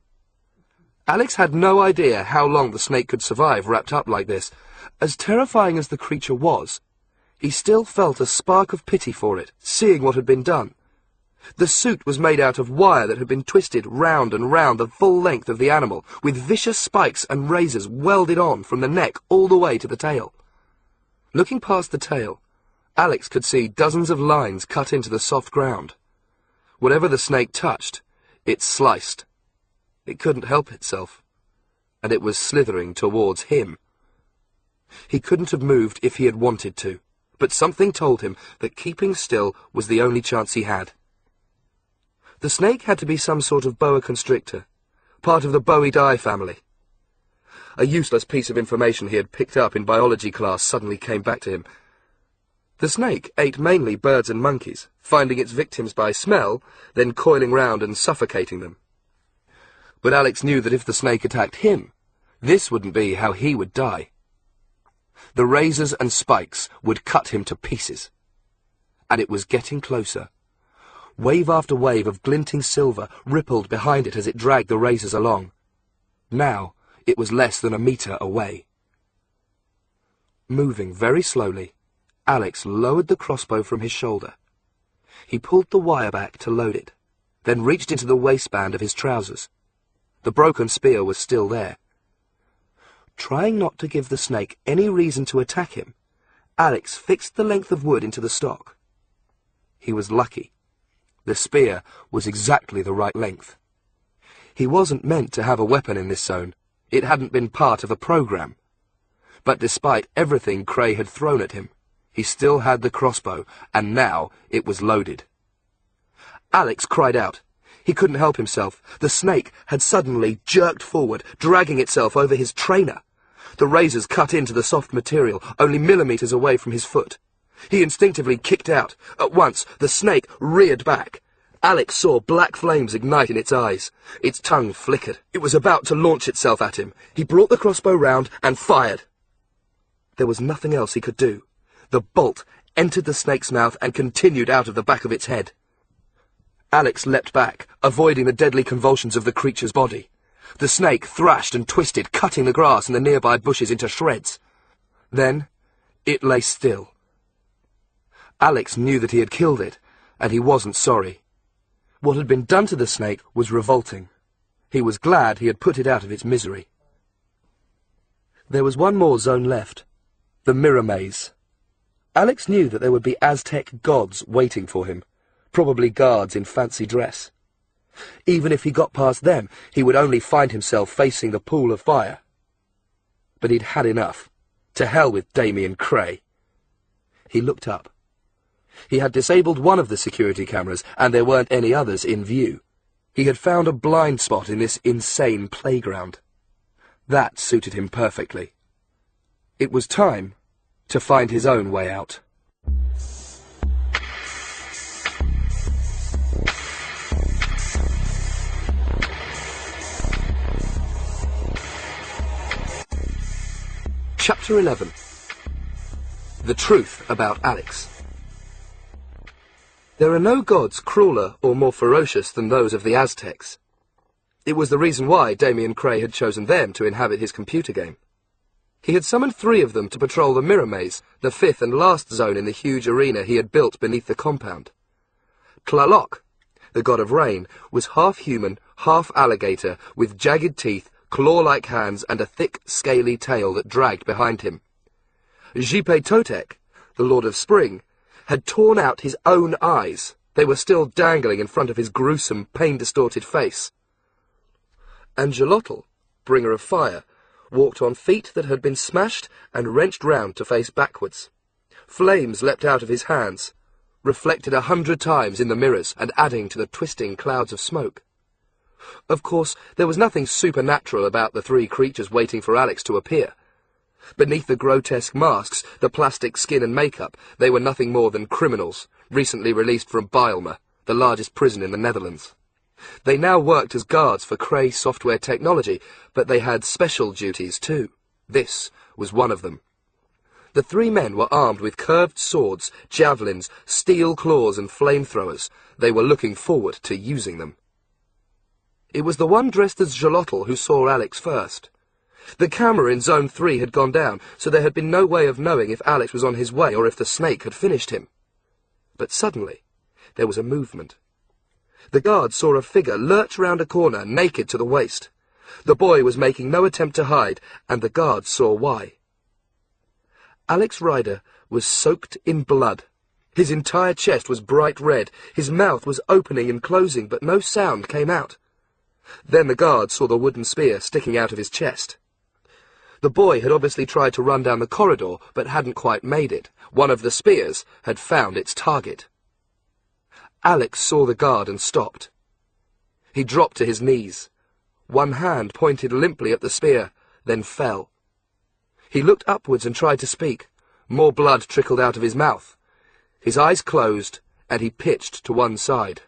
Alex had no idea how long the snake could survive wrapped up like this. As terrifying as the creature was, he still felt a spark of pity for it, seeing what had been done. The suit was made out of wire that had been twisted round and round the full length of the animal, with vicious spikes and razors welded on from the neck all the way to the tail. Looking past the tail, Alex could see dozens of lines cut into the soft ground. Whatever the snake touched, it sliced. It couldn't help itself, and it was slithering towards him. He couldn't have moved if he had wanted to, but something told him that keeping still was the only chance he had. The snake had to be some sort of boa constrictor, part of the Boidae family. A useless piece of information he had picked up in biology class suddenly came back to him. The snake ate mainly birds and monkeys, finding its victims by smell, then coiling round and suffocating them. But Alex knew that if the snake attacked him, this wouldn't be how he would die. The razors and spikes would cut him to pieces. And it was getting closer. Wave after wave of glinting silver rippled behind it as it dragged the razors along. Now it was less than a meter away. Moving very slowly, Alex lowered the crossbow from his shoulder. He pulled the wire back to load it, then reached into the waistband of his trousers. The broken spear was still there. Trying not to give the snake any reason to attack him, Alex fixed the length of wood into the stock. He was lucky. The spear was exactly the right length. He wasn't meant to have a weapon in this zone. It hadn't been part of a program. But despite everything Cray had thrown at him, he still had the crossbow, and now it was loaded. Alex cried out. He couldn't help himself. The snake had suddenly jerked forward, dragging itself over his trainer. The razors cut into the soft material, only millimeters away from his foot. He instinctively kicked out. At once, the snake reared back. Alex saw black flames ignite in its eyes. Its tongue flickered. It was about to launch itself at him. He brought the crossbow round and fired. There was nothing else he could do. The bolt entered the snake's mouth and continued out of the back of its head. Alex leapt back, avoiding the deadly convulsions of the creature's body. The snake thrashed and twisted, cutting the grass and the nearby bushes into shreds. Then it lay still. Alex knew that he had killed it, and he wasn't sorry. What had been done to the snake was revolting. He was glad he had put it out of its misery. There was one more zone left, the mirror maze. Alex knew that there would be Aztec gods waiting for him, probably guards in fancy dress. Even if he got past them, he would only find himself facing the pool of fire. But he'd had enough. To hell with Damian Cray. He looked up. He had disabled one of the security cameras, and there weren't any others in view. He had found a blind spot in this insane playground. That suited him perfectly. It was time to find his own way out. Chapter 11. The Truth About Alex. There are no gods crueler or more ferocious than those of the Aztecs. It was the reason why Damian Cray had chosen them to inhabit his computer game. He had summoned 3 of them to patrol the mirror maze, the 5th and last zone in the huge arena he had built beneath the compound. Tlaloc, the god of rain, was half human, half alligator, with jagged teeth, claw-like hands and a thick, scaly tail that dragged behind him. Jipe Totek, the Lord of Spring, had torn out his own eyes. They were still dangling in front of his gruesome, pain-distorted face. And Xolotl, bringer of fire, walked on feet that had been smashed and wrenched round to face backwards. Flames leapt out of his hands, reflected 100 times in the mirrors and adding to the twisting clouds of smoke. Of course, there was nothing supernatural about the three creatures waiting for Alex to appear. Beneath the grotesque masks, the plastic skin and makeup, they were nothing more than criminals, recently released from Bijlmer, the largest prison in the Netherlands. They now worked as guards for Cray Software Technology, but they had special duties too. This was one of them. The three men were armed with curved swords, javelins, steel claws and flamethrowers. They were looking forward to using them. It was the one dressed as Xolotl who saw Alex first. The camera in Zone 3 had gone down, so there had been no way of knowing if Alex was on his way or if the snake had finished him. But suddenly, there was a movement. The guard saw a figure lurch round a corner, naked to the waist. The boy was making no attempt to hide, and the guard saw why. Alex Rider was soaked in blood. His entire chest was bright red. His mouth was opening and closing, but no sound came out. Then the guard saw the wooden spear sticking out of his chest. The boy had obviously tried to run down the corridor, but hadn't quite made it. One of the spears had found its target. Alex saw the guard and stopped. He dropped to his knees. One hand pointed limply at the spear, then fell. He looked upwards and tried to speak. More blood trickled out of his mouth. His eyes closed, and he pitched to one side.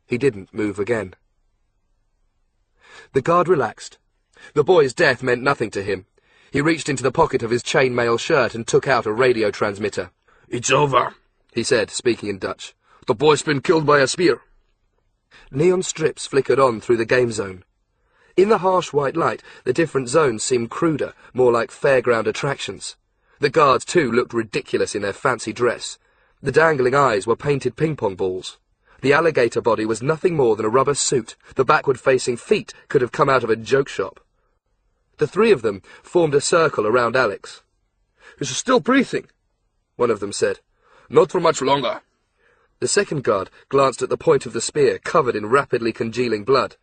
He didn't move again. The guard relaxed. The boy's death meant nothing to him. He reached into the pocket of his chainmail shirt and took out a radio transmitter. "It's over," he said, speaking in Dutch. "The boy's been killed by a spear." Neon strips flickered on through the game zone. In the harsh white light, the different zones seemed cruder, more like fairground attractions. The guards, too, looked ridiculous in their fancy dress. The dangling eyes were painted ping-pong balls. The alligator body was nothing more than a rubber suit. The backward-facing feet could have come out of a joke shop. The three of them formed a circle around Alex. "He's still breathing," one of them said. "Not for much longer." The second guard glanced at the point of the spear, covered in rapidly congealing blood.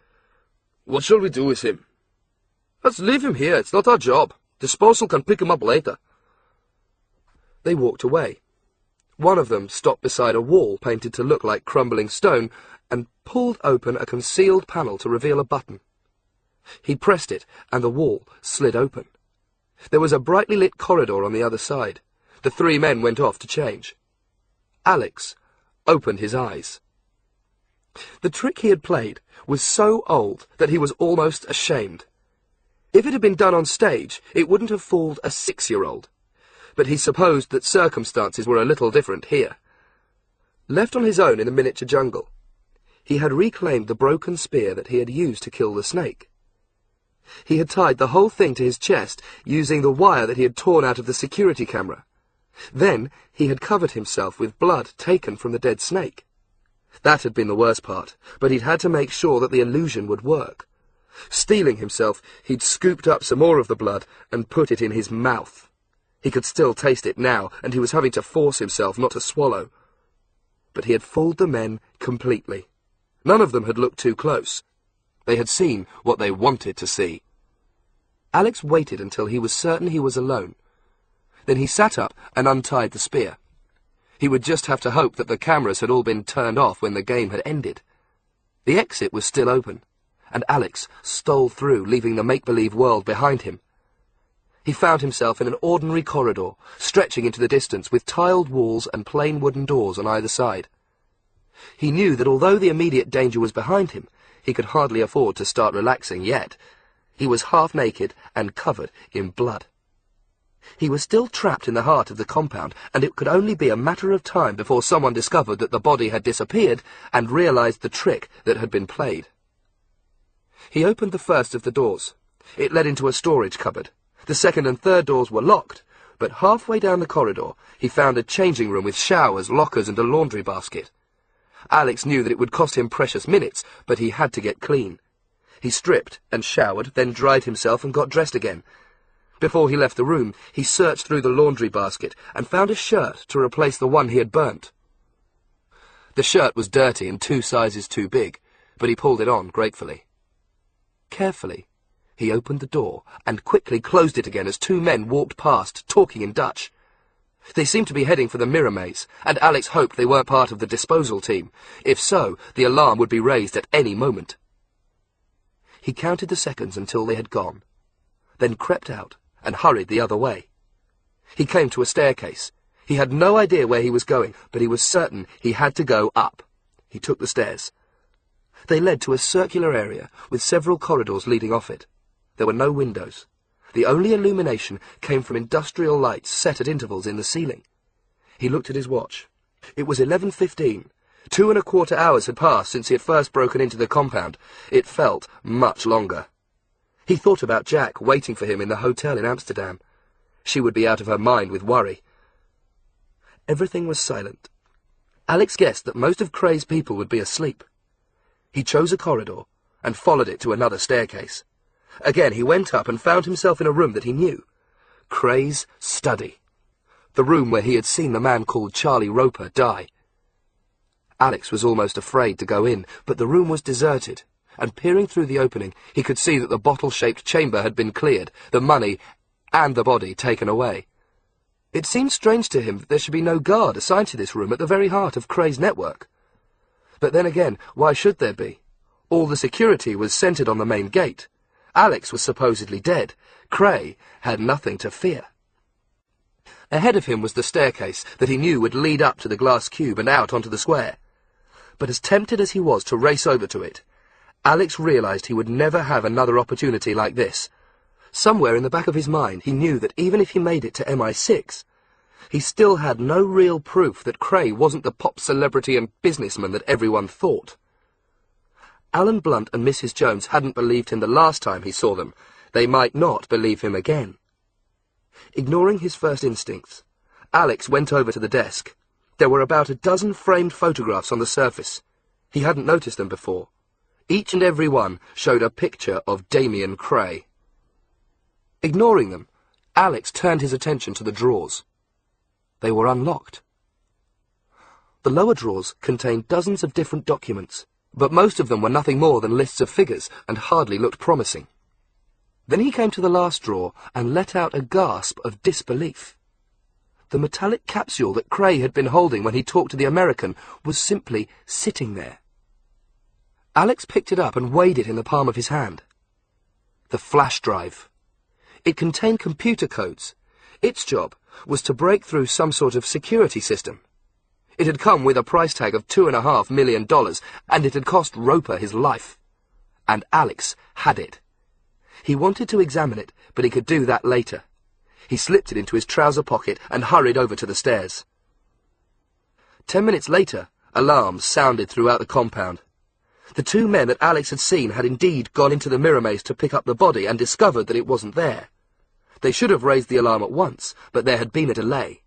"What shall we do with him?" "Let's leave him here. It's not our job. Disposal can pick him up later." They walked away. One of them stopped beside a wall painted to look like crumbling stone and pulled open a concealed panel to reveal a button. He pressed it, and the wall slid open. There was a brightly lit corridor on the other side. The three men went off to change. Alex opened his eyes. The trick he had played was so old that he was almost ashamed. If it had been done on stage, it wouldn't have fooled a 6-year-old. But he supposed that circumstances were a little different here. Left on his own in the miniature jungle, he had reclaimed the broken spear that he had used to kill the snake. He had tied the whole thing to his chest using the wire that he had torn out of the security camera. Then he had covered himself with blood taken from the dead snake. That had been the worst part, but he'd had to make sure that the illusion would work. Steeling himself, he'd scooped up some more of the blood and put it in his mouth. He could still taste it now, and he was having to force himself not to swallow. But he had fooled the men completely. None of them had looked too close. They had seen what they wanted to see. Alex waited until he was certain he was alone. Then he sat up and untied the spear. He would just have to hope that the cameras had all been turned off when the game had ended. The exit was still open, and Alex stole through, leaving the make-believe world behind him. He found himself in an ordinary corridor, stretching into the distance with tiled walls and plain wooden doors on either side. He knew that although the immediate danger was behind him, he could hardly afford to start relaxing yet. He was half naked and covered in blood. He was still trapped in the heart of the compound, and it could only be a matter of time before someone discovered that the body had disappeared and realized the trick that had been played. He opened the first of the doors. It led into a storage cupboard. The second and third doors were locked, but halfway down the corridor he found a changing room with showers, lockers, and a laundry basket. Alex knew that it would cost him precious minutes, but he had to get clean. He stripped and showered, then dried himself and got dressed again. Before he left the room, he searched through the laundry basket and found a shirt to replace the one he had burnt. The shirt was dirty and 2 sizes too big, but he pulled it on gratefully. Carefully, he opened the door and quickly closed it again as 2 men walked past, talking in Dutch. They seemed to be heading for the mirror maze, and Alex hoped they weren't part of the disposal team. If so, the alarm would be raised at any moment. He counted the seconds until they had gone, then crept out and hurried the other way. He came to a staircase. He had no idea where he was going, but he was certain he had to go up. He took the stairs. They led to a circular area with several corridors leading off it. There were no windows. The only illumination came from industrial lights set at intervals in the ceiling. He looked at his watch. It was 11:15. 2¼ hours had passed since he had first broken into the compound. It felt much longer. He thought about Jack waiting for him in the hotel in Amsterdam. She would be out of her mind with worry. Everything was silent. Alex guessed that most of Cray's people would be asleep. He chose a corridor and followed it to another staircase. Again he went up and found himself in a room that he knew. Cray's study. The room where he had seen the man called Charlie Roper die. Alex was almost afraid to go in, but the room was deserted, and peering through the opening, he could see that the bottle-shaped chamber had been cleared, the money and the body taken away. It seemed strange to him that there should be no guard assigned to this room at the very heart of Cray's network. But then again, why should there be? All the security was centred on the main gate. Alex was supposedly dead. Cray had nothing to fear. Ahead of him was the staircase that he knew would lead up to the glass cube and out onto the square. But as tempted as he was to race over to it, Alex realized he would never have another opportunity like this. Somewhere in the back of his mind he knew that even if he made it to MI6, he still had no real proof that Cray wasn't the pop celebrity and businessman that everyone thought. Alan Blunt and Mrs. Jones hadn't believed him the last time he saw them. They might not believe him again. Ignoring his first instincts, Alex went over to the desk. There were about 12 framed photographs on the surface. He hadn't noticed them before. Each and every one showed a picture of Damian Cray. Ignoring them, Alex turned his attention to the drawers. They were unlocked. The lower drawers contained dozens of different documents, but most of them were nothing more than lists of figures and hardly looked promising. Then he came to the last drawer and let out a gasp of disbelief. The metallic capsule that Cray had been holding when he talked to the American was simply sitting there. Alex picked it up and weighed it in the palm of his hand. The flash drive. It contained computer codes. Its job was to break through some sort of security system. It had come with a price tag of $2.5 million, and it had cost Roper his life. And Alex had it. He wanted to examine it, but he could do that later. He slipped it into his trouser pocket and hurried over to the stairs. 10 minutes later, alarms sounded throughout the compound. The 2 men that Alex had seen had indeed gone into the mirror maze to pick up the body and discovered that it wasn't there. They should have raised the alarm at once, but there had been a delay.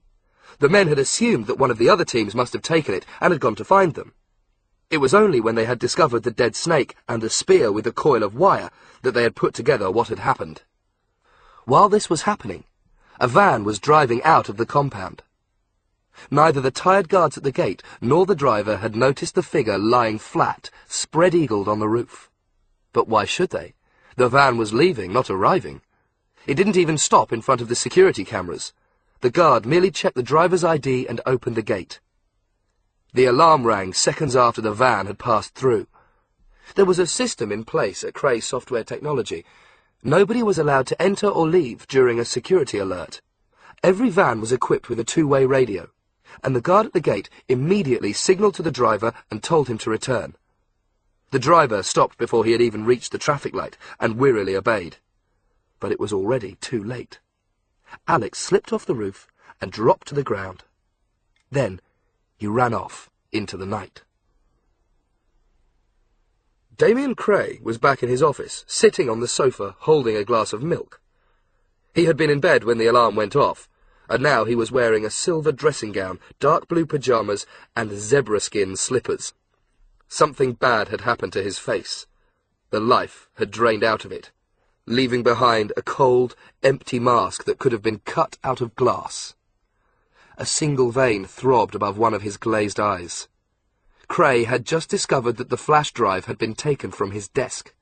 The men had assumed that one of the other teams must have taken it and had gone to find them. It was only when they had discovered the dead snake and the spear with the coil of wire that they had put together what had happened. While this was happening, a van was driving out of the compound. Neither the tired guards at the gate nor the driver had noticed the figure lying flat, spread-eagled on the roof. But why should they? The van was leaving, not arriving. It didn't even stop in front of the security cameras. The guard merely checked the driver's ID and opened the gate. The alarm rang seconds after the van had passed through. There was a system in place at Cray Software Technology. Nobody was allowed to enter or leave during a security alert. Every van was equipped with a 2-way radio, and the guard at the gate immediately signalled to the driver and told him to return. The driver stopped before he had even reached the traffic light and wearily obeyed. But it was already too late. Alex slipped off the roof and dropped to the ground. Then he ran off into the night. Damian Cray was back in his office, sitting on the sofa holding a glass of milk. He had been in bed when the alarm went off, and now he was wearing a silver dressing gown, dark blue pyjamas, and zebra skin slippers. Something bad had happened to his face. The life had drained out of it, leaving behind a cold, empty mask that could have been cut out of glass. A single vein throbbed above one of his glazed eyes. Cray had just discovered that the flash drive had been taken from his desk.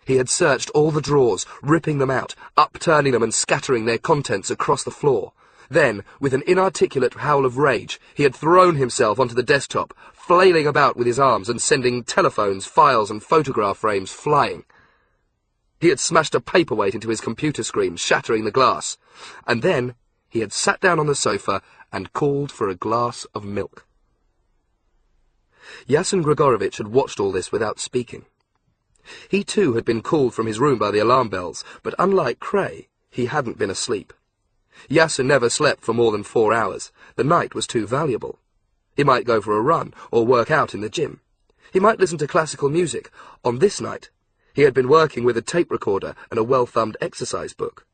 He had searched all the drawers, ripping them out, upturning them and scattering their contents across the floor. Then, with an inarticulate howl of rage, he had thrown himself onto the desktop, flailing about with his arms and sending telephones, files and photograph frames flying. He had smashed a paperweight into his computer screen, shattering the glass. And then he had sat down on the sofa and called for a glass of milk. Yasen Grigorovich had watched all this without speaking. He too had been called from his room by the alarm bells, but unlike Cray, he hadn't been asleep. Yasen never slept for more than 4 hours. The night was too valuable. He might go for a run or work out in the gym. He might listen to classical music. On this night, he had been working with a tape recorder and a well-thumbed exercise book.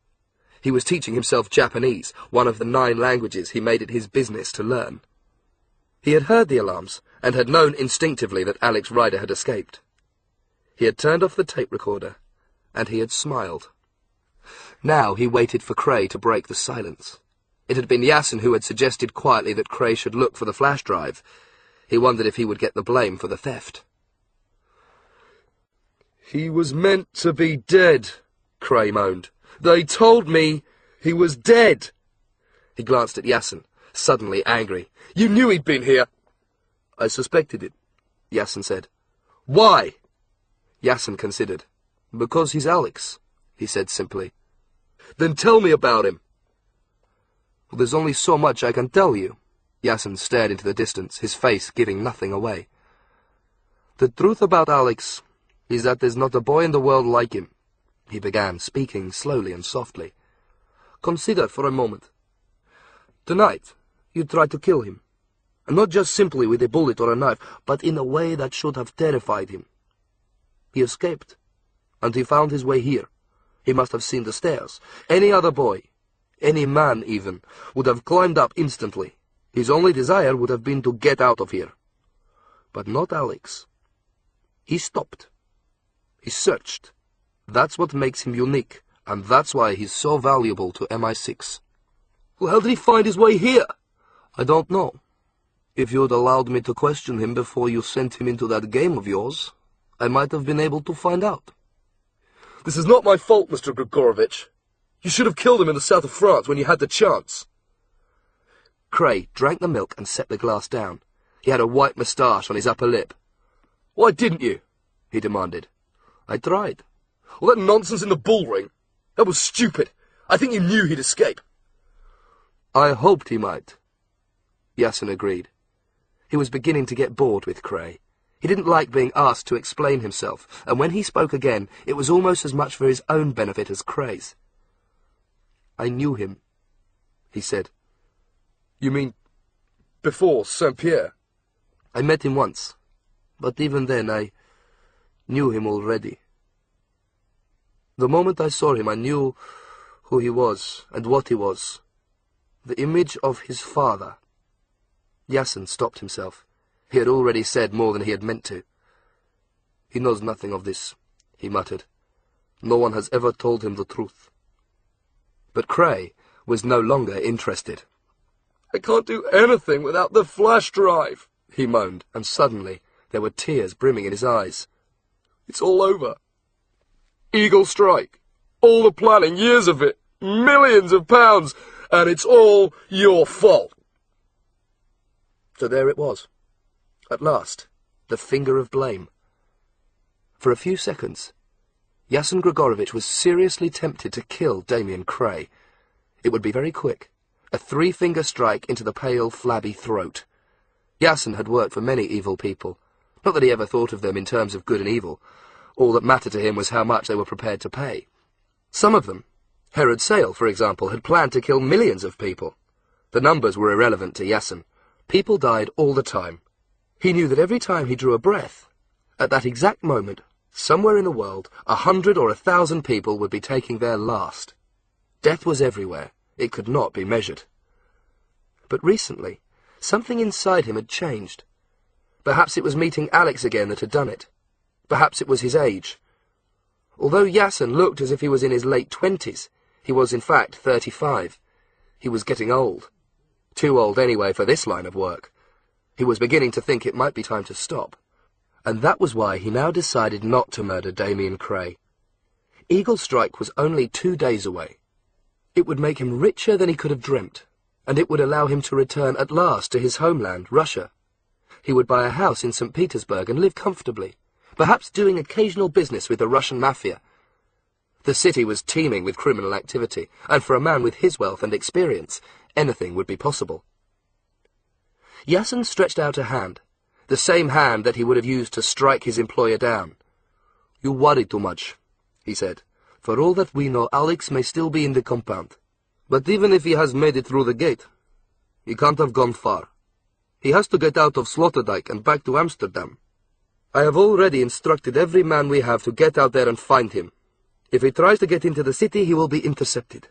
He was teaching himself Japanese, one of the 9 languages he made it his business to learn. He had heard the alarms and had known instinctively that Alex Ryder had escaped. He had turned off the tape recorder, and he had smiled. Now he waited for Cray to break the silence. It had been Yasen who had suggested quietly that Cray should look for the flash drive. He wondered if he would get the blame for the theft. "He was meant to be dead," Cray moaned. "They told me he was dead." He glanced at Yasen, suddenly angry. "You knew he'd been here." "I suspected it," Yasen said. "Why?" Yasen considered. "Because he's Alex," he said simply. "Then tell me about him." "Well, there's only so much I can tell you." Yasen stared into the distance, his face giving nothing away. "The truth about Alex is that there's not a boy in the world like him," he began, speaking slowly and softly. "Consider for a moment. Tonight, you tried to kill him, and not just simply with a bullet or a knife, but in a way that should have terrified him. He escaped, and he found his way here. He must have seen the stairs. Any other boy, any man even, would have climbed up instantly. His only desire would have been to get out of here. But not Alex. He stopped. He searched. That's what makes him unique, and that's why he's so valuable to MI6. Well, how did he find his way here? I don't know. If you'd allowed me to question him before you sent him into that game of yours, I might have been able to find out." "This is not my fault, Mr. Grigorovich. You should have killed him in the south of France when you had the chance." Cray drank the milk and set the glass down. He had a white moustache on his upper lip. "Why didn't you?" he demanded. "I tried." "Well, that nonsense in the bull ring, that was stupid. I think you knew he'd escape." "I hoped he might," Yasen agreed. He was beginning to get bored with Cray. He didn't like being asked to explain himself, and when he spoke again, it was almost as much for his own benefit as Cray's. "I knew him," he said. "You mean before Saint-Pierre?" "I met him once, but even then I knew him already. The moment I saw him, I knew who he was and what he was. The image of his father." Yasen stopped himself. He had already said more than he had meant to. "He knows nothing of this," he muttered. "No one has ever told him the truth." But Cray was no longer interested. "I can't do anything without the flash drive," he moaned, and suddenly there were tears brimming in his eyes. "It's all over. Eagle Strike. All the planning, years of it, millions of pounds, and it's all your fault." So there it was. At last, the finger of blame. For a few seconds, Yasen Grigorovich was seriously tempted to kill Damian Cray. It would be very quick. A 3-finger strike into the pale, flabby throat. Yasen had worked for many evil people. Not that he ever thought of them in terms of good and evil. All that mattered to him was how much they were prepared to pay. Some of them, Herod Sale, for example, had planned to kill millions of people. The numbers were irrelevant to Yasen. People died all the time. He knew that every time he drew a breath, at that exact moment, somewhere in the world, 100 or 1,000 people would be taking their last. Death was everywhere. It could not be measured. But recently, something inside him had changed. Perhaps it was meeting Alex again that had done it. Perhaps it was his age. Although Yassen looked as if he was in his late 20s, he was in fact 35. He was getting old. Too old anyway for this line of work. He was beginning to think it might be time to stop. And that was why he now decided not to murder Damian Cray. Eagle Strike was only 2 days away. It would make him richer than he could have dreamt, and it would allow him to return at last to his homeland, Russia. He would buy a house in St. Petersburg and live comfortably, perhaps doing occasional business with the Russian mafia. The city was teeming with criminal activity, and for a man with his wealth and experience, anything would be possible. Yassen stretched out a hand, the same hand that he would have used to strike his employer down. "You worry too much," he said. "For all that we know, Alex may still be in the compound. But even if he has made it through the gate, he can't have gone far. He has to get out of Sloterdijk and back to Amsterdam. I have already instructed every man we have to get out there and find him. If he tries to get into the city, he will be intercepted."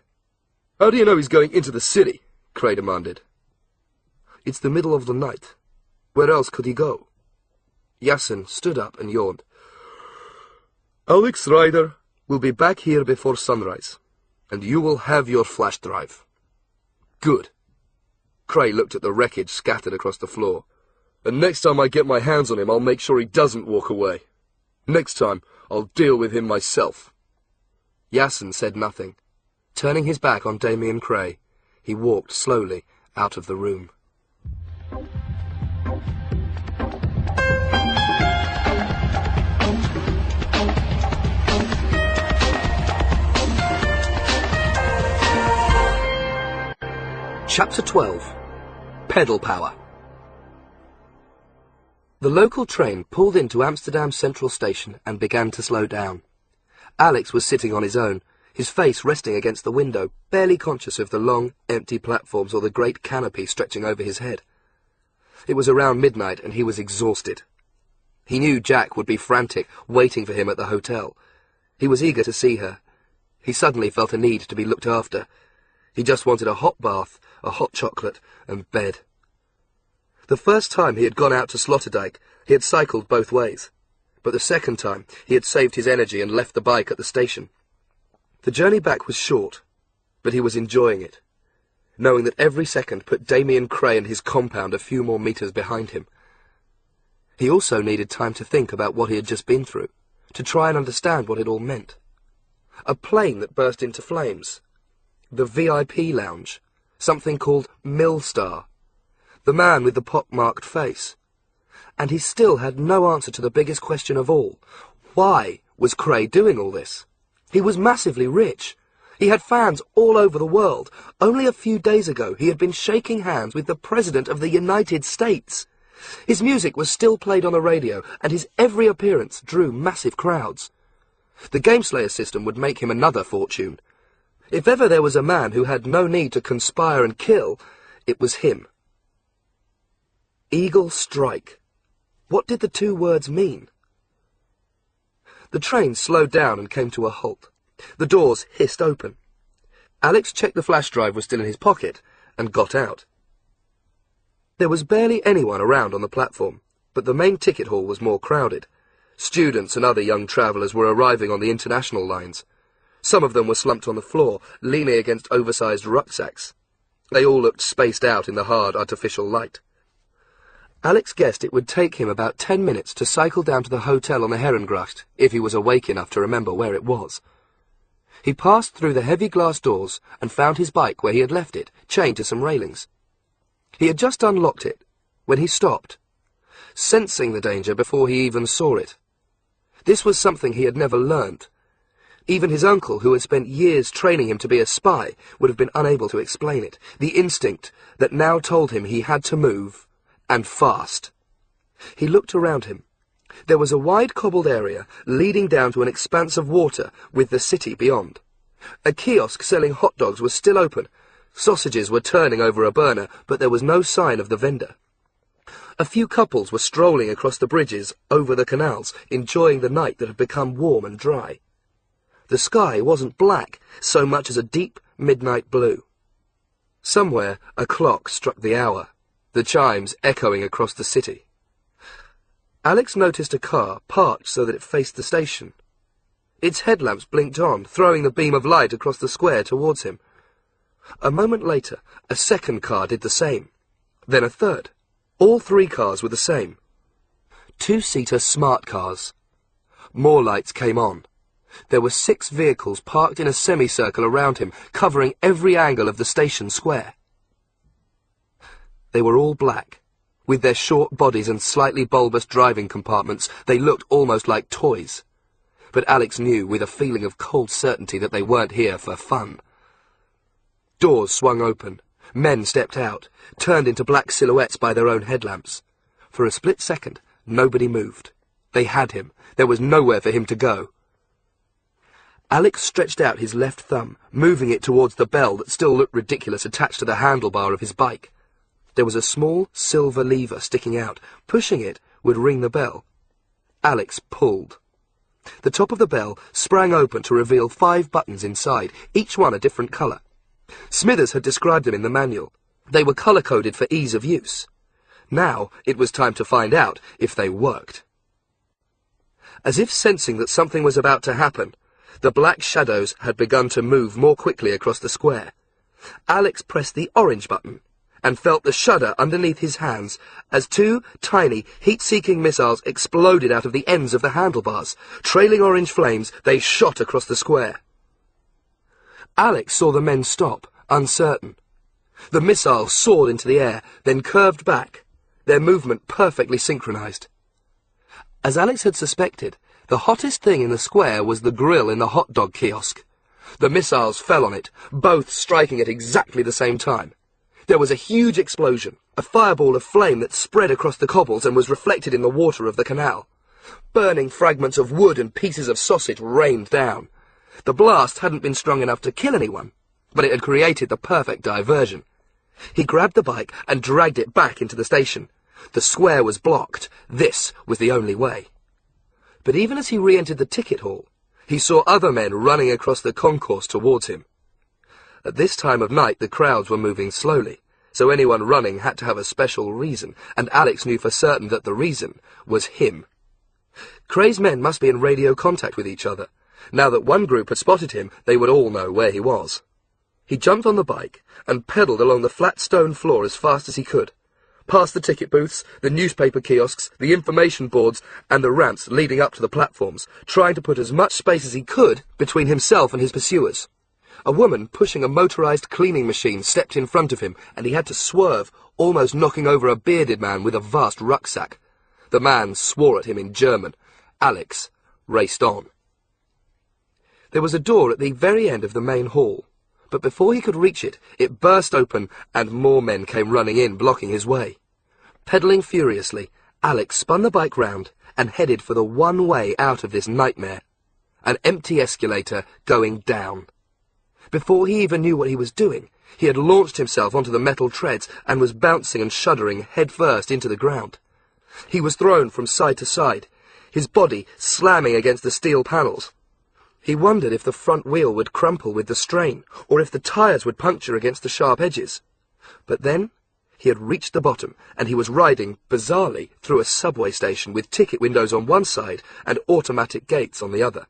How do you know he's going into the city? Cray demanded. "It's the middle of the night. Where else could he go?" Yassen stood up and yawned. Alex Ryder "We'll be back here before sunrise, and you will have your flash drive." Good. Cray looked at the wreckage scattered across the floor. And next time I get my hands on him, I'll make sure he doesn't walk away. Next time, I'll deal with him myself. Yassen said nothing. Turning his back on Damian Cray, he walked slowly out of the room. Chapter 12. Pedal Power. The local train pulled into Amsterdam Central Station and began to slow down. Alex was sitting on his own, his face resting against the window, barely conscious of the long, empty platforms or the great canopy stretching over his head. It was around midnight and he was exhausted. He knew Jack would be frantic, waiting for him at the hotel. He was eager to see her. He suddenly felt a need to be looked after. He just wanted a hot bath, a hot chocolate, and bed. The first time he had gone out to Sloterdijk, he had cycled both ways. But the second time, he had saved his energy and left the bike at the station. The journey back was short, but he was enjoying it, knowing that every second put Damian Cray and his compound a few more meters behind him. He also needed time to think about what he had just been through, to try and understand what it all meant. A plane that burst into flames. The VIP lounge. Something called Millstar. The man with the pock-marked face. And he still had no answer to the biggest question of all. Why was Cray doing all this? He was massively rich. He had fans all over the world. Only a few days ago he had been shaking hands with the President of the United States. His music was still played on the radio, and his every appearance drew massive crowds. The Gameslayer system would make him another fortune. If ever there was a man who had no need to conspire and kill, it was him. Eagle Strike. What did the two words mean? The train slowed down and came to a halt. The doors hissed open. Alex checked the flash drive was still in his pocket and got out. There was barely anyone around on the platform, but the main ticket hall was more crowded. Students and other young travellers were arriving on the international lines. Some of them were slumped on the floor, leaning against oversized rucksacks. They all looked spaced out in the hard, artificial light. Alex guessed it would take him about 10 minutes to cycle down to the hotel on the Herengracht, if he was awake enough to remember where it was. He passed through the heavy glass doors and found his bike where he had left it, chained to some railings. He had just unlocked it when he stopped, sensing the danger before he even saw it. This was something he had never learnt. Even his uncle, who had spent years training him to be a spy, would have been unable to explain it. The instinct that now told him he had to move, and fast. He looked around him. There was a wide cobbled area leading down to an expanse of water with the city beyond. A kiosk selling hot dogs was still open. Sausages were turning over a burner, but there was no sign of the vendor. A few couples were strolling across the bridges over the canals, enjoying the night that had become warm and dry. The sky wasn't black, so much as a deep midnight blue. Somewhere a clock struck the hour, the chimes echoing across the city. Alex noticed a car parked so that it faced the station. Its headlamps blinked on, throwing the beam of light across the square towards him. A moment later, a second car did the same. Then a third. All three cars were the same. Two-seater smart cars. More lights came on. There were 6 vehicles parked in a semicircle around him, covering every angle of the station square. They were all black. With their short bodies and slightly bulbous driving compartments, they looked almost like toys. But Alex knew with a feeling of cold certainty that they weren't here for fun. Doors swung open. Men stepped out, turned into black silhouettes by their own headlamps. For a split second, nobody moved. They had him. There was nowhere for him to go. Alex stretched out his left thumb, moving it towards the bell that still looked ridiculous attached to the handlebar of his bike. There was a small silver lever sticking out. Pushing it would ring the bell. Alex pulled. The top of the bell sprang open to reveal 5 buttons inside, each one a different colour. Smithers had described them in the manual. They were colour-coded for ease of use. Now it was time to find out if they worked. As if sensing that something was about to happen, the black shadows had begun to move more quickly across the square. Alex pressed the orange button and felt the shudder underneath his hands as 2 tiny, heat-seeking missiles exploded out of the ends of the handlebars. Trailing orange flames, they shot across the square. Alex saw the men stop, uncertain. The missiles soared into the air, then curved back, their movement perfectly synchronized. As Alex had suspected, the hottest thing in the square was the grill in the hot dog kiosk. The missiles fell on it, both striking at exactly the same time. There was a huge explosion, a fireball of flame that spread across the cobbles and was reflected in the water of the canal. Burning fragments of wood and pieces of sausage rained down. The blast hadn't been strong enough to kill anyone, but it had created the perfect diversion. He grabbed the bike and dragged it back into the station. The square was blocked. This was the only way. But even as he re-entered the ticket hall, he saw other men running across the concourse towards him. At this time of night the crowds were moving slowly, so anyone running had to have a special reason, and Alex knew for certain that the reason was him. Cray's men must be in radio contact with each other. Now that one group had spotted him, they would all know where he was. He jumped on the bike and pedalled along the flat stone floor as fast as he could, past the ticket booths, the newspaper kiosks, the information boards, and the ramps leading up to the platforms, trying to put as much space as he could between himself and his pursuers. A woman pushing a motorized cleaning machine stepped in front of him, and he had to swerve, almost knocking over a bearded man with a vast rucksack. The man swore at him in German. Alex raced on. There was a door at the very end of the main hall, but before he could reach it, it burst open and more men came running in, blocking his way. Pedalling furiously, Alex spun the bike round and headed for the one way out of this nightmare, an empty escalator going down. Before he even knew what he was doing, he had launched himself onto the metal treads and was bouncing and shuddering head-first into the ground. He was thrown from side to side, his body slamming against the steel panels. He wondered if the front wheel would crumple with the strain, or if the tyres would puncture against the sharp edges. But then he had reached the bottom, and he was riding, bizarrely, through a subway station with ticket windows on one side and automatic gates on the other.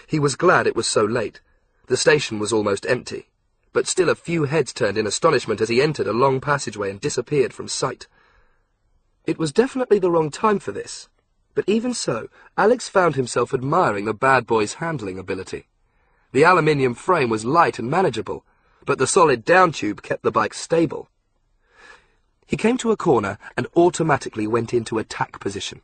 He was glad it was so late. The station was almost empty, but still a few heads turned in astonishment as he entered a long passageway and disappeared from sight. It was definitely the wrong time for this, but even so, Alex found himself admiring the bad boy's handling ability. The aluminium frame was light and manageable, but the solid down tube kept the bike stable. He came to a corner and automatically went into attack position.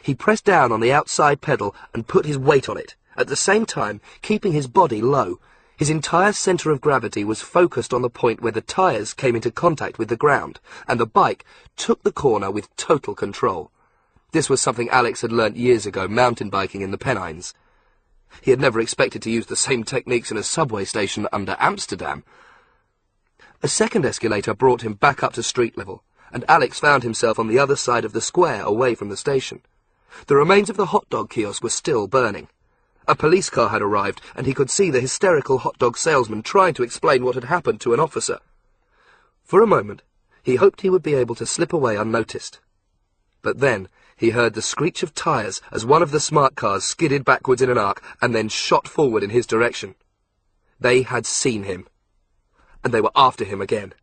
He pressed down on the outside pedal and put his weight on it, at the same time keeping his body low. His entire centre of gravity was focused on the point where the tyres came into contact with the ground, and the bike took the corner with total control. This was something Alex had learnt years ago mountain biking in the Pennines. He had never expected to use the same techniques in a subway station under Amsterdam. A second escalator brought him back up to street level, and Alex found himself on the other side of the square away from the station. The remains of the hot dog kiosk were still burning. A police car had arrived, and he could see the hysterical hot dog salesman trying to explain what had happened to an officer. For a moment, he hoped he would be able to slip away unnoticed. But then, he heard the screech of tyres as one of the smart cars skidded backwards in an arc and then shot forward in his direction. They had seen him, and they were after him again.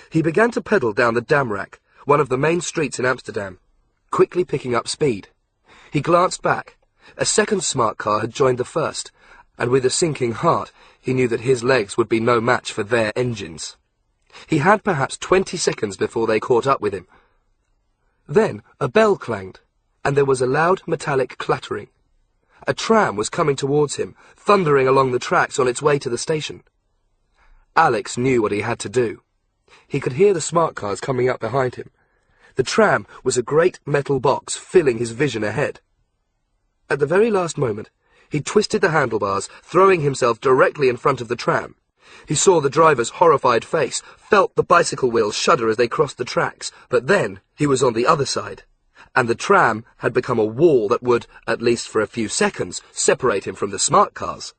He began to pedal down the Damrak, one of the main streets in Amsterdam, quickly picking up speed. He glanced back. A second smart car had joined the first, and with a sinking heart, he knew that his legs would be no match for their engines. He had perhaps 20 seconds before they caught up with him. Then a bell clanged, and there was a loud metallic clattering. A tram was coming towards him, thundering along the tracks on its way to the station. Alex knew what he had to do. He could hear the smart cars coming up behind him. The tram was a great metal box filling his vision ahead. At the very last moment, he twisted the handlebars, throwing himself directly in front of the tram. He saw the driver's horrified face, felt the bicycle wheels shudder as they crossed the tracks, but then he was on the other side, and the tram had become a wall that would, at least for a few seconds, separate him from the smart cars.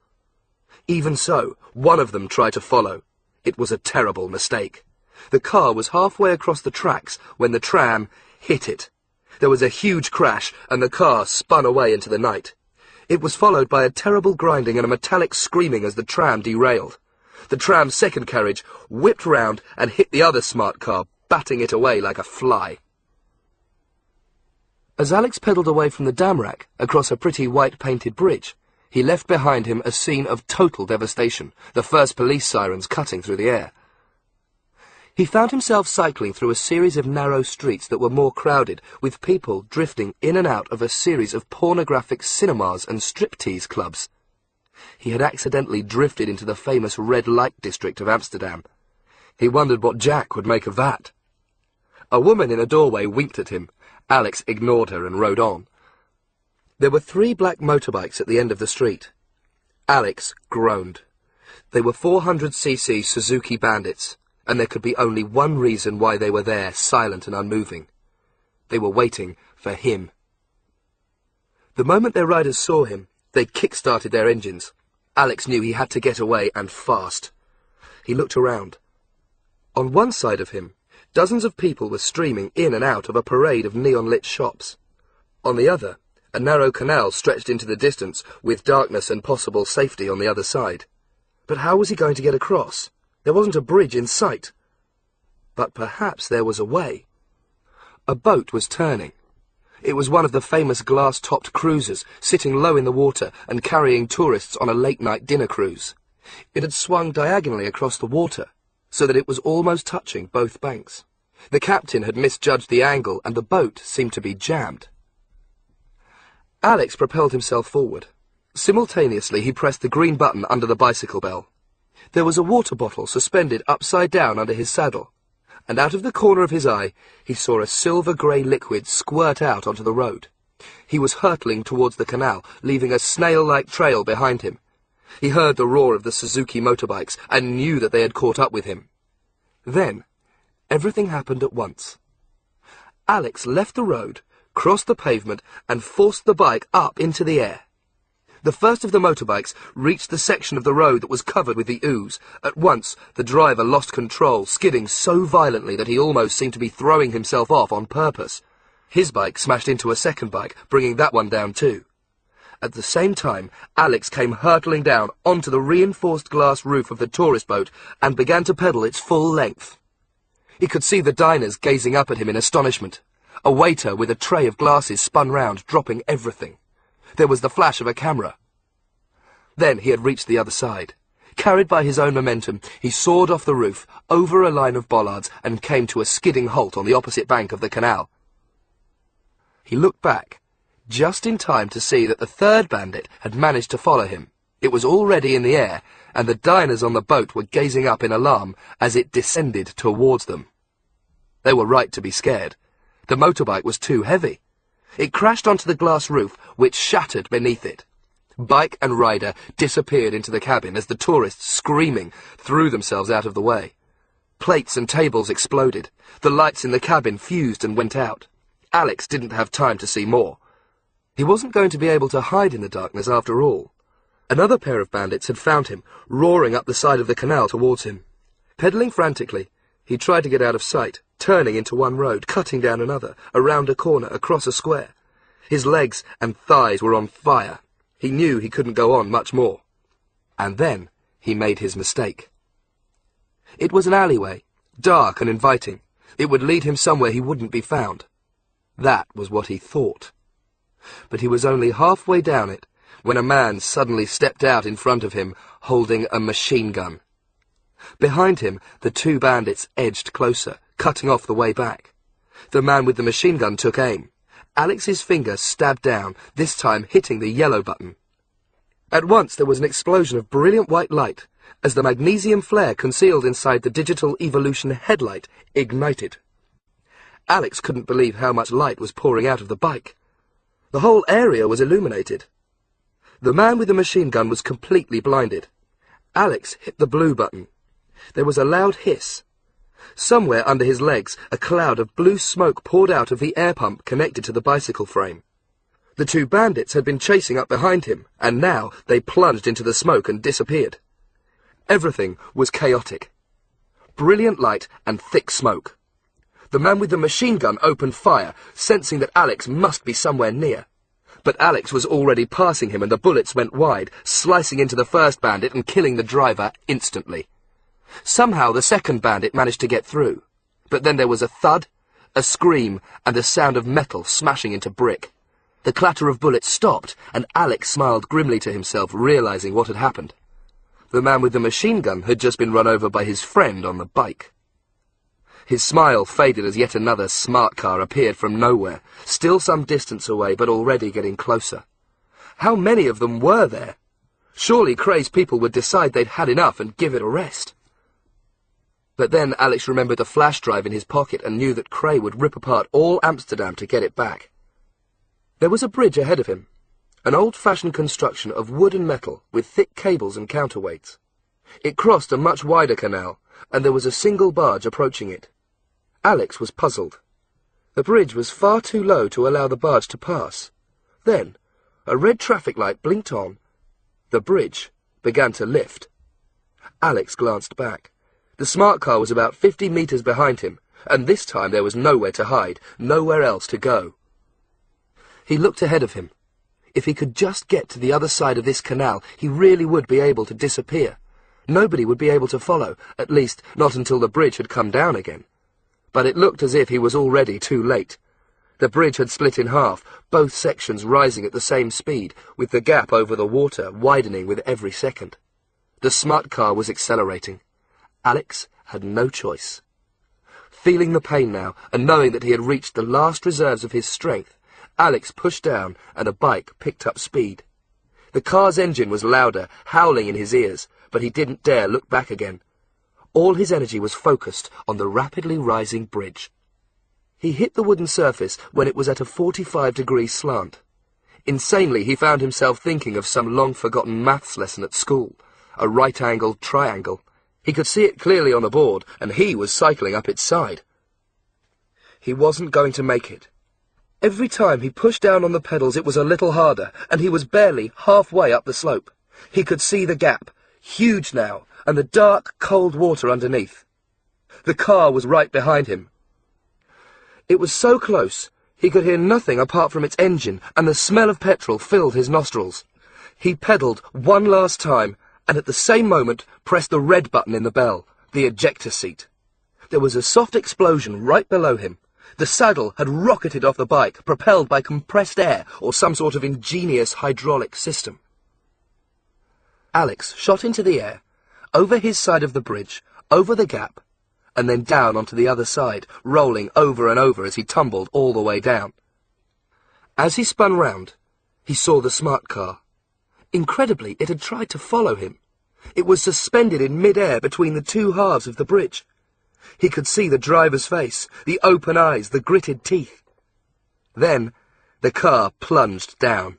Even so, one of them tried to follow. It was a terrible mistake. The car was halfway across the tracks when the tram hit it. There was a huge crash, and the car spun away into the night. It was followed by a terrible grinding and a metallic screaming as the tram derailed. The tram's second carriage whipped round and hit the other smart car, batting it away like a fly. As Alex pedalled away from the Damrak, across a pretty white-painted bridge, he left behind him a scene of total devastation, the first police sirens cutting through the air. He found himself cycling through a series of narrow streets that were more crowded, with people drifting in and out of a series of pornographic cinemas and striptease clubs. He had accidentally drifted into the famous red light district of Amsterdam. He wondered what Jack would make of that. A woman in a doorway winked at him. Alex ignored her and rode on. There were 3 black motorbikes at the end of the street. Alex groaned. They were 400cc Suzuki Bandits, and there could be only one reason why they were there, silent and unmoving. They were waiting for him. The moment their riders saw him, they kick-started their engines. Alex knew he had to get away, and fast. He looked around. On one side of him, dozens of people were streaming in and out of a parade of neon-lit shops. On the other, a narrow canal stretched into the distance, with darkness and possible safety on the other side. But how was he going to get across? There wasn't a bridge in sight. But perhaps there was a way. A boat was turning. It was one of the famous glass-topped cruisers, sitting low in the water and carrying tourists on a late-night dinner cruise. It had swung diagonally across the water, so that it was almost touching both banks. The captain had misjudged the angle, and the boat seemed to be jammed. Alex propelled himself forward. Simultaneously, he pressed the green button under the bicycle bell. There was a water bottle suspended upside down under his saddle, and out of the corner of his eye he saw a silver-grey liquid squirt out onto the road. He was hurtling towards the canal, leaving a snail-like trail behind him. He heard the roar of the Suzuki motorbikes and knew that they had caught up with him. Then, everything happened at once. Alex left the road, crossed the pavement, and forced the bike up into the air. The first of the motorbikes reached the section of the road that was covered with the ooze. At once, the driver lost control, skidding so violently that he almost seemed to be throwing himself off on purpose. His bike smashed into a second bike, bringing that one down too. At the same time, Alex came hurtling down onto the reinforced glass roof of the tourist boat and began to pedal its full length. He could see the diners gazing up at him in astonishment. A waiter with a tray of glasses spun round, dropping everything. There was the flash of a camera. Then he had reached the other side. Carried by his own momentum, he soared off the roof, over a line of bollards, and came to a skidding halt on the opposite bank of the canal. He looked back, just in time to see that the third bandit had managed to follow him. It was already in the air, and the diners on the boat were gazing up in alarm as it descended towards them. They were right to be scared. The motorbike was too heavy. It crashed onto the glass roof, which shattered beneath it. Bike and rider disappeared into the cabin as the tourists, screaming, threw themselves out of the way. Plates and tables exploded. The lights in the cabin fused and went out. Alex didn't have time to see more. He wasn't going to be able to hide in the darkness after all. Another pair of bandits had found him, roaring up the side of the canal towards him. Pedalling frantically, he tried to get out of sight, turning into one road, cutting down another, around a corner, across a square. His legs and thighs were on fire. He knew he couldn't go on much more. And then he made his mistake. It was an alleyway, dark and inviting. It would lead him somewhere he wouldn't be found. That was what he thought. But he was only halfway down it when a man suddenly stepped out in front of him, holding a machine gun. Behind him, the two bandits edged closer, cutting off the way back. The man with the machine gun took aim. Alex's finger stabbed down, this time hitting the yellow button. At once there was an explosion of brilliant white light, as the magnesium flare concealed inside the digital evolution headlight ignited. Alex couldn't believe how much light was pouring out of the bike. The whole area was illuminated. The man with the machine gun was completely blinded. Alex hit the blue button. There was a loud hiss. Somewhere under his legs, a cloud of blue smoke poured out of the air pump connected to the bicycle frame. The two bandits had been chasing up behind him, and now they plunged into the smoke and disappeared. Everything was chaotic. Brilliant light and thick smoke. The man with the machine gun opened fire, sensing that Alex must be somewhere near. But Alex was already passing him, and the bullets went wide, slicing into the first bandit and killing the driver instantly. Somehow the second bandit managed to get through, but then there was a thud, a scream, and the sound of metal smashing into brick. The clatter of bullets stopped, and Alex smiled grimly to himself, realizing what had happened. The man with the machine gun had just been run over by his friend on the bike. His smile faded as yet another smart car appeared from nowhere, still some distance away, but already getting closer. How many of them were there? Surely Cray's people would decide they'd had enough and give it a rest. But then Alex remembered the flash drive in his pocket and knew that Cray would rip apart all Amsterdam to get it back. There was a bridge ahead of him, an old-fashioned construction of wood and metal with thick cables and counterweights. It crossed a much wider canal, and there was a single barge approaching it. Alex was puzzled. The bridge was far too low to allow the barge to pass. Then, a red traffic light blinked on. The bridge began to lift. Alex glanced back. The smart car was about 50 meters behind him, and this time there was nowhere to hide, nowhere else to go. He looked ahead of him. If he could just get to the other side of this canal, he really would be able to disappear. Nobody would be able to follow, at least not until the bridge had come down again. But it looked as if he was already too late. The bridge had split in half, both sections rising at the same speed, with the gap over the water widening with every second. The smart car was accelerating. Alex had no choice. Feeling the pain now, and knowing that he had reached the last reserves of his strength, Alex pushed down, and the bike picked up speed. The car's engine was louder, howling in his ears, but he didn't dare look back again. All his energy was focused on the rapidly rising bridge. He hit the wooden surface when it was at a 45-degree slant. Insanely, he found himself thinking of some long-forgotten maths lesson at school, a right-angled triangle. He could see it clearly on the board, and he was cycling up its side. He wasn't going to make it. Every time he pushed down on the pedals it was a little harder, and he was barely halfway up the slope. He could see the gap, huge now, and the dark, cold water underneath. The car was right behind him. It was so close, he could hear nothing apart from its engine, and the smell of petrol filled his nostrils. He pedalled one last time, and at the same moment pressed the red button in the bell, the ejector seat. There was a soft explosion right below him. The saddle had rocketed off the bike, propelled by compressed air or some sort of ingenious hydraulic system. Alex shot into the air, over his side of the bridge, over the gap, and then down onto the other side, rolling over and over as he tumbled all the way down. As he spun round, he saw the smart car. Incredibly, it had tried to follow him. It was suspended in mid-air between the two halves of the bridge. He could see the driver's face, the open eyes, the gritted teeth. Then, the car plunged down.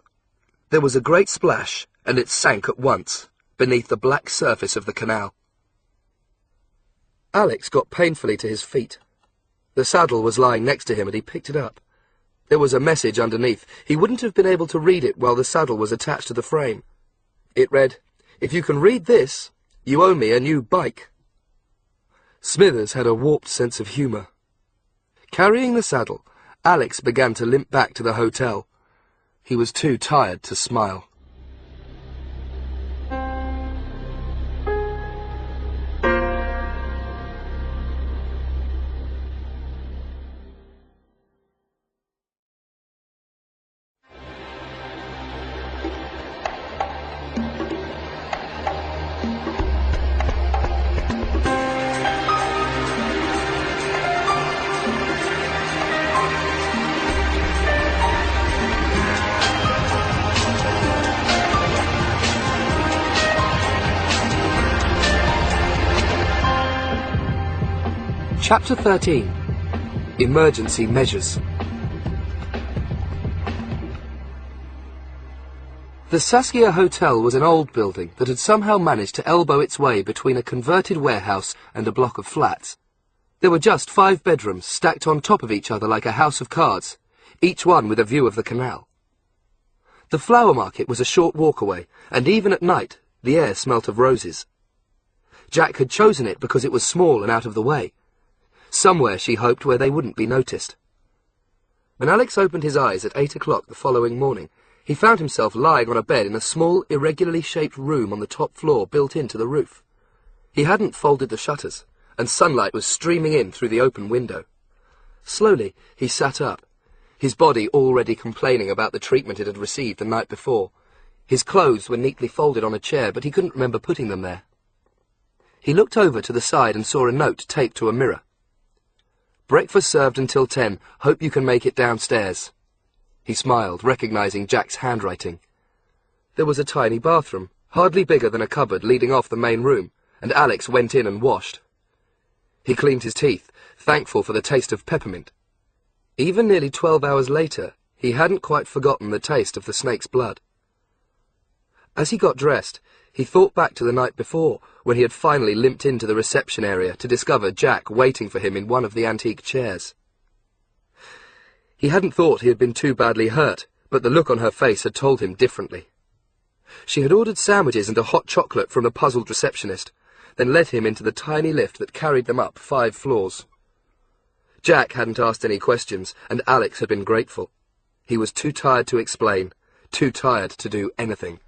There was a great splash, and it sank at once, beneath the black surface of the canal. Alex got painfully to his feet. The saddle was lying next to him, and he picked it up. There was a message underneath. He wouldn't have been able to read it while the saddle was attached to the frame. It read, "If you can read this, you owe me a new bike." Smithers had a warped sense of humour. Carrying the saddle, Alex began to limp back to the hotel. He was too tired to smile. Chapter 13. Emergency Measures. The Saskia Hotel was an old building that had somehow managed to elbow its way between a converted warehouse and a block of flats. There were just 5 bedrooms stacked on top of each other like a house of cards, each one with a view of the canal. The flower market was a short walk away, and even at night the air smelt of roses. Jack had chosen it because it was small and out of the way. Somewhere, she hoped, where they wouldn't be noticed. When Alex opened his eyes at 8 o'clock the following morning, he found himself lying on a bed in a small, irregularly shaped room on the top floor built into the roof. He hadn't folded the shutters, and sunlight was streaming in through the open window. Slowly, he sat up, his body already complaining about the treatment it had received the night before. His clothes were neatly folded on a chair, but he couldn't remember putting them there. He looked over to the side and saw a note taped to a mirror. "Breakfast served until 10. Hope you can make it downstairs." He smiled, recognizing Jack's handwriting. There was a tiny bathroom, hardly bigger than a cupboard, leading off the main room, and Alex went in and washed. He cleaned his teeth, thankful for the taste of peppermint. Even nearly 12 hours later, he hadn't quite forgotten the taste of the snake's blood. As he got dressed, he thought back to the night before, when he had finally limped into the reception area to discover Jack waiting for him in one of the antique chairs. He hadn't thought he had been too badly hurt, but the look on her face had told him differently. She had ordered sandwiches and a hot chocolate from the puzzled receptionist, then led him into the tiny lift that carried them up 5 floors. Jack hadn't asked any questions, and Alex had been grateful. He was too tired to explain, too tired to do anything.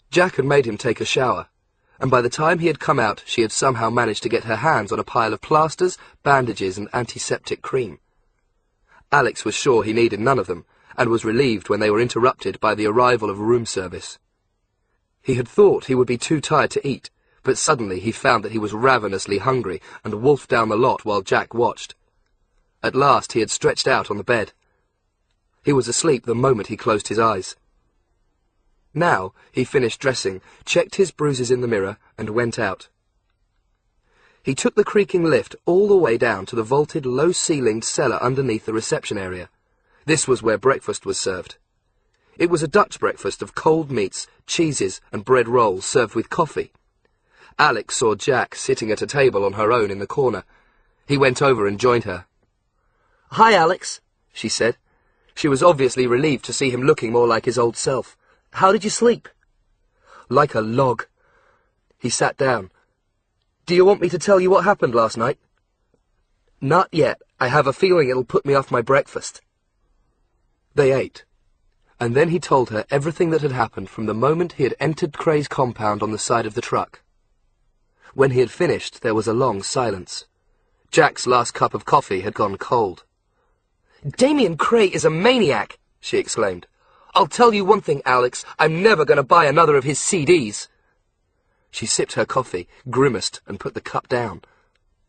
Jack had made him take a shower, and by the time he had come out, she had somehow managed to get her hands on a pile of plasters, bandages, and antiseptic cream. Alex was sure he needed none of them, and was relieved when they were interrupted by the arrival of room service. He had thought he would be too tired to eat, but suddenly he found that he was ravenously hungry and wolfed down the lot while Jack watched. At last he had stretched out on the bed. He was asleep the moment he closed his eyes. Now he finished dressing, checked his bruises in the mirror, and went out. He took the creaking lift all the way down to the vaulted, low-ceilinged cellar underneath the reception area. This was where breakfast was served. It was a Dutch breakfast of cold meats, cheeses, and bread rolls served with coffee. Alex saw Jack sitting at a table on her own in the corner. He went over and joined her. "Hi, Alex," she said. She was obviously relieved to see him looking more like his old self. "How did you sleep?" "Like a log." He sat down. "Do you want me to tell you what happened last night?" "Not yet. I have a feeling it'll put me off my breakfast." They ate, and then he told her everything that had happened from the moment he had entered Cray's compound on the side of the truck. When he had finished, there was a long silence. Jack's last cup of coffee had gone cold. "Damian Cray is a maniac," she exclaimed. "I'll tell you one thing, Alex, I'm never going to buy another of his CDs. She sipped her coffee, grimaced, and put the cup down.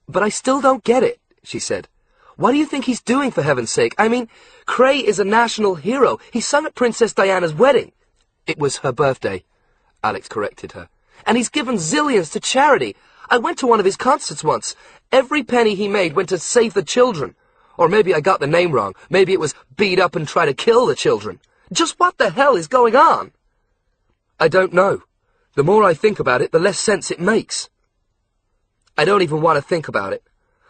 "But I still don't get it," she said. "What do you think he's doing, for heaven's sake? I mean, Cray is a national hero. He sung at Princess Diana's wedding." "It was her birthday," Alex corrected her. "And he's given zillions to charity. I went to one of his concerts once. Every penny he made went to save the children. Or maybe I got the name wrong. Maybe it was beat up and try to kill the children. Just what the hell is going on?" "I don't know. The more I think about it, the less sense it makes." "I don't even want to think about it.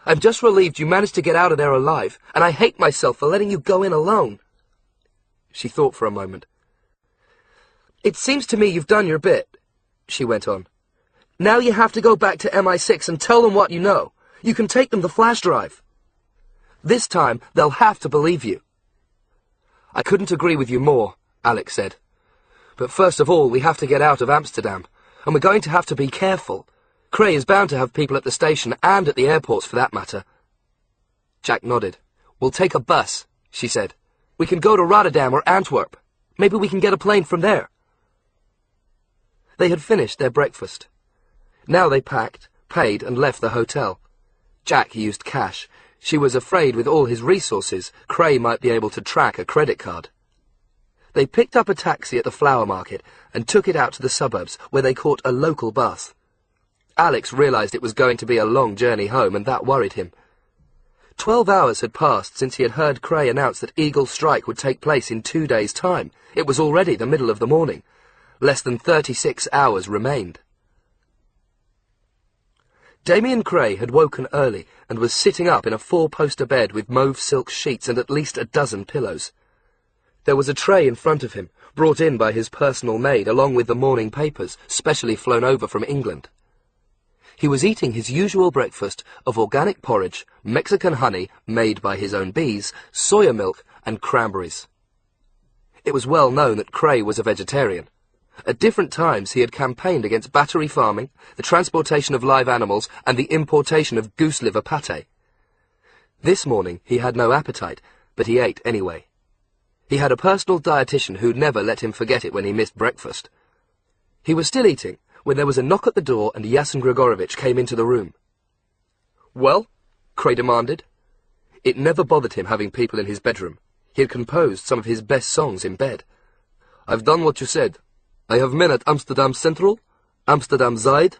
I'm just relieved you managed to get out of there alive, and I hate myself for letting you go in alone." She thought for a moment. "It seems to me you've done your bit," she went on. "Now you have to go back to MI6 and tell them what you know. You can take them the flash drive." This time, they'll have to believe you. I couldn't agree with you more, Alex said. But first of all, we have to get out of Amsterdam, and we're going to have to be careful. Cray is bound to have people at the station and at the airports for that matter. Jack nodded. We'll take a bus, she said. We can go to Rotterdam or Antwerp. Maybe we can get a plane from there. They had finished their breakfast. Now they packed, paid, and left the hotel. Jack used cash. She was afraid with all his resources, Cray might be able to track a credit card. They picked up a taxi at the flower market and took it out to the suburbs, where they caught a local bus. Alex realized it was going to be a long journey home, and that worried him. 12 hours had passed since he had heard Cray announce that Eagle Strike would take place in 2 days' time. It was already the middle of the morning. Less than 36 hours remained. Damian Cray had woken early and was sitting up in a 4-poster bed with mauve silk sheets and at least a dozen pillows. There was a tray in front of him, brought in by his personal maid, along with the morning papers, specially flown over from England. He was eating his usual breakfast of organic porridge, Mexican honey made by his own bees, soya milk, and cranberries. It was well known that Cray was a vegetarian. At different times he had campaigned against battery farming, the transportation of live animals, and the importation of goose liver pâté. This morning he had no appetite, but he ate anyway. He had a personal dietitian who'd never let him forget it when he missed breakfast. He was still eating when there was a knock at the door and Yasen Grigorovich came into the room. "Well?" Cray demanded. It never bothered him having people in his bedroom. He had composed some of his best songs in bed. "I've done what you said. I have men at Amsterdam Central, Amsterdam Zuid,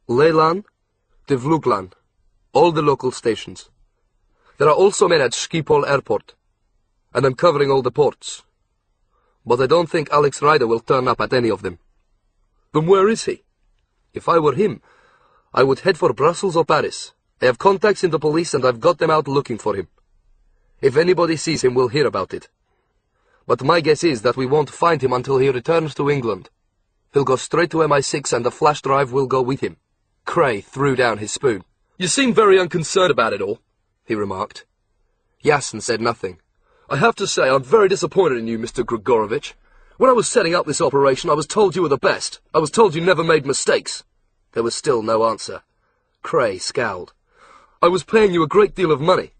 Leyland, De Vluglaan, all the local stations. There are also men at Schiphol Airport, and I'm covering all the ports. But I don't think Alex Ryder will turn up at any of them." "Then where is he?" "If I were him, I would head for Brussels or Paris. I have contacts in the police and I've got them out looking for him. If anybody sees him, we'll hear about it. But my guess is that we won't find him until he returns to England. He'll go straight to MI6 and the flash drive will go with him." Cray threw down his spoon. "You seem very unconcerned about it all," he remarked. Yasen said nothing. "I have to say I'm very disappointed in you, Mr. Grigorovich. When I was setting up this operation, I was told you were the best. I was told you never made mistakes." There was still no answer. Cray scowled. "I was paying you a great deal of money.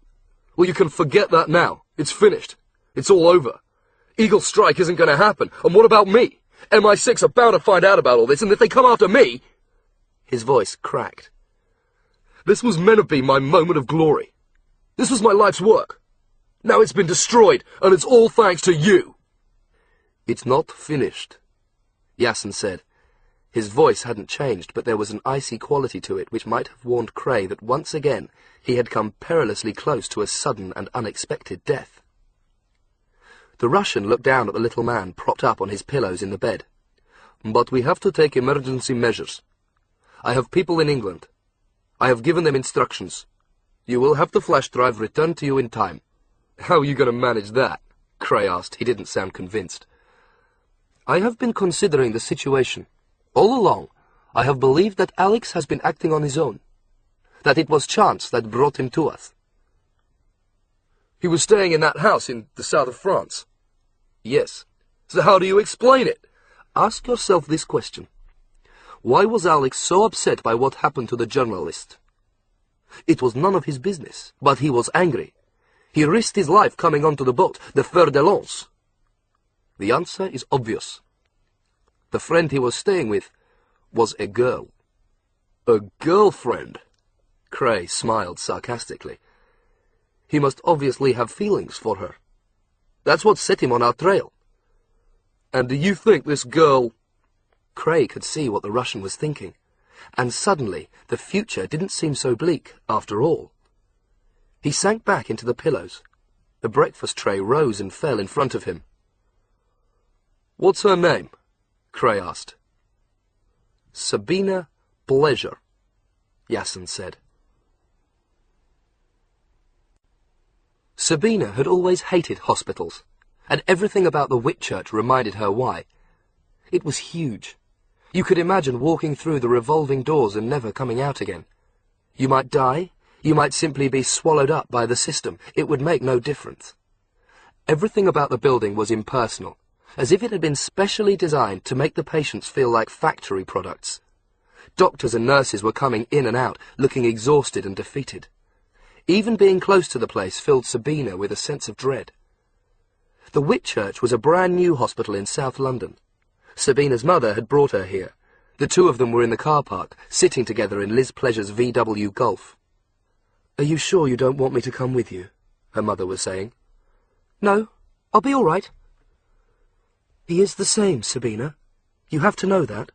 Well, you can forget that now. It's finished. It's all over. Eagle Strike isn't going to happen. And what about me? MI6 are bound to find out about all this, and if they come after me—" His voice cracked. "This was meant to be my moment of glory. This was my life's work. Now it's been destroyed, and it's all thanks to you." "It's not finished," Yasen said. His voice hadn't changed, but there was an icy quality to it which might have warned Cray that once again he had come perilously close to a sudden and unexpected death. The Russian looked down at the little man propped up on his pillows in the bed. "But we have to take emergency measures. I have people in England. I have given them instructions. You will have the flash drive returned to you in time." "How are you going to manage that?" Cray asked. He didn't sound convinced. "I have been considering the situation. All along, I have believed that Alex has been acting on his own, that it was chance that brought him to us." "He was staying in that house in the south of France?" "Yes." "So how do you explain it?" "Ask yourself this question. Why was Alex so upset by what happened to the journalist? It was none of his business, but he was angry. He risked his life coming onto the boat, the Fer de Lance. The answer is obvious. The friend he was staying with was a girl." "A girlfriend?" Cray smiled sarcastically. "He must obviously have feelings for her. That's what set him on our trail." "And do you think this girl—" Cray could see what the Russian was thinking, and suddenly the future didn't seem so bleak after all. He sank back into the pillows. The breakfast tray rose and fell in front of him. "What's her name?" Cray asked. "Sabina Pleasure," Yasen said. Sabina had always hated hospitals, and everything about the Whitchurch reminded her why. It was huge. You could imagine walking through the revolving doors and never coming out again. You might die, You might simply be swallowed up by the system. It would make no difference. Everything about the building was impersonal, as if it had been specially designed to make the patients feel like factory products. Doctors and nurses were coming in and out, looking exhausted and defeated. Even being close to the place filled Sabina with a sense of dread. The Whitchurch was a brand new hospital in South London. Sabina's mother had brought her here. The two of them were in the car park, sitting together in Liz Pleasure's VW Golf. "Are you sure you don't want me to come with you?" her mother was saying. "No, I'll be all right." "He is the same, Sabina. You have to know that.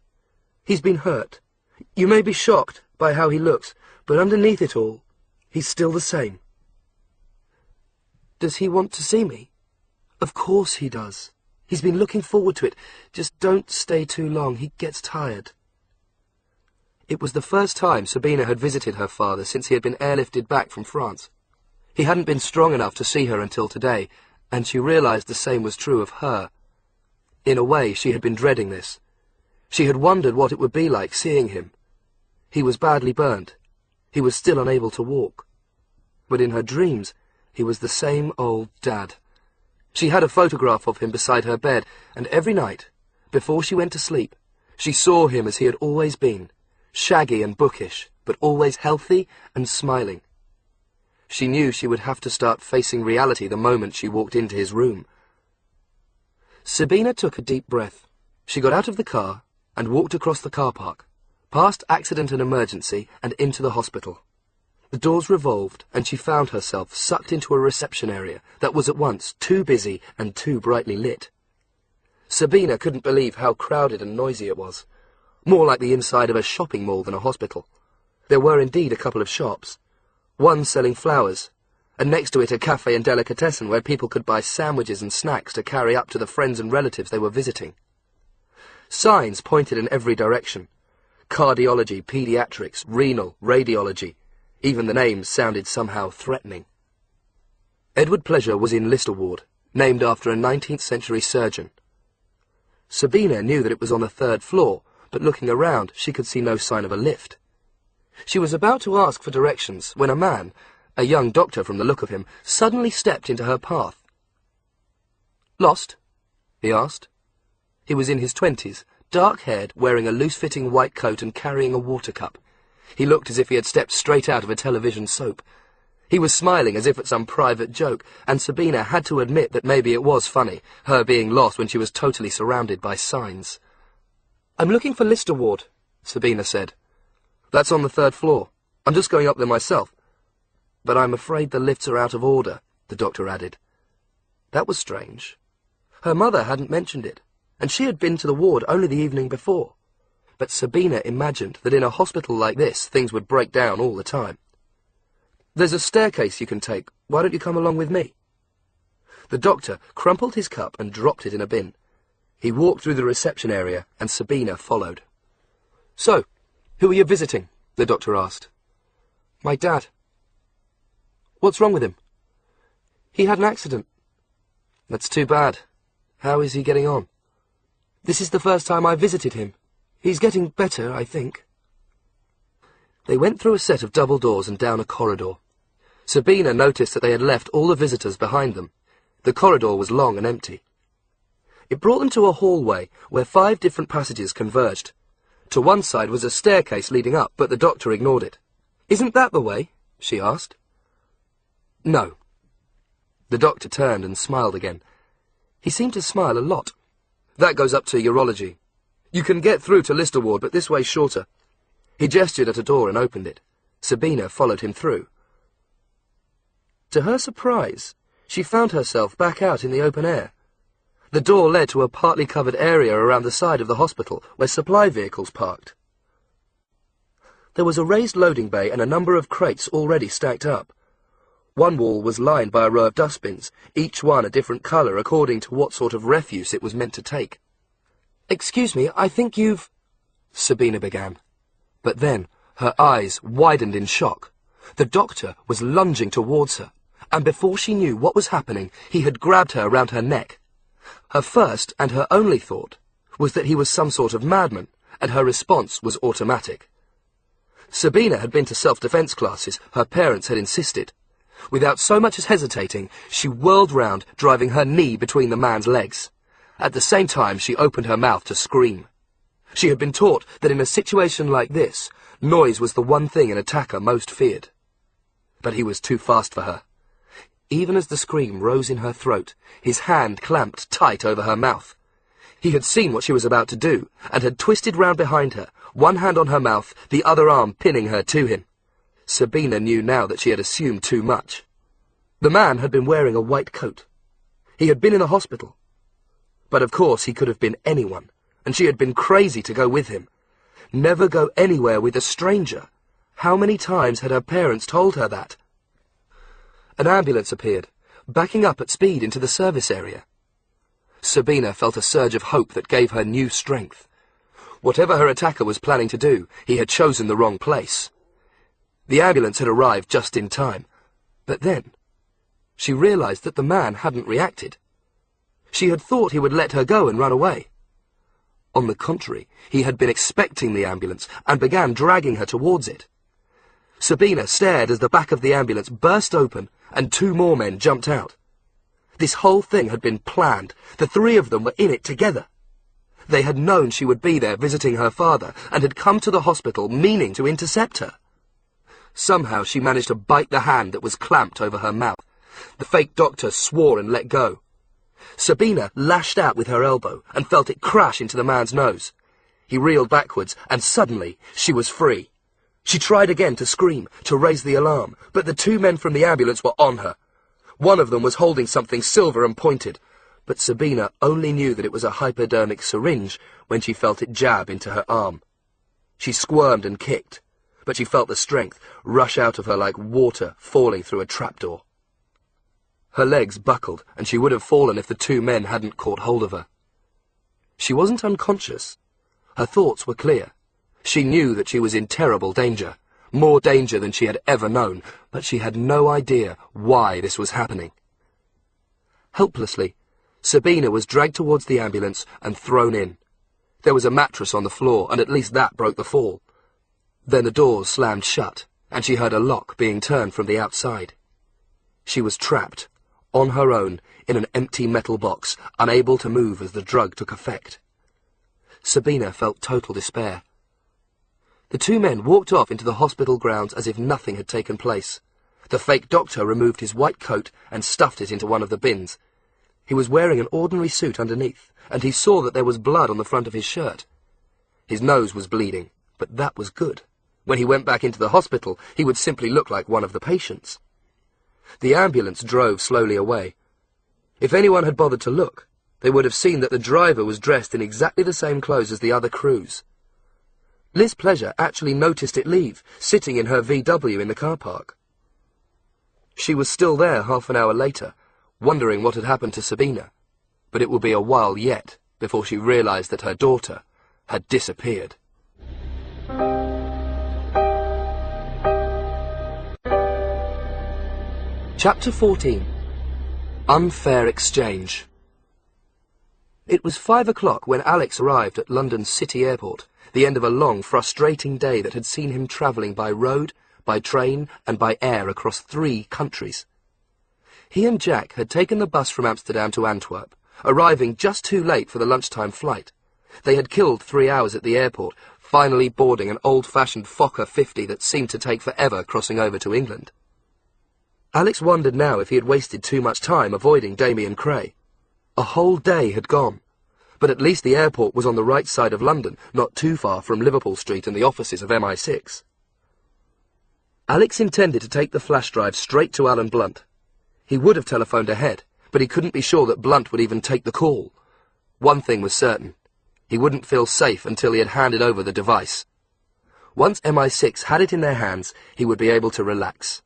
He's been hurt. You may be shocked by how he looks, but underneath it all, he's still the same." "Does he want to see me?" "Of course he does. He's been looking forward to it. Just don't stay too long. He gets tired." It was the first time Sabina had visited her father since he had been airlifted back from France. He hadn't been strong enough to see her until today, and she realized the same was true of her. In a way, she had been dreading this. She had wondered what it would be like seeing him. He was badly burnt. He was still unable to walk. But in her dreams, he was the same old Dad. She had a photograph of him beside her bed, and every night, before she went to sleep, she saw him as he had always been, shaggy and bookish, but always healthy and smiling. She knew she would have to start facing reality the moment she walked into his room. Sabina took a deep breath. She got out of the car and walked across the car park, past accident and emergency, and into the hospital. The doors revolved, and she found herself sucked into a reception area that was at once too busy and too brightly lit. Sabina couldn't believe how crowded and noisy it was, more like the inside of a shopping mall than a hospital. There were indeed a couple of shops, one selling flowers, and next to it a cafe and delicatessen where people could buy sandwiches and snacks to carry up to the friends and relatives they were visiting. Signs pointed in every direction: cardiology, pediatrics, renal, radiology. Even the names sounded somehow threatening. Edward Pleasure was in Lister Ward, named after a 19th century surgeon. Sabina knew that it was on the 3rd floor, but looking around she could see no sign of a lift. She was about to ask for directions when a man, a young doctor from the look of him, suddenly stepped into her path. "Lost?" he asked. He was in his 20s, dark-haired, wearing a loose-fitting white coat and carrying a water cup. He looked as if he had stepped straight out of a television soap. He was smiling as if at some private joke, and Sabina had to admit that maybe it was funny, her being lost when she was totally surrounded by signs. "I'm looking for Lister Ward," Sabina said. "That's on the 3rd floor. I'm just going up there myself." "But I'm afraid the lifts are out of order," the doctor added. That was strange. Her mother hadn't mentioned it, and she had been to the ward only the evening before. But Sabina imagined that in a hospital like this, things would break down all the time. "There's a staircase you can take. Why don't you come along with me?" The doctor crumpled his cup and dropped it in a bin. He walked through the reception area, and Sabina followed. "So, who are you visiting?" the doctor asked. "My dad." "What's wrong with him?" "He had an accident." "That's too bad. How is he getting on?" "This is the first time I visited him. He's getting better, I think." They went through a set of double doors and down a corridor. Sabina noticed that they had left all the visitors behind them. The corridor was long and empty. It brought them to a hallway where 5 different passages converged. To one side was a staircase leading up, but the doctor ignored it. "Isn't that the way?" she asked. "No." The doctor turned and smiled again. He seemed to smile a lot. "That goes up to urology. You can get through to Lister Ward, but this way's shorter." He gestured at a door and opened it. Sabina followed him through. To her surprise, she found herself back out in the open air. The door led to a partly covered area around the side of the hospital where supply vehicles parked. There was a raised loading bay and a number of crates already stacked up. One wall was lined by a row of dustbins, each one a different colour according to what sort of refuse it was meant to take. "Excuse me, I think you've—" Sabina began. But then her eyes widened in shock. The doctor was lunging towards her, and before she knew what was happening, he had grabbed her round her neck. Her first and her only thought was that he was some sort of madman, and her response was automatic. Sabina had been to self-defense classes. Her parents had insisted. Without so much as hesitating, she whirled round, driving her knee between the man's legs. At the same time, she opened her mouth to scream. She had been taught that in a situation like this, noise was the one thing an attacker most feared. But he was too fast for her. Even as the scream rose in her throat, his hand clamped tight over her mouth. He had seen what she was about to do, and had twisted round behind her, one hand on her mouth, the other arm pinning her to him. Sabina knew now that she had assumed too much. The man had been wearing a white coat. He had been in a hospital. But of course he could have been anyone, and she had been crazy to go with him. Never go anywhere with a stranger. How many times had her parents told her that? An ambulance appeared, backing up at speed into the service area. Sabina felt a surge of hope that gave her new strength. Whatever her attacker was planning to do, he had chosen the wrong place. The ambulance had arrived just in time, but then she realized that the man hadn't reacted. She had thought he would let her go and run away. On the contrary, he had been expecting the ambulance and began dragging her towards it. Sabina stared as the back of the ambulance burst open and 2 more men jumped out. This whole thing had been planned. The 3 of them were in it together. They had known she would be there visiting her father and had come to the hospital meaning to intercept her. Somehow she managed to bite the hand that was clamped over her mouth. The fake doctor swore and let go. Sabina lashed out with her elbow and felt it crash into the man's nose. He reeled backwards, and suddenly she was free. She tried again to scream, to raise the alarm, but the 2 men from the ambulance were on her. One of them was holding something silver and pointed, but Sabina only knew that it was a hypodermic syringe when she felt it jab into her arm. She squirmed and kicked, but she felt the strength rush out of her like water falling through a trapdoor. Her legs buckled, and she would have fallen if the 2 men hadn't caught hold of her. She wasn't unconscious. Her thoughts were clear. She knew that she was in terrible danger, more danger than she had ever known, but she had no idea why this was happening. Helplessly, Sabina was dragged towards the ambulance and thrown in. There was a mattress on the floor, and at least that broke the fall. Then the doors slammed shut, and she heard a lock being turned from the outside. She was trapped, on her own, in an empty metal box, unable to move as the drug took effect. Sabina felt total despair. The 2 men walked off into the hospital grounds as if nothing had taken place. The fake doctor removed his white coat and stuffed it into one of the bins. He was wearing an ordinary suit underneath, and he saw that there was blood on the front of his shirt. His nose was bleeding, but that was good. When he went back into the hospital, he would simply look like one of the patients. The ambulance drove slowly away. If anyone had bothered to look, they would have seen that the driver was dressed in exactly the same clothes as the other crews. Liz Pleasure actually noticed it leave, sitting in her VW in the car park. She was still there half an hour later, wondering what had happened to Sabina, but it would be a while yet before she realized that her daughter had disappeared. Chapter 14. Unfair Exchange. It was 5 o'clock when Alex arrived at London's City Airport, the end of a long, frustrating day that had seen him travelling by road, by train, and by air across 3 countries. He and Jack had taken the bus from Amsterdam to Antwerp, arriving just too late for the lunchtime flight. They had killed 3 hours at the airport, finally boarding an old-fashioned Fokker 50 that seemed to take forever crossing over to England. Alex wondered now if he had wasted too much time avoiding Damian Cray. A whole day had gone, but at least the airport was on the right side of London, not too far from Liverpool Street and the offices of MI6. Alex intended to take the flash drive straight to Alan Blunt. He would have telephoned ahead, but he couldn't be sure that Blunt would even take the call. One thing was certain. He wouldn't feel safe until he had handed over the device. Once MI6 had it in their hands, he would be able to relax.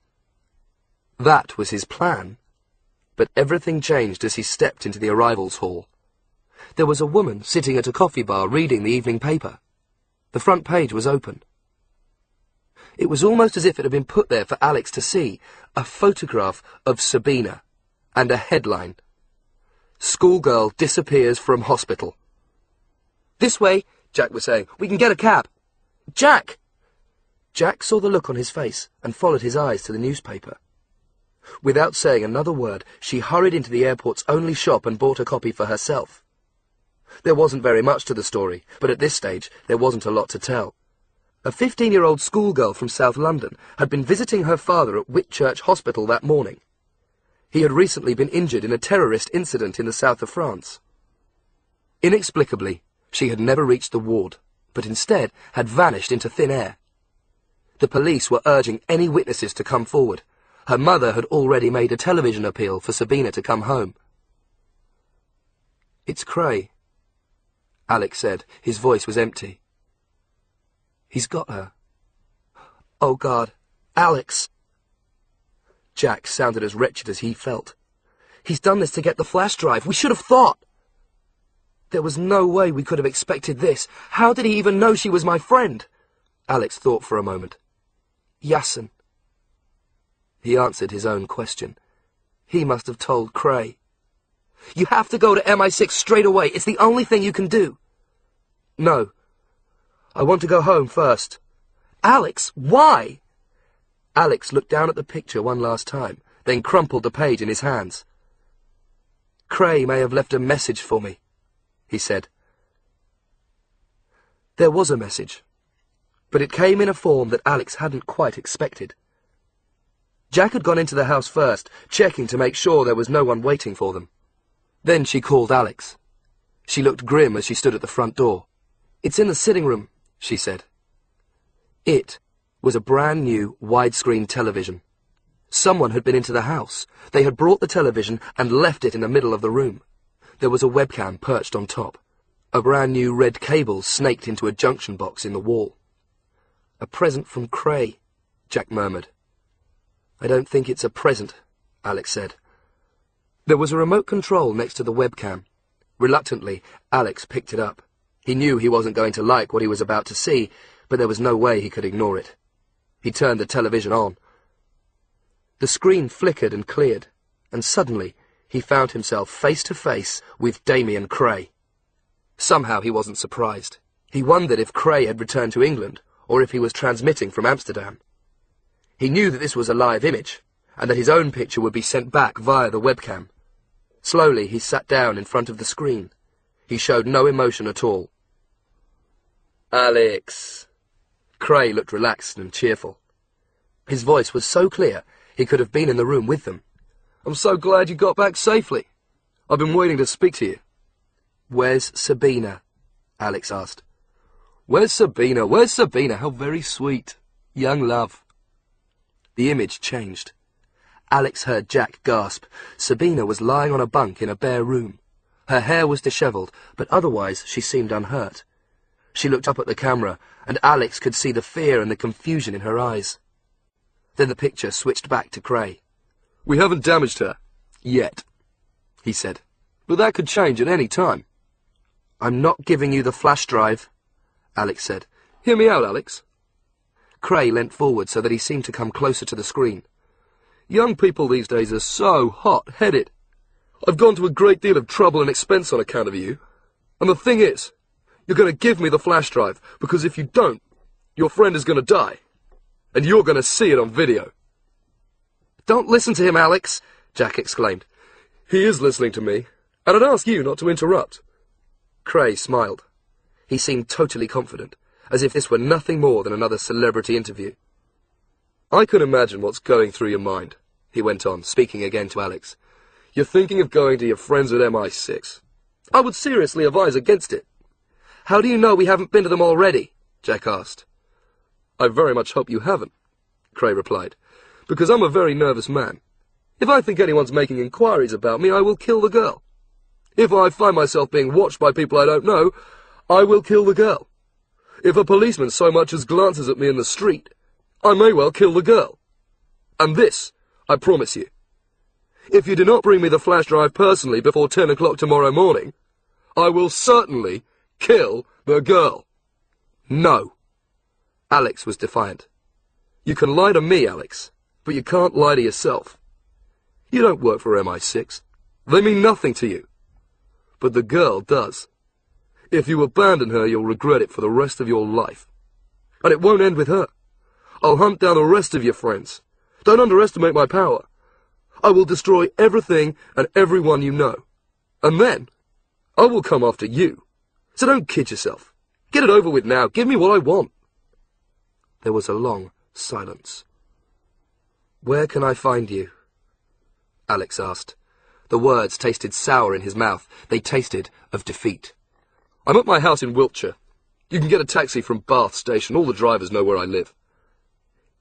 That was his plan. But everything changed as he stepped into the arrivals hall. There was a woman sitting at a coffee bar reading the evening paper. The front page was open. It was almost as if it had been put there for Alex to see, a photograph of Sabina, and a headline: "Schoolgirl disappears from hospital." "This way," Jack was saying. "We can get a cab." "Jack!" Jack saw the look on his face and followed his eyes to the newspaper. Without saying another word, she hurried into the airport's only shop and bought a copy for herself. There wasn't very much to the story, but at this stage there wasn't a lot to tell. A 15-year-old schoolgirl from South London had been visiting her father at Whitchurch Hospital that morning. He had recently been injured in a terrorist incident in the south of France. Inexplicably, she had never reached the ward, but instead had vanished into thin air. The police were urging any witnesses to come forward. Her mother had already made a television appeal for Sabina to come home. "It's Cray," Alex said. His voice was empty. "He's got her." "Oh, God. Alex!" Jack sounded as wretched as he felt. "He's done this to get the flash drive. We should have thought." "There was no way we could have expected this. How did he even know she was my friend?" Alex thought for a moment. "Yassen." He answered his own question. He must have told Cray. "You have to go to MI6 straight away. It's the only thing you can do." "No. I want to go home first." "Alex, why?" Alex looked down at the picture one last time, then crumpled the page in his hands. "Cray may have left a message for me," he said. There was a message, but it came in a form that Alex hadn't quite expected. Jack had gone into the house first, checking to make sure there was no one waiting for them. Then she called Alex. She looked grim as she stood at the front door. "It's in the sitting room," she said. It was a brand new widescreen television. Someone had been into the house. They had brought the television and left it in the middle of the room. There was a webcam perched on top. A brand new red cable snaked into a junction box in the wall. "A present from Cray," Jack murmured. "I don't think it's a present," Alex said. There was a remote control next to the webcam. Reluctantly, Alex picked it up. He knew he wasn't going to like what he was about to see, but there was no way he could ignore it. He turned the television on. The screen flickered and cleared, and suddenly he found himself face to face with Damian Cray. Somehow he wasn't surprised. He wondered if Cray had returned to England, or if he was transmitting from Amsterdam. He knew that this was a live image, and that his own picture would be sent back via the webcam. Slowly he sat down in front of the screen. He showed no emotion at all. "Alex." Cray looked relaxed and cheerful. His voice was so clear he could have been in the room with them. "I'm so glad you got back safely. I've been waiting to speak to you." "Where's Sabina?" Alex asked. "Where's Sabina? Where's Sabina? How very sweet. Young love." The image changed. Alex heard Jack gasp. Sabina was lying on a bunk in a bare room. Her hair was dishevelled, but otherwise she seemed unhurt. She looked up at the camera, and Alex could see the fear and the confusion in her eyes. Then the picture switched back to Cray. "We haven't damaged her. Yet," he said. "But that could change at any time." "I'm not giving you the flash drive," Alex said. "Hear me out, Alex." Cray leant forward so that he seemed to come closer to the screen. "Young people these days are so hot-headed. I've gone to a great deal of trouble and expense on account of you. And the thing is, you're going to give me the flash drive, because if you don't, your friend is going to die. And you're going to see it on video." "Don't listen to him, Alex," Jack exclaimed. "He is listening to me, and I'd ask you not to interrupt." Cray smiled. He seemed totally confident, as if this were nothing more than another celebrity interview. "I can imagine what's going through your mind," he went on, speaking again to Alex. "You're thinking of going to your friends at MI6. I would seriously advise against it." "How do you know we haven't been to them already?" Jack asked. "I very much hope you haven't," Cray replied, "because I'm a very nervous man. If I think anyone's making inquiries about me, I will kill the girl. If I find myself being watched by people I don't know, I will kill the girl. If a policeman so much as glances at me in the street, I may well kill the girl. And this, I promise you. If you do not bring me the flash drive personally before 10 o'clock tomorrow morning, I will certainly kill the girl." "No." Alex was defiant. "You can lie to me, Alex, but you can't lie to yourself. You don't work for MI6. They mean nothing to you. But the girl does. If you abandon her, you'll regret it for the rest of your life. And it won't end with her. I'll hunt down the rest of your friends. Don't underestimate my power. I will destroy everything and everyone you know. And then, I will come after you. So don't kid yourself. Get it over with now. Give me what I want. There was a long silence. "Where can I find you?" Alex asked. The words tasted sour in his mouth. They tasted of defeat. "I'm at my house in Wiltshire. You can get a taxi from Bath Station. All the drivers know where I live."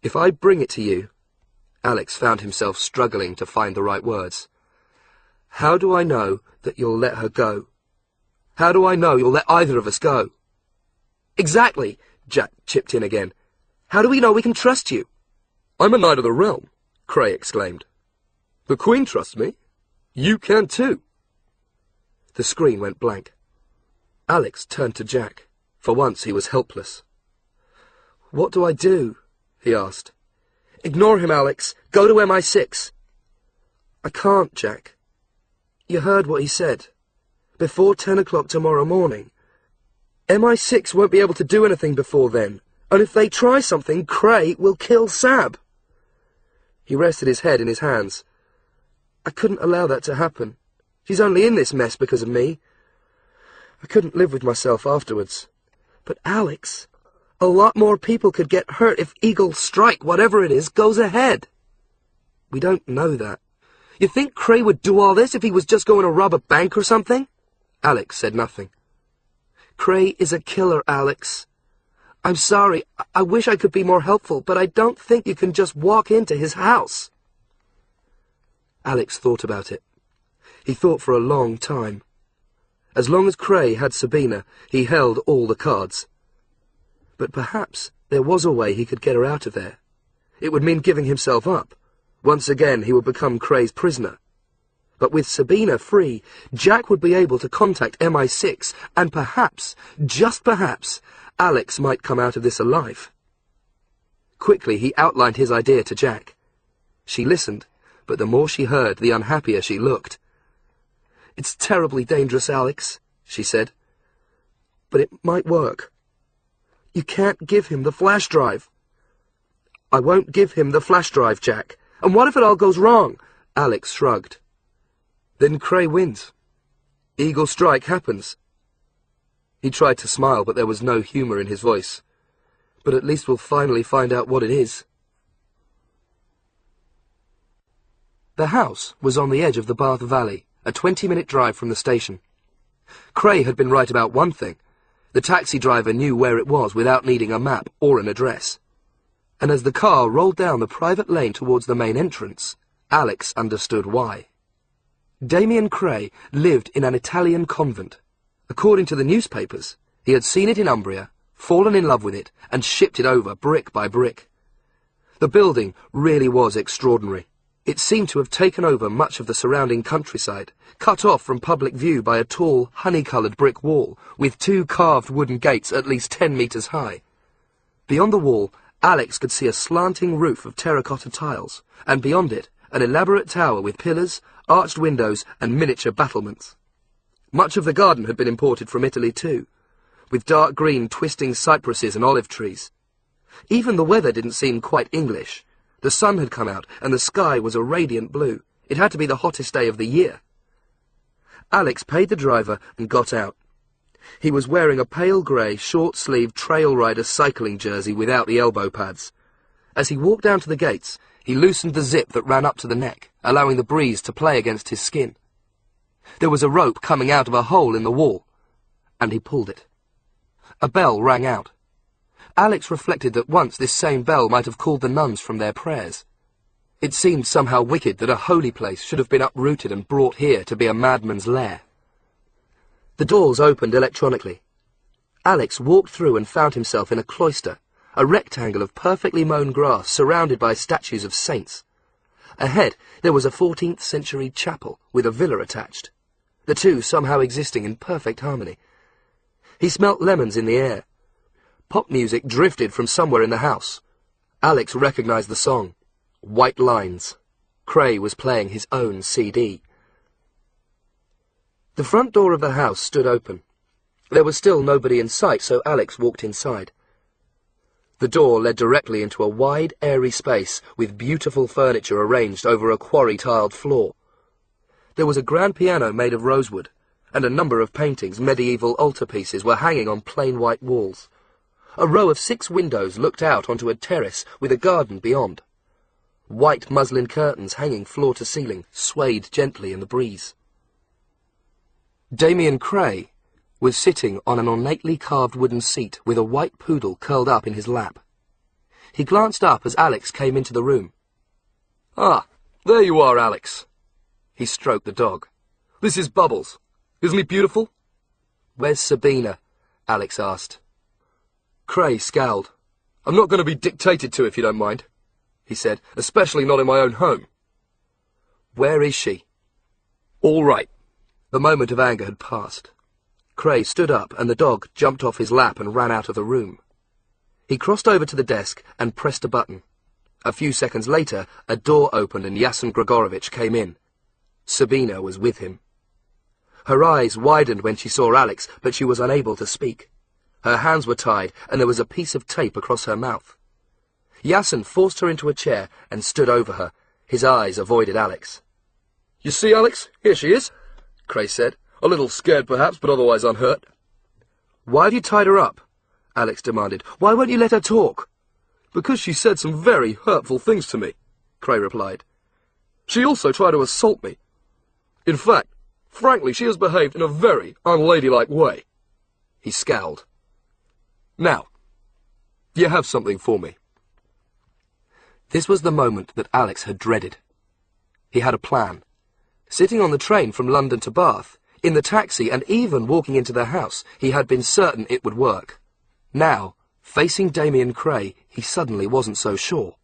"If I bring it to you..." Alex found himself struggling to find the right words. "How do I know that you'll let her go? How do I know you'll let either of us go?" "Exactly," Jack chipped in again. "How do we know we can trust you?" "I'm a knight of the realm," Cray exclaimed. "The Queen trusts me. You can too." The screen went blank. Alex turned to Jack. For once he was helpless. "What do I do?" he asked. "Ignore him, Alex. Go to MI6. "I can't, Jack. You heard what he said. Before 10 o'clock tomorrow morning. MI6 won't be able to do anything before then. And if they try something, Cray will kill Sab." He rested his head in his hands. "I couldn't allow that to happen. She's only in this mess because of me. I couldn't live with myself afterwards." "But Alex, a lot more people could get hurt if Eagle Strike, whatever it is, goes ahead." "We don't know that." "You think Cray would do all this if he was just going to rob a bank or something?" Alex said nothing. "Cray is a killer, Alex. I'm sorry, I wish I could be more helpful, but I don't think you can just walk into his house." Alex thought about it. He thought for a long time. As long as Cray had Sabina, he held all the cards. But perhaps there was a way he could get her out of there. It would mean giving himself up. Once again he would become Cray's prisoner. But with Sabina free, Jack would be able to contact MI6, and perhaps, just perhaps, Alex might come out of this alive. Quickly he outlined his idea to Jack. She listened, but the more she heard, the unhappier she looked. "It's terribly dangerous, Alex," she said. "But it might work." "You can't give him the flash drive." "I won't give him the flash drive, Jack." "And what if it all goes wrong?" Alex shrugged. "Then Cray wins. Eagle Strike happens." He tried to smile, but there was no humour in his voice. "But at least we'll finally find out what it is." The house was on the edge of the Bath Valley, a 20-minute drive from the station. Cray had been right about one thing. The taxi driver knew where it was without needing a map or an address. And as the car rolled down the private lane towards the main entrance, Alex understood why. Damian Cray lived in an Italian convent. According to the newspapers, he had seen it in Umbria, fallen in love with it, and shipped it over brick by brick. The building really was extraordinary. It seemed to have taken over much of the surrounding countryside, cut off from public view by a tall, honey-coloured brick wall, with 2 carved wooden gates at least 10 metres high. Beyond the wall, Alex could see a slanting roof of terracotta tiles, and beyond it, an elaborate tower with pillars, arched windows, and miniature battlements. Much of the garden had been imported from Italy too, with dark green twisting cypresses and olive trees. Even the weather didn't seem quite English. The sun had come out, and the sky was a radiant blue. It had to be the hottest day of the year. Alex paid the driver and got out. He was wearing a pale grey, short-sleeved trail rider cycling jersey without the elbow pads. As he walked down to the gates, he loosened the zip that ran up to the neck, allowing the breeze to play against his skin. There was a rope coming out of a hole in the wall, and he pulled it. A bell rang out. Alex reflected that once this same bell might have called the nuns from their prayers. It seemed somehow wicked that a holy place should have been uprooted and brought here to be a madman's lair. The doors opened electronically. Alex walked through and found himself in a cloister, a rectangle of perfectly mown grass surrounded by statues of saints. Ahead, there was a 14th century chapel with a villa attached, the two somehow existing in perfect harmony. He smelt lemons in the air. Pop music drifted from somewhere in the house. Alex recognized the song, White Lines. Cray was playing his own CD. The front door of the house stood open. There was still nobody in sight, so Alex walked inside. The door led directly into a wide, airy space with beautiful furniture arranged over a quarry-tiled floor. There was a grand piano made of rosewood, and a number of paintings, medieval altarpieces, were hanging on plain white walls. A row of 6 windows looked out onto a terrace with a garden beyond. White muslin curtains hanging floor to ceiling swayed gently in the breeze. Damian Cray was sitting on an ornately carved wooden seat with a white poodle curled up in his lap. He glanced up as Alex came into the room. "Ah, there you are, Alex." He stroked the dog. "This is Bubbles. Isn't he beautiful?" "Where's Sabina?" Alex asked. Cray scowled. "I'm not going to be dictated to if you don't mind," he said, "especially not in my own home." "Where is she?" "All right." The moment of anger had passed. Cray stood up and the dog jumped off his lap and ran out of the room. He crossed over to the desk and pressed a button. A few seconds later, a door opened and Yasen Grigorovich came in. Sabina was with him. Her eyes widened when she saw Alex, but she was unable to speak. Her hands were tied and there was a piece of tape across her mouth. Yasen forced her into a chair and stood over her. His eyes avoided Alex. "You see, Alex? Here she is," Cray said. "A little scared, perhaps, but otherwise unhurt." "Why have you tied her up?" Alex demanded. "Why won't you let her talk?" "Because she said some very hurtful things to me," Cray replied. "She also tried to assault me. In fact, frankly, she has behaved in a very unladylike way." He scowled. "Now, you have something for me." This was the moment that Alex had dreaded. He had a plan. Sitting on the train from London to Bath, in the taxi and even walking into the house, he had been certain it would work. Now, facing Damian Cray, he suddenly wasn't so sure.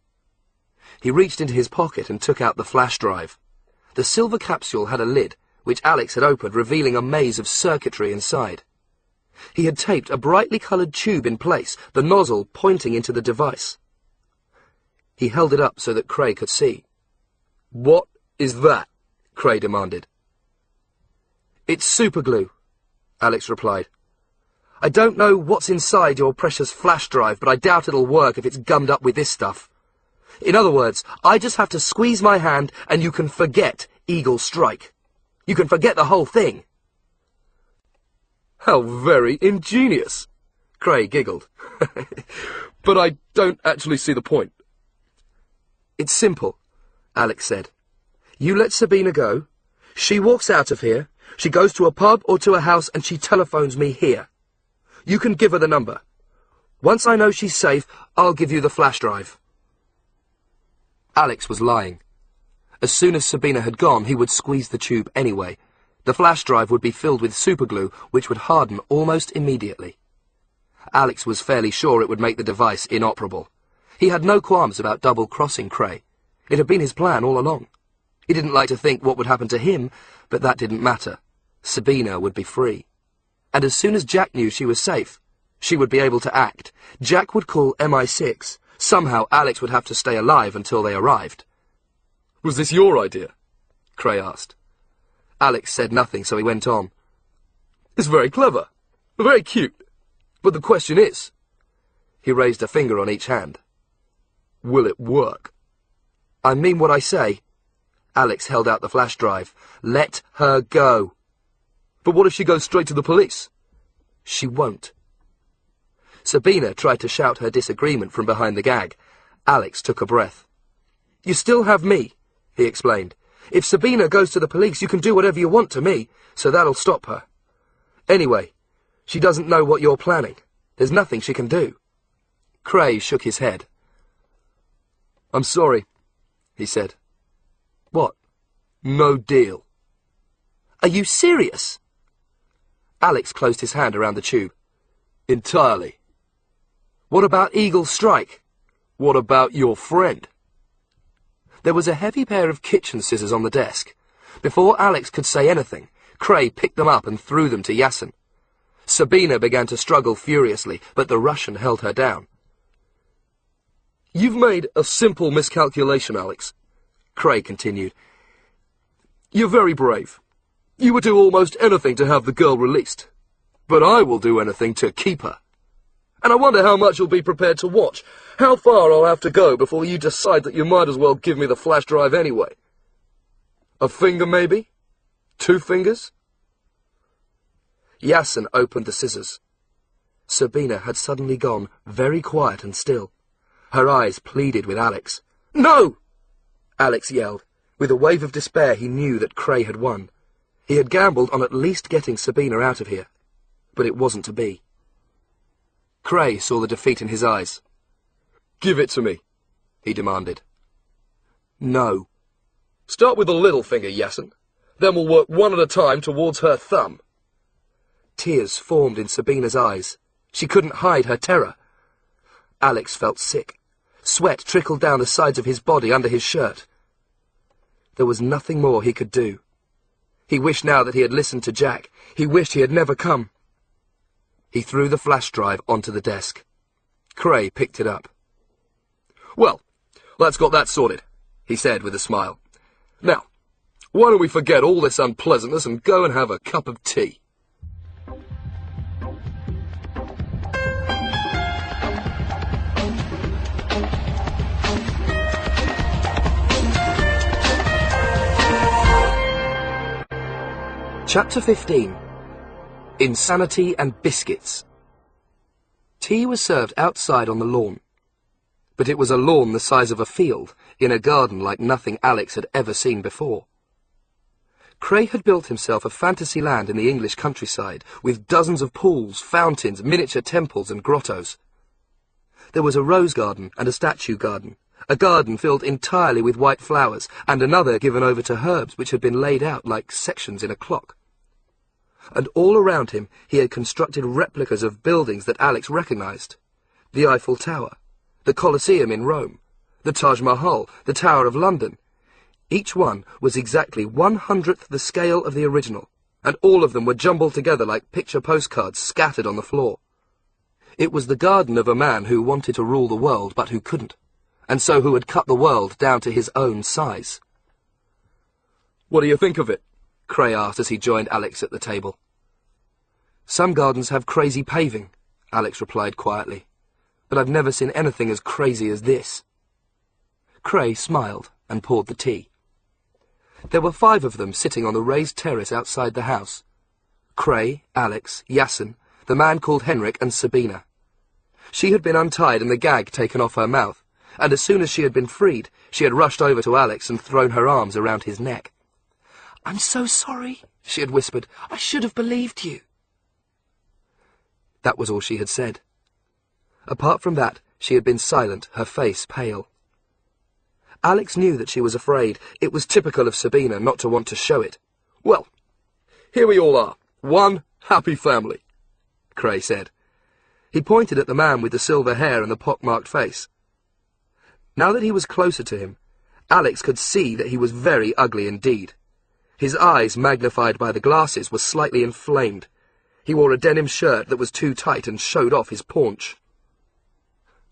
He reached into his pocket and took out the flash drive. The silver capsule had a lid, which Alex had opened, revealing a maze of circuitry inside. He had taped a brightly coloured tube in place, the nozzle pointing into the device. He held it up so that Cray could see. "What is that?" Cray demanded. "It's superglue," Alex replied. "I don't know what's inside your precious flash drive, but I doubt it'll work if it's gummed up with this stuff. In other words, I just have to squeeze my hand and you can forget Eagle Strike. You can forget the whole thing." "How very ingenious," Cray giggled. "But I don't actually see the point." "It's simple," Alex said. "You let Sabina go. She walks out of here. She goes to a pub or to a house and she telephones me here. You can give her the number. Once I know she's safe, I'll give you the flash drive." Alex was lying. As soon as Sabina had gone, he would squeeze the tube anyway. The flash drive would be filled with superglue, which would harden almost immediately. Alex was fairly sure it would make the device inoperable. He had no qualms about double-crossing Cray. It had been his plan all along. He didn't like to think what would happen to him, but that didn't matter. Sabina would be free. And as soon as Jack knew she was safe, she would be able to act. Jack would call MI6. Somehow Alex would have to stay alive until they arrived. "Was this your idea?" Cray asked. Alex said nothing, so he went on. "It's very clever. Very cute. But the question is..." He raised a finger on each hand. "Will it work?" "I mean what I say." Alex held out the flash drive. "Let her go." "But what if she goes straight to the police?" "She won't." Sabina tried to shout her disagreement from behind the gag. Alex took a breath. "You still have me," he explained. "If Sabina goes to the police, you can do whatever you want to me, so that'll stop her. Anyway, she doesn't know what you're planning. There's nothing she can do." Cray shook his head. "I'm sorry," he said. "What?" "No deal." "Are you serious?" Alex closed his hand around the tube. "Entirely." "What about Eagle Strike?" "What about your friend?" There was a heavy pair of kitchen scissors on the desk. Before Alex could say anything, Cray picked them up and threw them to Yasen. Sabina began to struggle furiously, but the Russian held her down. "You've made a simple miscalculation, Alex," Cray continued. "You're very brave. You would do almost anything to have the girl released. But I will do anything to keep her. And I wonder how much you'll be prepared to watch. How far I'll have to go before you decide that you might as well give me the flash drive anyway. A finger, maybe? 2 fingers? Yasin opened the scissors. Sabina had suddenly gone very quiet and still. Her eyes pleaded with Alex. No! Alex yelled. With a wave of despair, he knew that Cray had won. He had gambled on at least getting Sabina out of here. But it wasn't to be. Cray saw the defeat in his eyes. Give it to me, he demanded. No. Start with the little finger, Yasin. Then we'll work one at a time towards her thumb. Tears formed in Sabina's eyes. She couldn't hide her terror. Alex felt sick. Sweat trickled down the sides of his body under his shirt. There was nothing more he could do. He wished now that he had listened to Jack. He wished he had never come. He threw the flash drive onto the desk. Cray picked it up. Well, that's got that sorted, he said with a smile. Now, why don't we forget all this unpleasantness and go and have a cup of tea? Chapter 15. Insanity and Biscuits. Tea was served outside on the lawn. But it was a lawn the size of a field, in a garden like nothing Alex had ever seen before. Cray had built himself a fantasy land in the English countryside, with dozens of pools, fountains, miniature temples and grottos. There was a rose garden and a statue garden, a garden filled entirely with white flowers, and another given over to herbs which had been laid out like sections in a clock. And all around him he had constructed replicas of buildings that Alex recognized. The Eiffel Tower, the Colosseum in Rome, the Taj Mahal, the Tower of London. Each one was exactly 1/100th the scale of the original, and all of them were jumbled together like picture postcards scattered on the floor. It was the garden of a man who wanted to rule the world but who couldn't, and so who had cut the world down to his own size. What do you think of it? Cray asked as he joined Alex at the table. Some gardens have crazy paving, Alex replied quietly, but I've never seen anything as crazy as this. Cray smiled and poured the tea. There were 5 of them sitting on the raised terrace outside the house. Cray, Alex, Yasin, the man called Henrik, and Sabina. She had been untied and the gag taken off her mouth, and as soon as she had been freed, she had rushed over to Alex and thrown her arms around his neck. "I'm so sorry," she had whispered. "I should have believed you." That was all she had said. Apart from that, she had been silent, her face pale. Alex knew that she was afraid. It was typical of Sabina not to want to show it. Well, here we all are, one happy family, Cray said. He pointed at the man with the silver hair and the pock-marked face. Now that he was closer to him, Alex could see that he was very ugly indeed. His eyes, magnified by the glasses, were slightly inflamed. He wore a denim shirt that was too tight and showed off his paunch.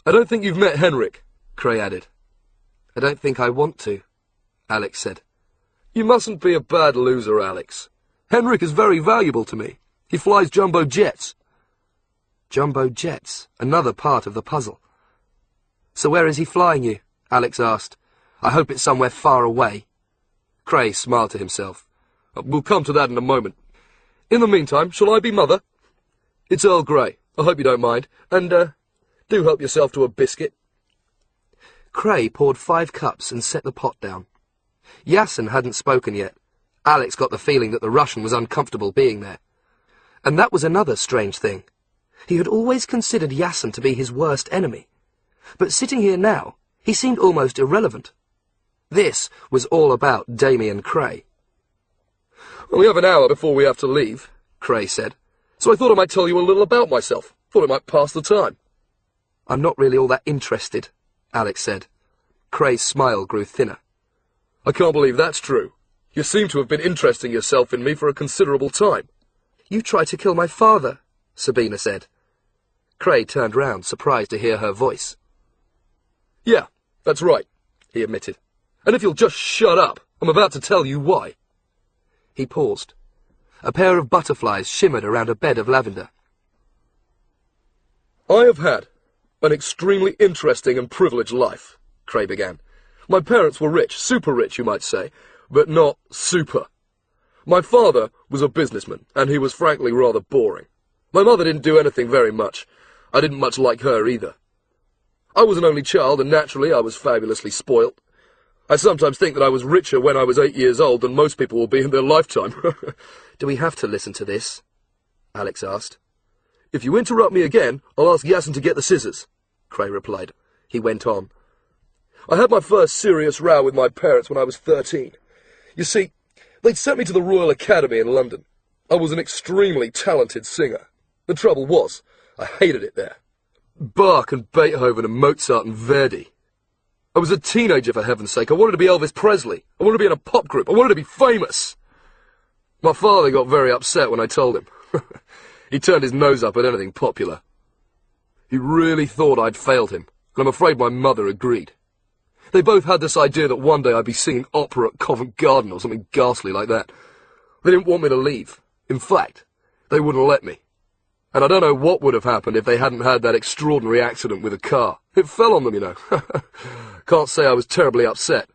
"I don't think you've met Henrik," Cray added. "I don't think I want to," Alex said. "You mustn't be a bad loser, Alex. Henrik is very valuable to me. He flies jumbo jets." Jumbo jets, another part of the puzzle. "So where is he flying you?" Alex asked. "I hope it's somewhere far away." Cray smiled to himself. "We'll come to that in a moment. In the meantime, shall I be mother? It's Earl Grey. I hope you don't mind. And, do help yourself to a biscuit." Cray poured 5 cups and set the pot down. Yasin hadn't spoken yet. Alex got the feeling that the Russian was uncomfortable being there. And that was another strange thing. He had always considered Yasin to be his worst enemy. But sitting here now, he seemed almost irrelevant. This was all about Damian Cray. "We have an hour before we have to leave," Cray said, "so I thought I might tell you a little about myself. Thought it might pass the time." "I'm not really all that interested," Alex said. Cray's smile grew thinner. "I can't believe that's true. You seem to have been interesting yourself in me for a considerable time." "You tried to kill my father," Sabina said. Cray turned round, surprised to hear her voice. "Yeah, that's right," he admitted. "And if you'll just shut up, I'm about to tell you why." He paused. A pair of butterflies shimmered around a bed of lavender. I have had an extremely interesting and privileged life, Cray began. My parents were rich, super rich, you might say, but not super. My father was a businessman, and he was frankly rather boring. My mother didn't do anything very much. I didn't much like her either. I was an only child, and naturally I was fabulously spoilt. I sometimes think that I was richer when I was 8 years old than most people will be in their lifetime. Do we have to listen to this? Alex asked. If you interrupt me again, I'll ask Yassen to get the scissors, Cray replied. He went on. I had my first serious row with my parents when I was 13. You see, they'd sent me to the Royal Academy in London. I was an extremely talented singer. The trouble was, I hated it there. Bach and Beethoven and Mozart and Verdi. I was a teenager, for heaven's sake. I wanted to be Elvis Presley. I wanted to be in a pop group. I wanted to be famous. My father got very upset when I told him. He turned his nose up at anything popular. He really thought I'd failed him, and I'm afraid my mother agreed. They both had this idea that one day I'd be singing opera at Covent Garden or something ghastly like that. They didn't want me to leave. In fact, they wouldn't let me. And I don't know what would have happened if they hadn't had that extraordinary accident with a car. It fell on them, you know. Can't say I was terribly upset,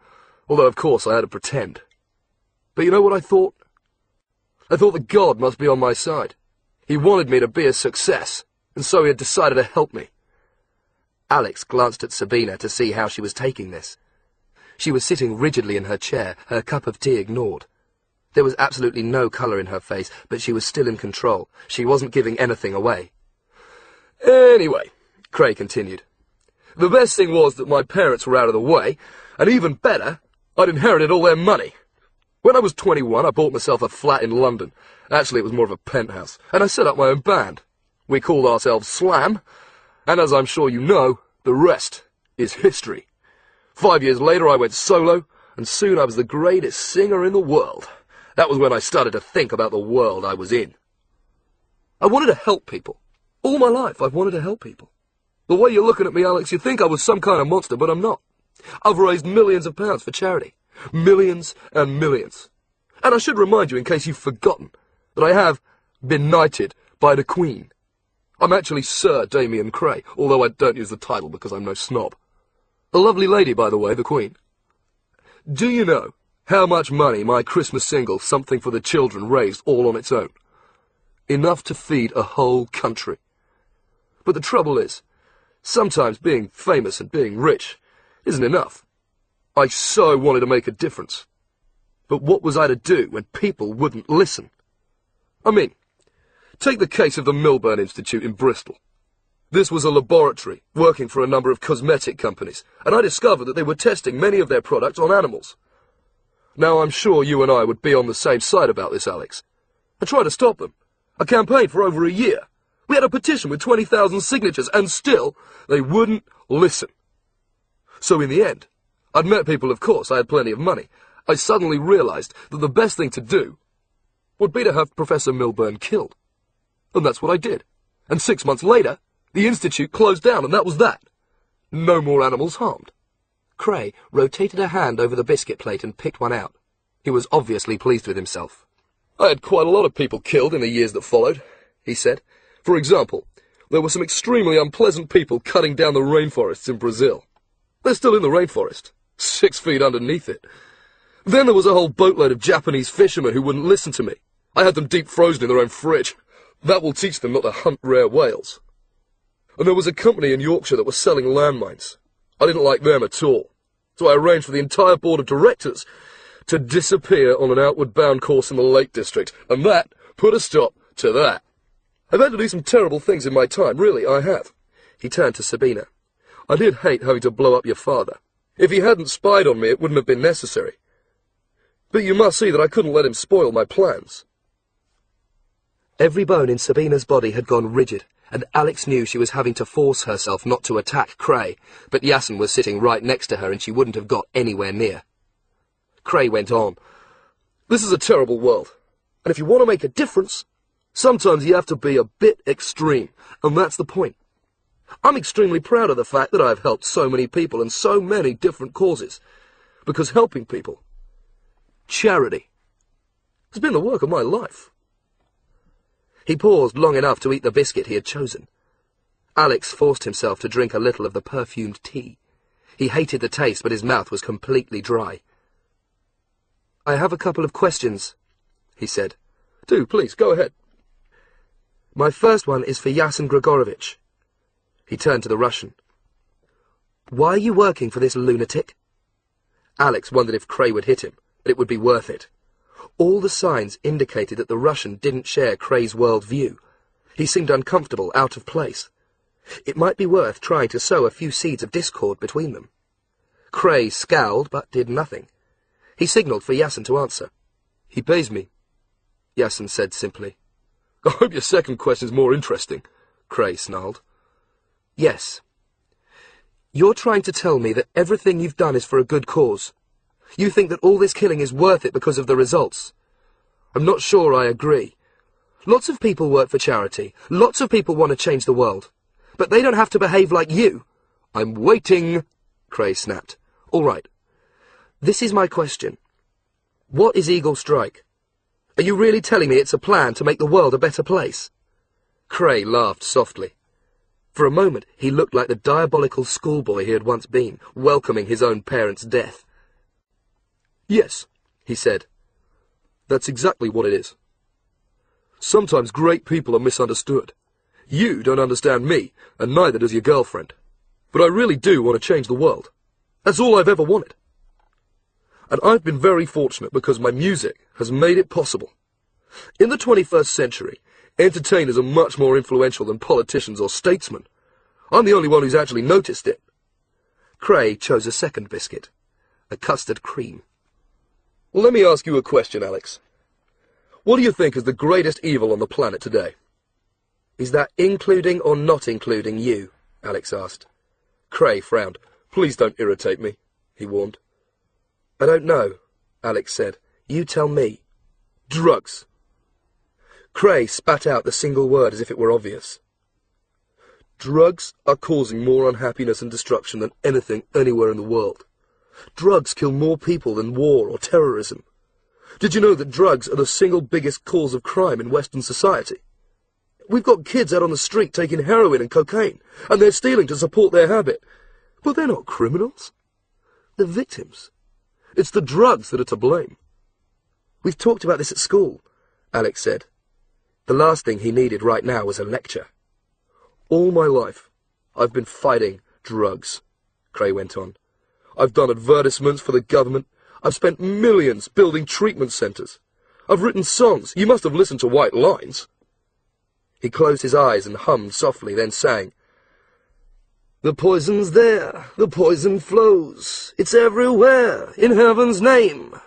although of course I had to pretend. But you know what I thought? I thought that God must be on my side. He wanted me to be a success, and so he had decided to help me. Alex glanced at Sabina to see how she was taking this. She was sitting rigidly in her chair, her cup of tea ignored. There was absolutely no colour in her face, but she was still in control. She wasn't giving anything away. Anyway, Cray continued, the best thing was that my parents were out of the way, and even better, I'd inherited all their money. When I was 21, I bought myself a flat in London. Actually, it was more of a penthouse, and I set up my own band. We called ourselves Slam, and as I'm sure you know, the rest is history. 5 years later, I went solo, and soon I was the greatest singer in the world. That was when I started to think about the world I was in. I wanted to help people. All my life, I've wanted to help people. The way you're looking at me, Alex, you think I was some kind of monster, but I'm not. I've raised millions of pounds for charity. Millions and millions. And I should remind you, in case you've forgotten, that I have been knighted by the Queen. I'm actually Sir Damian Cray, although I don't use the title because I'm no snob. A lovely lady, by the way, the Queen. Do you know how much money my Christmas single, Something for the Children, raised all on its own? Enough to feed a whole country. But the trouble is, sometimes being famous and being rich isn't enough. I so wanted to make a difference. But what was I to do when people wouldn't listen? I mean, take the case of the Milburn Institute in Bristol. This was a laboratory working for a number of cosmetic companies, and I discovered that they were testing many of their products on animals. Now, I'm sure you and I would be on the same side about this, Alex. I tried to stop them. I campaigned for over a year. We had a petition with 20,000 signatures, and still they wouldn't listen. So in the end, I'd met people, of course, I had plenty of money. I suddenly realized that the best thing to do would be to have Professor Milburn killed. And that's what I did. And 6 months later, the Institute closed down, and that was that. No more animals harmed. Cray rotated a hand over the biscuit plate and picked one out. He was obviously pleased with himself. I had quite a lot of people killed in the years that followed, he said. For example, there were some extremely unpleasant people cutting down the rainforests in Brazil. They're still in the rainforest, 6 feet underneath it. Then there was a whole boatload of Japanese fishermen who wouldn't listen to me. I had them deep frozen in their own fridge. That will teach them not to hunt rare whales. And there was a company in Yorkshire that was selling landmines. I didn't like them at all. So I arranged for the entire board of directors to disappear on an outward-bound course in the Lake District, and that put a stop to that. I've had to do some terrible things in my time, really, I have. He turned to Sabina. I did hate having to blow up your father. If he hadn't spied on me, it wouldn't have been necessary. But you must see that I couldn't let him spoil my plans. Every bone in Sabina's body had gone rigid, and Alex knew she was having to force herself not to attack Cray, but Yassen was sitting right next to her and she wouldn't have got anywhere near. Cray went on. This is a terrible world, and if you want to make a difference, sometimes you have to be a bit extreme, and that's the point. I'm extremely proud of the fact that I've helped so many people in so many different causes, because helping people, charity, has been the work of my life. He paused long enough to eat the biscuit he had chosen. Alex forced himself to drink a little of the perfumed tea. He hated the taste, but his mouth was completely dry. "I have a couple of questions," he said. "Do, please, go ahead." "My first one is for Yasen Grigorovich." He turned to the Russian. "Why are you working for this lunatic?" Alex wondered if Cray would hit him, but it would be worth it. All the signs indicated that the Russian didn't share Cray's world view. He seemed uncomfortable, out of place. It might be worth trying to sow a few seeds of discord between them. Cray scowled, but did nothing. He signalled for Yasen to answer. "He pays me," Yasen said simply. "I hope your second question's more interesting," Cray snarled. "Yes. You're trying to tell me that everything you've done is for a good cause. You think that all this killing is worth it because of the results. I'm not sure I agree. Lots of people work for charity. Lots of people want to change the world. But they don't have to behave like you." "I'm waiting," Cray snapped. "All right. This is my question. What is Eagle Strike? Are you really telling me it's a plan to make the world a better place?" Cray laughed softly. For a moment, he looked like the diabolical schoolboy he had once been, welcoming his own parents' death. "Yes," he said. "That's exactly what it is. Sometimes great people are misunderstood. You don't understand me, and neither does your girlfriend. But I really do want to change the world. That's all I've ever wanted. And I've been very fortunate because my music has made it possible. In the 21st century, entertainers are much more influential than politicians or statesmen. I'm the only one who's actually noticed it." Cray chose a second biscuit, a custard cream. "Well, let me ask you a question, Alex. What do you think is the greatest evil on the planet today?" "Is that including or not including you?" Alex asked. Cray frowned. "Please don't irritate me," he warned. "I don't know," Alex said. "You tell me." "Drugs." Cray spat out the single word as if it were obvious. "Drugs are causing more unhappiness and destruction than anything anywhere in the world. Drugs kill more people than war or terrorism. Did you know that drugs are the single biggest cause of crime in Western society? We've got kids out on the street taking heroin and cocaine, and they're stealing to support their habit. But they're not criminals. They're victims. It's the drugs that are to blame." "We've talked about this at school," Alex said. The last thing he needed right now was a lecture. "All my life, I've been fighting drugs," Cray went on. "I've done advertisements for the government. I've spent millions building treatment centres. I've written songs. You must have listened to White Lines." He closed his eyes and hummed softly, then sang. "The poison's there, the poison flows. It's everywhere, in heaven's name.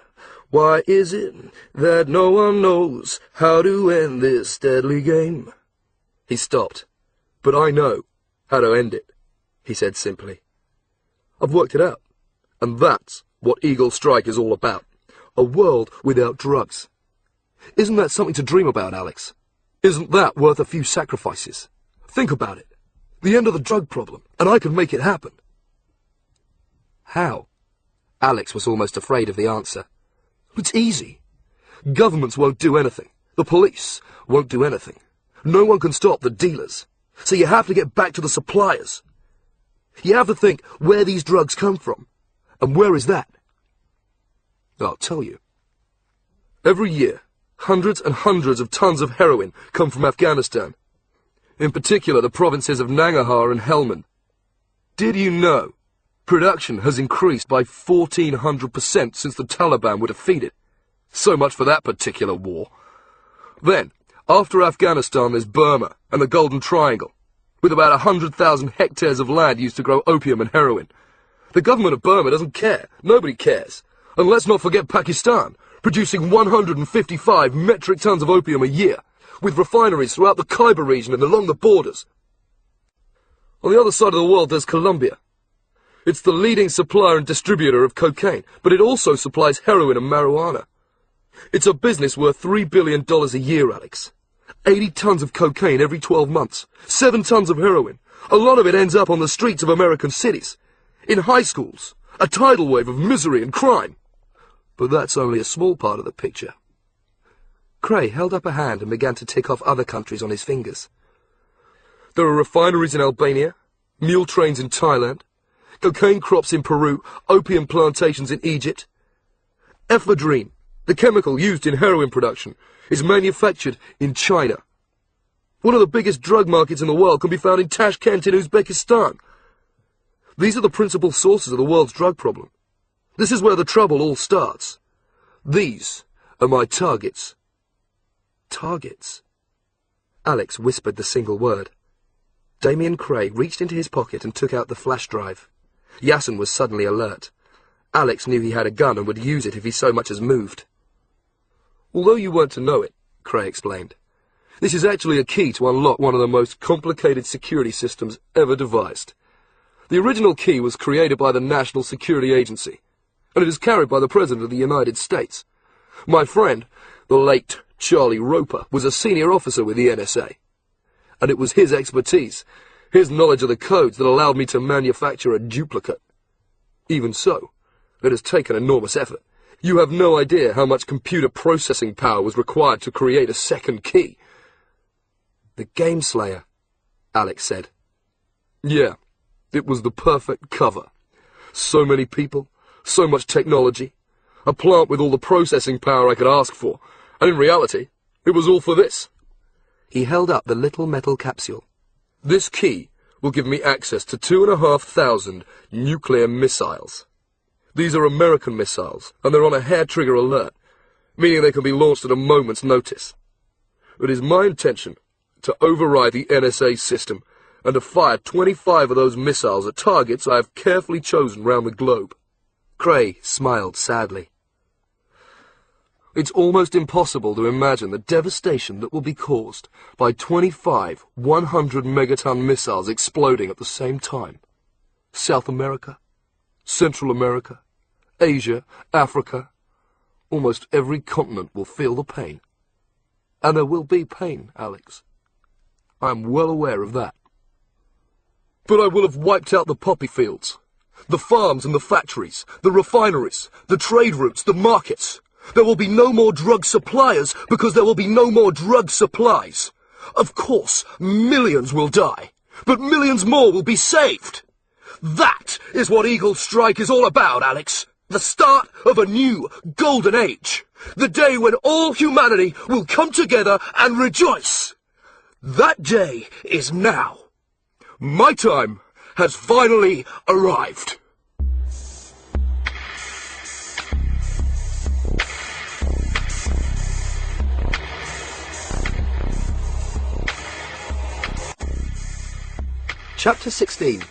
Why is it that no one knows how to end this deadly game?" He stopped. "But I know how to end it," he said simply. "I've worked it out. And that's what Eagle Strike is all about. A world without drugs. Isn't that something to dream about, Alex? Isn't that worth a few sacrifices? Think about it. The end of the drug problem, and I can make it happen." "How?" Alex was almost afraid of the answer. "It's easy. Governments won't do anything. The police won't do anything. No one can stop the dealers. So you have to get back to the suppliers. You have to think where these drugs come from. And where is that? I'll tell you. Every year, hundreds and hundreds of tons of heroin come from Afghanistan. In particular, the provinces of Nangarhar and Helmand. Did you know production has increased by 1,400% since the Taliban were defeated? So much for that particular war. Then, after Afghanistan, there's Burma and the Golden Triangle, with about 100,000 hectares of land used to grow opium and heroin. The government of Burma doesn't care. Nobody cares. And let's not forget Pakistan, producing 155 metric tons of opium a year, with refineries throughout the Khyber region and along the borders. On the other side of the world, there's Colombia. It's the leading supplier and distributor of cocaine, but it also supplies heroin and marijuana. It's a business worth $3 billion a year, Alex. 80 tons of cocaine every 12 months, 7 tons of heroin. A lot of it ends up on the streets of American cities, in high schools, a tidal wave of misery and crime. But that's only a small part of the picture. Cray held up a hand and began to tick off other countries on his fingers. There are refineries in Albania, mule trains in Thailand, cocaine crops in Peru, opium plantations in Egypt. Ephedrine, the chemical used in heroin production, is manufactured in China. One of the biggest drug markets in the world can be found in Tashkent in Uzbekistan. These are the principal sources of the world's drug problem. This is where the trouble all starts. These are my targets. Targets? Alex whispered the single word. Damian Cray reached into his pocket and took out the flash drive. Yasin was suddenly alert. Alex knew he had a gun and would use it if he so much as moved. Although you weren't to know it, Cray explained, this is actually a key to unlock one of the most complicated security systems ever devised. The original key was created by the National Security Agency, and it is carried by the President of the United States. My friend, the late Charlie Roper, was a senior officer with the NSA, and it was his expertise, his knowledge of the codes that allowed me to manufacture a duplicate. Even so, it has taken enormous effort. You have no idea how much computer processing power was required to create a second key. The Game Slayer, Alex said. Yeah, it was the perfect cover. So many people, so much technology, a plant with all the processing power I could ask for, and in reality, it was all for this. He held up the little metal capsule. This key will give me access to 2,500 nuclear missiles. These are American missiles, and they're on a hair-trigger alert, meaning they can be launched at a moment's notice. It is my intention to override the NSA system and to fire 25 of those missiles at targets I have carefully chosen round the globe. Cray smiled sadly. It's almost impossible to imagine the devastation that will be caused by 25 100-megaton missiles exploding at the same time. South America, Central America, Asia, Africa, almost every continent will feel the pain. And there will be pain, Alex. I am well aware of that. But I will have wiped out the poppy fields, the farms and the factories, the refineries, the trade routes, the markets. There will be no more drug suppliers because there will be no more drug supplies. Of course, millions will die, but millions more will be saved. That is what Eagle Strike is all about, Alex. The start of a new golden age. The day when all humanity will come together and rejoice. That day is now. My time has finally arrived. Chapter 16.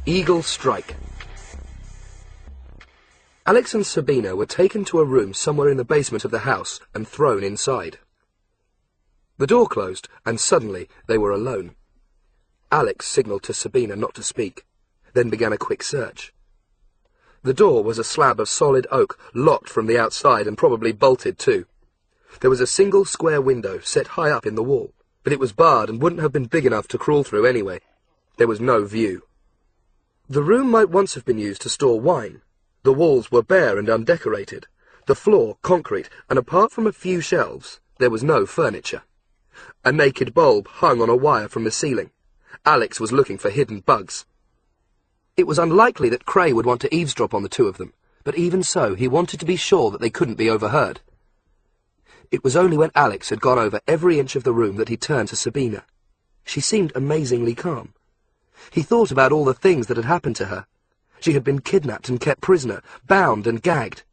Eagle Strike. Alex and Sabina were taken to a room somewhere in the basement of the house and thrown inside. The door closed, and suddenly they were alone. Alex signalled to Sabina not to speak, then began a quick search. The door was a slab of solid oak, locked from the outside and probably bolted too. There was a single square window set high up in the wall, but it was barred and wouldn't have been big enough to crawl through anyway. There was no view. The room might once have been used to store wine. The walls were bare and undecorated, the floor concrete, and apart from a few shelves, there was no furniture. A naked bulb hung on a wire from the ceiling. Alex was looking for hidden bugs. It was unlikely that Cray would want to eavesdrop on the two of them, but even so, he wanted to be sure that they couldn't be overheard. It was only when Alex had gone over every inch of the room that he turned to Sabina. She seemed amazingly calm. He thought about all the things that had happened to her. She had been kidnapped and kept prisoner, bound and gagged.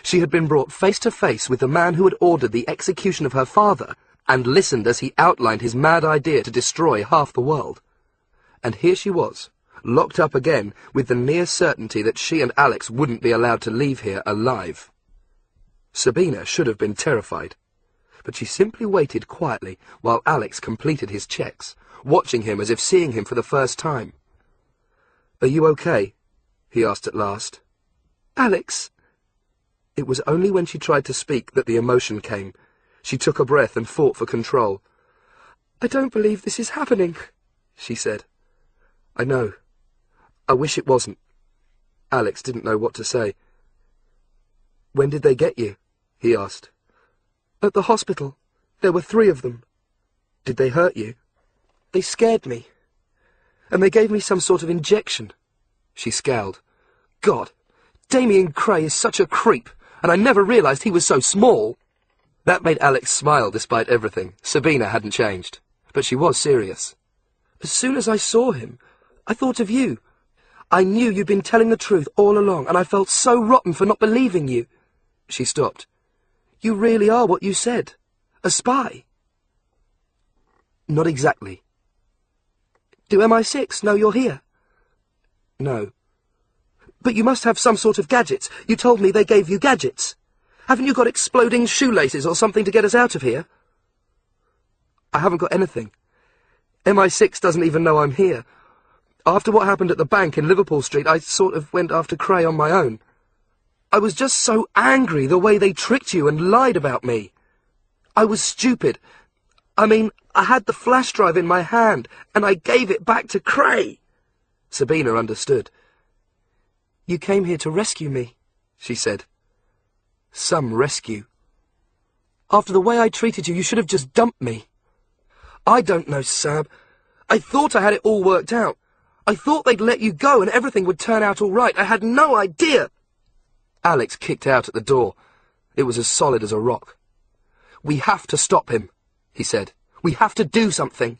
She had been brought face to face with the man who had ordered the execution of her father, and listened as he outlined his mad idea to destroy half the world. And here she was, locked up again, with the near certainty that she and Alex wouldn't be allowed to leave here alive. Sabina should have been terrified, but she simply waited quietly while Alex completed his checks, watching him as if seeing him for the first time. "Are you okay?" he asked at last. "Alex?" It was only when she tried to speak that the emotion came. She took a breath and fought for control. "I don't believe this is happening," she said. "I know. I wish it wasn't." Alex didn't know what to say. "When did they get you?" he asked. "At the hospital. There were 3 of them." "Did they hurt you?" They scared me. And they gave me some sort of injection. She scowled. God, Damian Cray is such a creep, and I never realized he was so small. That made Alex smile despite everything. Sabina hadn't changed, but she was serious. As soon as I saw him, I thought of you. I knew you'd been telling the truth all along, and I felt so rotten for not believing you. She stopped. You really are what you said. A spy. Not exactly. Do MI6 know you're here? No. But you must have some sort of gadgets. You told me they gave you gadgets. Haven't you got exploding shoelaces or something to get us out of here? I haven't got anything. MI6 doesn't even know I'm here. After what happened at the bank in Liverpool Street, I sort of went after Cray on my own. I was just so angry the way they tricked you and lied about me. I was stupid. I mean, I had the flash drive in my hand, and I gave it back to Cray. Sabina understood. You came here to rescue me, she said. Some rescue. After the way I treated you, you should have just dumped me. I don't know, Sab. I thought I had it all worked out. I thought they'd let you go and everything would turn out all right. I had no idea. Alex kicked out at the door. It was as solid as a rock. We have to stop him, he said. We have to do something.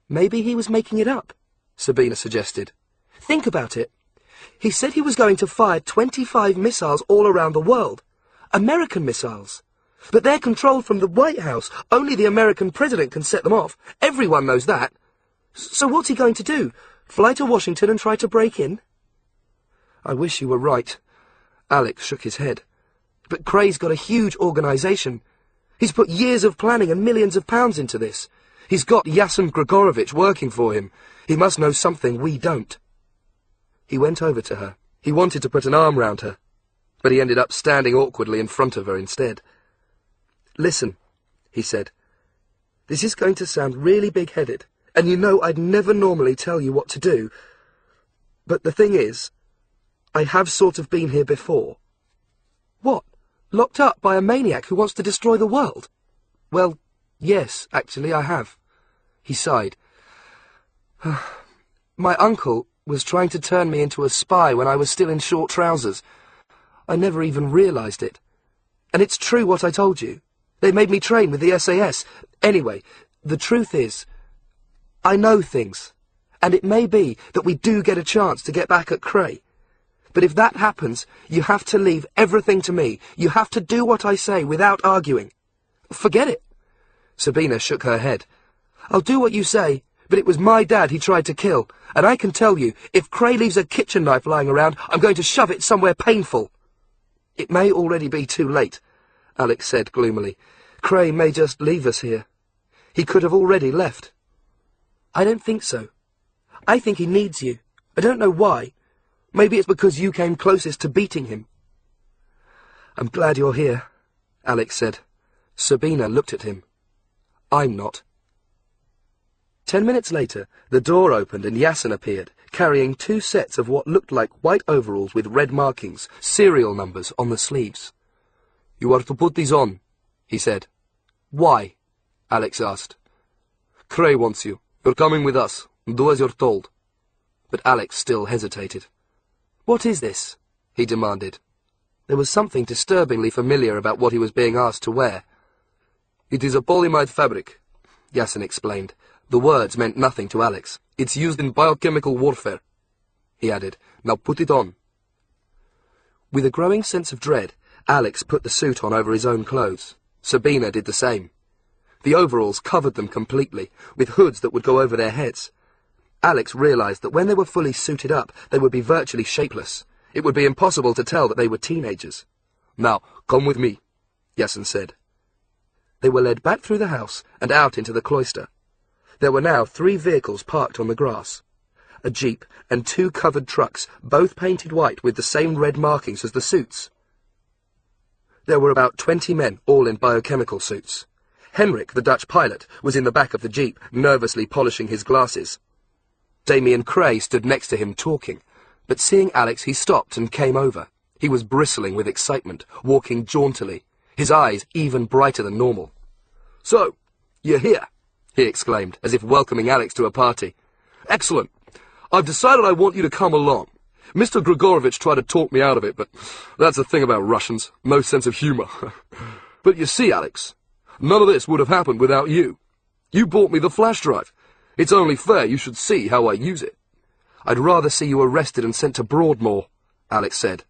Maybe he was making it up, Sabina suggested. Think about it. He said he was going to fire 25 missiles all around the world. American missiles. But they're controlled from the White House. Only the American president can set them off. Everyone knows that. So what's he going to do? Fly to Washington and try to break in? I wish you were right. Alex shook his head. But Cray's got a huge organisation. He's put years of planning and millions of pounds into this. He's got Yasin Grigorovich working for him. He must know something we don't. He went over to her. He wanted to put an arm round her, but he ended up standing awkwardly in front of her instead. Listen, he said. This is going to sound really big-headed, and you know I'd never normally tell you what to do. But the thing is, I have sort of been here before. What? Locked up by a maniac who wants to destroy the world? Well, yes, actually, I have. He sighed. My uncle was trying to turn me into a spy when I was still in short trousers. I never even realised it. And it's true what I told you. They made me train with the SAS. Anyway, the truth is, I know things, and it may be that we do get a chance to get back at Cray. But if that happens, you have to leave everything to me. You have to do what I say without arguing. Forget it. Sabina shook her head. I'll do what you say, but it was my dad he tried to kill, and I can tell you, if Cray leaves a kitchen knife lying around, I'm going to shove it somewhere painful. It may already be too late, Alex said gloomily. Cray may just leave us here. He could have already left. I don't think so. I think he needs you. I don't know why. Maybe it's because you came closest to beating him. I'm glad you're here, Alex said. Sabina looked at him. I'm not. 10 minutes later, the door opened and Yasin appeared, carrying 2 sets of what looked like white overalls with red markings, serial numbers on the sleeves. You are to put these on, he said. Why? Alex asked. Cray wants you. You're coming with us. Do as you're told. But Alex still hesitated. What is this? He demanded. There was something disturbingly familiar about what he was being asked to wear. It is a polyamide fabric, Yasin explained. The words meant nothing to Alex. It's used in biochemical warfare, he added. Now put it on. With a growing sense of dread, Alex put the suit on over his own clothes. Sabina did the same. The overalls covered them completely, with hoods that would go over their heads. Alex realized that when they were fully suited up, they would be virtually shapeless. It would be impossible to tell that they were teenagers. Now, come with me, Yasin said. They were led back through the house and out into the cloister. There were now 3 vehicles parked on the grass. A jeep and 2 covered trucks, both painted white with the same red markings as the suits. There were about 20 men, all in biochemical suits. Henrik, the Dutch pilot, was in the back of the jeep, nervously polishing his glasses. Damian Cray stood next to him talking, but seeing Alex he stopped and came over. He was bristling with excitement, walking jauntily, his eyes even brighter than normal. So, you're here, he exclaimed, as if welcoming Alex to a party. "Excellent. I've decided I want you to come along. Mr. Grigorovich tried to talk me out of it, but that's the thing about Russians. No sense of humor. But you see, Alex, none of this would have happened without you. You bought me the flash drive. It's only fair you should see how I use it." "I'd rather see you arrested and sent to Broadmoor," Alex said.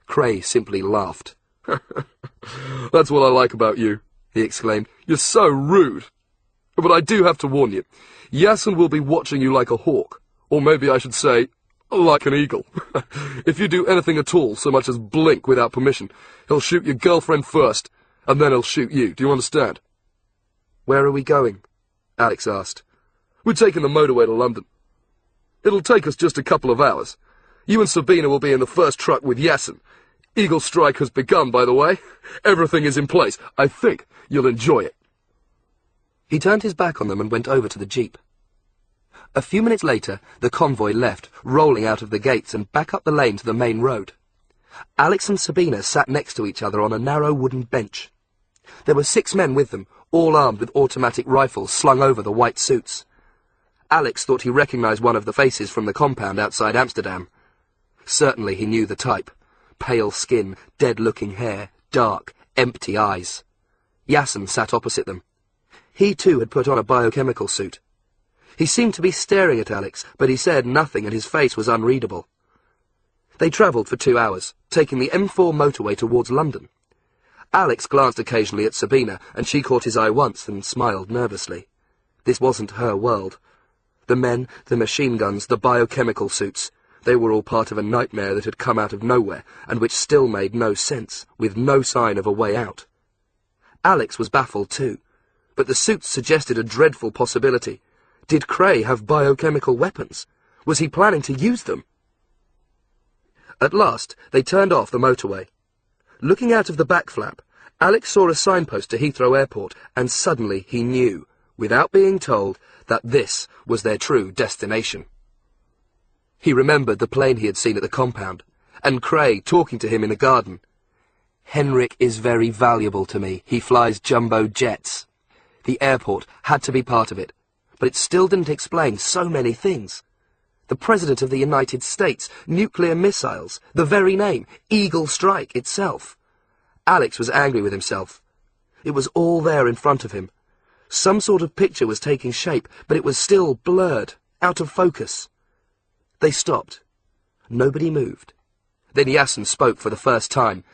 Cray simply laughed. "That's what I like about you," he exclaimed. "You're so rude. But I do have to warn you. Yasin will be watching you like a hawk, or maybe I should say, like an eagle. If you do anything at all, so much as blink without permission, he'll shoot your girlfriend first, and then he'll shoot you. Do you understand?" "Where are we going?" Alex asked. "We're taking the motorway to London. It'll take us just a couple of hours. You and Sabina will be in the first truck with Yasin. Eagle Strike has begun, by the way. Everything is in place. I think you'll enjoy it." He turned his back on them and went over to the jeep. A few minutes later, the convoy left, rolling out of the gates and back up the lane to the main road. Alex and Sabina sat next to each other on a narrow wooden bench. There were 6 men with them, all armed with automatic rifles slung over the white suits. Alex thought he recognized one of the faces from the compound outside Amsterdam. Certainly he knew the type. Pale skin, dead-looking hair, dark, empty eyes. Yasin sat opposite them. He too had put on a biochemical suit. He seemed to be staring at Alex, but he said nothing and his face was unreadable. They travelled for 2 hours, taking the M4 motorway towards London. Alex glanced occasionally at Sabina, and she caught his eye once and smiled nervously. This wasn't her world. The men, the machine guns, the biochemical suits, they were all part of a nightmare that had come out of nowhere, and which still made no sense, with no sign of a way out. Alex was baffled too, but the suits suggested a dreadful possibility. Did Cray have biochemical weapons? Was he planning to use them? At last, they turned off the motorway. Looking out of the back flap, Alex saw a signpost to Heathrow Airport, and suddenly he knew, without being told, that this was their true destination. He remembered the plane he had seen at the compound, and Cray talking to him in the garden. "Henrik is very valuable to me. He flies jumbo jets." The airport had to be part of it, but it still didn't explain so many things. The President of the United States, nuclear missiles, the very name, Eagle Strike itself. Alex was angry with himself. It was all there in front of him. Some sort of picture was taking shape, but it was still blurred, out of focus. They stopped. Nobody moved. Then Yasin spoke for the first time.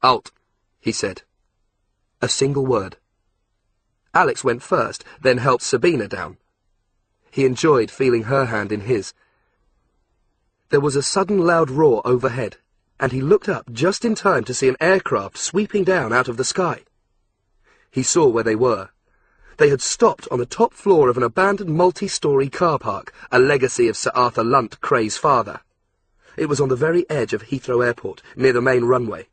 "Alt," he said. A single word. Alex went first, then helped Sabina down. He enjoyed feeling her hand in his. There was a sudden loud roar overhead, and he looked up just in time to see an aircraft sweeping down out of the sky. He saw where they were. They had stopped on the top floor of an abandoned multi-storey car park, a legacy of Sir Arthur Lunt, Cray's father. It was on the very edge of Heathrow Airport, near the main runway.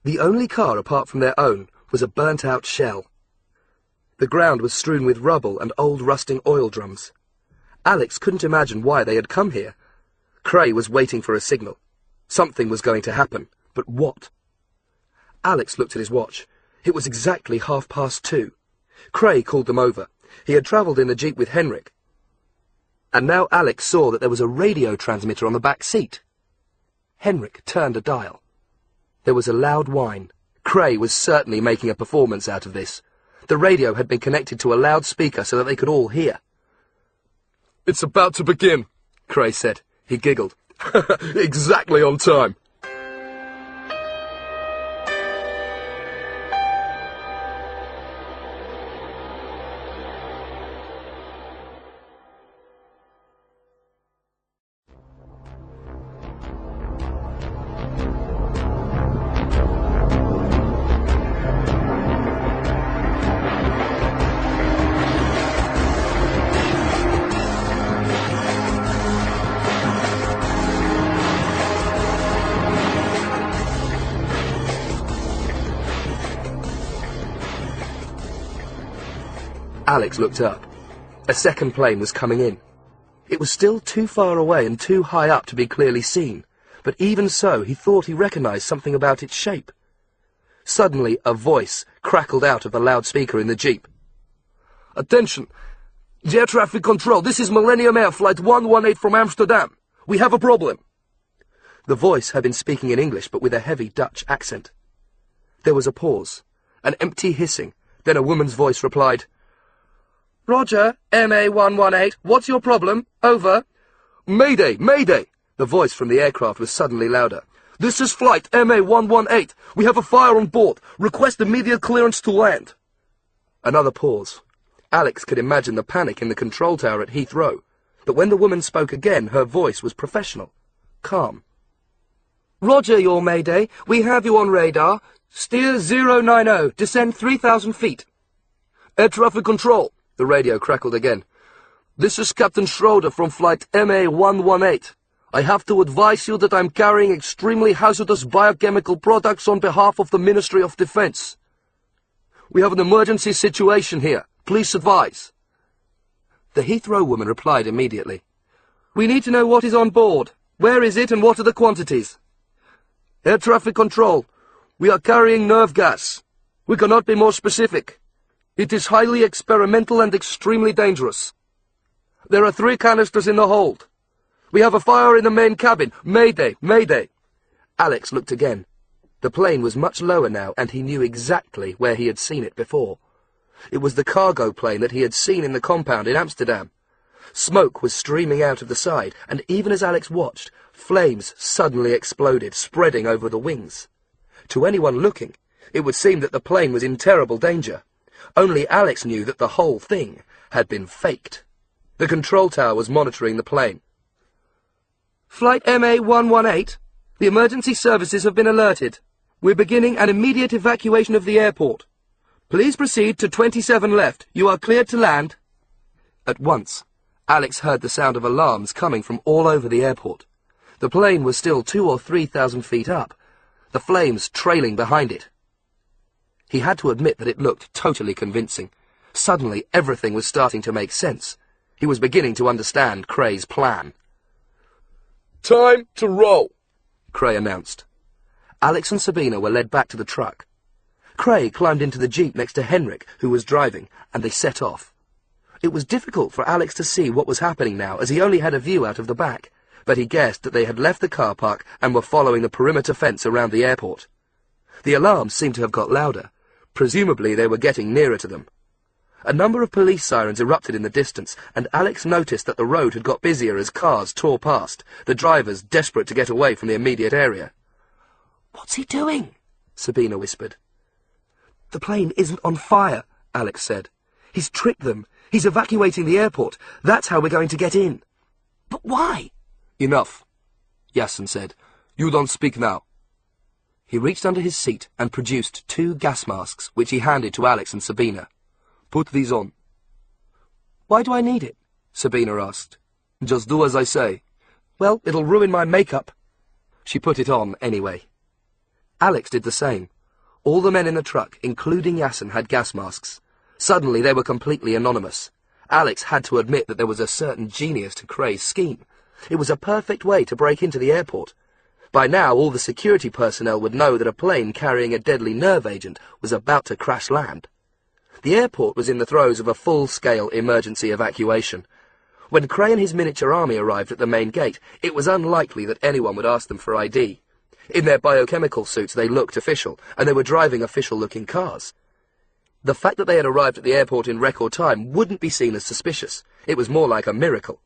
The only car apart from their own was a burnt-out shell. The ground was strewn with rubble and old rusting oil drums. Alex couldn't imagine why they had come here. Cray was waiting for a signal. Something was going to happen, but what? Alex looked at his watch. It was exactly 2:30. Cray called them over. He had travelled in the jeep with Henrik. And now Alex saw that there was a radio transmitter on the back seat. Henrik turned a dial. There was a loud whine. Cray was certainly making a performance out of this. The radio had been connected to a loudspeaker so that they could all hear. "It's about to begin," Cray said. He giggled. "Exactly on time." Alex looked up. A second plane was coming in. It was still too far away and too high up to be clearly seen, but even so he thought he recognized something about its shape. Suddenly a voice crackled out of the loudspeaker in the jeep. "Attention! Air traffic control, this is Millennium Air Flight 118 from Amsterdam. We have a problem. The voice had been speaking in English, but with a heavy Dutch accent. There was a pause, an empty hissing, then a woman's voice replied, Roger, MA118, what's your problem? Over. Mayday, Mayday! The voice from the aircraft was suddenly louder. This is flight MA118. We have a fire on board. Request immediate clearance to land. Another pause. Alex could imagine the panic in the control tower at Heathrow, but when the woman spoke again, her voice was professional, calm. Roger, your Mayday. We have you on radar. Steer 090. Descend 3,000 feet. Air traffic control. The radio crackled again. This is Captain Schroeder from flight MA118. I have to advise you that I'm carrying extremely hazardous biochemical products on behalf of the Ministry of Defense. We have an emergency situation here. Please advise. The Heathrow woman replied immediately. We need to know what is on board. Where is it and what are the quantities? Air traffic control. We are carrying nerve gas. We cannot be more specific. It is highly experimental and extremely dangerous. There are 3 canisters in the hold. We have a fire in the main cabin. Mayday, Mayday. Alex looked again. The plane was much lower now, and he knew exactly where he had seen it before. It was the cargo plane that he had seen in the compound in Amsterdam. Smoke was streaming out of the side, and even as Alex watched, flames suddenly exploded, spreading over the wings. To anyone looking, it would seem that the plane was in terrible danger. Only Alex knew that the whole thing had been faked. The control tower was monitoring the plane. Flight MA118, the emergency services have been alerted. We're beginning an immediate evacuation of the airport. Please proceed to 27 left. You are cleared to land. At once, Alex heard the sound of alarms coming from all over the airport. The plane was still 2,000 or 3,000 feet up, the flames trailing behind it. He had to admit that it looked totally convincing. Suddenly, everything was starting to make sense. He was beginning to understand Cray's plan. Time to roll, Cray announced. Alex and Sabina were led back to the truck. Cray climbed into the jeep next to Henrik, who was driving, and they set off. It was difficult for Alex to see what was happening now, as he only had a view out of the back, but he guessed that they had left the car park and were following the perimeter fence around the airport. The alarms seemed to have got louder. Presumably they were getting nearer to them. A number of police sirens erupted in the distance, and Alex noticed that the road had got busier as cars tore past, the drivers desperate to get away from the immediate area. What's he doing? Sabina whispered. The plane isn't on fire, Alex said. He's tricked them. He's evacuating the airport. That's how we're going to get in. But why? Enough, Yassen said. You don't speak now. He reached under his seat and produced 2 gas masks, which he handed to Alex and Sabina. Put these on. Why do I need it? Sabina asked. Just do as I say. Well, it'll ruin my makeup. She put it on anyway. Alex did the same. All the men in the truck, including Yassen, had gas masks. Suddenly they were completely anonymous. Alex had to admit that there was a certain genius to Cray's scheme. It was a perfect way to break into the airport. By now all the security personnel would know that a plane carrying a deadly nerve agent was about to crash land. The airport was in the throes of a full-scale emergency evacuation. When Cray and his miniature army arrived at the main gate, it was unlikely that anyone would ask them for ID. In their biochemical suits they looked official, and they were driving official-looking cars. The fact that they had arrived at the airport in record time wouldn't be seen as suspicious. It was more like a miracle.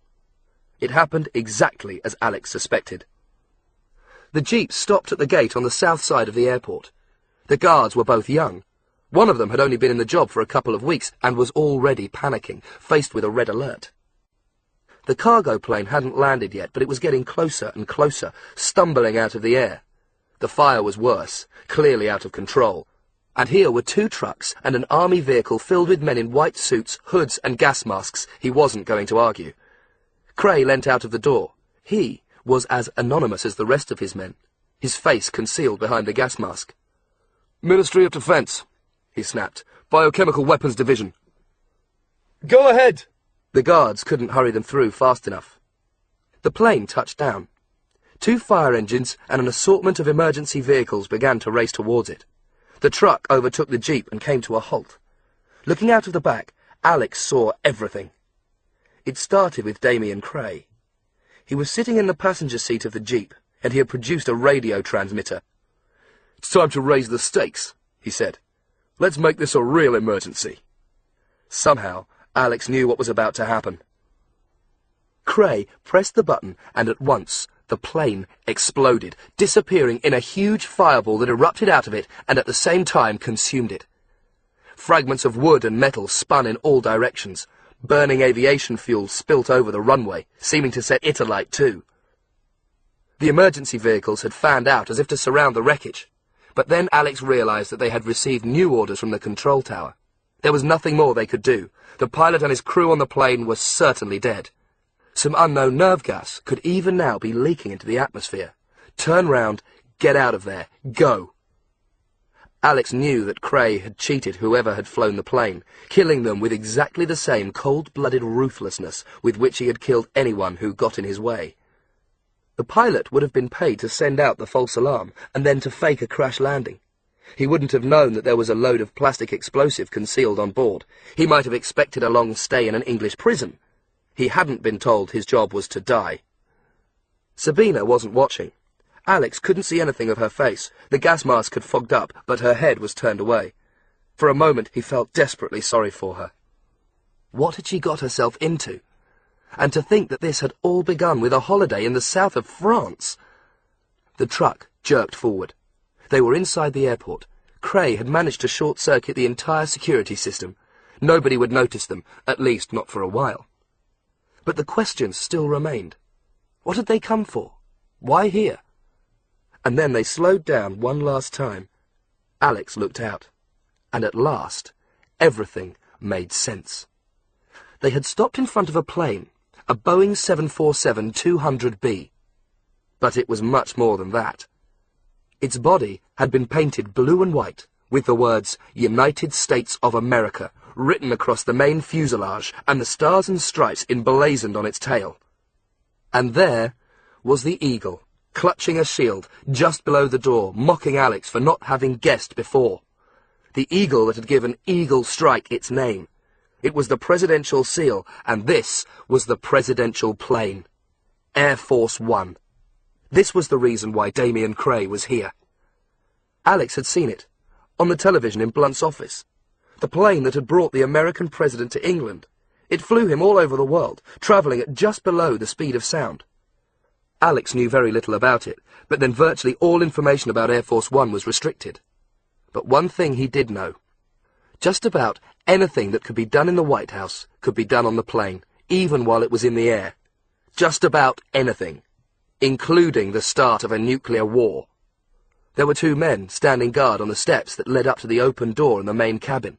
It happened exactly as Alex suspected. The jeep stopped at the gate on the south side of the airport. The guards were both young. One of them had only been in the job for a couple of weeks and was already panicking, faced with a red alert. The cargo plane hadn't landed yet, but it was getting closer and closer, stumbling out of the air. The fire was worse, clearly out of control. And here were 2 trucks and an army vehicle filled with men in white suits, hoods and gas masks. He wasn't going to argue. Cray leant out of the door. He was as anonymous as the rest of his men, his face concealed behind the gas mask. Ministry of Defense, he snapped. Biochemical Weapons Division. Go ahead! The guards couldn't hurry them through fast enough. The plane touched down. 2 fire engines and an assortment of emergency vehicles began to race towards it. The truck overtook the jeep and came to a halt. Looking out of the back, Alex saw everything. It started with Damian Cray. He was sitting in the passenger seat of the Jeep, and he had produced a radio transmitter. "It's time to raise the stakes," he said. "Let's make this a real emergency." Somehow, Alex knew what was about to happen. Cray pressed the button, and at once the plane exploded, disappearing in a huge fireball that erupted out of it and at the same time consumed it. Fragments of wood and metal spun in all directions. Burning aviation fuel spilt over the runway, seeming to set it alight too. The emergency vehicles had fanned out as if to surround the wreckage, but then Alex realized that they had received new orders from the control tower. There was nothing more they could do. The pilot and his crew on the plane were certainly dead. Some unknown nerve gas could even now be leaking into the atmosphere. Turn round, get out of there, go. Alex knew that Cray had cheated whoever had flown the plane, killing them with exactly the same cold-blooded ruthlessness with which he had killed anyone who got in his way. The pilot would have been paid to send out the false alarm and then to fake a crash landing. He wouldn't have known that there was a load of plastic explosive concealed on board. He might have expected a long stay in an English prison. He hadn't been told his job was to die. Sabina wasn't watching. Alex couldn't see anything of her face. The gas mask had fogged up, but her head was turned away. For a moment he felt desperately sorry for her. What had she got herself into? And to think that this had all begun with a holiday in the south of France. The truck jerked forward. They were inside the airport. Cray had managed to short-circuit the entire security system. Nobody would notice them, at least not for a while. But the questions still remained. What had they come for? Why here? And then they slowed down one last time. Alex looked out. And at last, everything made sense. They had stopped in front of a plane, a Boeing 747-200B. But it was much more than that. Its body had been painted blue and white, with the words United States of America written across the main fuselage and the stars and stripes emblazoned on its tail. And there was the eagle, clutching a shield just below the door, mocking Alex for not having guessed before. The eagle that had given Eagle Strike its name. It was the presidential seal, and this was the presidential plane. Air Force One. This was the reason why Damian Cray was here. Alex had seen it, on the television in Blunt's office. The plane that had brought the American president to England. It flew him all over the world, travelling at just below the speed of sound. Alex knew very little about it, but then virtually all information about Air Force One was restricted. But one thing he did know. Just about anything that could be done in the White House could be done on the plane, even while it was in the air. Just about anything, including the start of a nuclear war. There were two men standing guard on the steps that led up to the open door in the main cabin.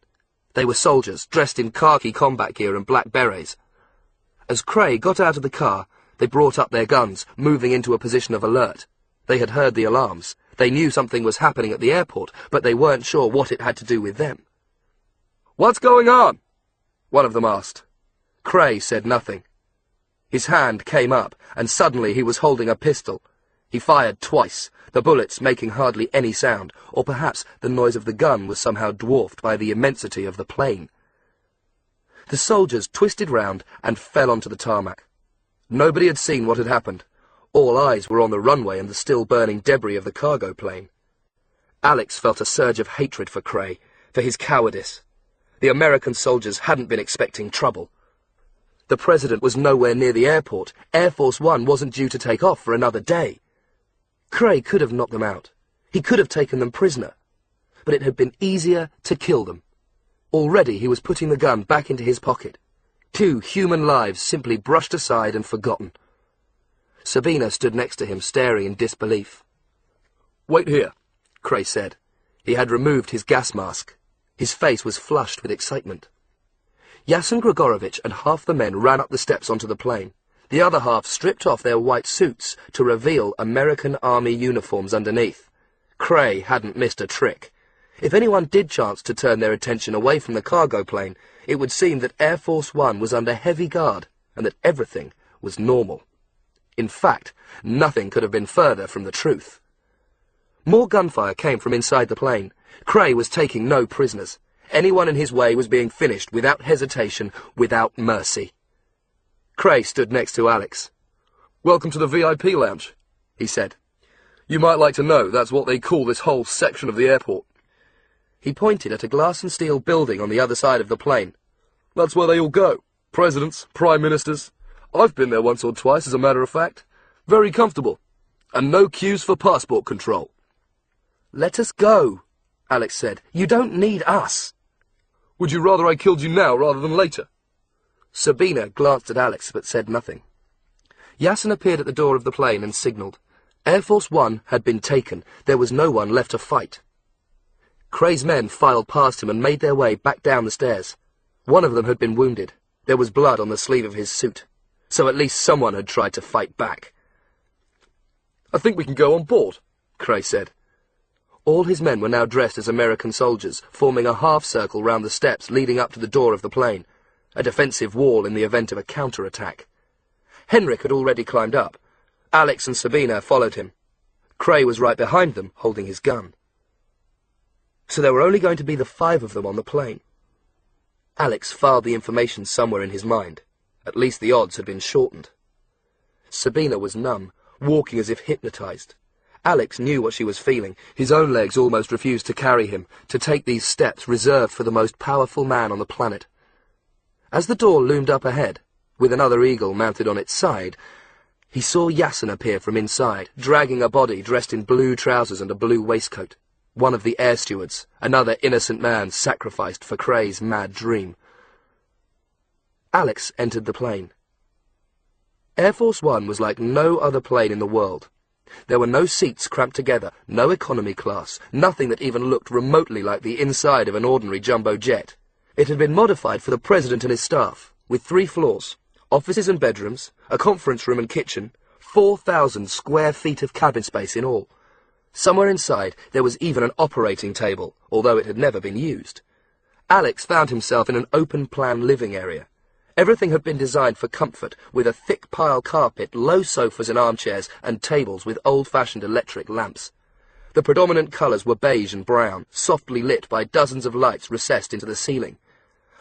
They were soldiers, dressed in khaki combat gear and black berets. As Cray got out of the car, they brought up their guns, moving into a position of alert. They had heard the alarms. They knew something was happening at the airport, but they weren't sure what it had to do with them. "What's going on?" one of them asked. Cray said nothing. His hand came up, and suddenly he was holding a pistol. He fired twice, the bullets making hardly any sound, or perhaps the noise of the gun was somehow dwarfed by the immensity of the plane. The soldiers twisted round and fell onto the tarmac. Nobody had seen what had happened. All eyes were on the runway and the still-burning debris of the cargo plane. Alex felt a surge of hatred for Cray, for his cowardice. The American soldiers hadn't been expecting trouble. The president was nowhere near the airport. Air Force One wasn't due to take off for another day. Cray could have knocked them out. He could have taken them prisoner. But it had been easier to kill them. Already he was putting the gun back into his pocket. 2 human lives simply brushed aside and forgotten. Sabina stood next to him, staring in disbelief. "Wait here," Cray said. He had removed his gas mask. His face was flushed with excitement. Yasin Grigorovich and half the men ran up the steps onto the plane. The other half stripped off their white suits to reveal American Army uniforms underneath. Cray hadn't missed a trick. If anyone did chance to turn their attention away from the cargo plane, it would seem that Air Force One was under heavy guard and that everything was normal. In fact, nothing could have been further from the truth. More gunfire came from inside the plane. Cray was taking no prisoners. Anyone in his way was being finished without hesitation, without mercy. Cray stood next to Alex. "Welcome to the VIP lounge," he said. "You might like to know that's what they call this whole section of the airport." He pointed at a glass and steel building on the other side of the plane. "That's where they all go. Presidents, prime ministers. I've been there once or twice, as a matter of fact. Very comfortable. And no queues for passport control." "Let us go," Alex said. "You don't need us." "Would you rather I killed you now rather than later?" Sabina glanced at Alex but said nothing. Yasin appeared at the door of the plane and signalled. Air Force One had been taken. There was no one left to fight. Cray's men filed past him and made their way back down the stairs. One of them had been wounded. There was blood on the sleeve of his suit. So at least someone had tried to fight back. "I think we can go on board," Cray said. All his men were now dressed as American soldiers, forming a half-circle round the steps leading up to the door of the plane, a defensive wall in the event of a counter-attack. Henrik had already climbed up. Alex and Sabina followed him. Cray was right behind them, holding his gun. So there were only going to be the 5 of them on the plane. Alex filed the information somewhere in his mind. At least the odds had been shortened. Sabina was numb, walking as if hypnotized. Alex knew what she was feeling. His own legs almost refused to carry him, to take these steps reserved for the most powerful man on the planet. As the door loomed up ahead, with another eagle mounted on its side, he saw Yasin appear from inside, dragging a body dressed in blue trousers and a blue waistcoat. One of the air stewards, another innocent man sacrificed for Cray's mad dream. Alex entered the plane. Air Force One was like no other plane in the world. There were no seats cramped together, no economy class, nothing that even looked remotely like the inside of an ordinary jumbo jet. It had been modified for the president and his staff, with 3 floors, offices and bedrooms, a conference room and kitchen, 4,000 square feet of cabin space in all. Somewhere inside there was even an operating table, although it had never been used. Alex found himself in an open-plan living area. Everything had been designed for comfort, with a thick pile carpet, low sofas and armchairs, and tables with old-fashioned electric lamps. The predominant colours were beige and brown, softly lit by dozens of lights recessed into the ceiling.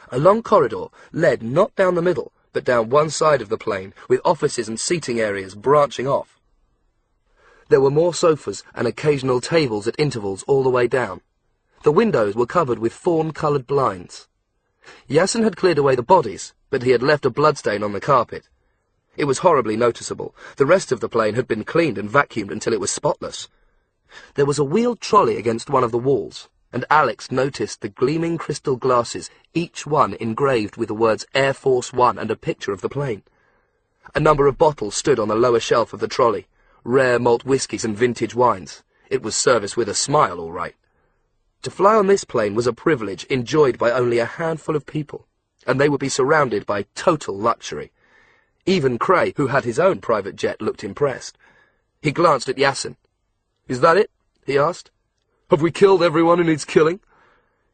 A long corridor led not down the middle, but down one side of the plane, with offices and seating areas branching off. There were more sofas and occasional tables at intervals all the way down. The windows were covered with fawn-coloured blinds. Yasin had cleared away the bodies, but he had left a bloodstain on the carpet. It was horribly noticeable. The rest of the plane had been cleaned and vacuumed until it was spotless. There was a wheeled trolley against one of the walls, and Alex noticed the gleaming crystal glasses, each one engraved with the words Air Force One and a picture of the plane. A number of bottles stood on the lower shelf of the trolley, rare malt whiskies and vintage wines. It was service with a smile, all right. To fly on this plane was a privilege enjoyed by only a handful of people, and they would be surrounded by total luxury. Even Cray, who had his own private jet, looked impressed. He glanced at Yasin. "Is that it?" he asked. "Have we killed everyone who needs killing?"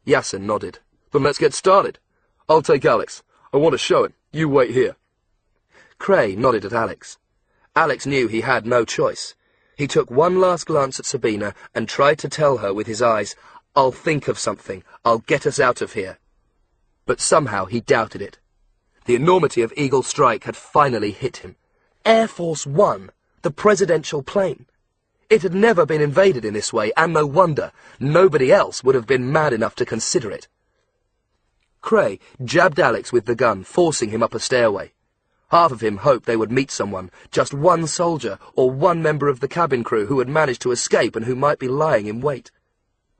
Yasin nodded. "Then let's get started. I'll take Alex. I want to show him. You wait here." Cray nodded at Alex. Alex knew he had no choice. He took one last glance at Sabina and tried to tell her with his eyes, "I'll think of something. I'll get us out of here." But somehow he doubted it. The enormity of Eagle Strike had finally hit him. Air Force One, the presidential plane. It had never been invaded in this way, and no wonder. Nobody else would have been mad enough to consider it. Cray jabbed Alex with the gun, forcing him up a stairway. Half of him hoped they would meet someone, just one soldier or one member of the cabin crew who had managed to escape and who might be lying in wait.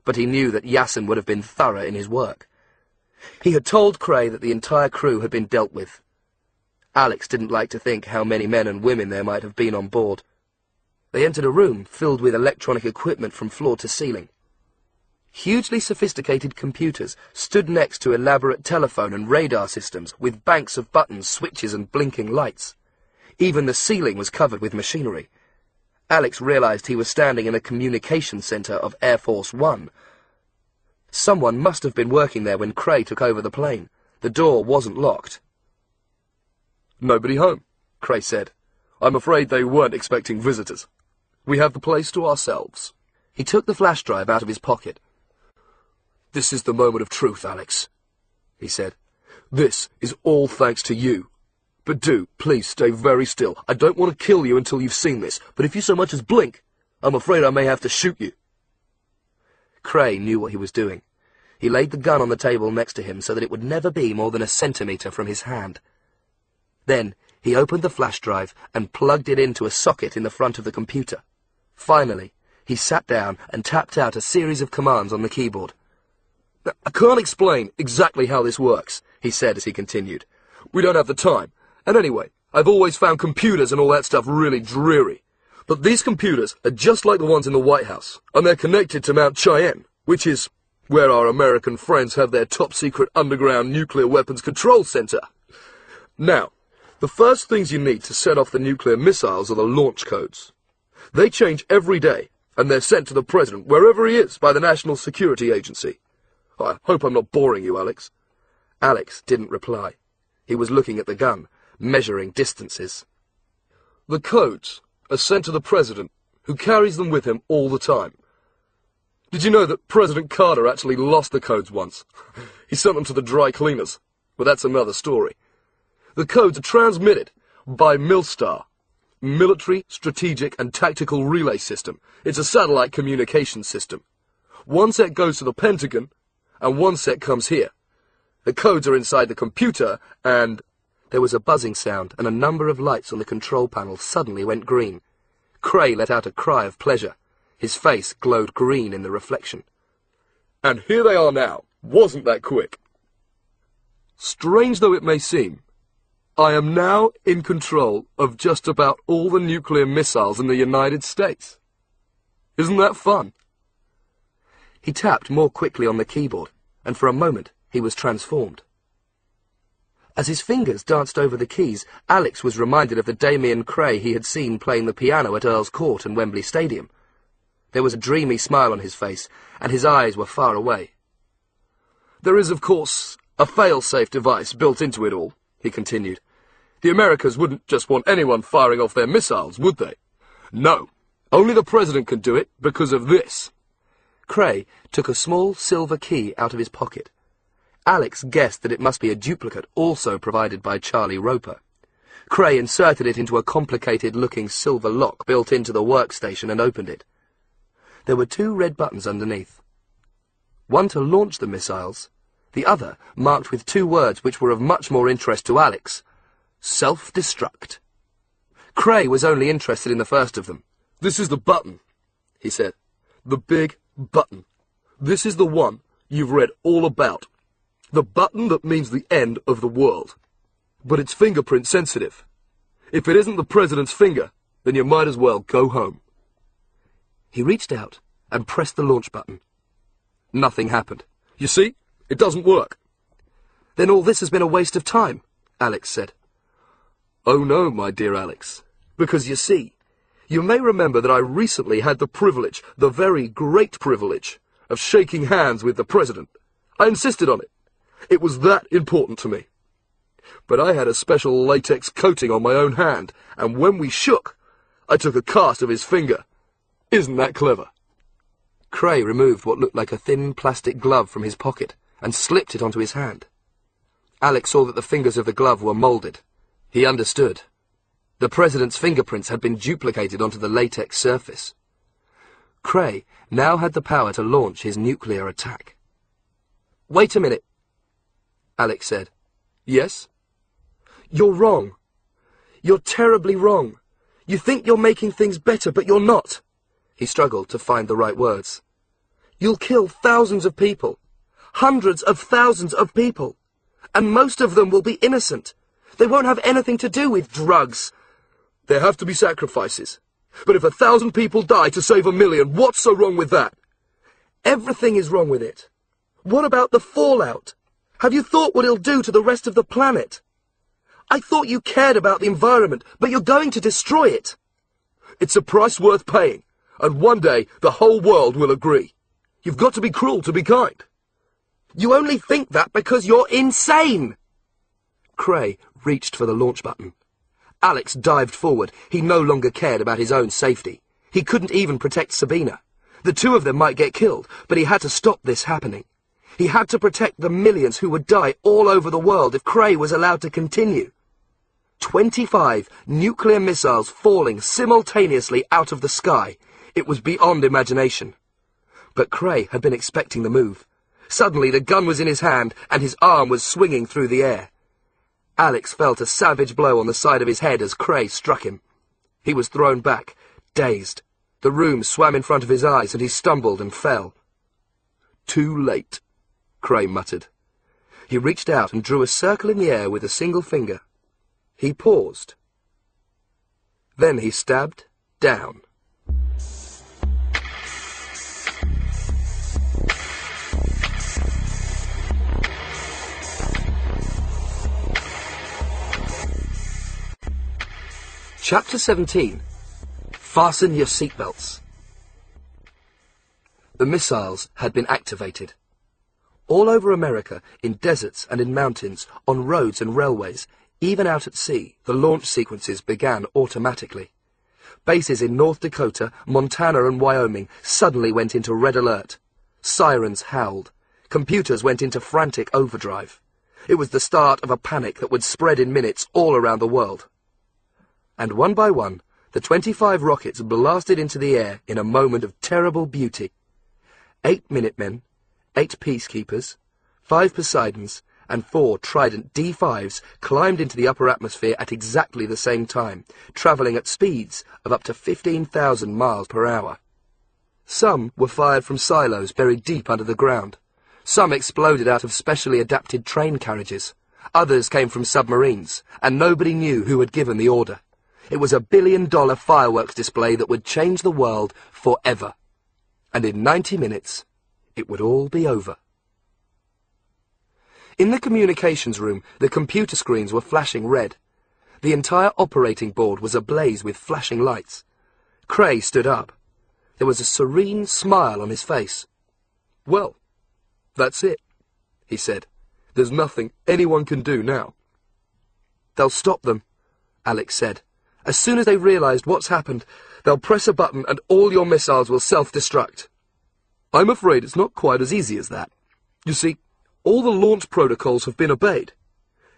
But he knew that Yasin would have been thorough in his work. He had told Cray that the entire crew had been dealt with. Alex didn't like to think how many men and women there might have been on board. They entered a room filled with electronic equipment from floor to ceiling. Hugely sophisticated computers stood next to elaborate telephone and radar systems with banks of buttons, switches and blinking lights. Even the ceiling was covered with machinery. Alex realized he was standing in a communication center of Air Force One. Someone must have been working there when Cray took over the plane. The door wasn't locked. "Nobody home," Cray said. "I'm afraid they weren't expecting visitors. We have the place to ourselves." He took the flash drive out of his pocket. "This is the moment of truth, Alex," he said. "This is all thanks to you. But do, please stay very still. I don't want to kill you until you've seen this, but if you so much as blink, I'm afraid I may have to shoot you. Cray knew what he was doing. He laid the gun on the table next to him so that it would never be more than a centimetre from his hand. Then he opened the flash drive and plugged it into a socket in the front of the computer. Finally, he sat down and tapped out a series of commands on the keyboard. Now, I can't explain exactly how this works, he said as he continued. We don't have the time. And anyway, I've always found computers and all that stuff really dreary. But these computers are just like the ones in the White House, and they're connected to Mount Cheyenne, which is where our American friends have their top-secret underground nuclear weapons control center. Now, the first things you need to set off the nuclear missiles are the launch codes. They change every day, and they're sent to the president wherever he is by the National Security Agency. I hope I'm not boring you, Alex. Alex didn't reply. He was looking at the gun, measuring distances. The codes are sent to the president, who carries them with him all the time. Did you know that President Carter actually lost the codes once? He sent them to the dry cleaners, but that's another story. The codes are transmitted by MILSTAR, Military, Strategic and Tactical Relay System. It's a satellite communication system. One set goes to the Pentagon, and one set comes here. The codes are inside the computer, and... There was a buzzing sound, and a number of lights on the control panel suddenly went green. Cray let out a cry of pleasure. His face glowed green in the reflection. And here they are now. Wasn't that quick? Strange though it may seem, I am now in control of just about all the nuclear missiles in the United States. Isn't that fun? He tapped more quickly on the keyboard, and for a moment he was transformed. As his fingers danced over the keys, Alex was reminded of the Damian Cray he had seen playing the piano at Earl's Court and Wembley Stadium. There was a dreamy smile on his face, and his eyes were far away. There is, of course, a fail-safe device built into it all, he continued. The Americans wouldn't just want anyone firing off their missiles, would they? No, only the president can do it because of this. Cray took a small silver key out of his pocket. Alex guessed that it must be a duplicate also provided by Charlie Roper. Cray inserted it into a complicated-looking silver lock built into the workstation and opened it. There were 2 red buttons underneath. One to launch the missiles, the other marked with 2 words which were of much more interest to Alex: self-destruct. Cray was only interested in the first of them. This is the button, he said. The big button. This is the one you've read all about. The button that means the end of the world. But it's fingerprint sensitive. If it isn't the president's finger, then you might as well go home. He reached out and pressed the launch button. Nothing happened. You see? It doesn't work. Then all this has been a waste of time, Alex said. Oh no, my dear Alex. Because you see, you may remember that I recently had the privilege, the very great privilege, of shaking hands with the president. I insisted on it. It was that important to me. But I had a special latex coating on my own hand, and when we shook, I took a cast of his finger. Isn't that clever? Cray removed what looked like a thin plastic glove from his pocket and slipped it onto his hand. Alex saw that the fingers of the glove were moulded. He understood. The president's fingerprints had been duplicated onto the latex surface. Cray now had the power to launch his nuclear attack. "Wait a minute," Alex said. Yes? "You're wrong. You're terribly wrong. You think you're making things better, but you're not." He struggled to find the right words. "You'll kill thousands of people. Hundreds of thousands of people. And most of them will be innocent. They won't have anything to do with drugs." There have to be sacrifices. But if 1,000 people die to save 1,000,000, what's so wrong with that? Everything is wrong with it. What about the fallout? Have you thought what it'll do to the rest of the planet? I thought you cared about the environment, but you're going to destroy it. It's a price worth paying, and one day the whole world will agree. You've got to be cruel to be kind. You only think that because you're insane. Cray reached for the launch button. Alex dived forward. He no longer cared about his own safety. He couldn't even protect Sabina. The 2 of them might get killed, but he had to stop this happening. He had to protect the millions who would die all over the world if Cray was allowed to continue. 25 nuclear missiles falling simultaneously out of the sky. It was beyond imagination. But Cray had been expecting the move. Suddenly the gun was in his hand and his arm was swinging through the air. Alex felt a savage blow on the side of his head as Cray struck him. He was thrown back, dazed. The room swam in front of his eyes and he stumbled and fell. "Too late," Cray muttered. He reached out and drew a circle in the air with a single finger. He paused. Then he stabbed down. Chapter 17. Fasten your seatbelts. The missiles had been activated. All over America, in deserts and in mountains, on roads and railways, even out at sea, the launch sequences began automatically. Bases in North Dakota, Montana and Wyoming suddenly went into red alert. Sirens howled. Computers went into frantic overdrive. It was the start of a panic that would spread in minutes all around the world. And one by one, the 25 rockets blasted into the air in a moment of terrible beauty. 8 Minutemen, 8 Peacekeepers, 5 Poseidons, and 4 Trident D5s climbed into the upper atmosphere at exactly the same time, travelling at speeds of up to 15,000 miles per hour. Some were fired from silos buried deep under the ground. Some exploded out of specially adapted train carriages. Others came from submarines, and nobody knew who had given the order. It was a billion-dollar fireworks display that would change the world forever. And in 90 minutes, it would all be over. In the communications room, the computer screens were flashing red. The entire operating board was ablaze with flashing lights. Cray stood up. There was a serene smile on his face. "Well, that's it," he said. "There's nothing anyone can do now." "They'll stop them," Alex said. "As soon as they realized what's happened, they'll press a button and all your missiles will self-destruct." "I'm afraid it's not quite as easy as that. You see, all the launch protocols have been obeyed.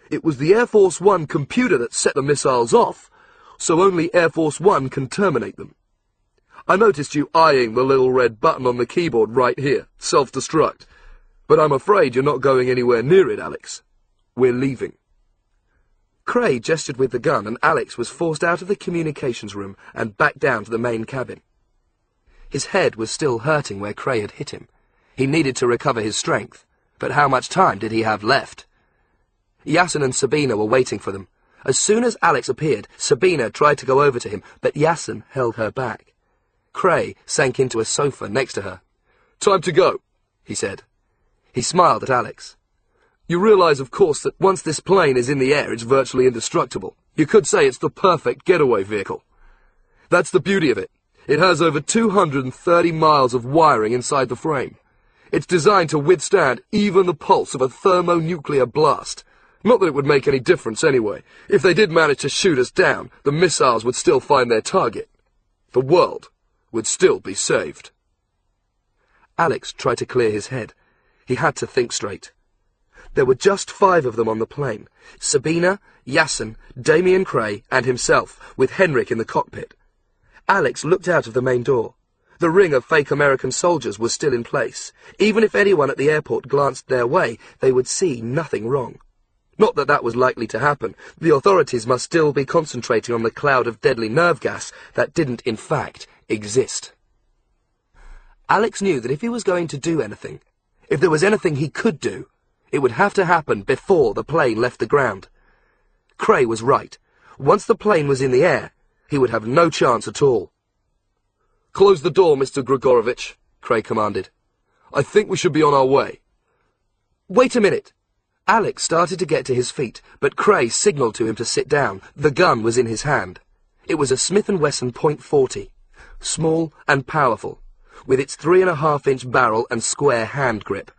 It was the Air Force One computer that set the missiles off, so only Air Force One can terminate them. I noticed you eyeing the little red button on the keyboard right here, self-destruct. But I'm afraid you're not going anywhere near it, Alex. We're leaving." Cray gestured with the gun, and Alex was forced out of the communications room and back down to the main cabin. His head was still hurting where Cray had hit him. He needed to recover his strength, but how much time did he have left? Yasin and Sabina were waiting for them. As soon as Alex appeared, Sabina tried to go over to him, but Yasin held her back. Cray sank into a sofa next to her. "Time to go," he said. He smiled at Alex. "You realize, of course, that once this plane is in the air, it's virtually indestructible. You could say it's the perfect getaway vehicle. That's the beauty of it. It has over 230 miles of wiring inside the frame. It's designed to withstand even the pulse of a thermonuclear blast. Not that it would make any difference anyway. If they did manage to shoot us down, the missiles would still find their target. The world would still be saved." Alex tried to clear his head. He had to think straight. There were just 5 of them on the plane. Sabina, Yasin, Damian Cray, and himself, with Henrik in the cockpit. Alex looked out of the main door. The ring of fake American soldiers was still in place. Even if anyone at the airport glanced their way, they would see nothing wrong. Not that that was likely to happen. The authorities must still be concentrating on the cloud of deadly nerve gas that didn't, in fact, exist. Alex knew that if he was going to do anything, if there was anything he could do, it would have to happen before the plane left the ground. Cray was right. Once the plane was in the air, he would have no chance at all. "Close the door, Mr. Grigorovich," Cray commanded. "I think we should be on our way." "Wait a minute." Alex started to get to his feet, but Cray signalled to him to sit down. The gun was in his hand. It was a Smith & Wesson .40, small and powerful, with its 3.5-inch barrel and square hand grip.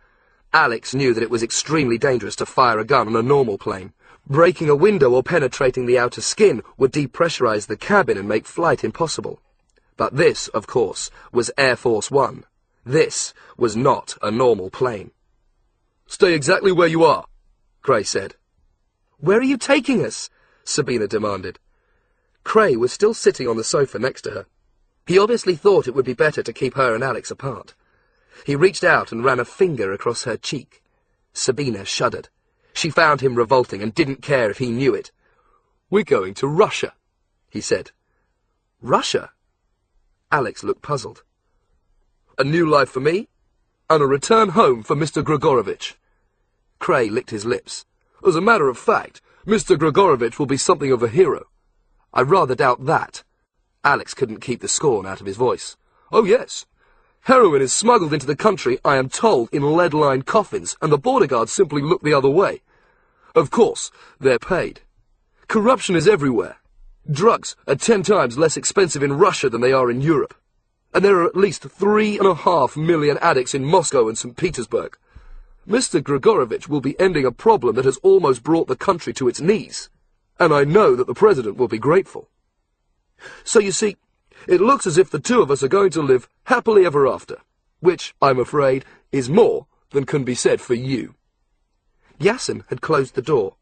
Alex knew that it was extremely dangerous to fire a gun on a normal plane. Breaking a window or penetrating the outer skin would depressurize the cabin and make flight impossible. But this, of course, was Air Force One. This was not a normal plane. "Stay exactly where you are," Cray said. "Where are you taking us?" Sabina demanded. Cray was still sitting on the sofa next to her. He obviously thought it would be better to keep her and Alex apart. He reached out and ran a finger across her cheek. Sabina shuddered. She found him revolting and didn't care if he knew it. "We're going to Russia," he said. "Russia?" Alex looked puzzled. "A new life for me, and a return home for Mr. Grigorovich." Cray licked his lips. "As a matter of fact, Mr. Grigorovich will be something of a hero." "I rather doubt that." Alex couldn't keep the scorn out of his voice. "Oh, yes. Heroin is smuggled into the country, I am told, in lead-lined coffins, and the border guards simply look the other way. Of course, they're paid. Corruption is everywhere. Drugs are 10 times less expensive in Russia than they are in Europe. And there are at least 3.5 million addicts in Moscow and St. Petersburg. Mr. Grigorovich will be ending a problem that has almost brought the country to its knees, and I know that the President will be grateful. So you see, it looks as if the two of us are going to live happily ever after, which, I'm afraid, is more than can be said for you." Yasin had closed the door.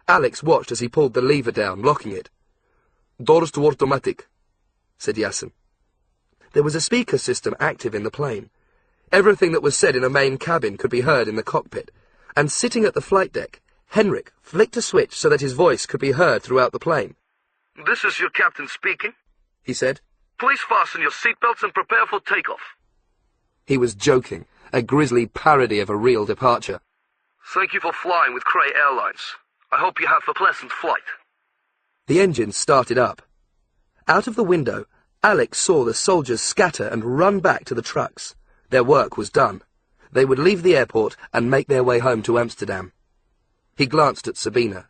Alex watched as he pulled the lever down, locking it. "Doors to automatic," said Yasin. There was a speaker system active in the plane. Everything that was said in a main cabin could be heard in the cockpit, and sitting at the flight deck, Henrik flicked a switch so that his voice could be heard throughout the plane. "This is your captain speaking," he said. "Please fasten your seatbelts and prepare for takeoff." He was joking, a grisly parody of a real departure. "Thank you for flying with Cray Airlines. I hope you have a pleasant flight." The engine started up. Out of the window, Alex saw the soldiers scatter and run back to the trucks. Their work was done. They would leave the airport and make their way home to Amsterdam. He glanced at Sabina.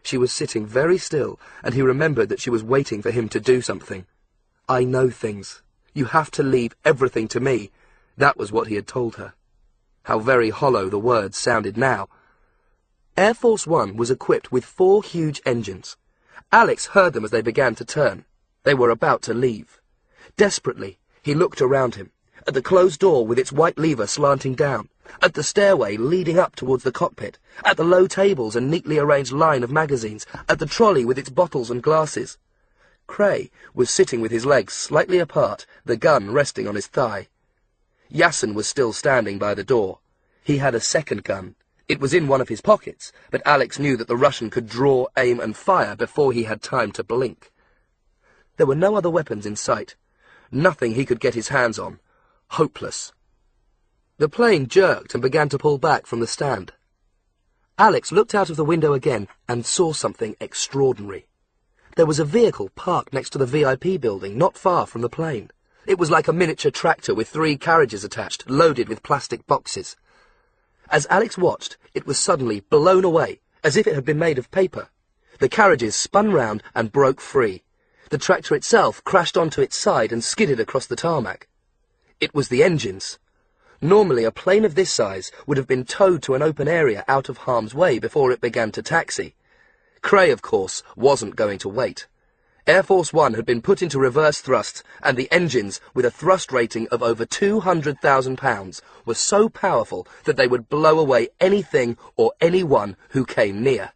She was sitting very still, and he remembered that she was waiting for him to do something. "I know things. You have to leave everything to me." That was what he had told her. How very hollow the words sounded now. Air Force One was equipped with 4 huge engines. Alex heard them as they began to turn. They were about to leave. Desperately, he looked around him, at the closed door with its white lever slanting down, at the stairway leading up towards the cockpit, at the low tables and neatly arranged line of magazines, at the trolley with its bottles and glasses. Cray was sitting with his legs slightly apart, the gun resting on his thigh. Yasin was still standing by the door. He had a second gun. It was in one of his pockets, but Alex knew that the Russian could draw, aim and fire before he had time to blink. There were no other weapons in sight. Nothing he could get his hands on. Hopeless. The plane jerked and began to pull back from the stand. Alex looked out of the window again and saw something extraordinary. There was a vehicle parked next to the VIP building, not far from the plane. It was like a miniature tractor with 3 carriages attached, loaded with plastic boxes. As Alex watched, it was suddenly blown away, as if it had been made of paper. The carriages spun round and broke free. The tractor itself crashed onto its side and skidded across the tarmac. It was the engines. Normally, a plane of this size would have been towed to an open area out of harm's way before it began to taxi. Cray, of course, wasn't going to wait. Air Force One had been put into reverse thrust, and the engines, with a thrust rating of over 200,000 pounds, were so powerful that they would blow away anything or anyone who came near.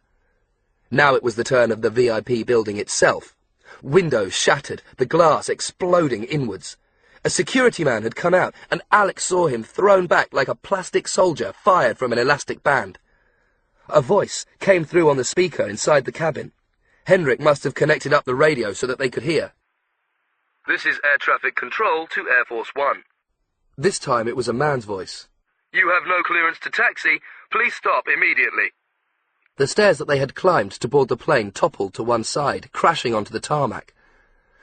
Now it was the turn of the VIP building itself. Windows shattered, the glass exploding inwards. A security man had come out, and Alex saw him thrown back like a plastic soldier fired from an elastic band. A voice came through on the speaker inside the cabin. Henrik must have connected up the radio so that they could hear. "This is air traffic control to Air Force One." This time it was a man's voice. "You have no clearance to taxi. Please stop immediately." The stairs that they had climbed to board the plane toppled to one side, crashing onto the tarmac.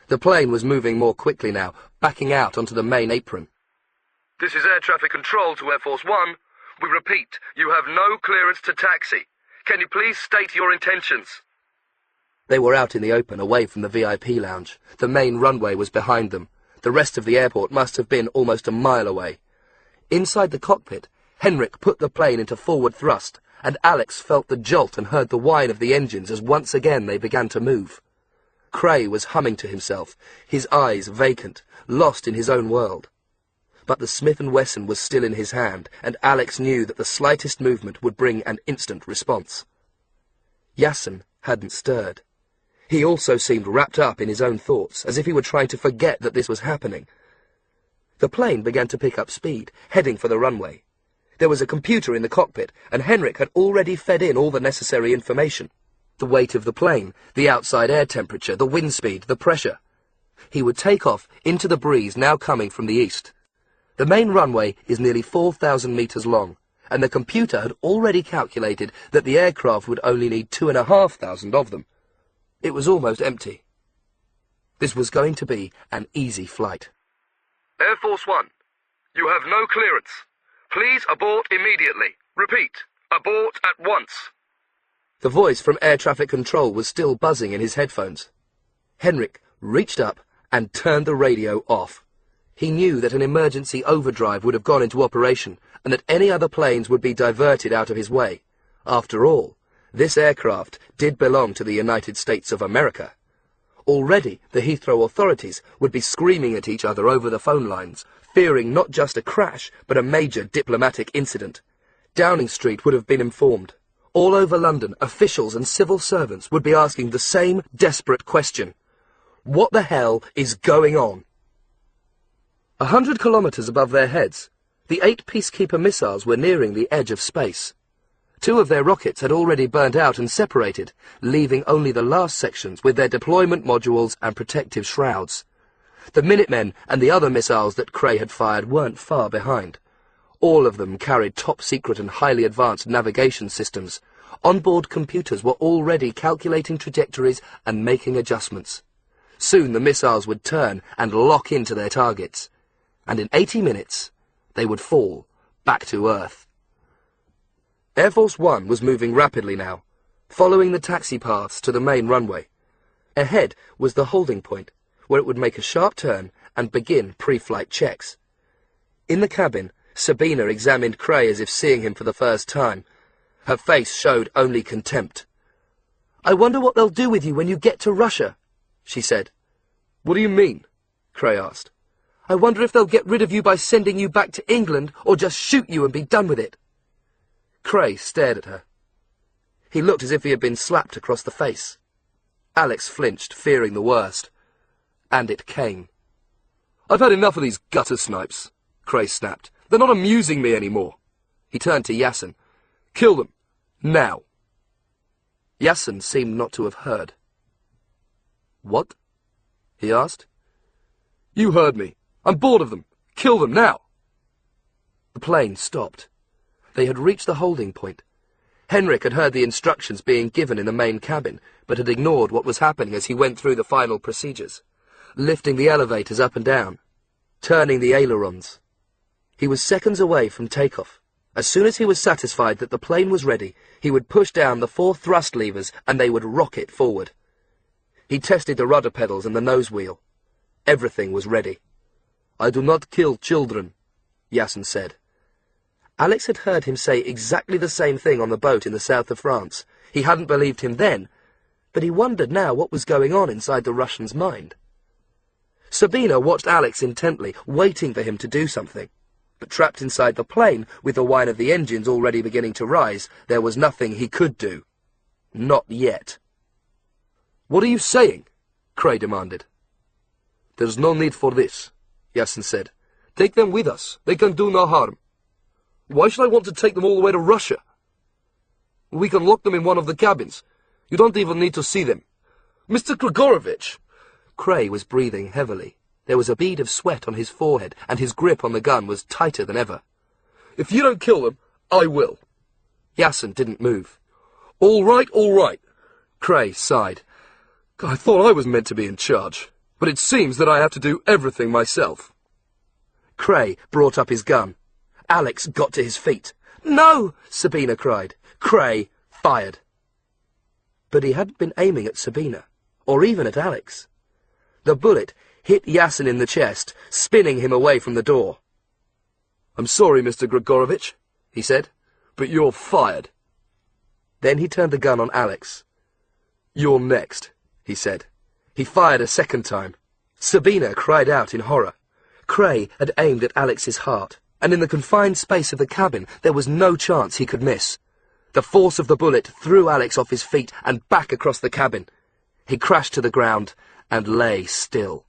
The plane was moving more quickly now, backing out onto the main apron. "This is air traffic control to Air Force One. We repeat, you have no clearance to taxi. Can you please state your intentions?" They were out in the open, away from the VIP lounge. The main runway was behind them. The rest of the airport must have been almost a mile away. Inside the cockpit, Henrik put the plane into forward thrust, and Alex felt the jolt and heard the whine of the engines as once again they began to move. Cray was humming to himself, his eyes vacant, lost in his own world. But the Smith & Wesson was still in his hand, and Alex knew that the slightest movement would bring an instant response. Yasin hadn't stirred. He also seemed wrapped up in his own thoughts, as if he were trying to forget that this was happening. The plane began to pick up speed, heading for the runway. There was a computer in the cockpit, and Henrik had already fed in all the necessary information. The weight of the plane, the outside air temperature, the wind speed, the pressure. He would take off into the breeze now coming from the east. The main runway is nearly 4,000 meters long, and the computer had already calculated that the aircraft would only need 2,500 of them. It was almost empty. This was going to be an easy flight. Air Force One, you have no clearance. Please abort immediately. Repeat, abort at once. The voice from air traffic control was still buzzing in his headphones. Henrik reached up and turned the radio off. He knew that an emergency overdrive would have gone into operation and that any other planes would be diverted out of his way. After all, this aircraft did belong to the United States of America. Already, the Heathrow authorities would be screaming at each other over the phone lines, fearing not just a crash, but a major diplomatic incident. Downing Street would have been informed. All over London, officials and civil servants would be asking the same desperate question. What the hell is going on? 100 kilometers above their heads, the 8 Peacekeeper missiles were nearing the edge of space. 2 of their rockets had already burnt out and separated, leaving only the last sections with their deployment modules and protective shrouds. The Minutemen and the other missiles that Cray had fired weren't far behind. All of them carried top-secret and highly advanced navigation systems. Onboard computers were already calculating trajectories and making adjustments. Soon the missiles would turn and lock into their targets. And in 80 minutes, they would fall back to Earth. Air Force One was moving rapidly now, following the taxi paths to the main runway. Ahead was the holding point, where it would make a sharp turn and begin pre-flight checks. In the cabin, Sabina examined Cray as if seeing him for the first time. Her face showed only contempt. "I wonder what they'll do with you when you get to Russia," she said. What do you mean? Cray asked. "I wonder if they'll get rid of you by sending you back to England or just shoot you and be done with it." Cray stared at her. He looked as if he had been slapped across the face. Alex flinched, fearing the worst. And it came. "I've had enough of these gutter snipes," Cray snapped. "They're not amusing me anymore." He turned to Yasin. "Kill them. Now." Yasin seemed not to have heard. "What?" he asked. "You heard me. I'm bored of them. Kill them now." The plane stopped. They had reached the holding point. Henrik had heard the instructions being given in the main cabin, but had ignored what was happening as he went through the final procedures, lifting the elevators up and down, turning the ailerons. He was seconds away from takeoff. As soon as he was satisfied that the plane was ready, he would push down the 4 thrust levers and they would rocket forward. He tested the rudder pedals and the nose wheel. Everything was ready. "I do not kill children," Yasin said. Alex had heard him say exactly the same thing on the boat in the south of France. He hadn't believed him then, but he wondered now what was going on inside the Russian's mind. Sabina watched Alex intently, waiting for him to do something. But trapped inside the plane, with the whine of the engines already beginning to rise, there was nothing he could do. Not yet. "What are you saying?" Cray demanded. "There's no need for this," Yasin said. "Take them with us. They can do no harm." "Why should I want to take them all the way to Russia?" "We can lock them in one of the cabins. You don't even need to see them." "Mr. Grigorovich!" Cray was breathing heavily. There was a bead of sweat on his forehead, and his grip on the gun was tighter than ever. "If you don't kill them, I will." Yasin didn't move. All right. Cray sighed. "I thought I was meant to be in charge, but it seems that I have to do everything myself." Cray brought up his gun. Alex got to his feet. "No!" Sabina cried. Cray fired. But he hadn't been aiming at Sabina, or even at Alex. The bullet hit Yasin in the chest, spinning him away from the door. "I'm sorry, Mr. Grigorovich," he said, "but you're fired." Then he turned the gun on Alex. "You're next," he said. He fired a second time. Sabina cried out in horror. Cray had aimed at Alex's heart, and in the confined space of the cabin there was no chance he could miss. The force of the bullet threw Alex off his feet and back across the cabin. He crashed to the ground and lay still.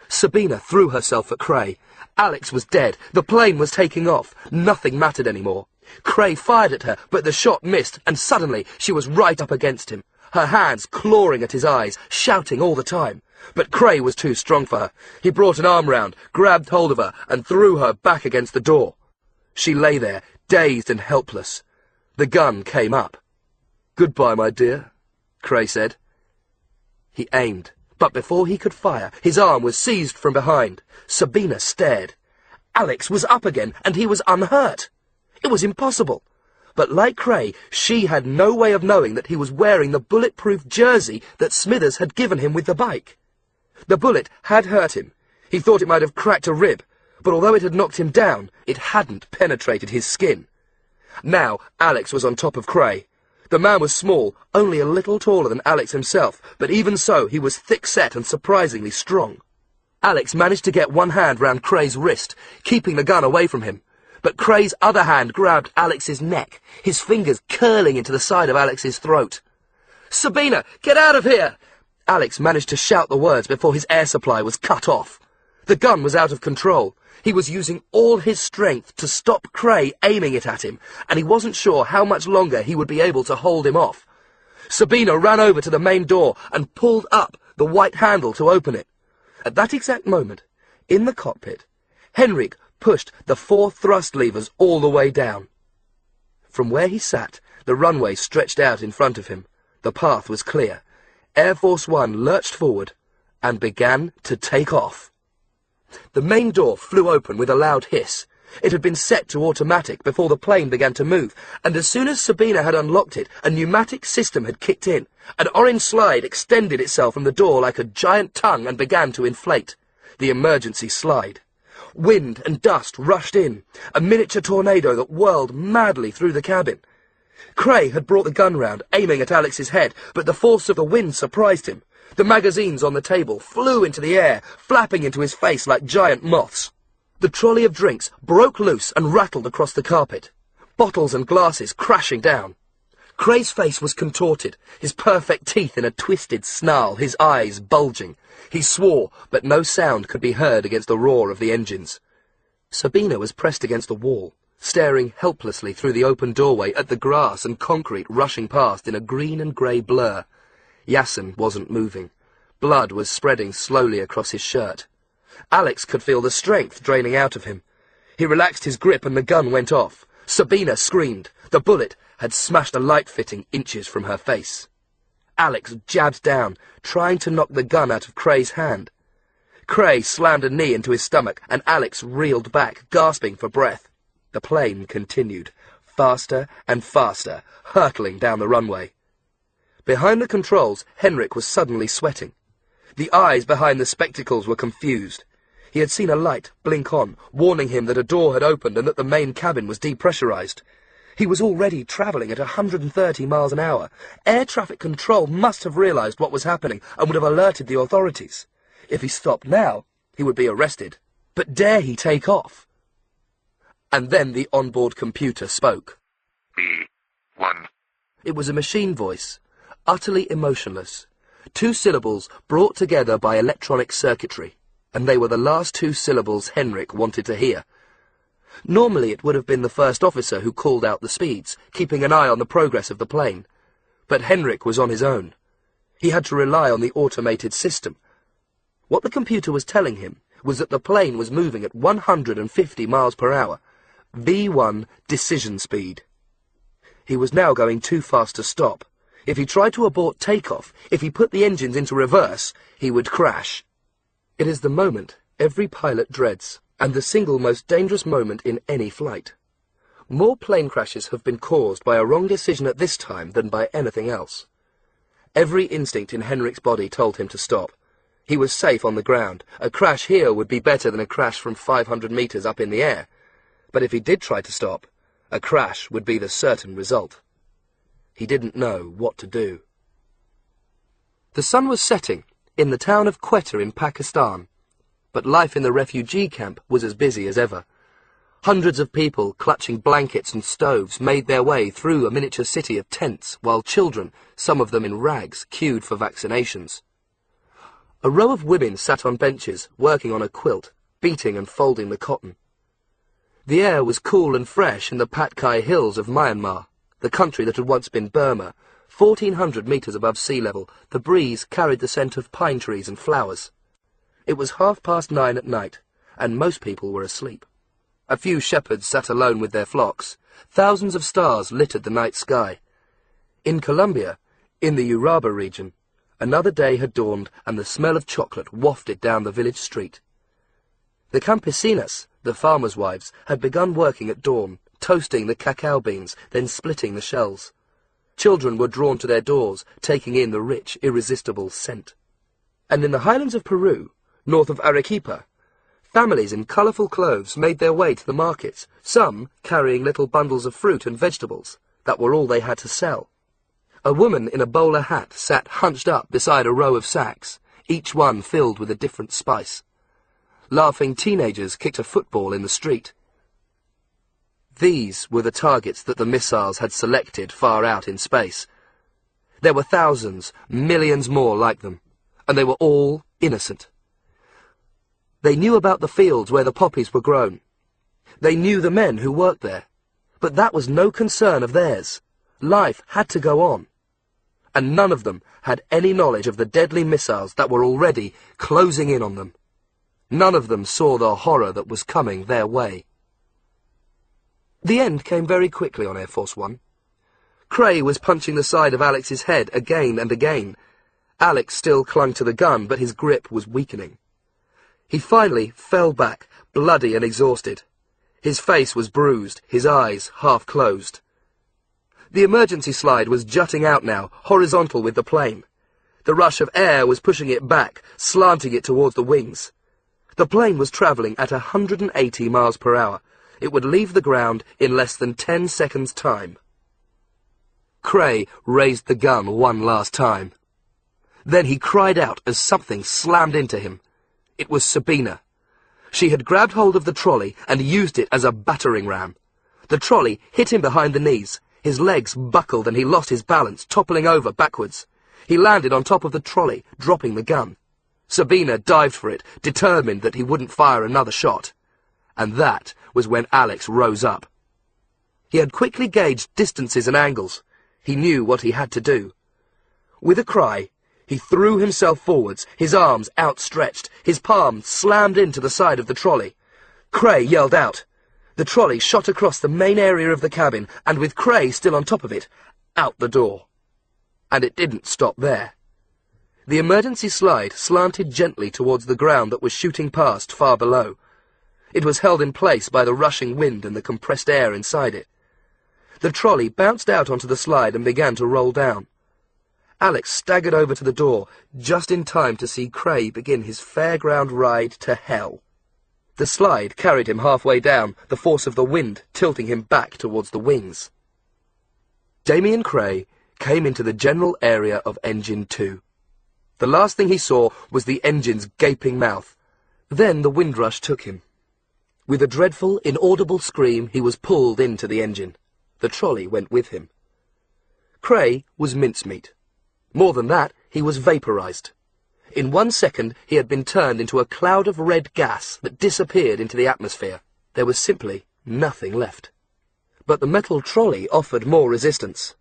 Sabina threw herself at Cray. Alex was dead. The plane was taking off. Nothing mattered anymore. Cray fired at her, but the shot missed, and suddenly she was right up against him, her hands clawing at his eyes, shouting all the time. But Cray was too strong for her. He brought an arm round, grabbed hold of her, and threw her back against the door. She lay there, dazed and helpless. The gun came up. "Goodbye, my dear," Cray said. He aimed, but before he could fire, his arm was seized from behind. Sabina stared. Alex was up again, and he was unhurt. It was impossible. But like Cray, she had no way of knowing that he was wearing the bulletproof jersey that Smithers had given him with the bike. The bullet had hurt him. He thought it might have cracked a rib, but although it had knocked him down, it hadn't penetrated his skin. Now Alex was on top of Cray. The man was small, only a little taller than Alex himself, but even so he was thick-set and surprisingly strong. Alex managed to get one hand round Cray's wrist, keeping the gun away from him. But Cray's other hand grabbed Alex's neck, his fingers curling into the side of Alex's throat. "Sabina, get out of here!" Alex managed to shout the words before his air supply was cut off. The gun was out of control. He was using all his strength to stop Cray aiming it at him, and he wasn't sure how much longer he would be able to hold him off. Sabina ran over to the main door and pulled up the white handle to open it. At that exact moment, in the cockpit, Henrik pushed the 4 thrust levers all the way down. From where he sat, the runway stretched out in front of him. The path was clear. Air Force One lurched forward and began to take off. The main door flew open with a loud hiss. It had been set to automatic before the plane began to move, and as soon as Sabina had unlocked it, a pneumatic system had kicked in. An orange slide extended itself from the door like a giant tongue and began to inflate. The emergency slide. Wind and dust rushed in, a miniature tornado that whirled madly through the cabin. Cray had brought the gun round, aiming at Alex's head, but the force of the wind surprised him. The magazines on the table flew into the air, flapping into his face like giant moths. The trolley of drinks broke loose and rattled across the carpet, bottles and glasses crashing down. Cray's face was contorted, his perfect teeth in a twisted snarl, his eyes bulging. He swore, but no sound could be heard against the roar of the engines. Sabina was pressed against the wall, staring helplessly through the open doorway at the grass and concrete rushing past in a green and grey blur. Yasin wasn't moving. Blood was spreading slowly across his shirt. Alex could feel the strength draining out of him. He relaxed his grip and the gun went off. Sabina screamed. The bullet had smashed a light fitting inches from her face. Alex jabbed down, trying to knock the gun out of Cray's hand. Cray slammed a knee into his stomach, and Alex reeled back, gasping for breath. The plane continued, faster and faster, hurtling down the runway. Behind the controls, Henrik was suddenly sweating. The eyes behind the spectacles were confused. He had seen a light blink on, warning him that a door had opened and that the main cabin was depressurized. He was already travelling at 130 miles an hour. Air traffic control must have realized what was happening and would have alerted the authorities. If he stopped now, he would be arrested. But dare he take off? And then the onboard computer spoke. B1. It was a machine voice, utterly emotionless. 2 syllables brought together by electronic circuitry, and they were the last 2 syllables Henrik wanted to hear. Normally it would have been the first officer who called out the speeds, keeping an eye on the progress of the plane. But Henrik was on his own. He had to rely on the automated system. What the computer was telling him was that the plane was moving at 150 miles per hour, V1 decision speed. He was now going too fast to stop. If he tried to abort takeoff, if he put the engines into reverse, he would crash. It is the moment every pilot dreads, and the single most dangerous moment in any flight. More plane crashes have been caused by a wrong decision at this time than by anything else. Every instinct in Henrik's body told him to stop. He was safe on the ground. A crash here would be better than a crash from 500 meters up in the air. But if he did try to stop, a crash would be the certain result. He didn't know what to do. The sun was setting in the town of Quetta in Pakistan, but life in the refugee camp was as busy as ever. Hundreds of people, clutching blankets and stoves, made their way through a miniature city of tents, while children, some of them in rags, queued for vaccinations. A row of women sat on benches, working on a quilt, beating and folding the cotton. The air was cool and fresh in the Patkai Hills of Myanmar, the country that had once been Burma. 1,400 metres above sea level, the breeze carried the scent of pine trees and flowers. It was 9:30 at night, and most people were asleep. A few shepherds sat alone with their flocks. Thousands of stars littered the night sky. In Colombia, in the Uraba region, another day had dawned and the smell of chocolate wafted down the village street. The campesinas, the farmers' wives, had begun working at dawn, toasting the cacao beans, then splitting the shells. Children were drawn to their doors, taking in the rich, irresistible scent. And in the highlands of Peru, north of Arequipa, families in colourful clothes made their way to the markets, some carrying little bundles of fruit and vegetables. That were all they had to sell. A woman in a bowler hat sat hunched up beside a row of sacks, each one filled with a different spice. Laughing teenagers kicked a football in the street. These were the targets that the missiles had selected far out in space. There were thousands, millions more like them, and they were all innocent. They knew about the fields where the poppies were grown. They knew the men who worked there. But that was no concern of theirs. Life had to go on. And none of them had any knowledge of the deadly missiles that were already closing in on them. None of them saw the horror that was coming their way. The end came very quickly on Air Force One. Cray was punching the side of Alex's head again and again. Alex still clung to the gun, but his grip was weakening. He finally fell back, bloody and exhausted. His face was bruised, his eyes half closed. The emergency slide was jutting out now, horizontal with the plane. The rush of air was pushing it back, slanting it towards the wings. The plane was travelling at 180 miles per hour. It would leave the ground in less than 10 seconds' time. Cray raised the gun one last time. Then he cried out as something slammed into him. It was Sabina. She had grabbed hold of the trolley and used it as a battering ram. The trolley hit him behind the knees. His legs buckled and he lost his balance, toppling over backwards. He landed on top of the trolley, dropping the gun. Sabina dived for it, determined that he wouldn't fire another shot. And that was when Alex rose up. He had quickly gauged distances and angles. He knew what he had to do. With a cry, he threw himself forwards, his arms outstretched, his palm slammed into the side of the trolley. Cray yelled out. The trolley shot across the main area of the cabin, and with Cray still on top of it, out the door. And it didn't stop there. The emergency slide slanted gently towards the ground that was shooting past far below. It was held in place by the rushing wind and the compressed air inside it. The trolley bounced out onto the slide and began to roll down. Alex staggered over to the door, just in time to see Cray begin his fairground ride to hell. The slide carried him halfway down, the force of the wind tilting him back towards the wings. Damian Cray came into the general area of Engine 2. The last thing he saw was the engine's gaping mouth. Then the windrush took him. With a dreadful, inaudible scream, he was pulled into the engine. The trolley went with him. Cray was mincemeat. More than that, he was vaporized. In 1 second, he had been turned into a cloud of red gas that disappeared into the atmosphere. There was simply nothing left. But the metal trolley offered more resistance.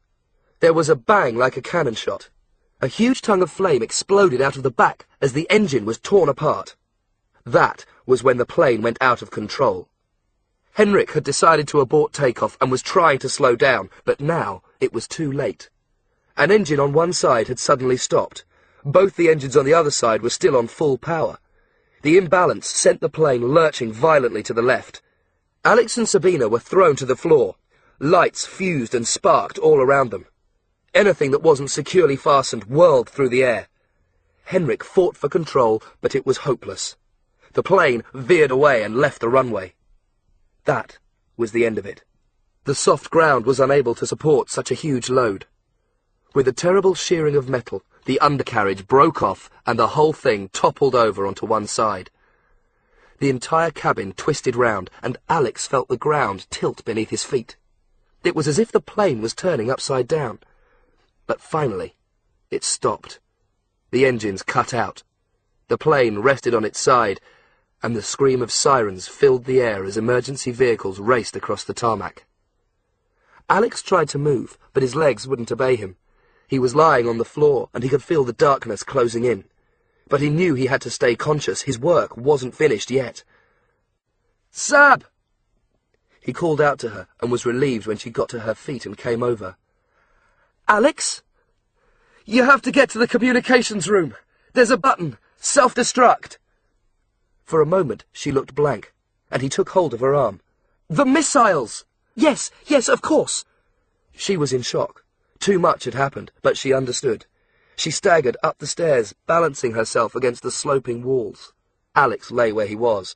There was a bang like a cannon shot. A huge tongue of flame exploded out of the back as the engine was torn apart. That was when the plane went out of control. Henrik had decided to abort takeoff and was trying to slow down, but now it was too late. An engine on one side had suddenly stopped. Both the engines on the other side were still on full power. The imbalance sent the plane lurching violently to the left. Alex and Sabina were thrown to the floor. Lights fused and sparked all around them. Anything that wasn't securely fastened whirled through the air. Henrik fought for control, but it was hopeless. The plane veered away and left the runway. That was the end of it. The soft ground was unable to support such a huge load. With a terrible shearing of metal, the undercarriage broke off and the whole thing toppled over onto one side. The entire cabin twisted round, and Alex felt the ground tilt beneath his feet. It was as if the plane was turning upside down. But finally, it stopped. The engines cut out. The plane rested on its side, and the scream of sirens filled the air as emergency vehicles raced across the tarmac. Alex tried to move, but his legs wouldn't obey him. He was lying on the floor, and he could feel the darkness closing in. But he knew he had to stay conscious. His work wasn't finished yet. "Sab!" He called out to her, and was relieved when she got to her feet and came over. "Alex? You have to get to the communications room. There's a button. Self-destruct." For a moment she looked blank, and he took hold of her arm. "The missiles! Yes, of course!" She was in shock. Too much had happened, but she understood. She staggered up the stairs, balancing herself against the sloping walls. Alex lay where he was.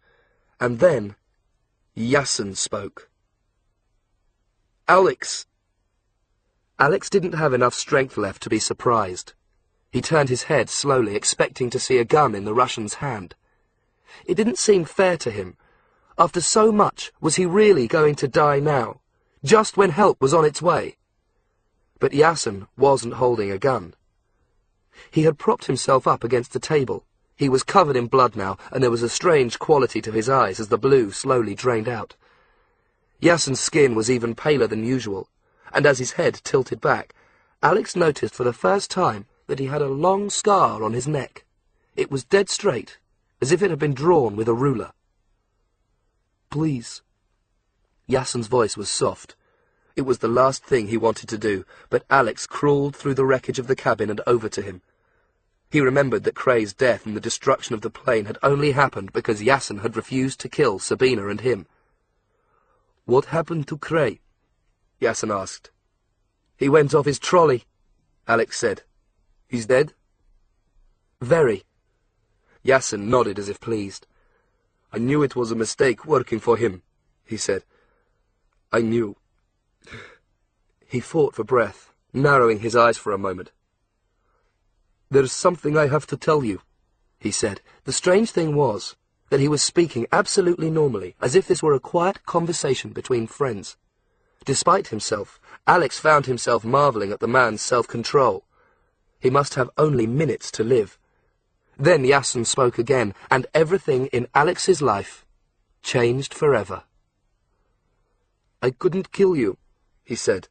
And then Yasin spoke. "Alex!" Alex didn't have enough strength left to be surprised. He turned his head slowly, expecting to see a gun in the Russian's hand. It didn't seem fair to him. After so much, was he really going to die now, just when help was on its way? But Yasin wasn't holding a gun. He had propped himself up against the table. He was covered in blood now, and there was a strange quality to his eyes as the blue slowly drained out. Yasin's skin was even paler than usual, and as his head tilted back, Alex noticed for the first time that he had a long scar on his neck. It was dead straight, as if it had been drawn with a ruler. "Please." Yasin's voice was soft. It was the last thing he wanted to do, but Alex crawled through the wreckage of the cabin and over to him. He remembered that Cray's death and the destruction of the plane had only happened because Yasin had refused to kill Sabina and him. "What happened to Cray?" Yasin asked. "He went off his trolley," Alex said. "He's dead?" "Very." Yasin nodded as if pleased. "I knew it was a mistake working for him," he said. "I knew." He fought for breath, narrowing his eyes for a moment. "There's something I have to tell you," he said. The strange thing was that he was speaking absolutely normally, as if this were a quiet conversation between friends. Despite himself, Alex found himself marvelling at the man's self-control. He must have only minutes to live. Then Yasin spoke again, and everything in Alex's life changed forever. "I couldn't kill you," he said.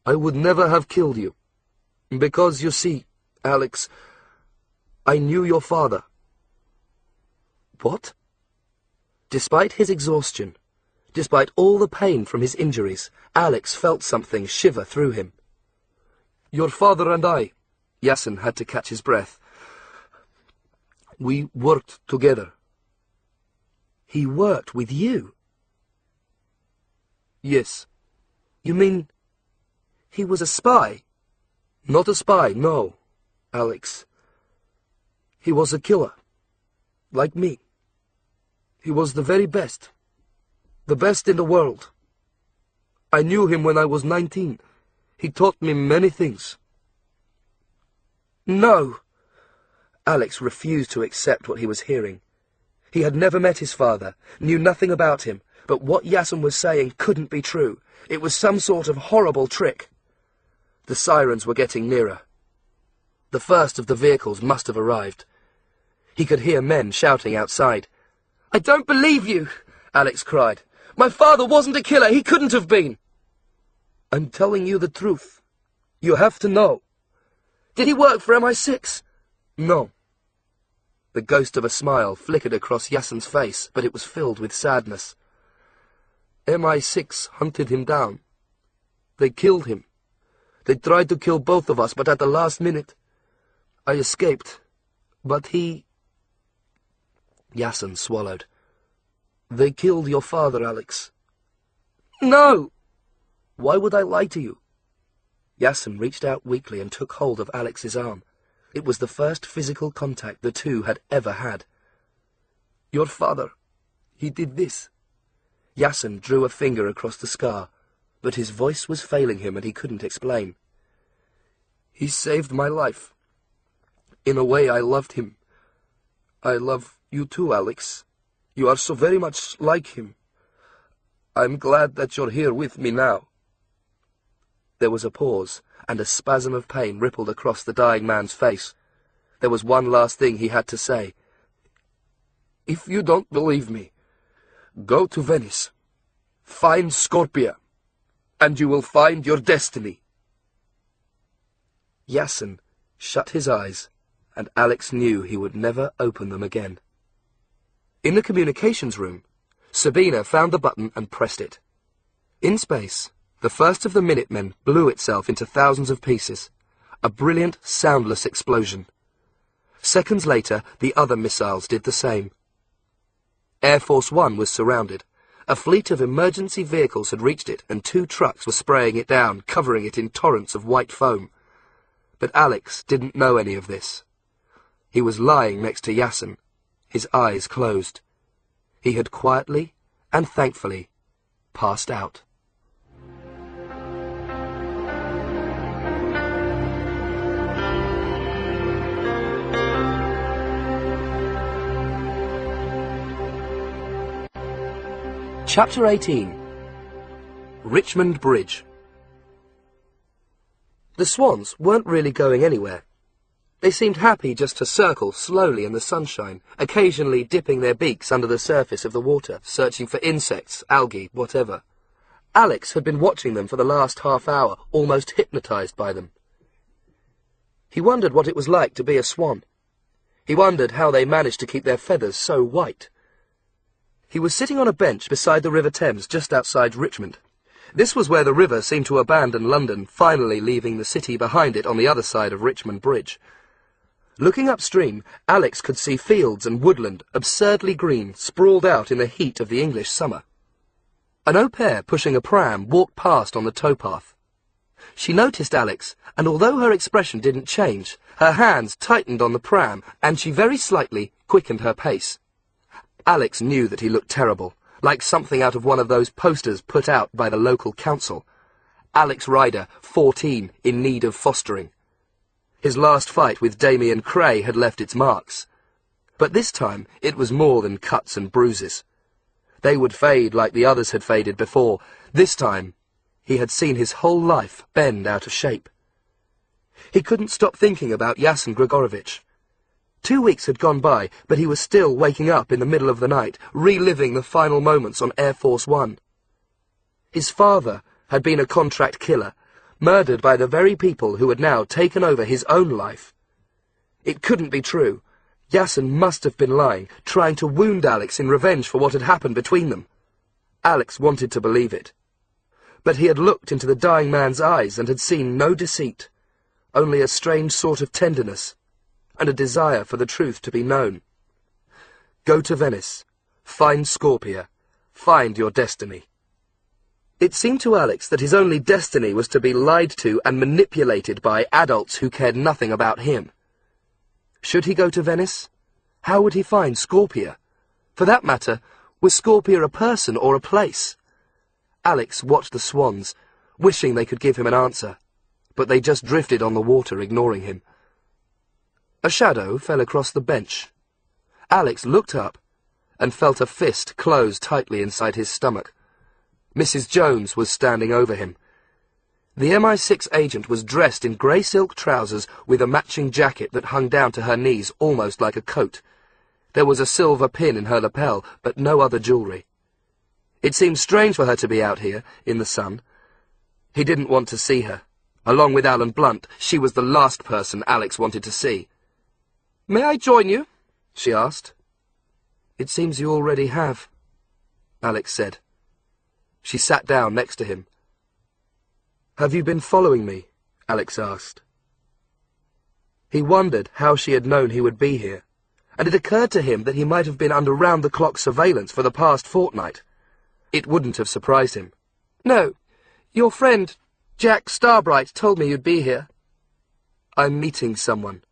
"I would never have killed you. Because, you see, Alex, I knew your father." "What?" Despite his exhaustion, despite all the pain from his injuries, Alex felt something shiver through him. "Your father and I," Yasin had to catch his breath, "we worked together." "He worked with you?" "Yes." "You mean he was a spy?" "Not a spy, no, Alex. He was a killer, like me. He was the very best, the best in the world. I knew him when I was 19. He taught me many things." "No!" Alex refused to accept what he was hearing. He had never met his father, knew nothing about him, but what Yasin was saying couldn't be true. It was some sort of horrible trick. The sirens were getting nearer. The first of the vehicles must have arrived. He could hear men shouting outside. "I don't believe you!" Alex cried. "My father wasn't a killer. He couldn't have been." "I'm telling you the truth. You have to know." "Did he work for MI6? "No." The ghost of a smile flickered across Yasin's face, but it was filled with sadness. "MI6 hunted him down. They killed him. They tried to kill both of us, but at the last minute, I escaped. But he—" Yasin swallowed. "They killed your father, Alex." "No!" "Why would I lie to you?" Yasin reached out weakly and took hold of Alex's arm. It was the first physical contact the two had ever had. "Your father, he did this." Yasin drew a finger across the scar, but his voice was failing him and he couldn't explain. "He saved my life. In a way, I loved him. I love you too, Alex. You are so very much like him. I'm glad that you're here with me now." There was a pause, and a spasm of pain rippled across the dying man's face. There was one last thing he had to say. "If you don't believe me, go to Venice. Find Scorpia, and you will find your destiny." Yassen shut his eyes, and Alex knew he would never open them again. In the communications room, Sabina found the button and pressed it. In space, the first of the Minutemen blew itself into thousands of pieces, a brilliant, soundless explosion. Seconds later, the other missiles did the same. Air Force One was surrounded. A fleet of emergency vehicles had reached it, and 2 trucks were spraying it down, covering it in torrents of white foam. But Alex didn't know any of this. He was lying next to Yassen, his eyes closed. He had quietly and thankfully passed out. Chapter 18. Richmond Bridge. The swans weren't really going anywhere. They seemed happy just to circle slowly in the sunshine, occasionally dipping their beaks under the surface of the water, searching for insects, algae, whatever. Alex had been watching them for the last half hour, almost hypnotized by them. He wondered what it was like to be a swan. He wondered how they managed to keep their feathers so white. He was sitting on a bench beside the River Thames just outside Richmond. This was where the river seemed to abandon London, finally leaving the city behind it on the other side of Richmond Bridge. Looking upstream, Alex could see fields and woodland, absurdly green, sprawled out in the heat of the English summer. An au pair pushing a pram walked past on the towpath. She noticed Alex, and although her expression didn't change, her hands tightened on the pram, and she very slightly quickened her pace. Alex knew that he looked terrible, like something out of one of those posters put out by the local council. Alex Ryder, 14, in need of fostering. His last fight with Damian Cray had left its marks. But this time it was more than cuts and bruises. They would fade like the others had faded before. This time he had seen his whole life bend out of shape. He couldn't stop thinking about Yassen Grigorovich. 2 weeks had gone by, but he was still waking up in the middle of the night, reliving the final moments on Air Force One. His father had been a contract killer, murdered by the very people who had now taken over his own life. It couldn't be true. Yassen must have been lying, trying to wound Alex in revenge for what had happened between them. Alex wanted to believe it. But he had looked into the dying man's eyes and had seen no deceit, only a strange sort of tenderness, and a desire for the truth to be known. Go to Venice. Find Scorpia. Find your destiny. It seemed to Alex that his only destiny was to be lied to and manipulated by adults who cared nothing about him. Should he go to Venice? How would he find Scorpia? For that matter, was Scorpia a person or a place? Alex watched the swans, wishing they could give him an answer, but they just drifted on the water, ignoring him. A shadow fell across the bench. Alex looked up and felt a fist close tightly inside his stomach. Mrs. Jones was standing over him. The MI6 agent was dressed in grey silk trousers with a matching jacket that hung down to her knees almost like a coat. There was a silver pin in her lapel, but no other jewellery. It seemed strange for her to be out here, in the sun. He didn't want to see her. Along with Alan Blunt, she was the last person Alex wanted to see. "May I join you?" she asked. "It seems you already have," Alex said. She sat down next to him. "Have you been following me?" Alex asked. He wondered how she had known he would be here, and it occurred to him that he might have been under round-the-clock surveillance for the past fortnight. It wouldn't have surprised him. "No, your friend, Jack Starbright, told me you'd be here." "I'm meeting someone."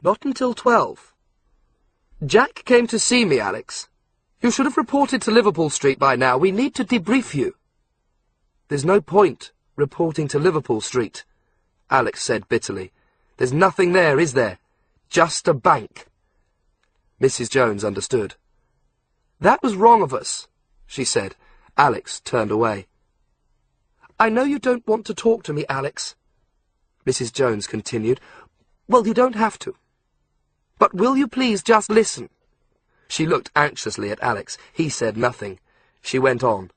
"Not until 12. "Jack came to see me, Alex. You should have reported to Liverpool Street by now. We need to debrief you." "There's no point reporting to Liverpool Street," Alex said bitterly. "There's nothing there, is there? Just a bank." Mrs. Jones understood. "That was wrong of us," she said. Alex turned away. "I know you don't want to talk to me, Alex," Mrs. Jones continued. "Well, you don't have to. But will you please just listen?" She looked anxiously at Alex. He said nothing. She went on.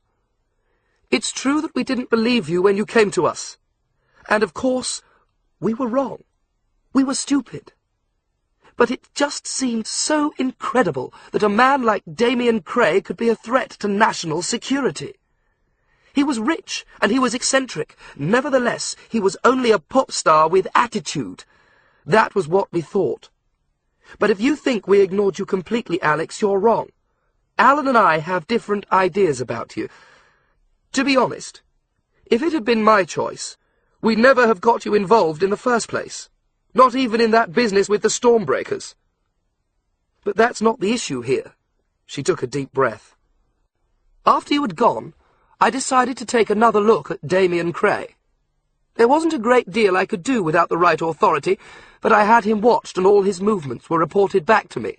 "It's true that we didn't believe you when you came to us. And of course, we were wrong. We were stupid. But it just seemed so incredible that a man like Damian Cray could be a threat to national security. He was rich and he was eccentric. Nevertheless, he was only a pop star with attitude. That was what we thought. But if you think we ignored you completely, Alex, you're wrong. Alan and I have different ideas about you. To be honest, if it had been my choice, we'd never have got you involved in the first place. Not even in that business with the Stormbreakers. But that's not the issue here." She took a deep breath. "After you had gone, I decided to take another look at Damian Cray. There wasn't a great deal I could do without the right authority, but I had him watched and all his movements were reported back to me.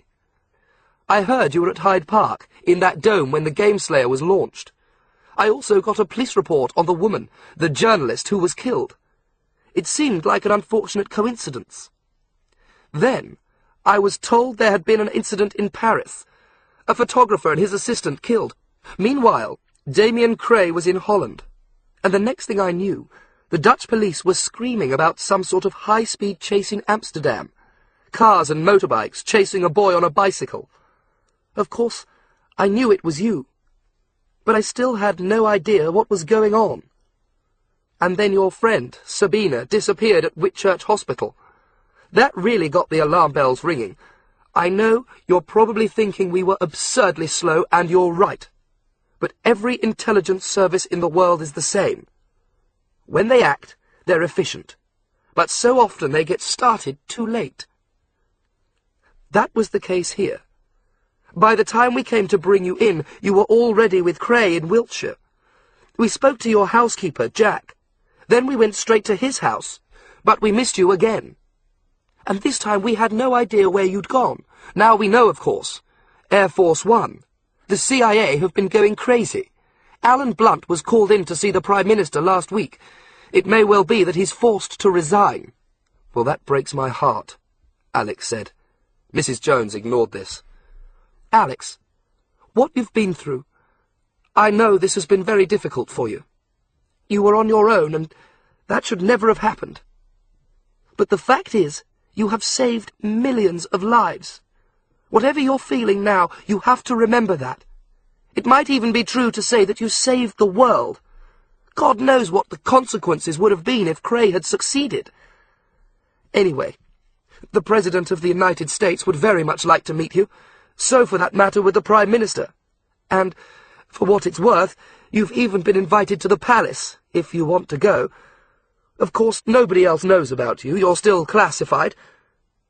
I heard you were at Hyde Park, in that dome when the Game Slayer was launched. I also got a police report on the woman, the journalist who was killed. It seemed like an unfortunate coincidence. Then, I was told there had been an incident in Paris. A photographer and his assistant killed. Meanwhile, Damian Cray was in Holland. And the next thing I knew, the Dutch police were screaming about some sort of high-speed chase in Amsterdam. Cars and motorbikes chasing a boy on a bicycle. Of course, I knew it was you. But I still had no idea what was going on. And then your friend, Sabina, disappeared at Whitchurch Hospital. That really got the alarm bells ringing. I know you're probably thinking we were absurdly slow, and you're right. But every intelligence service in the world is the same. When they act, they're efficient. But so often they get started too late. That was the case here. By the time we came to bring you in, you were already with Cray in Wiltshire. We spoke to your housekeeper, Jack. Then we went straight to his house, but we missed you again. And this time we had no idea where you'd gone. Now we know, of course. Air Force One. The CIA have been going crazy. Alan Blunt was called in to see the Prime Minister last week. It may well be that he's forced to resign. Well, that breaks my heart, Alex said. Mrs. Jones ignored this. Alex, what you've been through, I know this has been very difficult for you. You were on your own, and that should never have happened. But the fact is, you have saved millions of lives. Whatever you're feeling now, you have to remember that. It might even be true to say that you saved the world. God knows what the consequences would have been if Cray had succeeded. Anyway, the President of the United States would very much like to meet you, so for that matter would the Prime Minister. And, for what it's worth, you've even been invited to the palace, if you want to go. Of course, nobody else knows about you, you're still classified,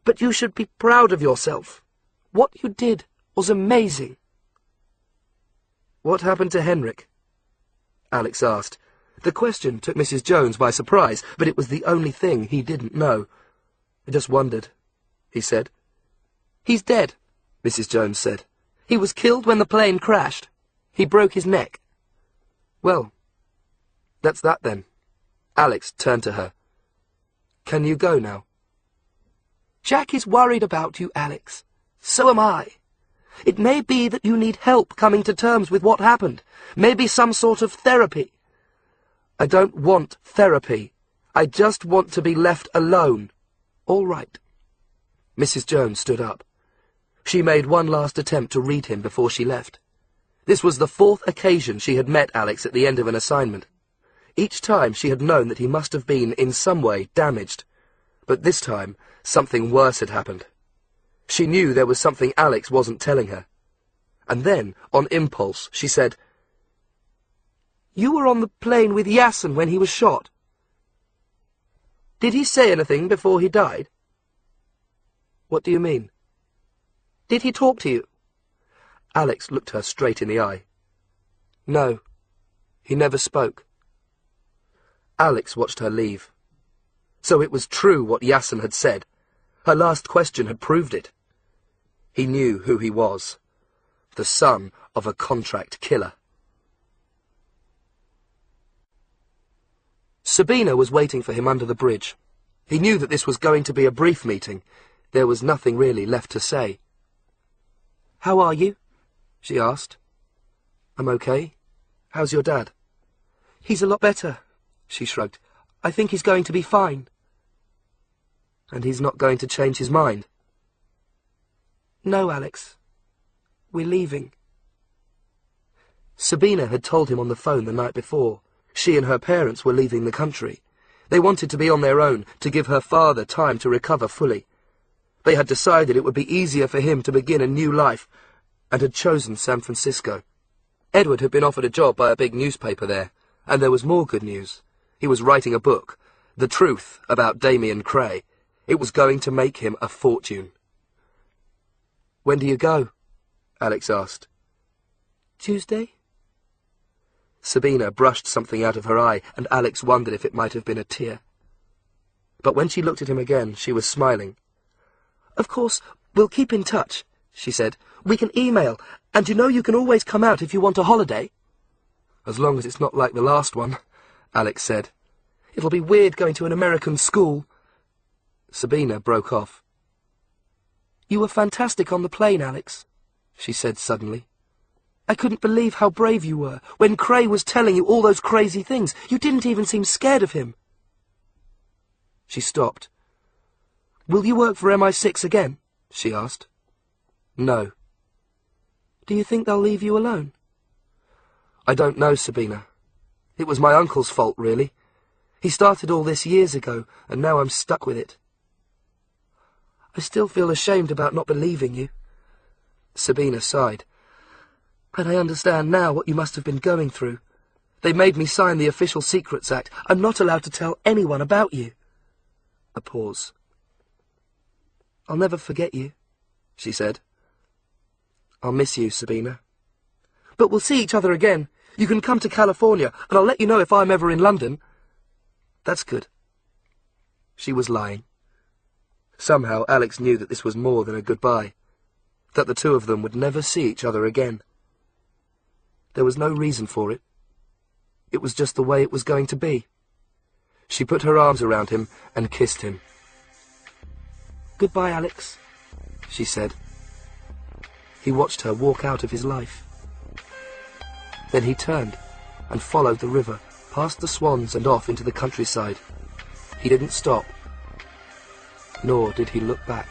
but you should be proud of yourself. What you did was amazing. What happened to Henrik? Alex asked. The question took Mrs. Jones by surprise, but it was the only thing he didn't know. I just wondered, he said. He's dead, Mrs. Jones said. He was killed when the plane crashed. He broke his neck. Well, that's that then. Alex turned to her. Can you go now? Jack is worried about you, Alex. So am I. It may be that you need help coming to terms with what happened. Maybe some sort of therapy. I don't want therapy. I just want to be left alone. All right. Mrs. Jones stood up. She made one last attempt to read him before she left. This was the 4th occasion she had met Alex at the end of an assignment. Each time she had known that he must have been in some way damaged. But this time, something worse had happened. She knew there was something Alex wasn't telling her. And then, on impulse, she said, You were on the plane with Yasin when he was shot. Did he say anything before he died? What do you mean? Did he talk to you? Alex looked her straight in the eye. No, he never spoke. Alex watched her leave. So it was true what Yasin had said. Her last question had proved it. He knew who he was. The son of a contract killer. Sabina was waiting for him under the bridge. He knew that this was going to be a brief meeting. There was nothing really left to say. "How are you?" she asked. "I'm okay. How's your dad?" "He's a lot better," she shrugged. "I think he's going to be fine." "And he's not going to change his mind?" "No, Alex. We're leaving." Sabina had told him on the phone the night before. She and her parents were leaving the country. They wanted to be on their own, to give her father time to recover fully. They had decided it would be easier for him to begin a new life, and had chosen San Francisco. Edward had been offered a job by a big newspaper there, and there was more good news. He was writing a book, The Truth About Damian Cray. It was going to make him a fortune. "When do you go?" Alex asked. "Tuesday?" Sabina brushed something out of her eye, and Alex wondered if it might have been a tear. But when she looked at him again, she was smiling. "Of course, we'll keep in touch," she said. "We can email, and you know you can always come out if you want a holiday." "As long as it's not like the last one," Alex said. "It'll be weird going to an American school." Sabina broke off. "You were fantastic on the plane, Alex," she said suddenly. "I couldn't believe how brave you were. When Cray was telling you all those crazy things, you didn't even seem scared of him." She stopped. "Will you work for MI6 again?" she asked. "No." "Do you think they'll leave you alone?" "I don't know, Sabina. It was my uncle's fault, really. He started all this years ago, and now I'm stuck with it." "I still feel ashamed about not believing you." Sabina sighed. "And I understand now what you must have been going through. They made me sign the Official Secrets Act. I'm not allowed to tell anyone about you." A pause. "I'll never forget you," she said. "I'll miss you, Sabina. But we'll see each other again. You can come to California, and I'll let you know if I'm ever in London." "That's good." She was lying. Somehow Alex knew that this was more than a goodbye, that the two of them would never see each other again. There was no reason for it. It was just the way it was going to be. She put her arms around him and kissed him. "Goodbye, Alex," she said. He watched her walk out of his life. Then he turned and followed the river, past the swans and off into the countryside. He didn't stop, nor did he look back.